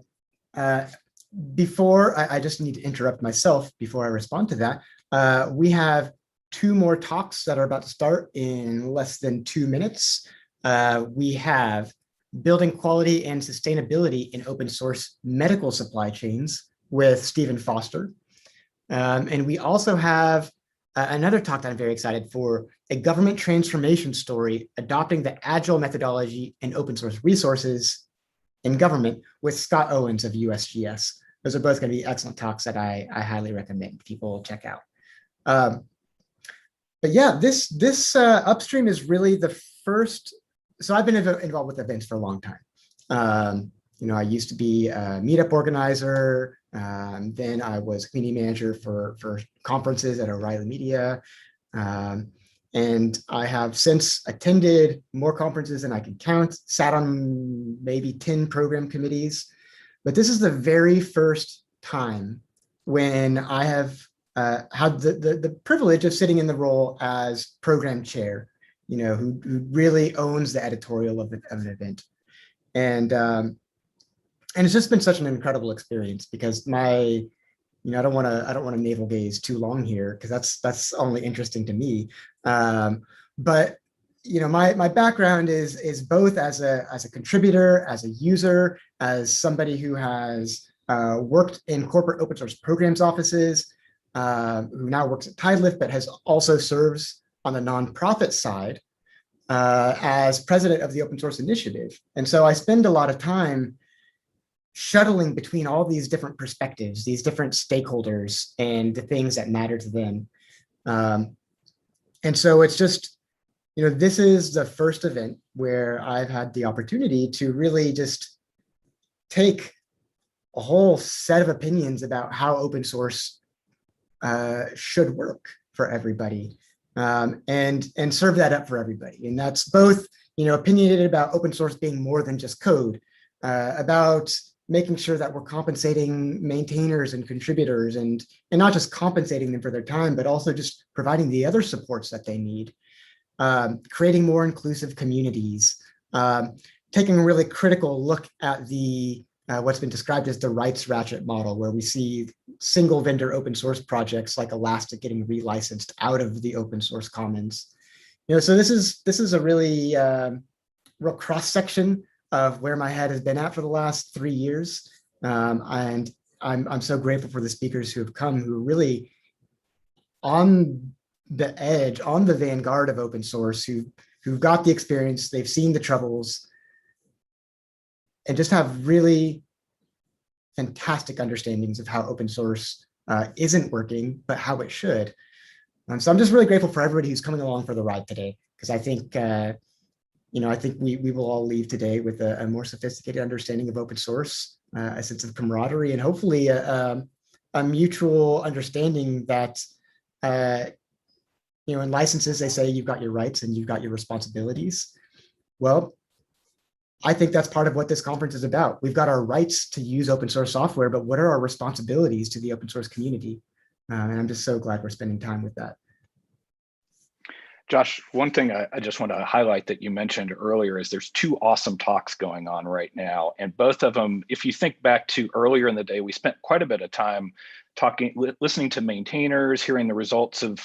before I just need to interrupt myself before I respond to that. We have 2 more talks that are about to start in less than 2 minutes. We have building quality and sustainability in open source medical supply chains with Stephen Foster. And we also have another talk that I'm very excited for, a government transformation story, adopting the agile methodology and open source resources in government, with Scott Owens of USGS. Those are both going to be excellent talks that I highly recommend people check out. But yeah, this Upstream is really the first. So I've been involved with events for a long time. I used to be a meetup organizer. Then I was community manager for conferences at O'Reilly Media. And I have since attended more conferences than I can count, sat on maybe 10 program committees. But this is the very first time when I have had the privilege of sitting in the role as program chair, who really owns the editorial of an event. And it's just been such an incredible experience, because I don't want to navel gaze too long here, because that's only interesting to me. But my background is both as a contributor, as a user, as somebody who has worked in corporate open source programs offices, who now works at TideLift, but has also serves on the nonprofit side as president of the Open Source Initiative. And so I spend a lot of time shuttling between all these different perspectives, these different stakeholders, and the things that matter to them. And so it's just, this is the first event where I've had the opportunity to really just take a whole set of opinions about how open source should work for everybody, and serve that up for everybody. And that's both, opinionated about open source being more than just code, about making sure that we're compensating maintainers and contributors, and not just compensating them for their time, but also just providing the other supports that they need, creating more inclusive communities, taking a really critical look at the what's been described as the rights ratchet model, where we see single vendor open source projects like Elastic getting relicensed out of the open source commons. So this is a really real cross section of where my head has been at for the last 3 years. And I'm so grateful for the speakers who have come, who are really on the edge, on the vanguard of open source, who've got the experience, they've seen the troubles, and just have really fantastic understandings of how open source isn't working, but how it should. So I'm just really grateful for everybody who's coming along for the ride today, because I think I think we will all leave today with a more sophisticated understanding of open source, a sense of camaraderie, and hopefully a mutual understanding that, in licenses, they say you've got your rights and you've got your responsibilities. Well, I think that's part of what this conference is about. We've got our rights to use open source software, but what are our responsibilities to the open source community? And I'm just so glad we're spending time with that. Josh, one thing I just want to highlight that you mentioned earlier is there's two awesome talks going on right now. And both of them, if you think back to earlier in the day, we spent quite a bit of time listening to maintainers, hearing the results of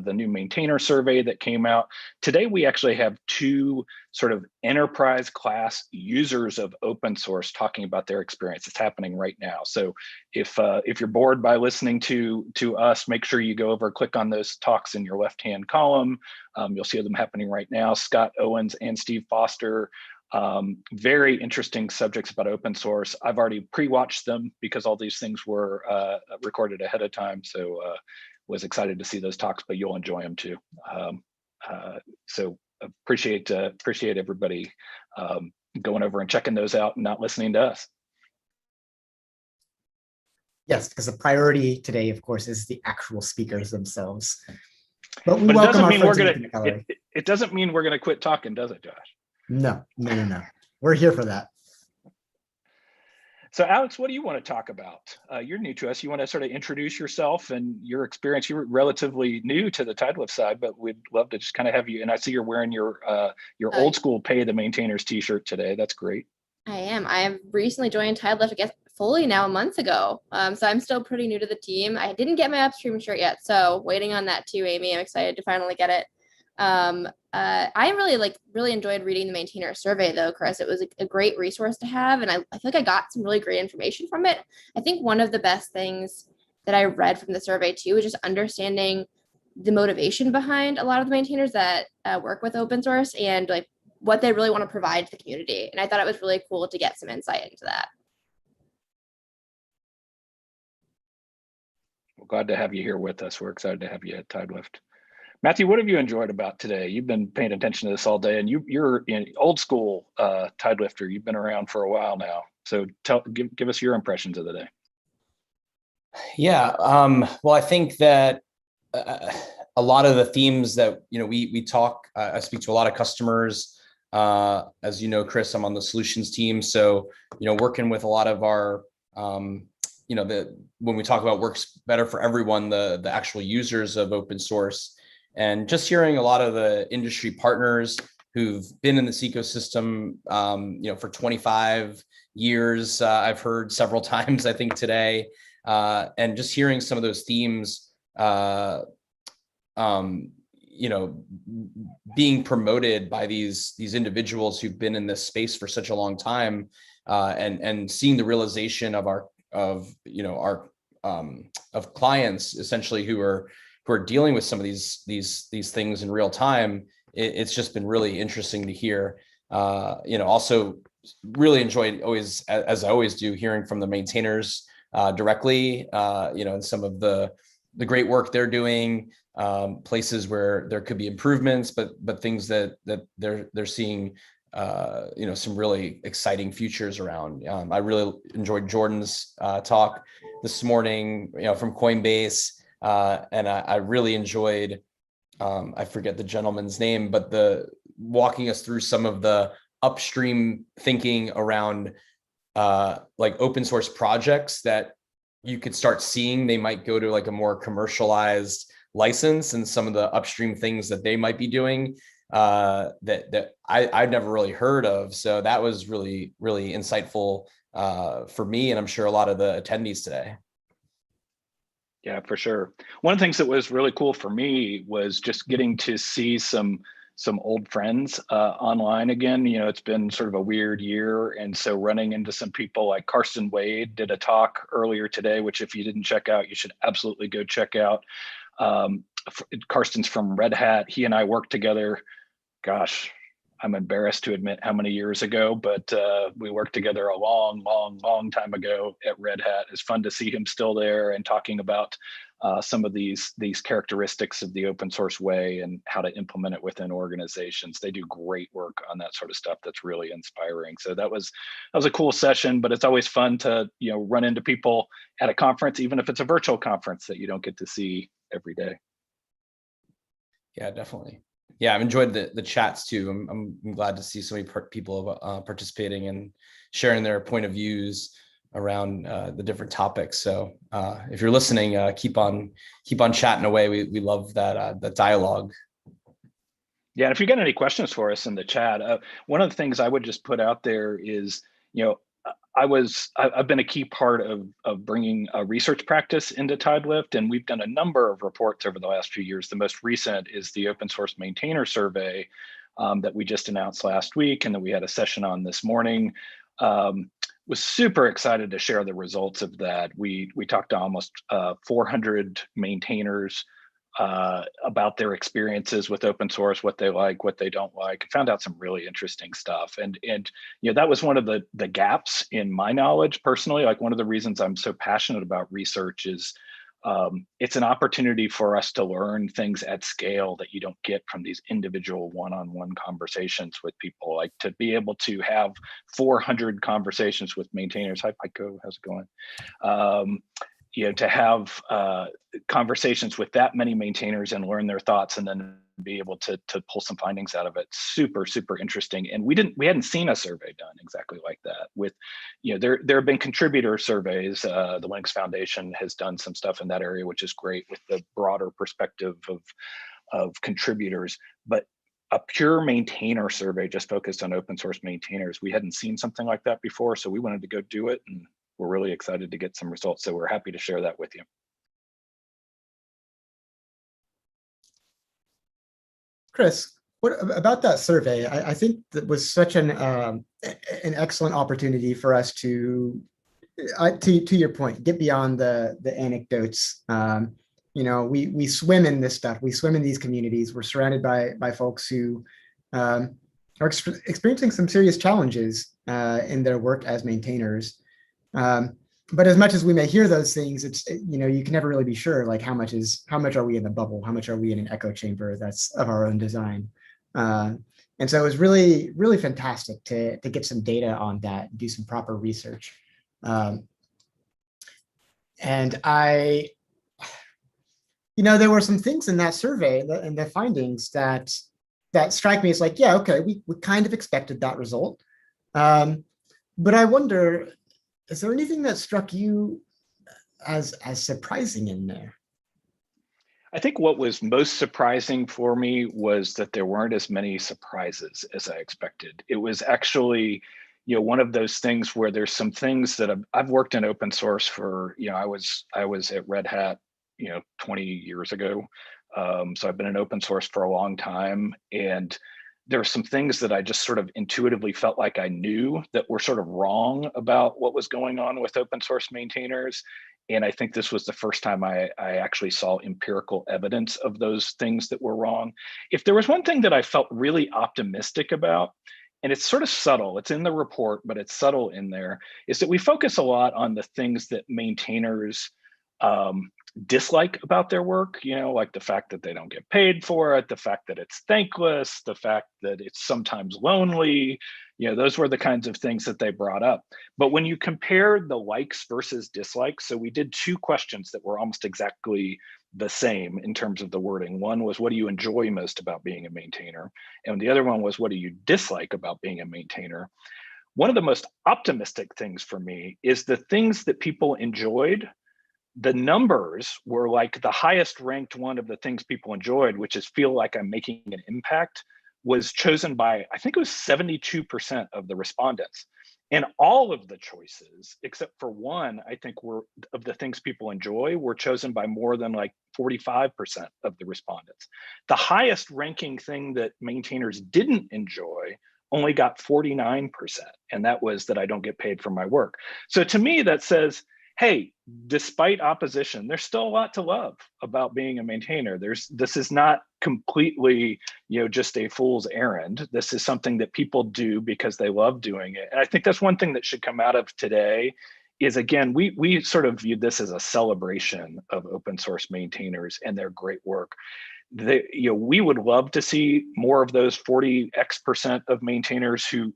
the new maintainer survey that came out. Today, we actually have two sort of enterprise class users of open source talking about their experience. It's happening right now. So if you're bored by listening to us, make sure you go over, click on those talks in your left-hand column. You'll see them happening right now. Scott Owens and Steve Foster. Very interesting subjects about open source. I've already pre-watched them because all these things were recorded ahead of time. So was excited to see those talks, but you'll enjoy them too. So appreciate everybody going over and checking those out and not listening to us. Yes, because the priority today, of course, is the actual speakers themselves. But we welcome our friends in the gallery. It doesn't mean we're going to quit talking, does it, Josh? No. We're here for that. So Alex, what do you want to talk about? You're new to us. You want to sort of introduce yourself and your experience. You're relatively new to the TideLift side, but we'd love to just kind of have you. And I see you're wearing your old school Pay the Maintainers t-shirt today. That's great. I am. I have recently joined TideLift, I guess, fully now a month ago. So I'm still pretty new to the team. I didn't get my Upstream shirt yet, so waiting on that too, Amy. I'm excited to finally get it. I really enjoyed reading the maintainer survey though, Chris. It was a great resource to have, and I feel like I got some really great information from it. I think one of the best things that I read from the survey too is just understanding the motivation behind a lot of the maintainers that work with open source and like what they really want to provide to the community. And I thought it was really cool to get some insight into that. Well, glad to have you here with us. We're excited to have you at TideLift. Matthew, what have you enjoyed about today? You've been paying attention to this all day, and you're an old school TideLifter. You've been around for a while now. So give us your impressions of the day. Yeah, well, I think that a lot of the themes that we talk. I speak to a lot of customers. As you know, Chris, I'm on the solutions team, so working with a lot of our when we talk about works better for everyone, the actual users of open source. And just hearing a lot of the industry partners who've been in this ecosystem, for 25 years, I've heard several times, I think today, and just hearing some of those themes, being promoted by these individuals who've been in this space for such a long time, and seeing the realization of our clients essentially who are dealing with some of these things in real time. It's just been really interesting to hear. Also really enjoyed always, as I always do, hearing from the maintainers directly, and some of the great work they're doing, places where there could be improvements, but things that they're seeing, some really exciting futures around. I really enjoyed Jordan's talk this morning, from Coinbase. And I really enjoyed, I forget the gentleman's name, but walking us through some of the upstream thinking around like open source projects that you could start seeing. They might go to like a more commercialized license, and some of the upstream things that they might be doing that I'd never really heard of. So that was really, really insightful for me, and I'm sure a lot of the attendees today. Yeah, for sure. One of the things that was really cool for me was just getting to see some old friends online again. It's been sort of a weird year, and so running into some people like Karsten Wade did a talk earlier today, which if you didn't check out, you should absolutely go check out. Karsten's from Red Hat. He and I worked together, gosh, I'm embarrassed to admit how many years ago, but we worked together a long time ago at Red Hat. It's fun to see him still there and talking about some of these characteristics of the open source way and how to implement it within organizations. They do great work on that sort of stuff that's really inspiring. So that was a cool session, but it's always fun to run into people at a conference, even if it's a virtual conference that you don't get to see every day. Yeah, definitely. Yeah, I've enjoyed the chats too. I'm glad to see so many people participating and sharing their point of views around the different topics. So if you're listening, keep on chatting away. We love that dialogue. Yeah, and if you got any questions for us in the chat, one of the things I would just put out there is, I've been a key part of bringing a research practice into TideLift, and we've done a number of reports over the last few years. The most recent is the Open Source Maintainer Survey that we just announced last week, and that we had a session on this morning. Was super excited to share the results of that. We talked to almost 400 maintainers about their experiences with open source, what they like, what they don't like. Found out some really interesting stuff. And that was one of the gaps in my knowledge personally. Like, one of the reasons I'm so passionate about research is it's an opportunity for us to learn things at scale that you don't get from these individual one-on-one conversations with people. Like, to be able to have 400 conversations with maintainers. Hi, Pico, how's it going? To have conversations with that many maintainers and learn their thoughts, and then be able to pull some findings out of it. Super interesting. And we hadn't seen a survey done exactly like that. With there have been contributor surveys. The Linux Foundation has done some stuff in that area, which is great, with the broader perspective of contributors. But a pure maintainer survey just focused on open source maintainers, we hadn't seen something like that before, so we wanted to go do it, and we're really excited to get some results. So we're happy to share that with you. Chris, what about that survey? I think that was such an excellent opportunity for us to your point, get beyond the anecdotes. We swim in this stuff. We swim in these communities. We're surrounded by folks who are experiencing some serious challenges in their work as maintainers. But as much as we may hear those things, it's, you can never really be sure, like, how much are we in the bubble? How much are we in an echo chamber that's of our own design? And so it was really, really fantastic to get some data on that, do some proper research. And there were some things in that survey and the findings that strike me as like, yeah, okay, we kind of expected that result. But I wonder, is there anything that struck you as surprising in there? I think what was most surprising for me was that there weren't as many surprises as I expected. It was actually, one of those things where there's some things that I've worked in open source for, I was at Red Hat, 20 years ago. So I've been in open source for a long time, and there are some things that I just sort of intuitively felt like I knew that were sort of wrong about what was going on with open source maintainers. And I think this was the first time I actually saw empirical evidence of those things that were wrong. If there was one thing that I felt really optimistic about, and it's sort of subtle, it's in the report, but it's subtle in there, is that we focus a lot on the things that maintainers dislike about their work, like the fact that they don't get paid for it, the fact that it's thankless, the fact that it's sometimes lonely. Those were the kinds of things that they brought up. But when you compare the likes versus dislikes, so we did 2 questions that were almost exactly the same in terms of the wording. One was, what do you enjoy most about being a maintainer? And the other one was, what do you dislike about being a maintainer? One of the most optimistic things for me is the things that people enjoyed. The numbers were like the highest ranked one of the things people enjoyed, which is feel like I'm making an impact, was chosen by, I think it was 72% of the respondents. And all of the choices, except for one, I think were of the things people enjoy, were chosen by more than like 45% of the respondents. The highest ranking thing that maintainers didn't enjoy only got 49%. And that was that I don't get paid for my work. So to me, that says, hey, despite opposition, there's still a lot to love about being a maintainer. This is not completely, just a fool's errand. This is something that people do because they love doing it. And I think that's one thing that should come out of today is, again, we sort of viewed this as a celebration of open source maintainers and their great work. We would love to see more of those 40x% of maintainers who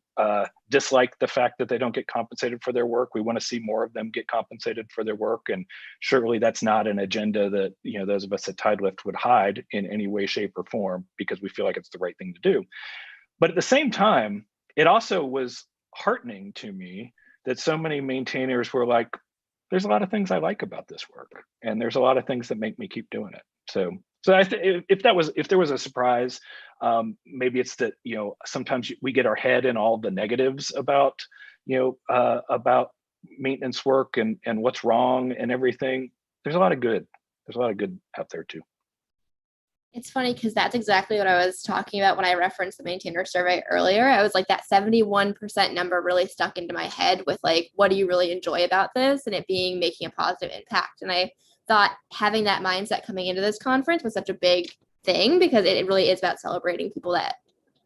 dislike the fact that they don't get compensated for their work. We want to see more of them get compensated for their work. And surely that's not an agenda that, those of us at TideLift would hide in any way, shape, or form, because we feel like it's the right thing to do. But at the same time, it also was heartening to me that so many maintainers were like, there's a lot of things I like about this work, and there's a lot of things that make me keep doing it. So if there was a surprise, maybe it's that, sometimes we get our head in all the negatives about maintenance work and what's wrong and everything. There's a lot of good. There's a lot of good out there too. It's funny because that's exactly what I was talking about when I referenced the maintainer survey earlier. I was like, that 71% number really stuck into my head with like, what do you really enjoy about this? And it being making a positive impact. And I thought having that mindset coming into this conference was such a big thing, because it really is about celebrating people that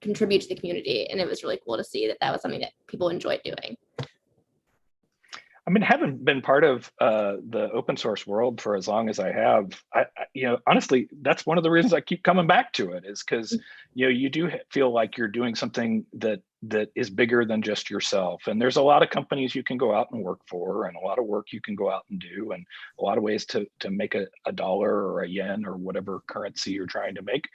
contribute to the community. And it was really cool to see that that was something that people enjoyed doing. I mean, having been part of the open source world for as long as I have, honestly, that's one of the reasons I keep coming back to it, is because, you do feel like you're doing something that is bigger than just yourself. And there's a lot of companies you can go out and work for, and a lot of work you can go out and do, and a lot of ways to make a dollar or a yen or whatever currency you're trying to make.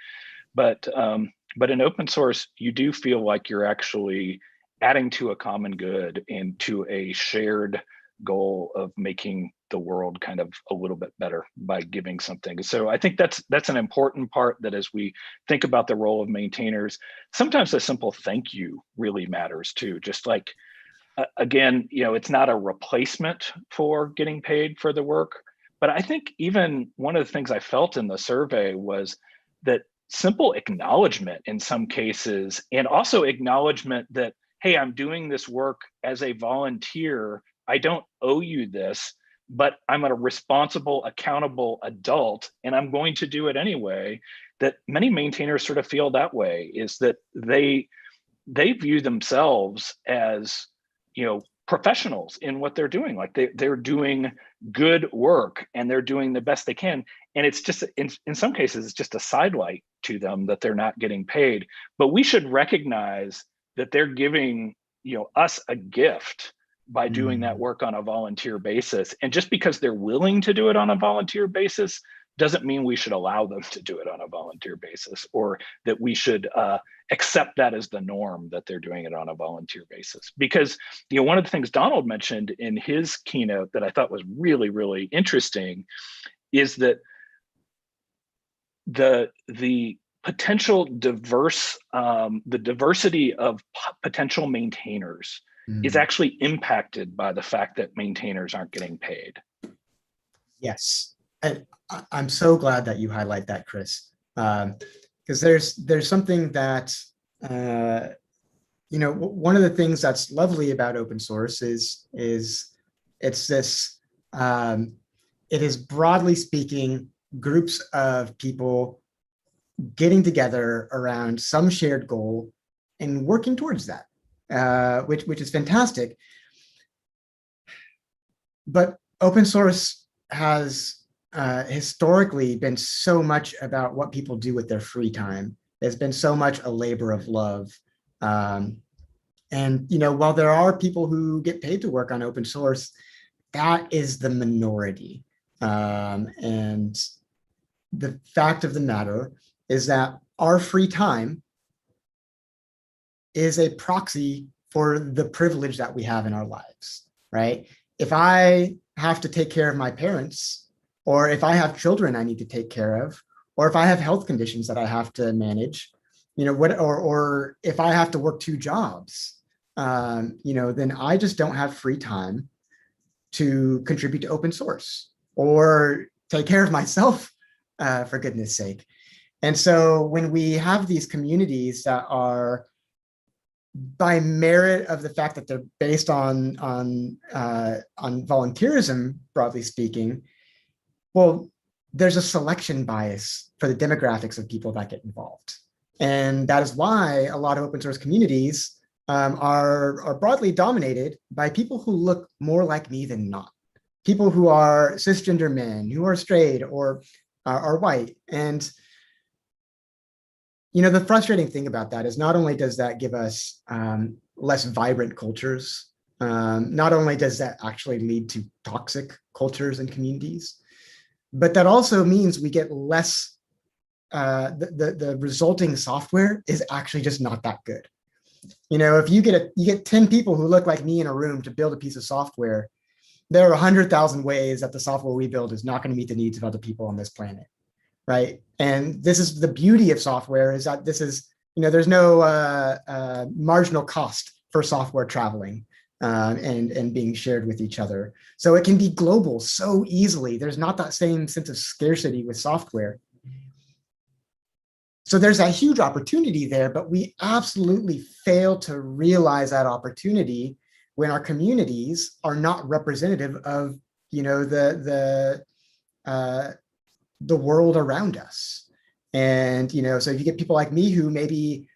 But in open source, you do feel like you're actually adding to a common good and to a shared goal of making the world kind of a little bit better by giving something. So I think that's an important part, that as we think about the role of maintainers, sometimes a simple thank you really matters too. Just like, again, it's not a replacement for getting paid for the work, but I think even one of the things I felt in the survey was that simple acknowledgement in some cases, and also acknowledgement that, hey, I'm doing this work as a volunteer. I don't owe you this, but I'm a responsible, accountable adult, and I'm going to do it anyway. That many maintainers sort of feel that way, is that they view themselves as, professionals in what they're doing. Like they're doing good work and they're doing the best they can. And it's just, in some cases, it's just a sidelight to them that they're not getting paid. But we should recognize that they're giving, us a gift by doing that work on a volunteer basis. And just because they're willing to do it on a volunteer basis doesn't mean we should allow them to do it on a volunteer basis, or that we should accept that as the norm, that they're doing it on a volunteer basis. Because, one of the things Donald mentioned in his keynote that I thought was really, really interesting is that the potential the diversity of potential maintainers is actually impacted by the fact that maintainers aren't getting paid. Yes, and I'm so glad that you highlight that, Chris, because there's something that, one of the things that's lovely about open source is it's this, it is, broadly speaking, groups of people getting together around some shared goal and working towards that. Which is fantastic. But open source has historically been so much about what people do with their free time. It's been so much a labor of love. And, while there are people who get paid to work on open source, that is the minority. And the fact of the matter is that our free time is a proxy for the privilege that we have in our lives, right? If I have to take care of my parents, or if I have children I need to take care of, or if I have health conditions that I have to manage, or if I have to work 2 jobs, then I just don't have free time to contribute to open source or take care of myself, for goodness sake. And so when we have these communities that are by merit of the fact that they're based on volunteerism, broadly speaking, well, there's a selection bias for the demographics of people that get involved. And that is why a lot of open source communities are broadly dominated by people who look more like me than not. People who are cisgender men, who are straight or are white. And you know, the frustrating thing about that is not only does that give us less vibrant cultures, not only does that actually lead to toxic cultures and communities, but that also means we get less, the resulting software is actually just not that good. You know, if you get 10 people who look like me in a room to build a piece of software, there are 100,000 ways that the software we build is not going to meet the needs of other people on this planet. Right. And this is the beauty of software, is that this is, you know, there's no marginal cost for software traveling and being shared with each other. So it can be global so easily. There's not that same sense of scarcity with software. So there's a huge opportunity there, but we absolutely fail to realize that opportunity when our communities are not representative of, you know, the world around us. And, you know, so if you get people like me who maybe,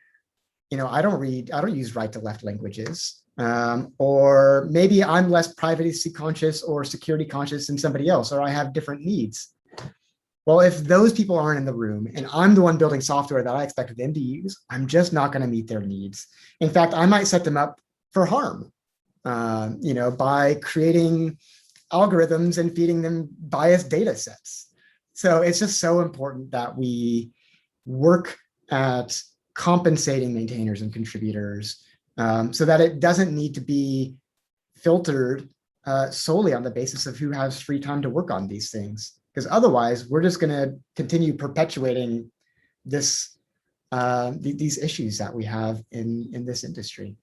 you know, I don't use right to left languages, or maybe I'm less privacy conscious or security conscious than somebody else, or I have different needs. Well, if those people aren't in the room and I'm the one building software that I expected them to use, I'm just not going to meet their needs. In fact, I might set them up for harm, you know, by creating algorithms and feeding them biased data sets. So it's just so important that we work at compensating maintainers and contributors so that it doesn't need to be filtered solely on the basis of who has free time to work on these things. Because otherwise, we're just going to continue perpetuating this these issues that we have in this industry.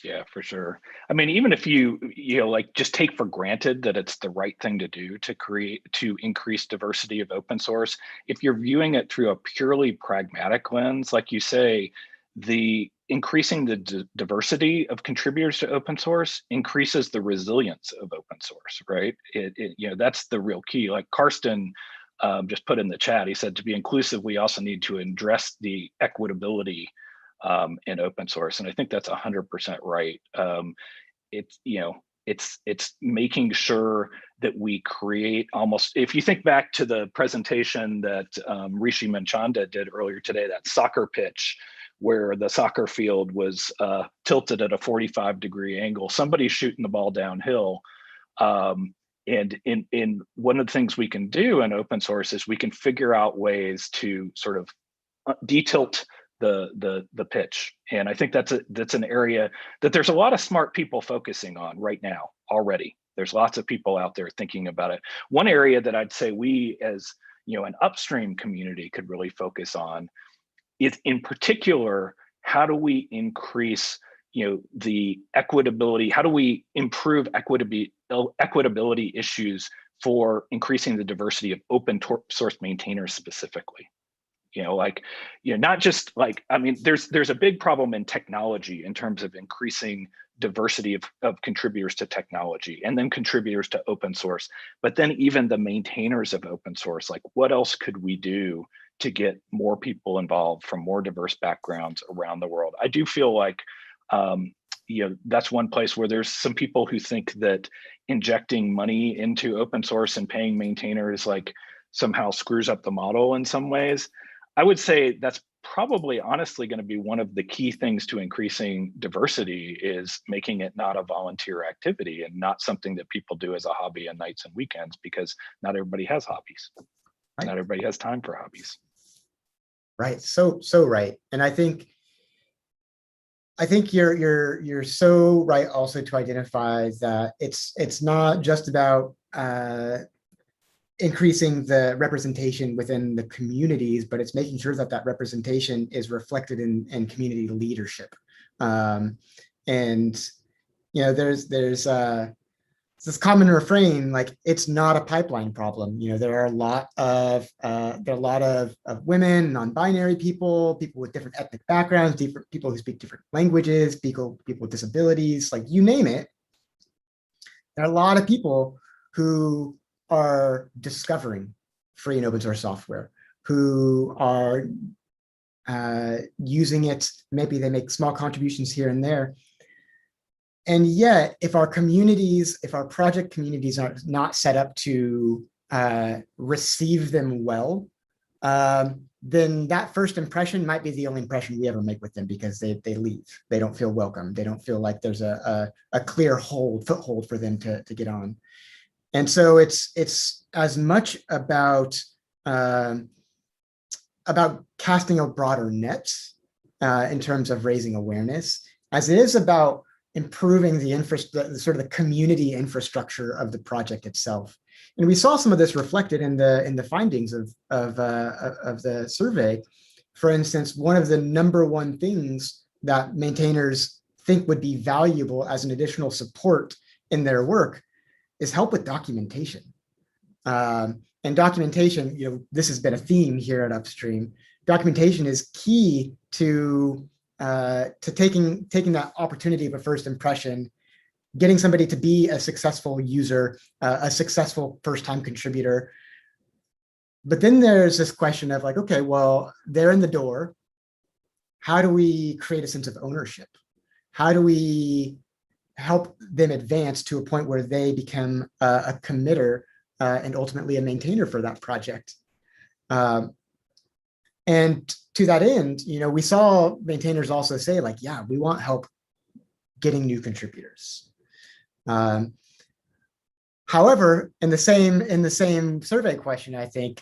Yeah, for sure. I mean, even if you know, like, just take for granted that it's the right thing to do to increase diversity of open source, if you're viewing it through a purely pragmatic lens, like you say, the increasing the diversity of contributors to open source increases the resilience of open source, right? You know, that's the real key. Like Karsten just put in the chat, he said, to be inclusive, we also need to address the equitability in open source. And I think that's 100% right. It's, you know, it's making sure that we create almost, if you think back to the presentation that Rishi Manchanda did earlier today, that soccer pitch, where the soccer field was tilted at a 45-degree angle, somebody's shooting the ball downhill. And in one of the things we can do in open source is we can figure out ways to sort of detilt the pitch. And I think that's an area that there's a lot of smart people focusing on right now already. There's lots of people out there thinking about it. One area that I'd say we, as you know, an upstream community, could really focus on is, in particular, how do we increase, you know, the equitability? How do we improve equitability issues for increasing the diversity of open source maintainers specifically? You know, like, you know, not just like, I mean, there's a big problem in technology in terms of increasing diversity of contributors to technology, and then contributors to open source, but then even the maintainers of open source, like, what else could we do to get more people involved from more diverse backgrounds around the world? I do feel like, you know, that's one place where there's some people who think that injecting money into open source and paying maintainers like somehow screws up the model in some ways. I would say that's probably honestly going to be one of the key things to increasing diversity, is making it not a volunteer activity and not something that people do as a hobby on nights and weekends, because not everybody has hobbies. Right. Not everybody has time for hobbies. Right. So right. And I think you're so right also to identify that it's not just about increasing the representation within the communities, but it's making sure that that representation is reflected in community leadership. And, you know, there's this common refrain, like it's not a pipeline problem. You know, there are a lot of women, non-binary people, people with different ethnic backgrounds, different people who speak different languages, people with disabilities, like you name it. There are a lot of people who are discovering free and open source software, who are using it. Maybe they make small contributions here and there. And yet, if our communities, if our project communities are not set up to receive them well, then that first impression might be the only impression we ever make with them, because they leave. They don't feel welcome. They don't feel like there's a clear foothold for them to get on. And so it's as much about casting a broader net in terms of raising awareness, as it is about improving the sort of the community infrastructure of the project itself. And we saw some of this reflected in the findings of the survey. For instance, one of the number one things that maintainers think would be valuable as an additional support in their work is help with documentation. And documentation, you know, this has been a theme here at Upstream. Documentation is key to taking that opportunity of a first impression, getting somebody to be a successful user, a successful first-time contributor. But then there's this question of like, okay, well, they're in the door. How do we create a sense of ownership? How do we help them advance to a point where they become a committer and ultimately a maintainer for that project? And to that end, you know, we saw maintainers also say like, yeah, we want help getting new contributors. However, in the same survey question, I think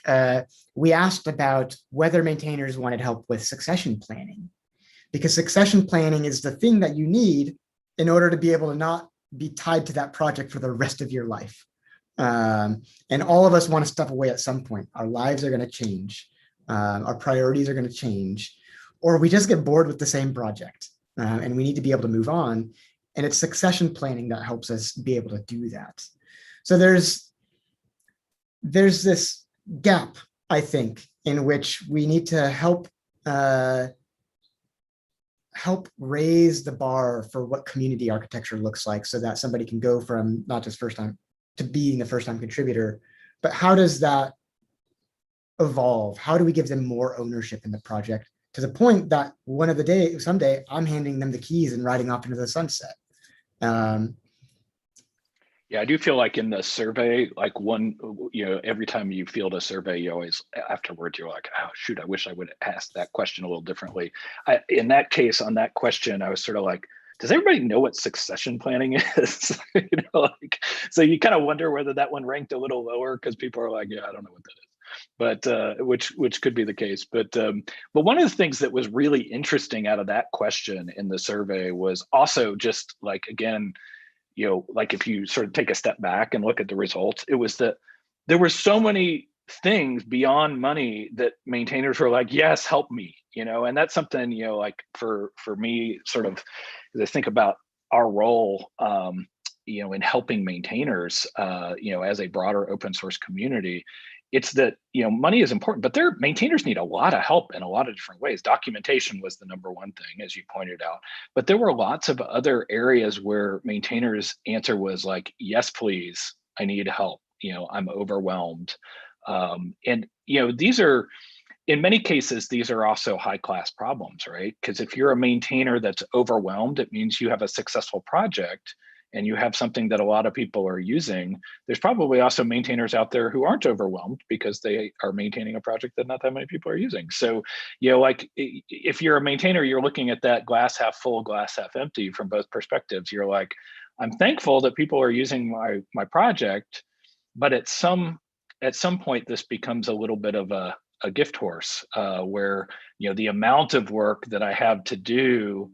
we asked about whether maintainers wanted help with succession planning, because succession planning is the thing that you need in order to be able to not be tied to that project for the rest of your life. And all of us want to step away at some point. Our lives are going to change. Our priorities are going to change, or we just get bored with the same project and we need to be able to move on. And it's succession planning that helps us be able to do that. So there's this gap, I think, in which we need to help raise the bar for what community architecture looks like, so that somebody can go from not just first time to being the first time contributor, but how does that evolve? How do we give them more ownership in the project to the point that someday I'm handing them the keys and riding off into the sunset? Yeah, I do feel like in the survey, like every time you field a survey, you always afterwards you're like, oh shoot, I wish I would have asked that question a little differently. In that case, on that question, I was sort of like, does everybody know what succession planning is? So you kind of wonder whether that one ranked a little lower because people are like, yeah, I don't know what that is. But which could be the case. But one of the things that was really interesting out of that question in the survey was also just like, again, like if you sort of take a step back and look at the results, it was that there were so many things beyond money that maintainers were like, yes, help me, and that's something, like for me, sort of, as I think about our role, in helping maintainers, as a broader open source community, it's that, money is important, but their maintainers need a lot of help in a lot of different ways. Documentation was the number one thing, as you pointed out, but there were lots of other areas where maintainers' answer was like, yes, please, I need help. I'm overwhelmed. And these are, in many cases, these are also high-class problems, right? Because if you're a maintainer that's overwhelmed, it means you have a successful project and you have something that a lot of people are using. There's probably also maintainers out there who aren't overwhelmed because they are maintaining a project that not that many people are using. So, like if you're a maintainer, you're looking at that glass half full, glass half empty from both perspectives. You're like, I'm thankful that people are using my project, but at some point, this becomes a little bit of a gift horse where, the amount of work that I have to do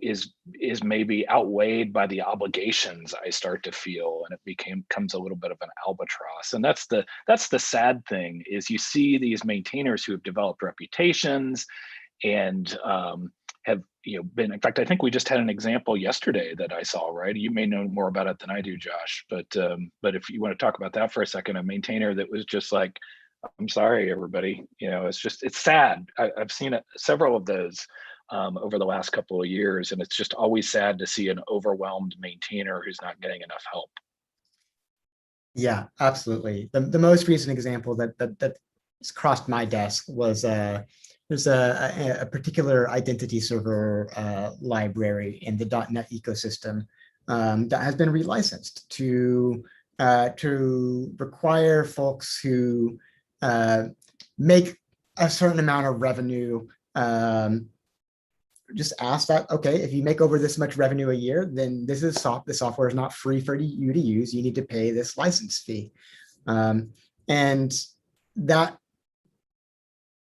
is maybe outweighed by the obligations I start to feel, and it becomes a little bit of an albatross. And that's the sad thing, is you see these maintainers who have developed reputations and have been. In fact, I think we just had an example yesterday that I saw. Right, you may know more about it than I do, Josh. But if you want to talk about that for a second, a maintainer that was just like, I'm sorry, everybody. It's sad. I've seen several of those over the last couple of years, and it's just always sad to see an overwhelmed maintainer who's not getting enough help. Yeah, absolutely. The most recent example that crossed my desk was there's a particular identity server library in the .NET ecosystem that has been relicensed to require folks who make a certain amount of revenue just ask that, okay, if you make over this much revenue a year, then this software is not free for you to use. You need to pay this license fee. And that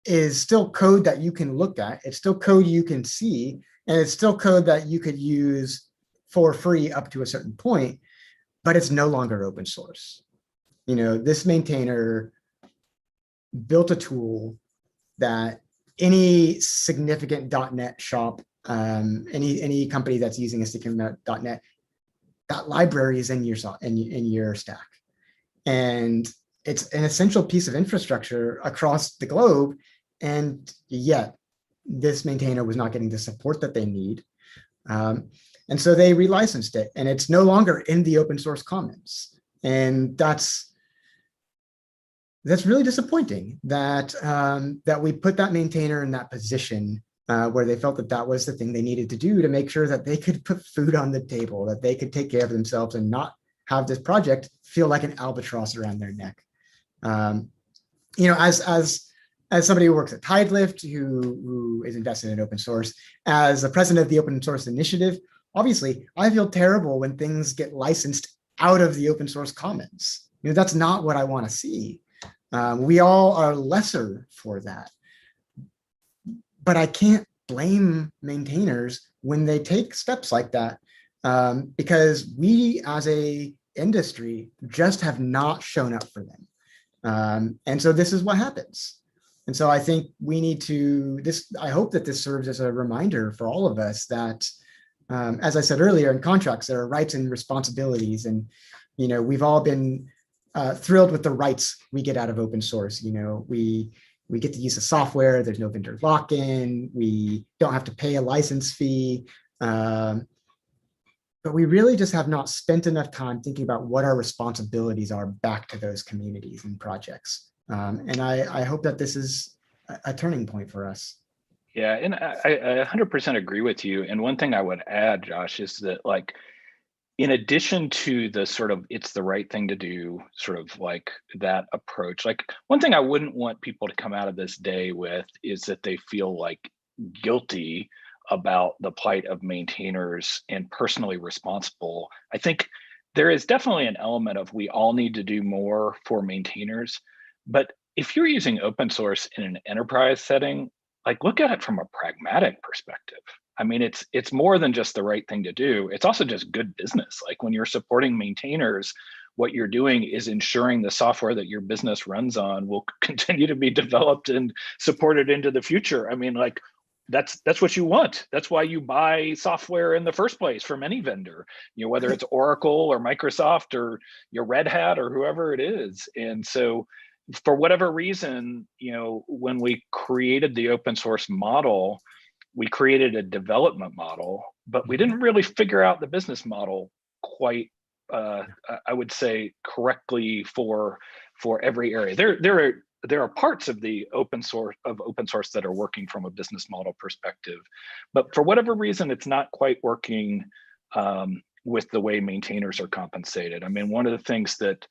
is still code that you can look at. It's still code you can see, and it's still code that you could use for free up to a certain point, but it's no longer open source. This maintainer built a tool that any significant .NET shop, any company that's using a significant .NET, that library is in your stack, and it's an essential piece of infrastructure across the globe. And yet, this maintainer was not getting the support that they need, and so they relicensed it, and it's no longer in the open source commons, and that's really disappointing that we put that maintainer in that position where they felt that was the thing they needed to do to make sure that they could put food on the table, that they could take care of themselves and not have this project feel like an albatross around their neck. As somebody who works at Tidelift, who is invested in open source, as the president of the Open Source Initiative, obviously I feel terrible when things get licensed out of the open source commons. That's not what I want to see. We all are lesser for that. But I can't blame maintainers when they take steps like that, because we as a industry just have not shown up for them. And so this is what happens. And so I think we need to, I hope that this serves as a reminder for all of us that, as I said earlier, in contracts, there are rights and responsibilities. And, we've all been thrilled with the rights we get out of open source. We get to use the software. There's no vendor lock-in. We don't have to pay a license fee. But we really just have not spent enough time thinking about what our responsibilities are back to those communities and projects. And I hope that this is a turning point for us. Yeah, and I 100% agree with you. And one thing I would add, Josh, is that in addition to the sort of it's the right thing to do, sort of like that approach, one thing I wouldn't want people to come out of this day with is that they feel guilty about the plight of maintainers and personally responsible. I think there is definitely an element of we all need to do more for maintainers. But if you're using open source in an enterprise setting, look at it from a pragmatic perspective. I mean, it's more than just the right thing to do. It's also just good business. When you're supporting maintainers, what you're doing is ensuring the software that your business runs on will continue to be developed and supported into the future. I mean, that's what you want. That's why you buy software in the first place from any vendor, whether it's Oracle or Microsoft or your Red Hat or whoever it is. And so for whatever reason, when we created the open source model, we created a development model, but we didn't really figure out the business model quite, I would say, correctly for every area. There are parts of the open source that are working from a business model perspective, but for whatever reason, it's not quite working with the way maintainers are compensated. I mean, one of the things that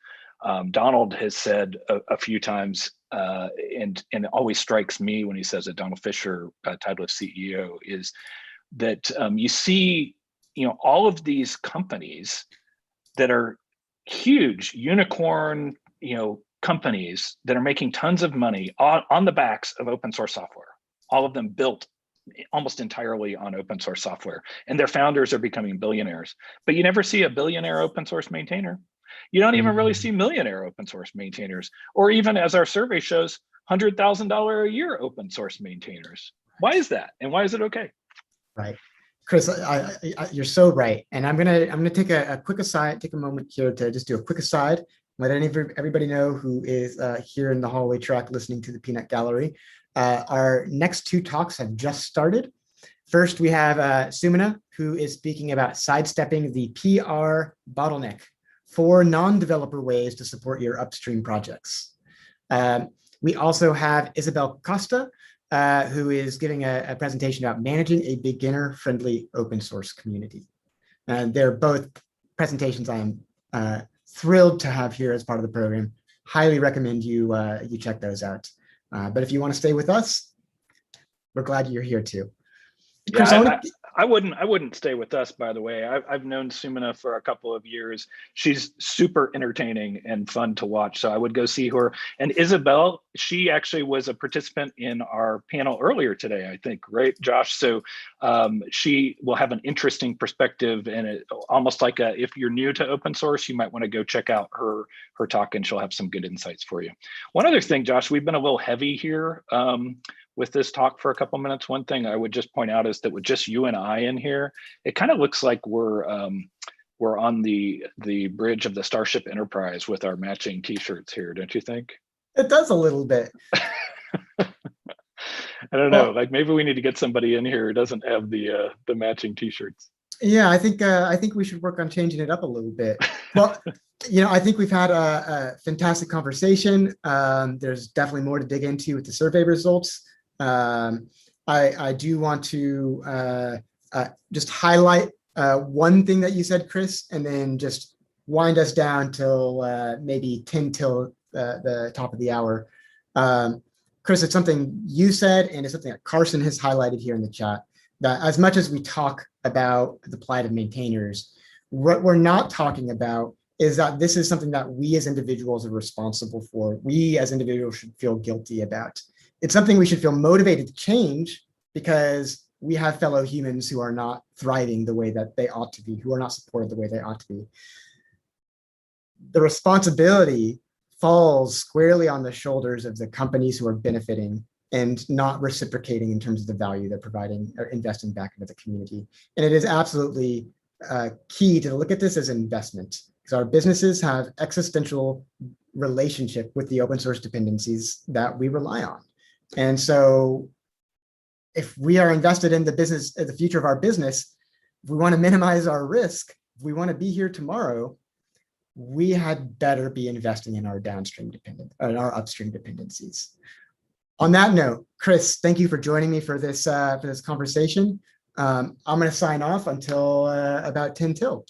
Donald has said a few times, and it always strikes me when he says it, Donald Fisher, Tidelift CEO, is that you see, all of these companies that are huge unicorn, companies that are making tons of money on the backs of open source software, all of them built almost entirely on open source software, and their founders are becoming billionaires. But you never see a billionaire open source maintainer. You don't even really see millionaire open source maintainers, or even, as our survey shows, $100,000 a year open source maintainers. Why is that? And why is it okay? Right. Chris, you're so right. And I'm gonna take a quick aside, take a moment here to just do a quick aside, let everybody know who is here in the hallway track listening to the Peanut Gallery. Our next two talks have just started. First, we have Sumina, who is speaking about sidestepping the PR bottleneck, 4 non-developer ways to support your upstream projects. We also have Isabel Costa, who is giving a presentation about managing a beginner-friendly open source community. They're both presentations I'm thrilled to have here as part of the program. Highly recommend you check those out. But if you want to stay with us, we're glad you're here too. Chris, Yeah, I wouldn't stay with us, by the way. I've known Sumina for a couple of years. She's super entertaining and fun to watch. So I would go see her. And Isabel, she actually was a participant in our panel earlier today, I think, right, Josh? So she will have an interesting perspective, and it almost like if you're new to open source, you might want to go check out her talk, and she'll have some good insights for you. One other thing, Josh, we've been a little heavy here with this talk for a couple minutes. One thing I would just point out is that with just you and I in here, it kind of looks like we're on the bridge of the Starship Enterprise with our matching T-shirts here, don't you think? It does a little bit. I don't know. Like maybe we need to get somebody in here who doesn't have the matching T-shirts. Yeah, I think we should work on changing it up a little bit. Well, I think we've had a fantastic conversation. There's definitely more to dig into with the survey results. I do want to just highlight one thing that you said, Chris, and then just wind us down till maybe 10 till the top of the hour. Chris, it's something you said, and it's something that Carson has highlighted here in the chat, that as much as we talk about the plight of maintainers, what we're not talking about is that this is something that we as individuals are responsible for. We as individuals should feel guilty about. It's something we should feel motivated to change because we have fellow humans who are not thriving the way that they ought to be, who are not supported the way they ought to be. The responsibility falls squarely on the shoulders of the companies who are benefiting and not reciprocating in terms of the value they're providing or investing back into the community. And it is absolutely key to look at this as an investment, because our businesses have existential relationship with the open source dependencies that we rely on. And so if we are invested in the business, the future of our business, if we want to minimize our risk, if we want to be here tomorrow, we had better be investing in our downstream our upstream dependencies. On that note, Chris, thank you for joining me for this conversation. I'm going to sign off until about 10 till.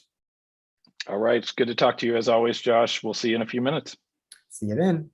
All right, it's good to talk to you as always, Josh. We'll see you in a few minutes. See you then.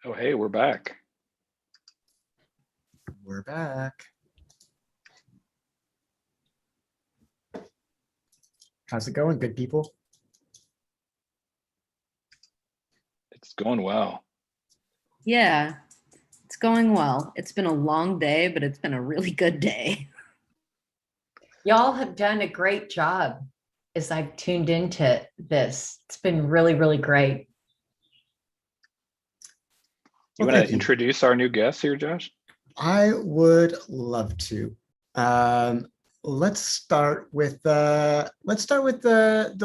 Oh, hey, we're back. We're back. How's it going, good people? It's going well. Yeah, it's going well. It's been a long day, but it's been a really good day. Y'all have done a great job as I've tuned into this. It's been really, really great. You want to introduce our new guest here, Josh? I would love to. Let's start with the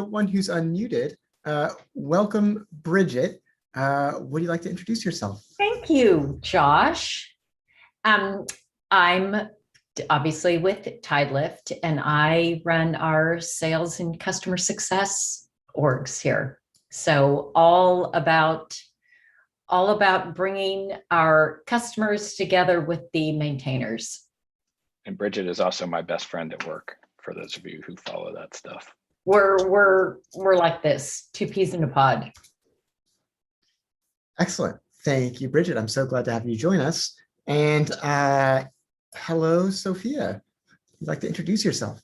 one who's unmuted. Welcome, Bridget. Would you like to introduce yourself? Thank you, Josh. I'm obviously with TideLift, and I run our sales and customer success orgs here. So all about bringing our customers together with the maintainers. And Bridget is also my best friend at work, for those of you who follow that stuff. We're like this, two peas in a pod. Excellent. Thank you, Bridget. I'm so glad to have you join us. And hello, Sophia. Would you like to introduce yourself?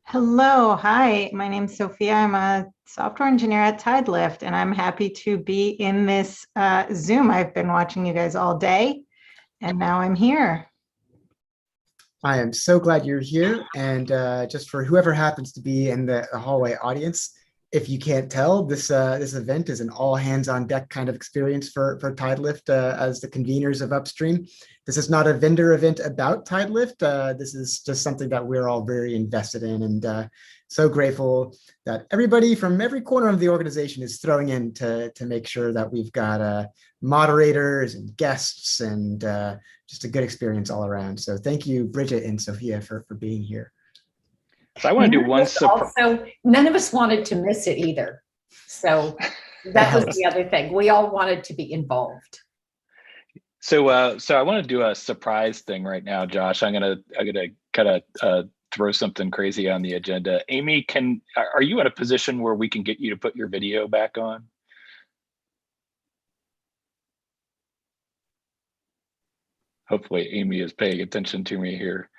Hello, hi, my name's Sophia. I'm a software engineer at TideLift, and I'm happy to be in this Zoom. I've been watching you guys all day, and now I'm here. I am so glad you're here. And just for whoever happens to be in the hallway audience, if you can't tell, this event is an all hands on deck kind of experience for TideLift as the conveners of Upstream. This is not a vendor event about TideLift. This is just something that we're all very invested in, and so grateful that everybody from every corner of the organization is throwing in to make sure that we've got moderators and guests and just a good experience all around. So thank you, Bridget and Sophia, for being here. So I want to do one also, none of us wanted to miss it either. So that was the other thing. We all wanted to be involved. So I want to do a surprise thing right now, Josh. I'm gonna kind of throw something crazy on the agenda. Amy, are you in a position where we can get you to put your video back on? Hopefully Amy is paying attention to me here.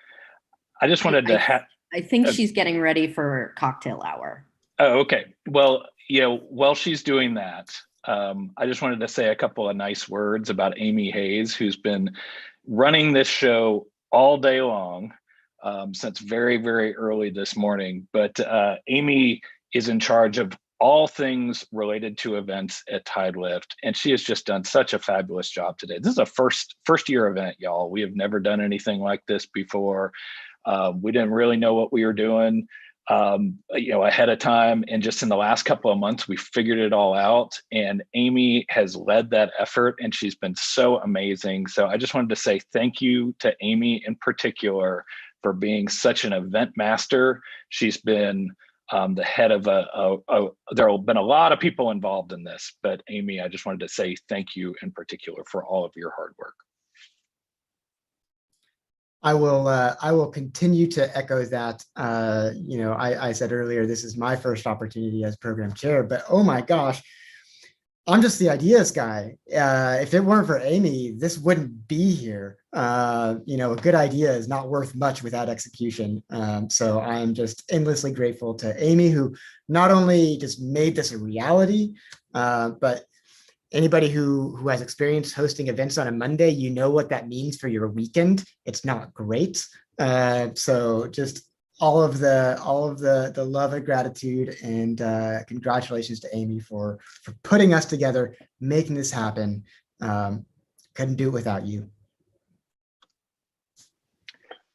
I just wanted to have. I think she's getting ready for cocktail hour. Oh, okay. Well, while she's doing that, I just wanted to say a couple of nice words about Amy Hayes, who's been running this show all day long since very, very early this morning. But Amy is in charge of all things related to events at TideLift, and she has just done such a fabulous job today. This is a first year event, y'all. We have never done anything like this before. We didn't really know what we were doing, ahead of time. And just in the last couple of months, we figured it all out. And Amy has led that effort, and she's been so amazing. So I just wanted to say thank you to Amy in particular for being such an event master. She's been the head of there have been a lot of people involved in this, but Amy, I just wanted to say thank you in particular for all of your hard work. I will continue to echo that. I said earlier, this is my first opportunity as program chair, but oh my gosh, I'm just the ideas guy. If it weren't for Amy, this wouldn't be here. A good idea is not worth much without execution. So I'm just endlessly grateful to Amy, who not only just made this a reality, but anybody who has experience hosting events on a Monday, you know what that means for your weekend. It's not great. So just all of the love and gratitude, and congratulations to Amy for putting us together, making this happen. Couldn't do it without you.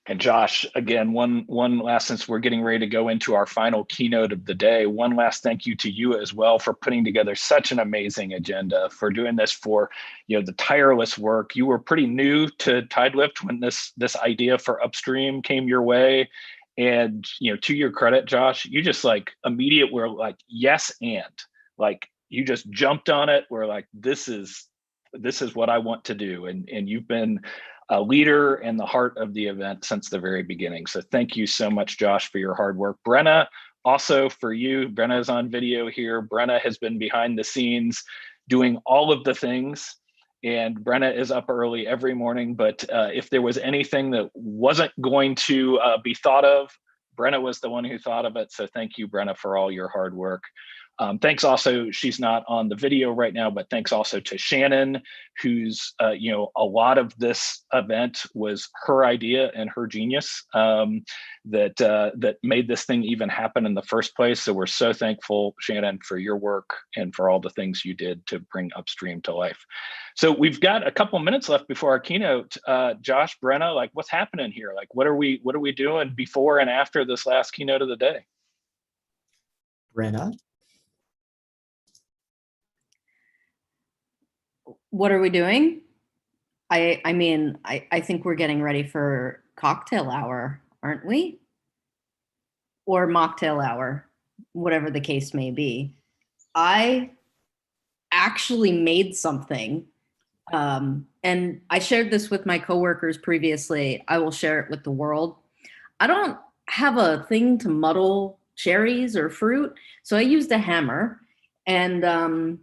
And Josh, again, one last, since we're getting ready to go into our final keynote of the day, one last thank you to you as well for putting together such an amazing agenda, for doing this, for the tireless work. You were pretty new to TideLift when this idea for Upstream came your way. And to your credit, Josh, you just immediate were like, yes, and you just jumped on it. We're like, this is what I want to do. And you've been a leader in the heart of the event since the very beginning. So thank you so much, Josh, for your hard work. Brenna, also for you. Brenna is on video here. Brenna has been behind the scenes doing all of the things. and Brenna is up early every morning. But if there was anything that wasn't going to be thought of, Brenna was the one who thought of it. So thank you, Brenna, for all your hard work. Thanks also, she's not on the video right now, but thanks also to Shannon, who's, a lot of this event was her idea and her genius that made this thing even happen in the first place. So we're so thankful, Shannon, for your work and for all the things you did to bring Upstream to life. So we've got a couple minutes left before our keynote. Josh, Brenna, like what's happening here? Like what are we doing before and after this last keynote of the day? Brenna? What are we doing? I mean, I think we're getting ready for cocktail hour, aren't we? Or mocktail hour, whatever the case may be. I actually made something, and I shared this with my coworkers previously. I will share it with the world. I don't have a thing to muddle cherries or fruit, so I used a hammer, and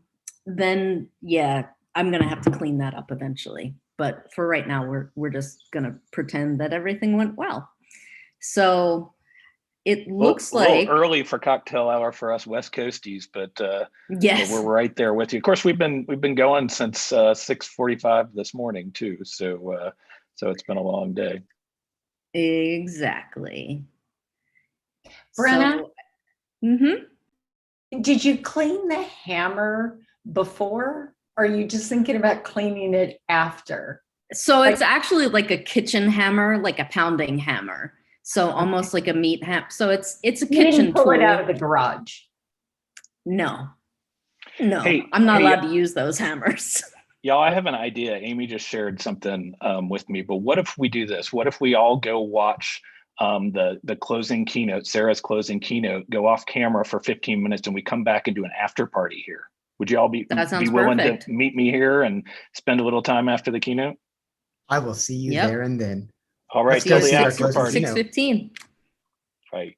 then yeah, I'm gonna have to clean that up eventually. But for right now, we're just gonna pretend that everything went well. So it looks a little like early for cocktail hour for us West Coasties, but yes, we're right there with you. Of course, we've been going since 6:45 this morning too. So it's been a long day. Exactly. Brenna, So, did you clean the hammer before? Or are you just thinking about cleaning it after? So it's actually like a kitchen hammer, like a pounding hammer. So almost like a meat hammer. So it's a You kitchen didn't pull tool. it out of the garage. No, Hey, I'm not allowed to use those hammers. Y'all, I have an idea. Amy just shared something with me, but what if we do this? What if we all go watch the closing keynote, Sarah's closing keynote, go off camera for 15 minutes and we come back and do an after party here? Would you all be willing perfect. to meet me here and spend a little time after the keynote? I will see you there and then. All right, Let's till the go after party. 6:15. Right.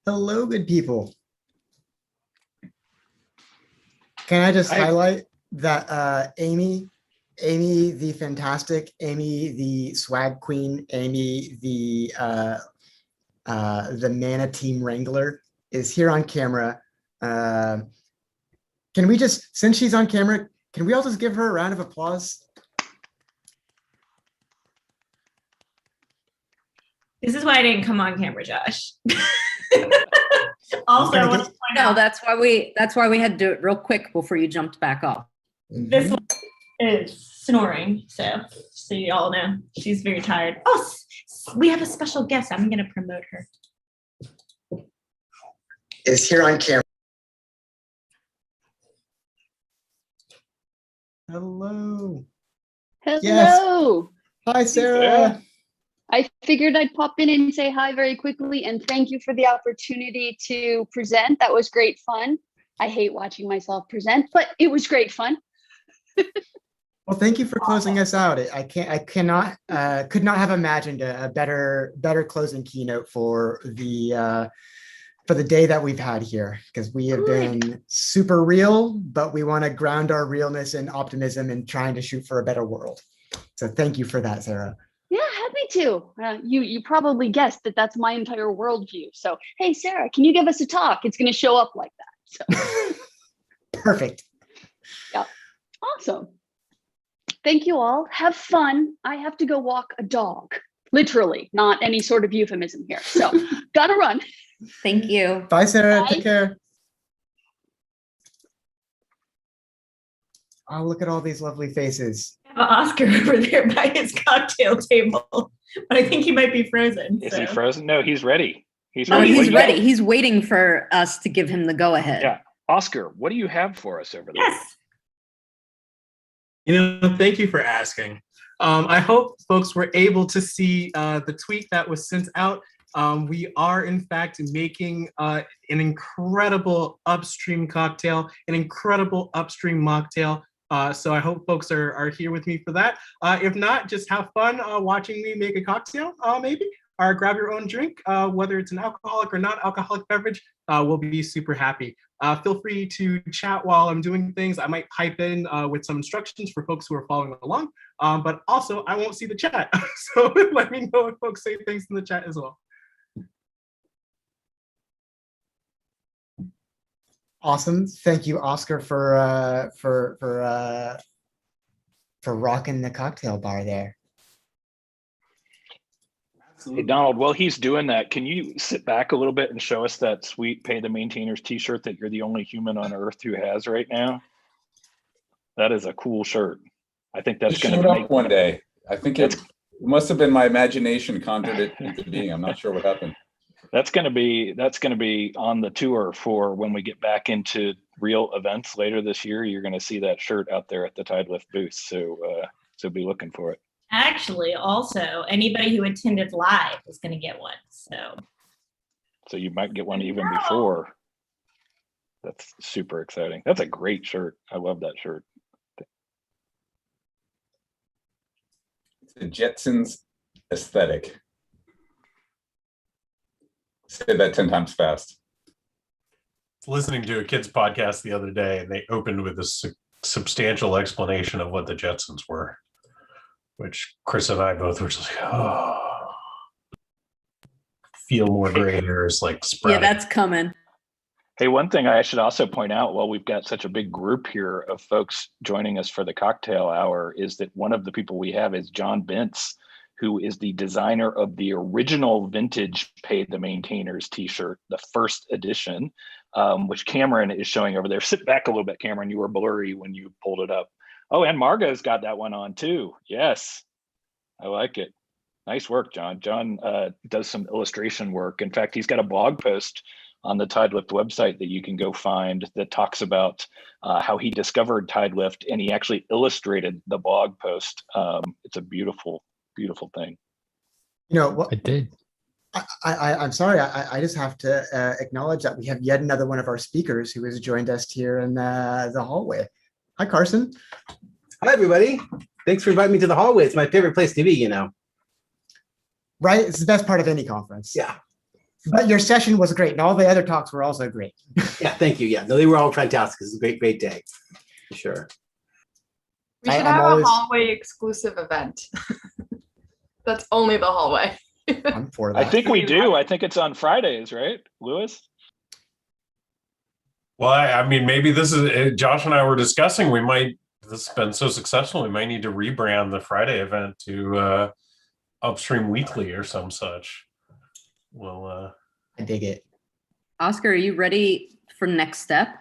Hello, good people. Can I just highlight that Amy the fantastic, Amy the swag queen, Amy the Mana Team Wrangler is here on camera. Can we just, since she's on camera, can we all just give her a round of applause? This is why I didn't come on camera, Josh. Also, I want to point out that's why we had to do it real quick before you jumped back off. this one is snoring, so you all know she's very tired. Oh, we have a special guest. I'm going to promote her. Is here on camera. Hello. Hello. Yes. Hi, Sarah. I figured I'd pop in and say hi very quickly and thank you for the opportunity to present. That was great fun. I hate watching myself present, but it was great fun. Well, thank you for closing us out. Could not have imagined a better closing keynote for the day that we've had here, because we have been super real, but we want to ground our realness in optimism and trying to shoot for a better world. So thank you for that, Sarah. Yeah, happy to. You probably guessed that that's my entire worldview. So, hey, Sarah, can you give us a talk? It's going to show up like that. So. Perfect. Yeah. Awesome. Thank you all. Have fun. I have to go walk a dog. Literally, not any sort of euphemism here. So, gotta run. Thank you. Bye, Sarah. Bye. Take care. Oh, look at all these lovely faces. Oscar over there by his cocktail table, but I think he might be frozen. Is he frozen? No, he's ready. He's ready. He's waiting for us to give him the go ahead. Yeah. Oscar, what do you have for us over there? Yes. Thank you for asking. I hope folks were able to see the tweet that was sent out. We are, in fact, making an incredible Upstream cocktail, an incredible Upstream mocktail. So I hope folks are here with me for that. If not, just have fun watching me make a cocktail, maybe, or grab your own drink, whether it's an alcoholic or not alcoholic beverage. We'll be super happy. Feel free to chat while I'm doing things. I might pipe in with some instructions for folks who are following along, but also I won't see the chat. So let me know if folks say things in the chat as well. Awesome. Thank you, Oscar, for rocking the cocktail bar there. Hey, Donald, while he's doing that, can you sit back a little bit and show us that sweet Pay the Maintainers t-shirt that you're the only human on earth who has right now? That is a cool shirt. I think that's going to make one day. I think it must have been my imagination conjured it into being. I'm not sure what happened. That's going to be on the tour for when we get back into real events later this year. You're going to see that shirt out there at the Tide Lift booth. So be looking for it. Actually, also, anybody who attended live is going to get one. So you might get one even before. That's super exciting. That's a great shirt. I love that shirt. It's the Jetsons aesthetic. Say that 10 times fast. Listening to a kids podcast the other day, and they opened with a substantial explanation of what the Jetsons were, which Chris and I both were just like, oh, feel more gray hairs like sprouting. Yeah, that's coming. Hey, one thing I should also point out while we've got such a big group here of folks joining us for the cocktail hour is that one of the people we have is John Bentz, who is the designer of the original vintage Pay the Maintainers t-shirt, the first edition, which Cameron is showing over there. Sit back a little bit, Cameron. You were blurry when you pulled it up. Oh, and Margot's got that one on too. Yes, I like it. Nice work, John. John does some illustration work. In fact, he's got a blog post on the Tide Lift website that you can go find that talks about how he discovered Tide Lift, and he actually illustrated the blog post. It's a beautiful thing. You know what? I did. I'm sorry. I just have to acknowledge that we have yet another one of our speakers who has joined us here in the hallway. Hi, Carson. Hi, everybody. Thanks for inviting me to the hallway. It's my favorite place to be, you know. Right? It's the best part of any conference. Yeah. But your session was great, and all the other talks were also great. Yeah, thank you. Yeah, no, they were all fantastic. It was a great day, for sure. We should have a hallway exclusive event. That's only the hallway. I'm for that. I think we do. I think it's on Fridays, right, Lewis? Well, I mean, maybe this is Josh and I were discussing. This has been so successful. We might need to rebrand the Friday event to Upstream Weekly or some such. Well, I dig it. Oscar, are you ready for next step?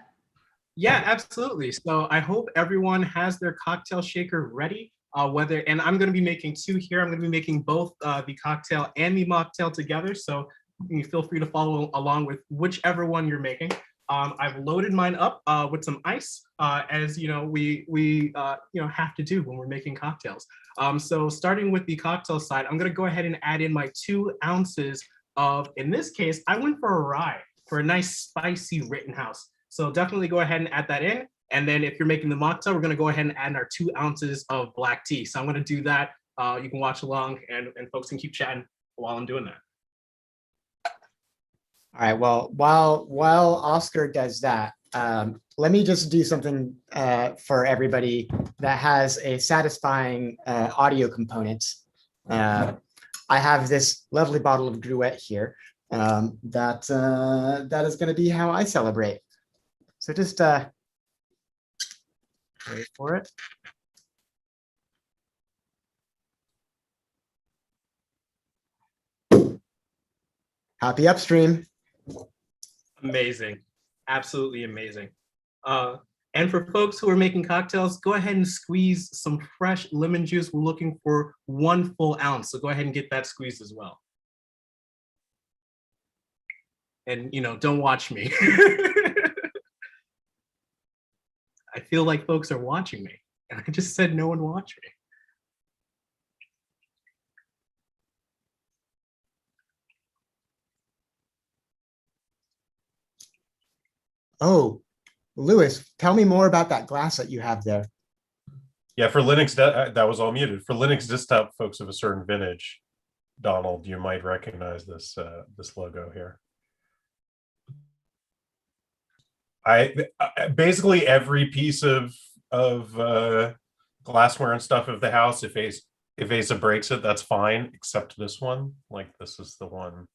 Yeah, absolutely. So I hope everyone has their cocktail shaker ready. And I'm going to be making two here. I'm going to be making both the cocktail and the mocktail together. So you feel free to follow along with whichever one you're making. I've loaded mine up with some ice, as you know we have to do when we're making cocktails. So starting with the cocktail side, I'm going to go ahead and add in my 2 ounces of, in this case, I went for a rye for a nice spicy Rittenhouse. So definitely go ahead and add that in. And then if you're making the mocktail, we're going to go ahead and add our 2 ounces of black tea. So I'm going to do that. You can watch along and folks can keep chatting while I'm doing that. All right. Well, while Oscar does that, let me just do something for everybody that has a satisfying audio component. I have this lovely bottle of Gruet here that is going to be how I celebrate. So just wait for it. Happy Upstream. Amazing. Absolutely amazing. And for folks who are making cocktails, go ahead and squeeze some fresh lemon juice. We're looking for 1 full ounce. So go ahead and get that squeezed as well. And, don't watch me. I feel like folks are watching me. And I just said no one watch me. Oh, Lewis, tell me more about that glass that you have there. yeah, for Linux, that was all muted. For Linux desktop folks of a certain vintage, Donald, you might recognize this this logo here. Basically every piece of glassware and stuff of the house, if Asa breaks it, that's fine, except this one. Like this is the one.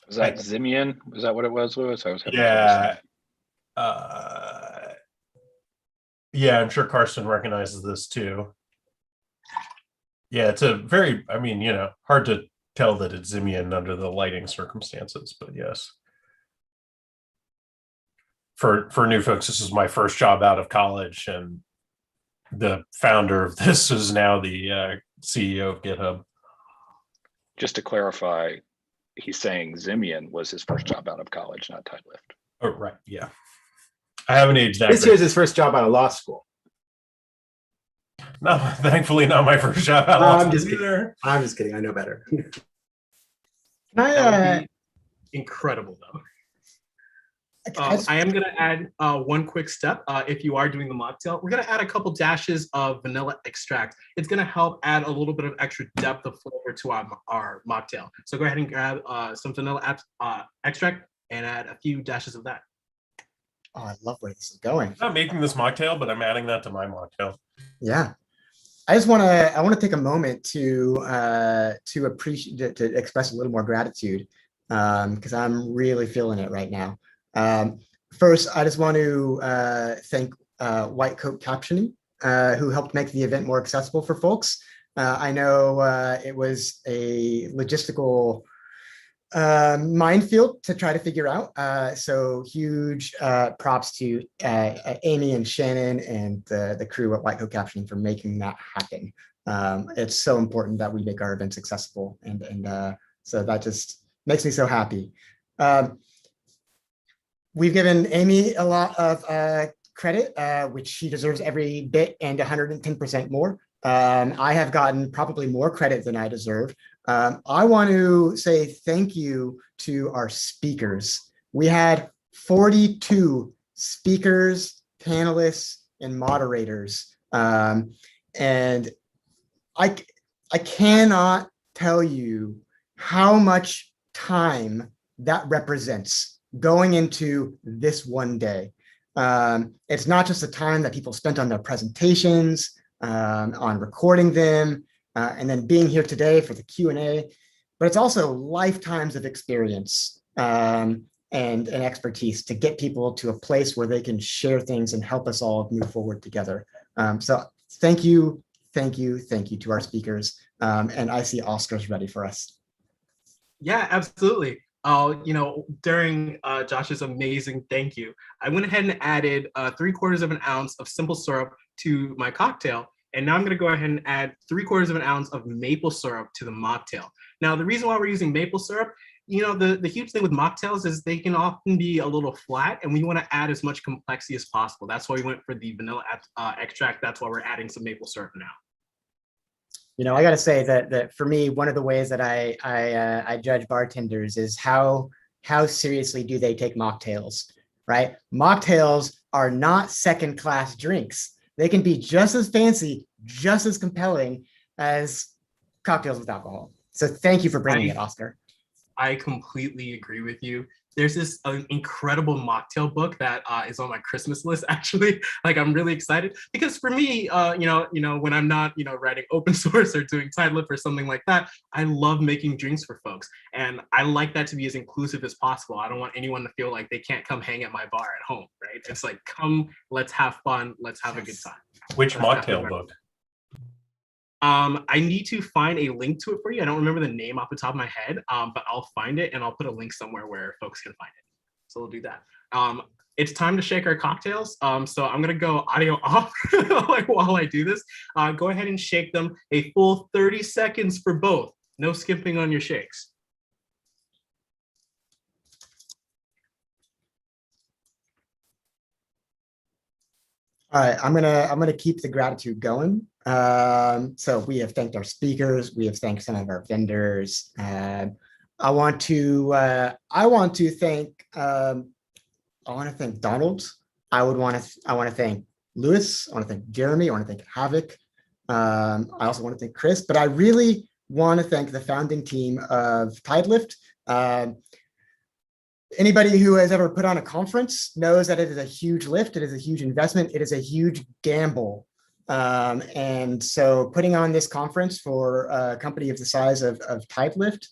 Was that Zimian? Was that what it was, Lewis? I was having yeah, I'm sure Karsten recognizes this too. Yeah, it's a very, hard to tell that it's Zimian under the lighting circumstances, but yes. For new folks, this is my first job out of college, and the founder of this is now the CEO of GitHub. Just to clarify, he's saying Zimian was his first job out of college, not Tidelift. Oh, right. Yeah. I haven't aged that. This year's his first job out of law school. No, thankfully not my first job out of law school. I'm just kidding. I know better. That would be incredible, though. I am going to add one quick step. If you are doing the mocktail, we're going to add a couple dashes of vanilla extract. It's going to help add a little bit of extra depth of flavor to our mocktail. So go ahead and grab some vanilla extract and add a few dashes of that. Oh, I love where this is going. I'm not making this mocktail, but I'm adding that to my mocktail. Yeah. I want to take a moment to appreciate, to express a little more gratitude because I'm really feeling it right now. First, I just want to thank White Coat Captioning, who helped make the event more accessible for folks. I know it was a logistical minefield to try to figure out. So huge props to Amy and Shannon and the crew at White Coat Captioning for making that happen. It's so important that we make our events accessible, and so that just makes me so happy. We've given Amy a lot of credit, which she deserves every bit and 110% more. I have gotten probably more credit than I deserve. I want to say thank you to our speakers. We had 42 speakers, panelists, and moderators. And I cannot tell you how much time that represents going into this one day. It's not just the time that people spent on their presentations, on recording them, and then being here today for the Q&A, but it's also lifetimes of experience and expertise to get people to a place where they can share things and help us all move forward together. So thank you to our speakers. And I see Oscar's ready for us. Yeah, absolutely. During Josh's amazing thank you, I went ahead and added 3/4 of an ounce of simple syrup to my cocktail. And now I'm going to go ahead and add 3/4 of an ounce of maple syrup to the mocktail. Now, the reason why we're using maple syrup, the huge thing with mocktails is they can often be a little flat, and we want to add as much complexity as possible. That's why we went for the vanilla extract. That's why we're adding some maple syrup now. I got to say that for me, one of the ways that I judge bartenders is how seriously do they take mocktails, right? Mocktails are not second-class drinks. They can be just as fancy, just as compelling as cocktails with alcohol. So thank you for bringing it, Oscar. I completely agree with you. There's this incredible mocktail book that is on my Christmas list, actually. Like, I'm really excited because for me, when I'm not, writing open source or doing Tidelift or something like that, I love making drinks for folks. And I like that to be as inclusive as possible. I don't want anyone to feel like they can't come hang at my bar at home, right? It's like, come, let's have fun. Let's have a good time. Which mocktail book? I need to find a link to it for you. I don't remember the name off the top of my head, but I'll find it and I'll put a link somewhere where folks can find it. So we'll do that. It's time to shake our cocktails. So I'm gonna go audio off while I do this. Go ahead and shake them a full 30 seconds for both. No skimping on your shakes. All right, I'm gonna keep the gratitude going. So we have thanked our speakers. We have thanked some of our vendors. I want to thank Donald. I want to thank Lewis. I want to thank Jeremy. I want to thank Havoc. I also want to thank Chris. But I really want to thank the founding team of Tidelift. Anybody who has ever put on a conference knows that it is a huge lift. It is a huge investment. It is a huge gamble. And so putting on this conference for a company of the size of Tidelift,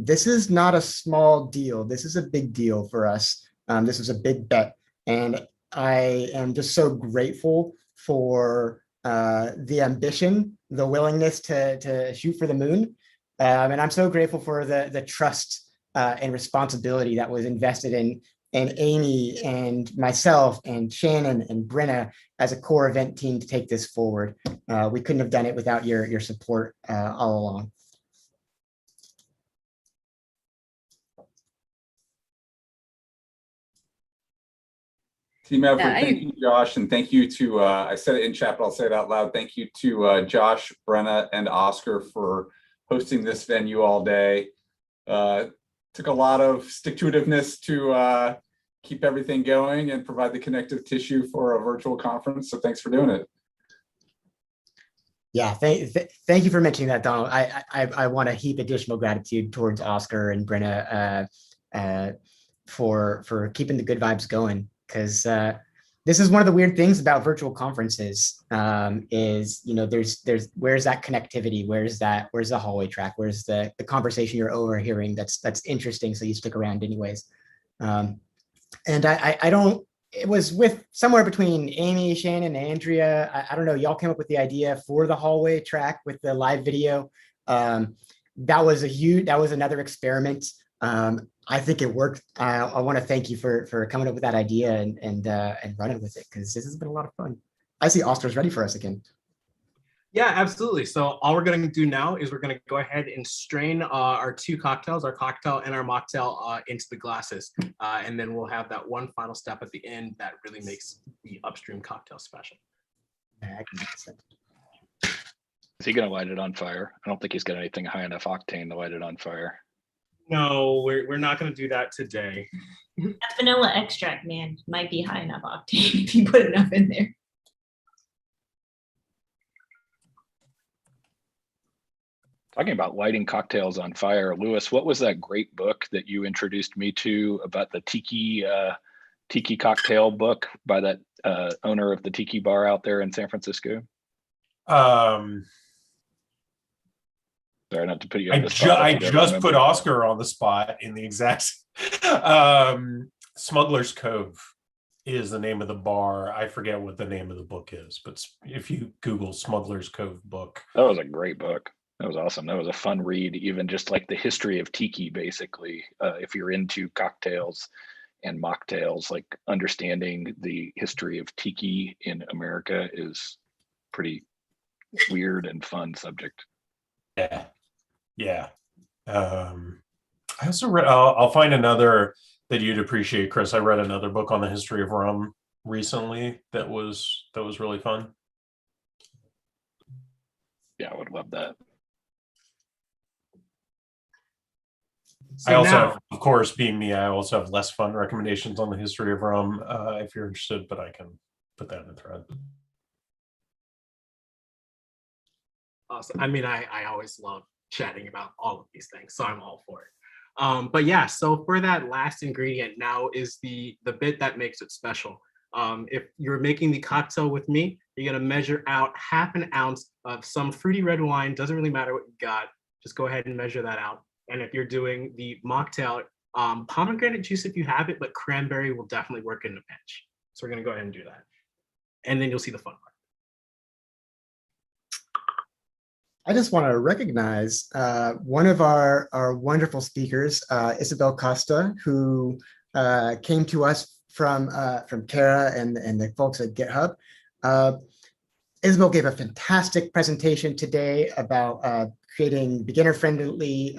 this is not a small deal. This is a big deal for us. This is a big bet. And I am just so grateful for the ambition, the willingness to shoot for the moon. And I'm so grateful for the trust and responsibility that was invested in Amy and myself and Shannon and Brenna as a core event team to take this forward. We couldn't have done it without your support all along. Team effort, thank you, Josh, and thank you to, I said it in chat, but I'll say it out loud. Thank you to Josh, Brenna, and Oscar for hosting this venue all day. Took a lot of stick-to-itiveness to keep everything going and provide the connective tissue for a virtual conference. So thanks for doing it. Yeah, thank you for mentioning that, Donald. I want to heap additional gratitude towards Oscar and Brenna for keeping the good vibes going, because this is one of the weird things about virtual conferences is, there's where's that connectivity, where's the hallway track, where's the conversation you're overhearing that's interesting, so you stick around anyways. And I don't, it was with somewhere between Amy, Shannon, and Andrea. I don't know, y'all came up with the idea for the hallway track with the live video. That was another experiment. I think it worked. I want to thank you for coming up with that idea and running with it, because this has been a lot of fun. I see Oscar's ready for us again. Yeah, absolutely. So all we're going to do now is we're going to go ahead and strain our two cocktails, our cocktail and our mocktail, into the glasses. And then we'll have that one final step at the end that really makes the Upstream cocktail special. Is he going to light it on fire? I don't think he's got anything high enough octane to light it on fire. No, we're not going to do that today. That vanilla extract, man, might be high enough octane if you put enough in there. Talking about lighting cocktails on fire, Lewis, what was that great book that you introduced me to about the tiki cocktail book by that owner of the tiki bar out there in San Francisco? Sorry, not to put you on the spot. I just put Oscar on the spot in the exact Smuggler's Cove is the name of the bar. I forget what the name of the book is, but if you Google Smuggler's Cove book. That was a great book. That was awesome. That was a fun read, even just like the history of tiki, basically. If you're into cocktails and mocktails, like understanding the history of tiki in America is pretty weird and fun subject. Yeah. I also read, I'll find another that you'd appreciate, Chris. I read another book on the history of rum recently that was really fun. Yeah, I would love that. So I also have, of course, being me, I also have less fun recommendations on the history of rum if you're interested, but I can put that in the thread. Awesome. I mean, I always love chatting about all of these things, so I'm all for it. But yeah, so for that last ingredient now is the bit that makes it special. If you're making the cocktail with me, you're gonna measure out 1/2 ounce of some fruity red wine. Doesn't really matter what you got. Just go ahead and measure that out. And if you're doing the mocktail, pomegranate juice if you have it, but cranberry will definitely work in a pinch. So we're gonna go ahead and do that. And then you'll see the fun part. I just want to recognize one of our wonderful speakers, Isabel Costa, who came to us from Kara and the folks at GitHub. Isabel gave a fantastic presentation today about creating beginner-friendly,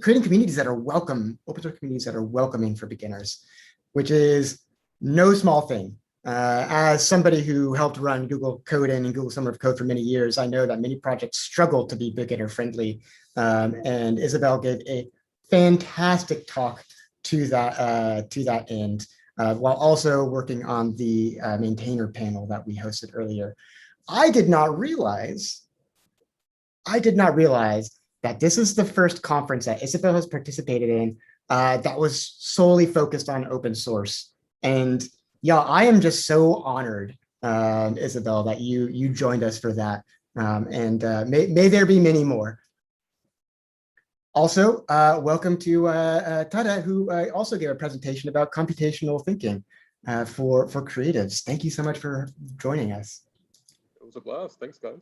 creating communities that are welcome, open source communities that are welcoming for beginners, which is no small thing. As somebody who helped run Google Code-In and Google Summer of Code for many years, I know that many projects struggle to be beginner-friendly, and Isabel gave a fantastic talk to that end, while also working on the maintainer panel that we hosted earlier. I did not realize that this is the first conference that Isabel has participated in that was solely focused on open source. And yeah, I am just so honored, Isabel, that you joined us for that. May there be many more. Also, welcome to Tada, who also gave a presentation about computational thinking for creatives. Thank you so much for joining us. It was a blast. Thanks, guys.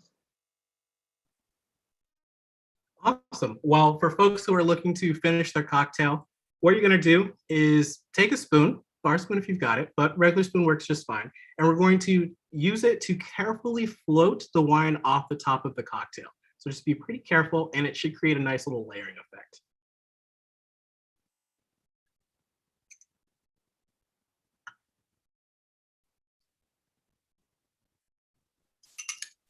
Awesome. Well, for folks who are looking to finish their cocktail, what you're going to do is take a spoon, bar spoon if you've got it, but regular spoon works just fine. And we're going to use it to carefully float the wine off the top of the cocktail. So just be pretty careful, and it should create a nice little layering effect.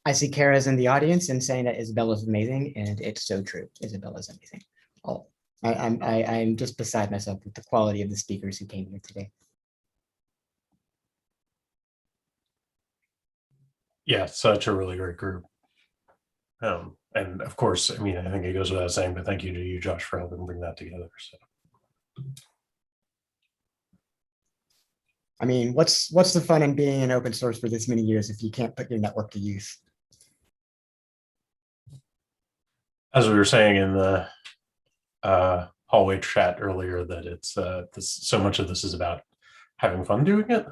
I see Kara's in the audience and saying that Isabella's amazing, and it's so true. Isabella's amazing. Oh, I'm just beside myself with the quality of the speakers who came here today. Yeah, such a really great group. And of course, I mean, I think it goes without saying, but thank you to you, Josh, for helping bring that together. So. I mean, what's the fun in being in open source for this many years if you can't put your network to use? As we were saying in the hallway chat earlier, that it's so much of this is about having fun doing it,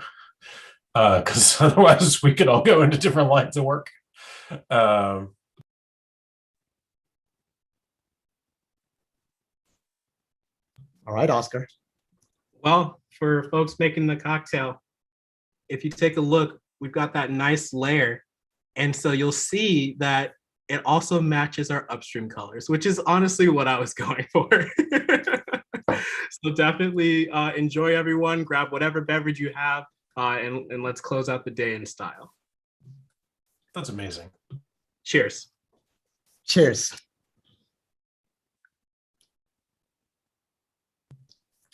because otherwise we could all go into different lines of work. All right, Oscar. Well, for folks making the cocktail, if you take a look, we've got that nice layer. And so you'll see that it also matches our Upstream colors, which is honestly what I was going for. So definitely enjoy, everyone. Grab whatever beverage you have, and let's close out the day in style. That's amazing. Cheers. Cheers.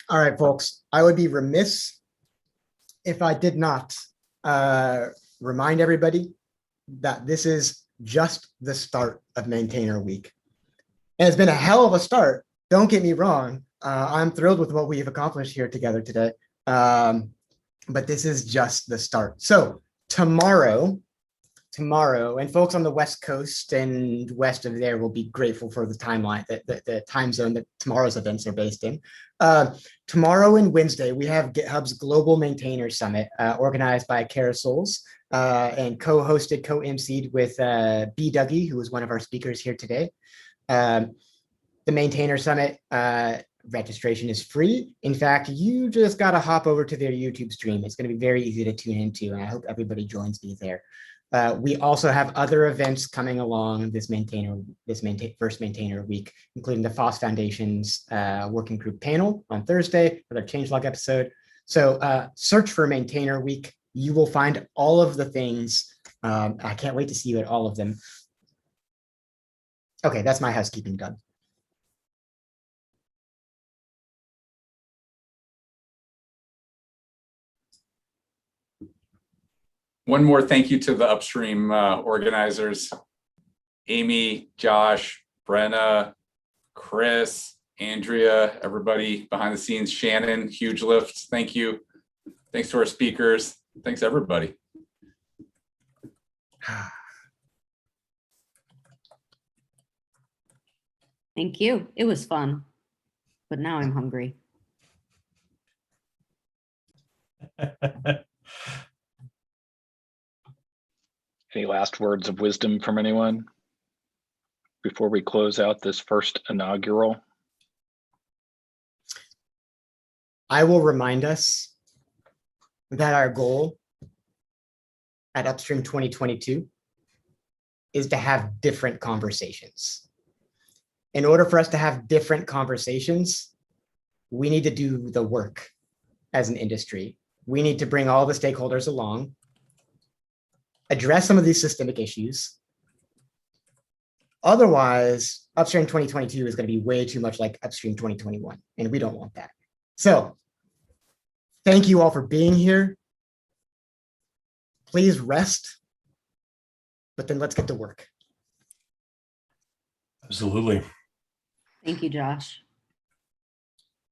All right, folks, I would be remiss if I did not remind everybody that this is just the start of Maintainer Week. And it's been a hell of a start. Don't get me wrong. I'm thrilled with what we've accomplished here together today. But this is just the start. So tomorrow, and folks on the West Coast and west of there will be grateful for the timeline, the time zone that tomorrow's events are based in. Tomorrow and Wednesday, we have GitHub's Global Maintainer Summit, organized by Carousels and co-hosted, co-emceed with B. Dougie, who was one of our speakers here today. The Maintainer Summit registration is free. In fact, you just got to hop over to their YouTube stream. It's going to be very easy to tune into, and I hope everybody joins me there. We also have other events coming along this first Maintainer week, including the FOSS Foundation's working group panel on Thursday for their changelog episode. So search for Maintainer Week. You will find all of the things. I can't wait to see you at all of them. Okay, that's my housekeeping done. One more thank you to the Upstream organizers, Amy, Josh, Brenna, Chris, Andrea, everybody behind the scenes, Shannon, huge lift. Thank you. Thanks to our speakers. Thanks, everybody. Thank you. It was fun, but now I'm hungry. Any last words of wisdom from anyone before we close out this first inaugural? I will remind us that our goal at Upstream 2022 is to have different conversations. In order for us to have different conversations, we need to do the work as an industry. We need to bring all the stakeholders along, address some of these systemic issues. Otherwise, Upstream 2022 is going to be way too much like Upstream 2021, and we don't want that. So thank you all for being here. Please rest, but then let's get to work. Absolutely. Thank you, Josh.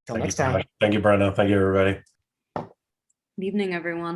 Till next time. Thank you, Brenna. Thank you, everybody. Good evening, everyone.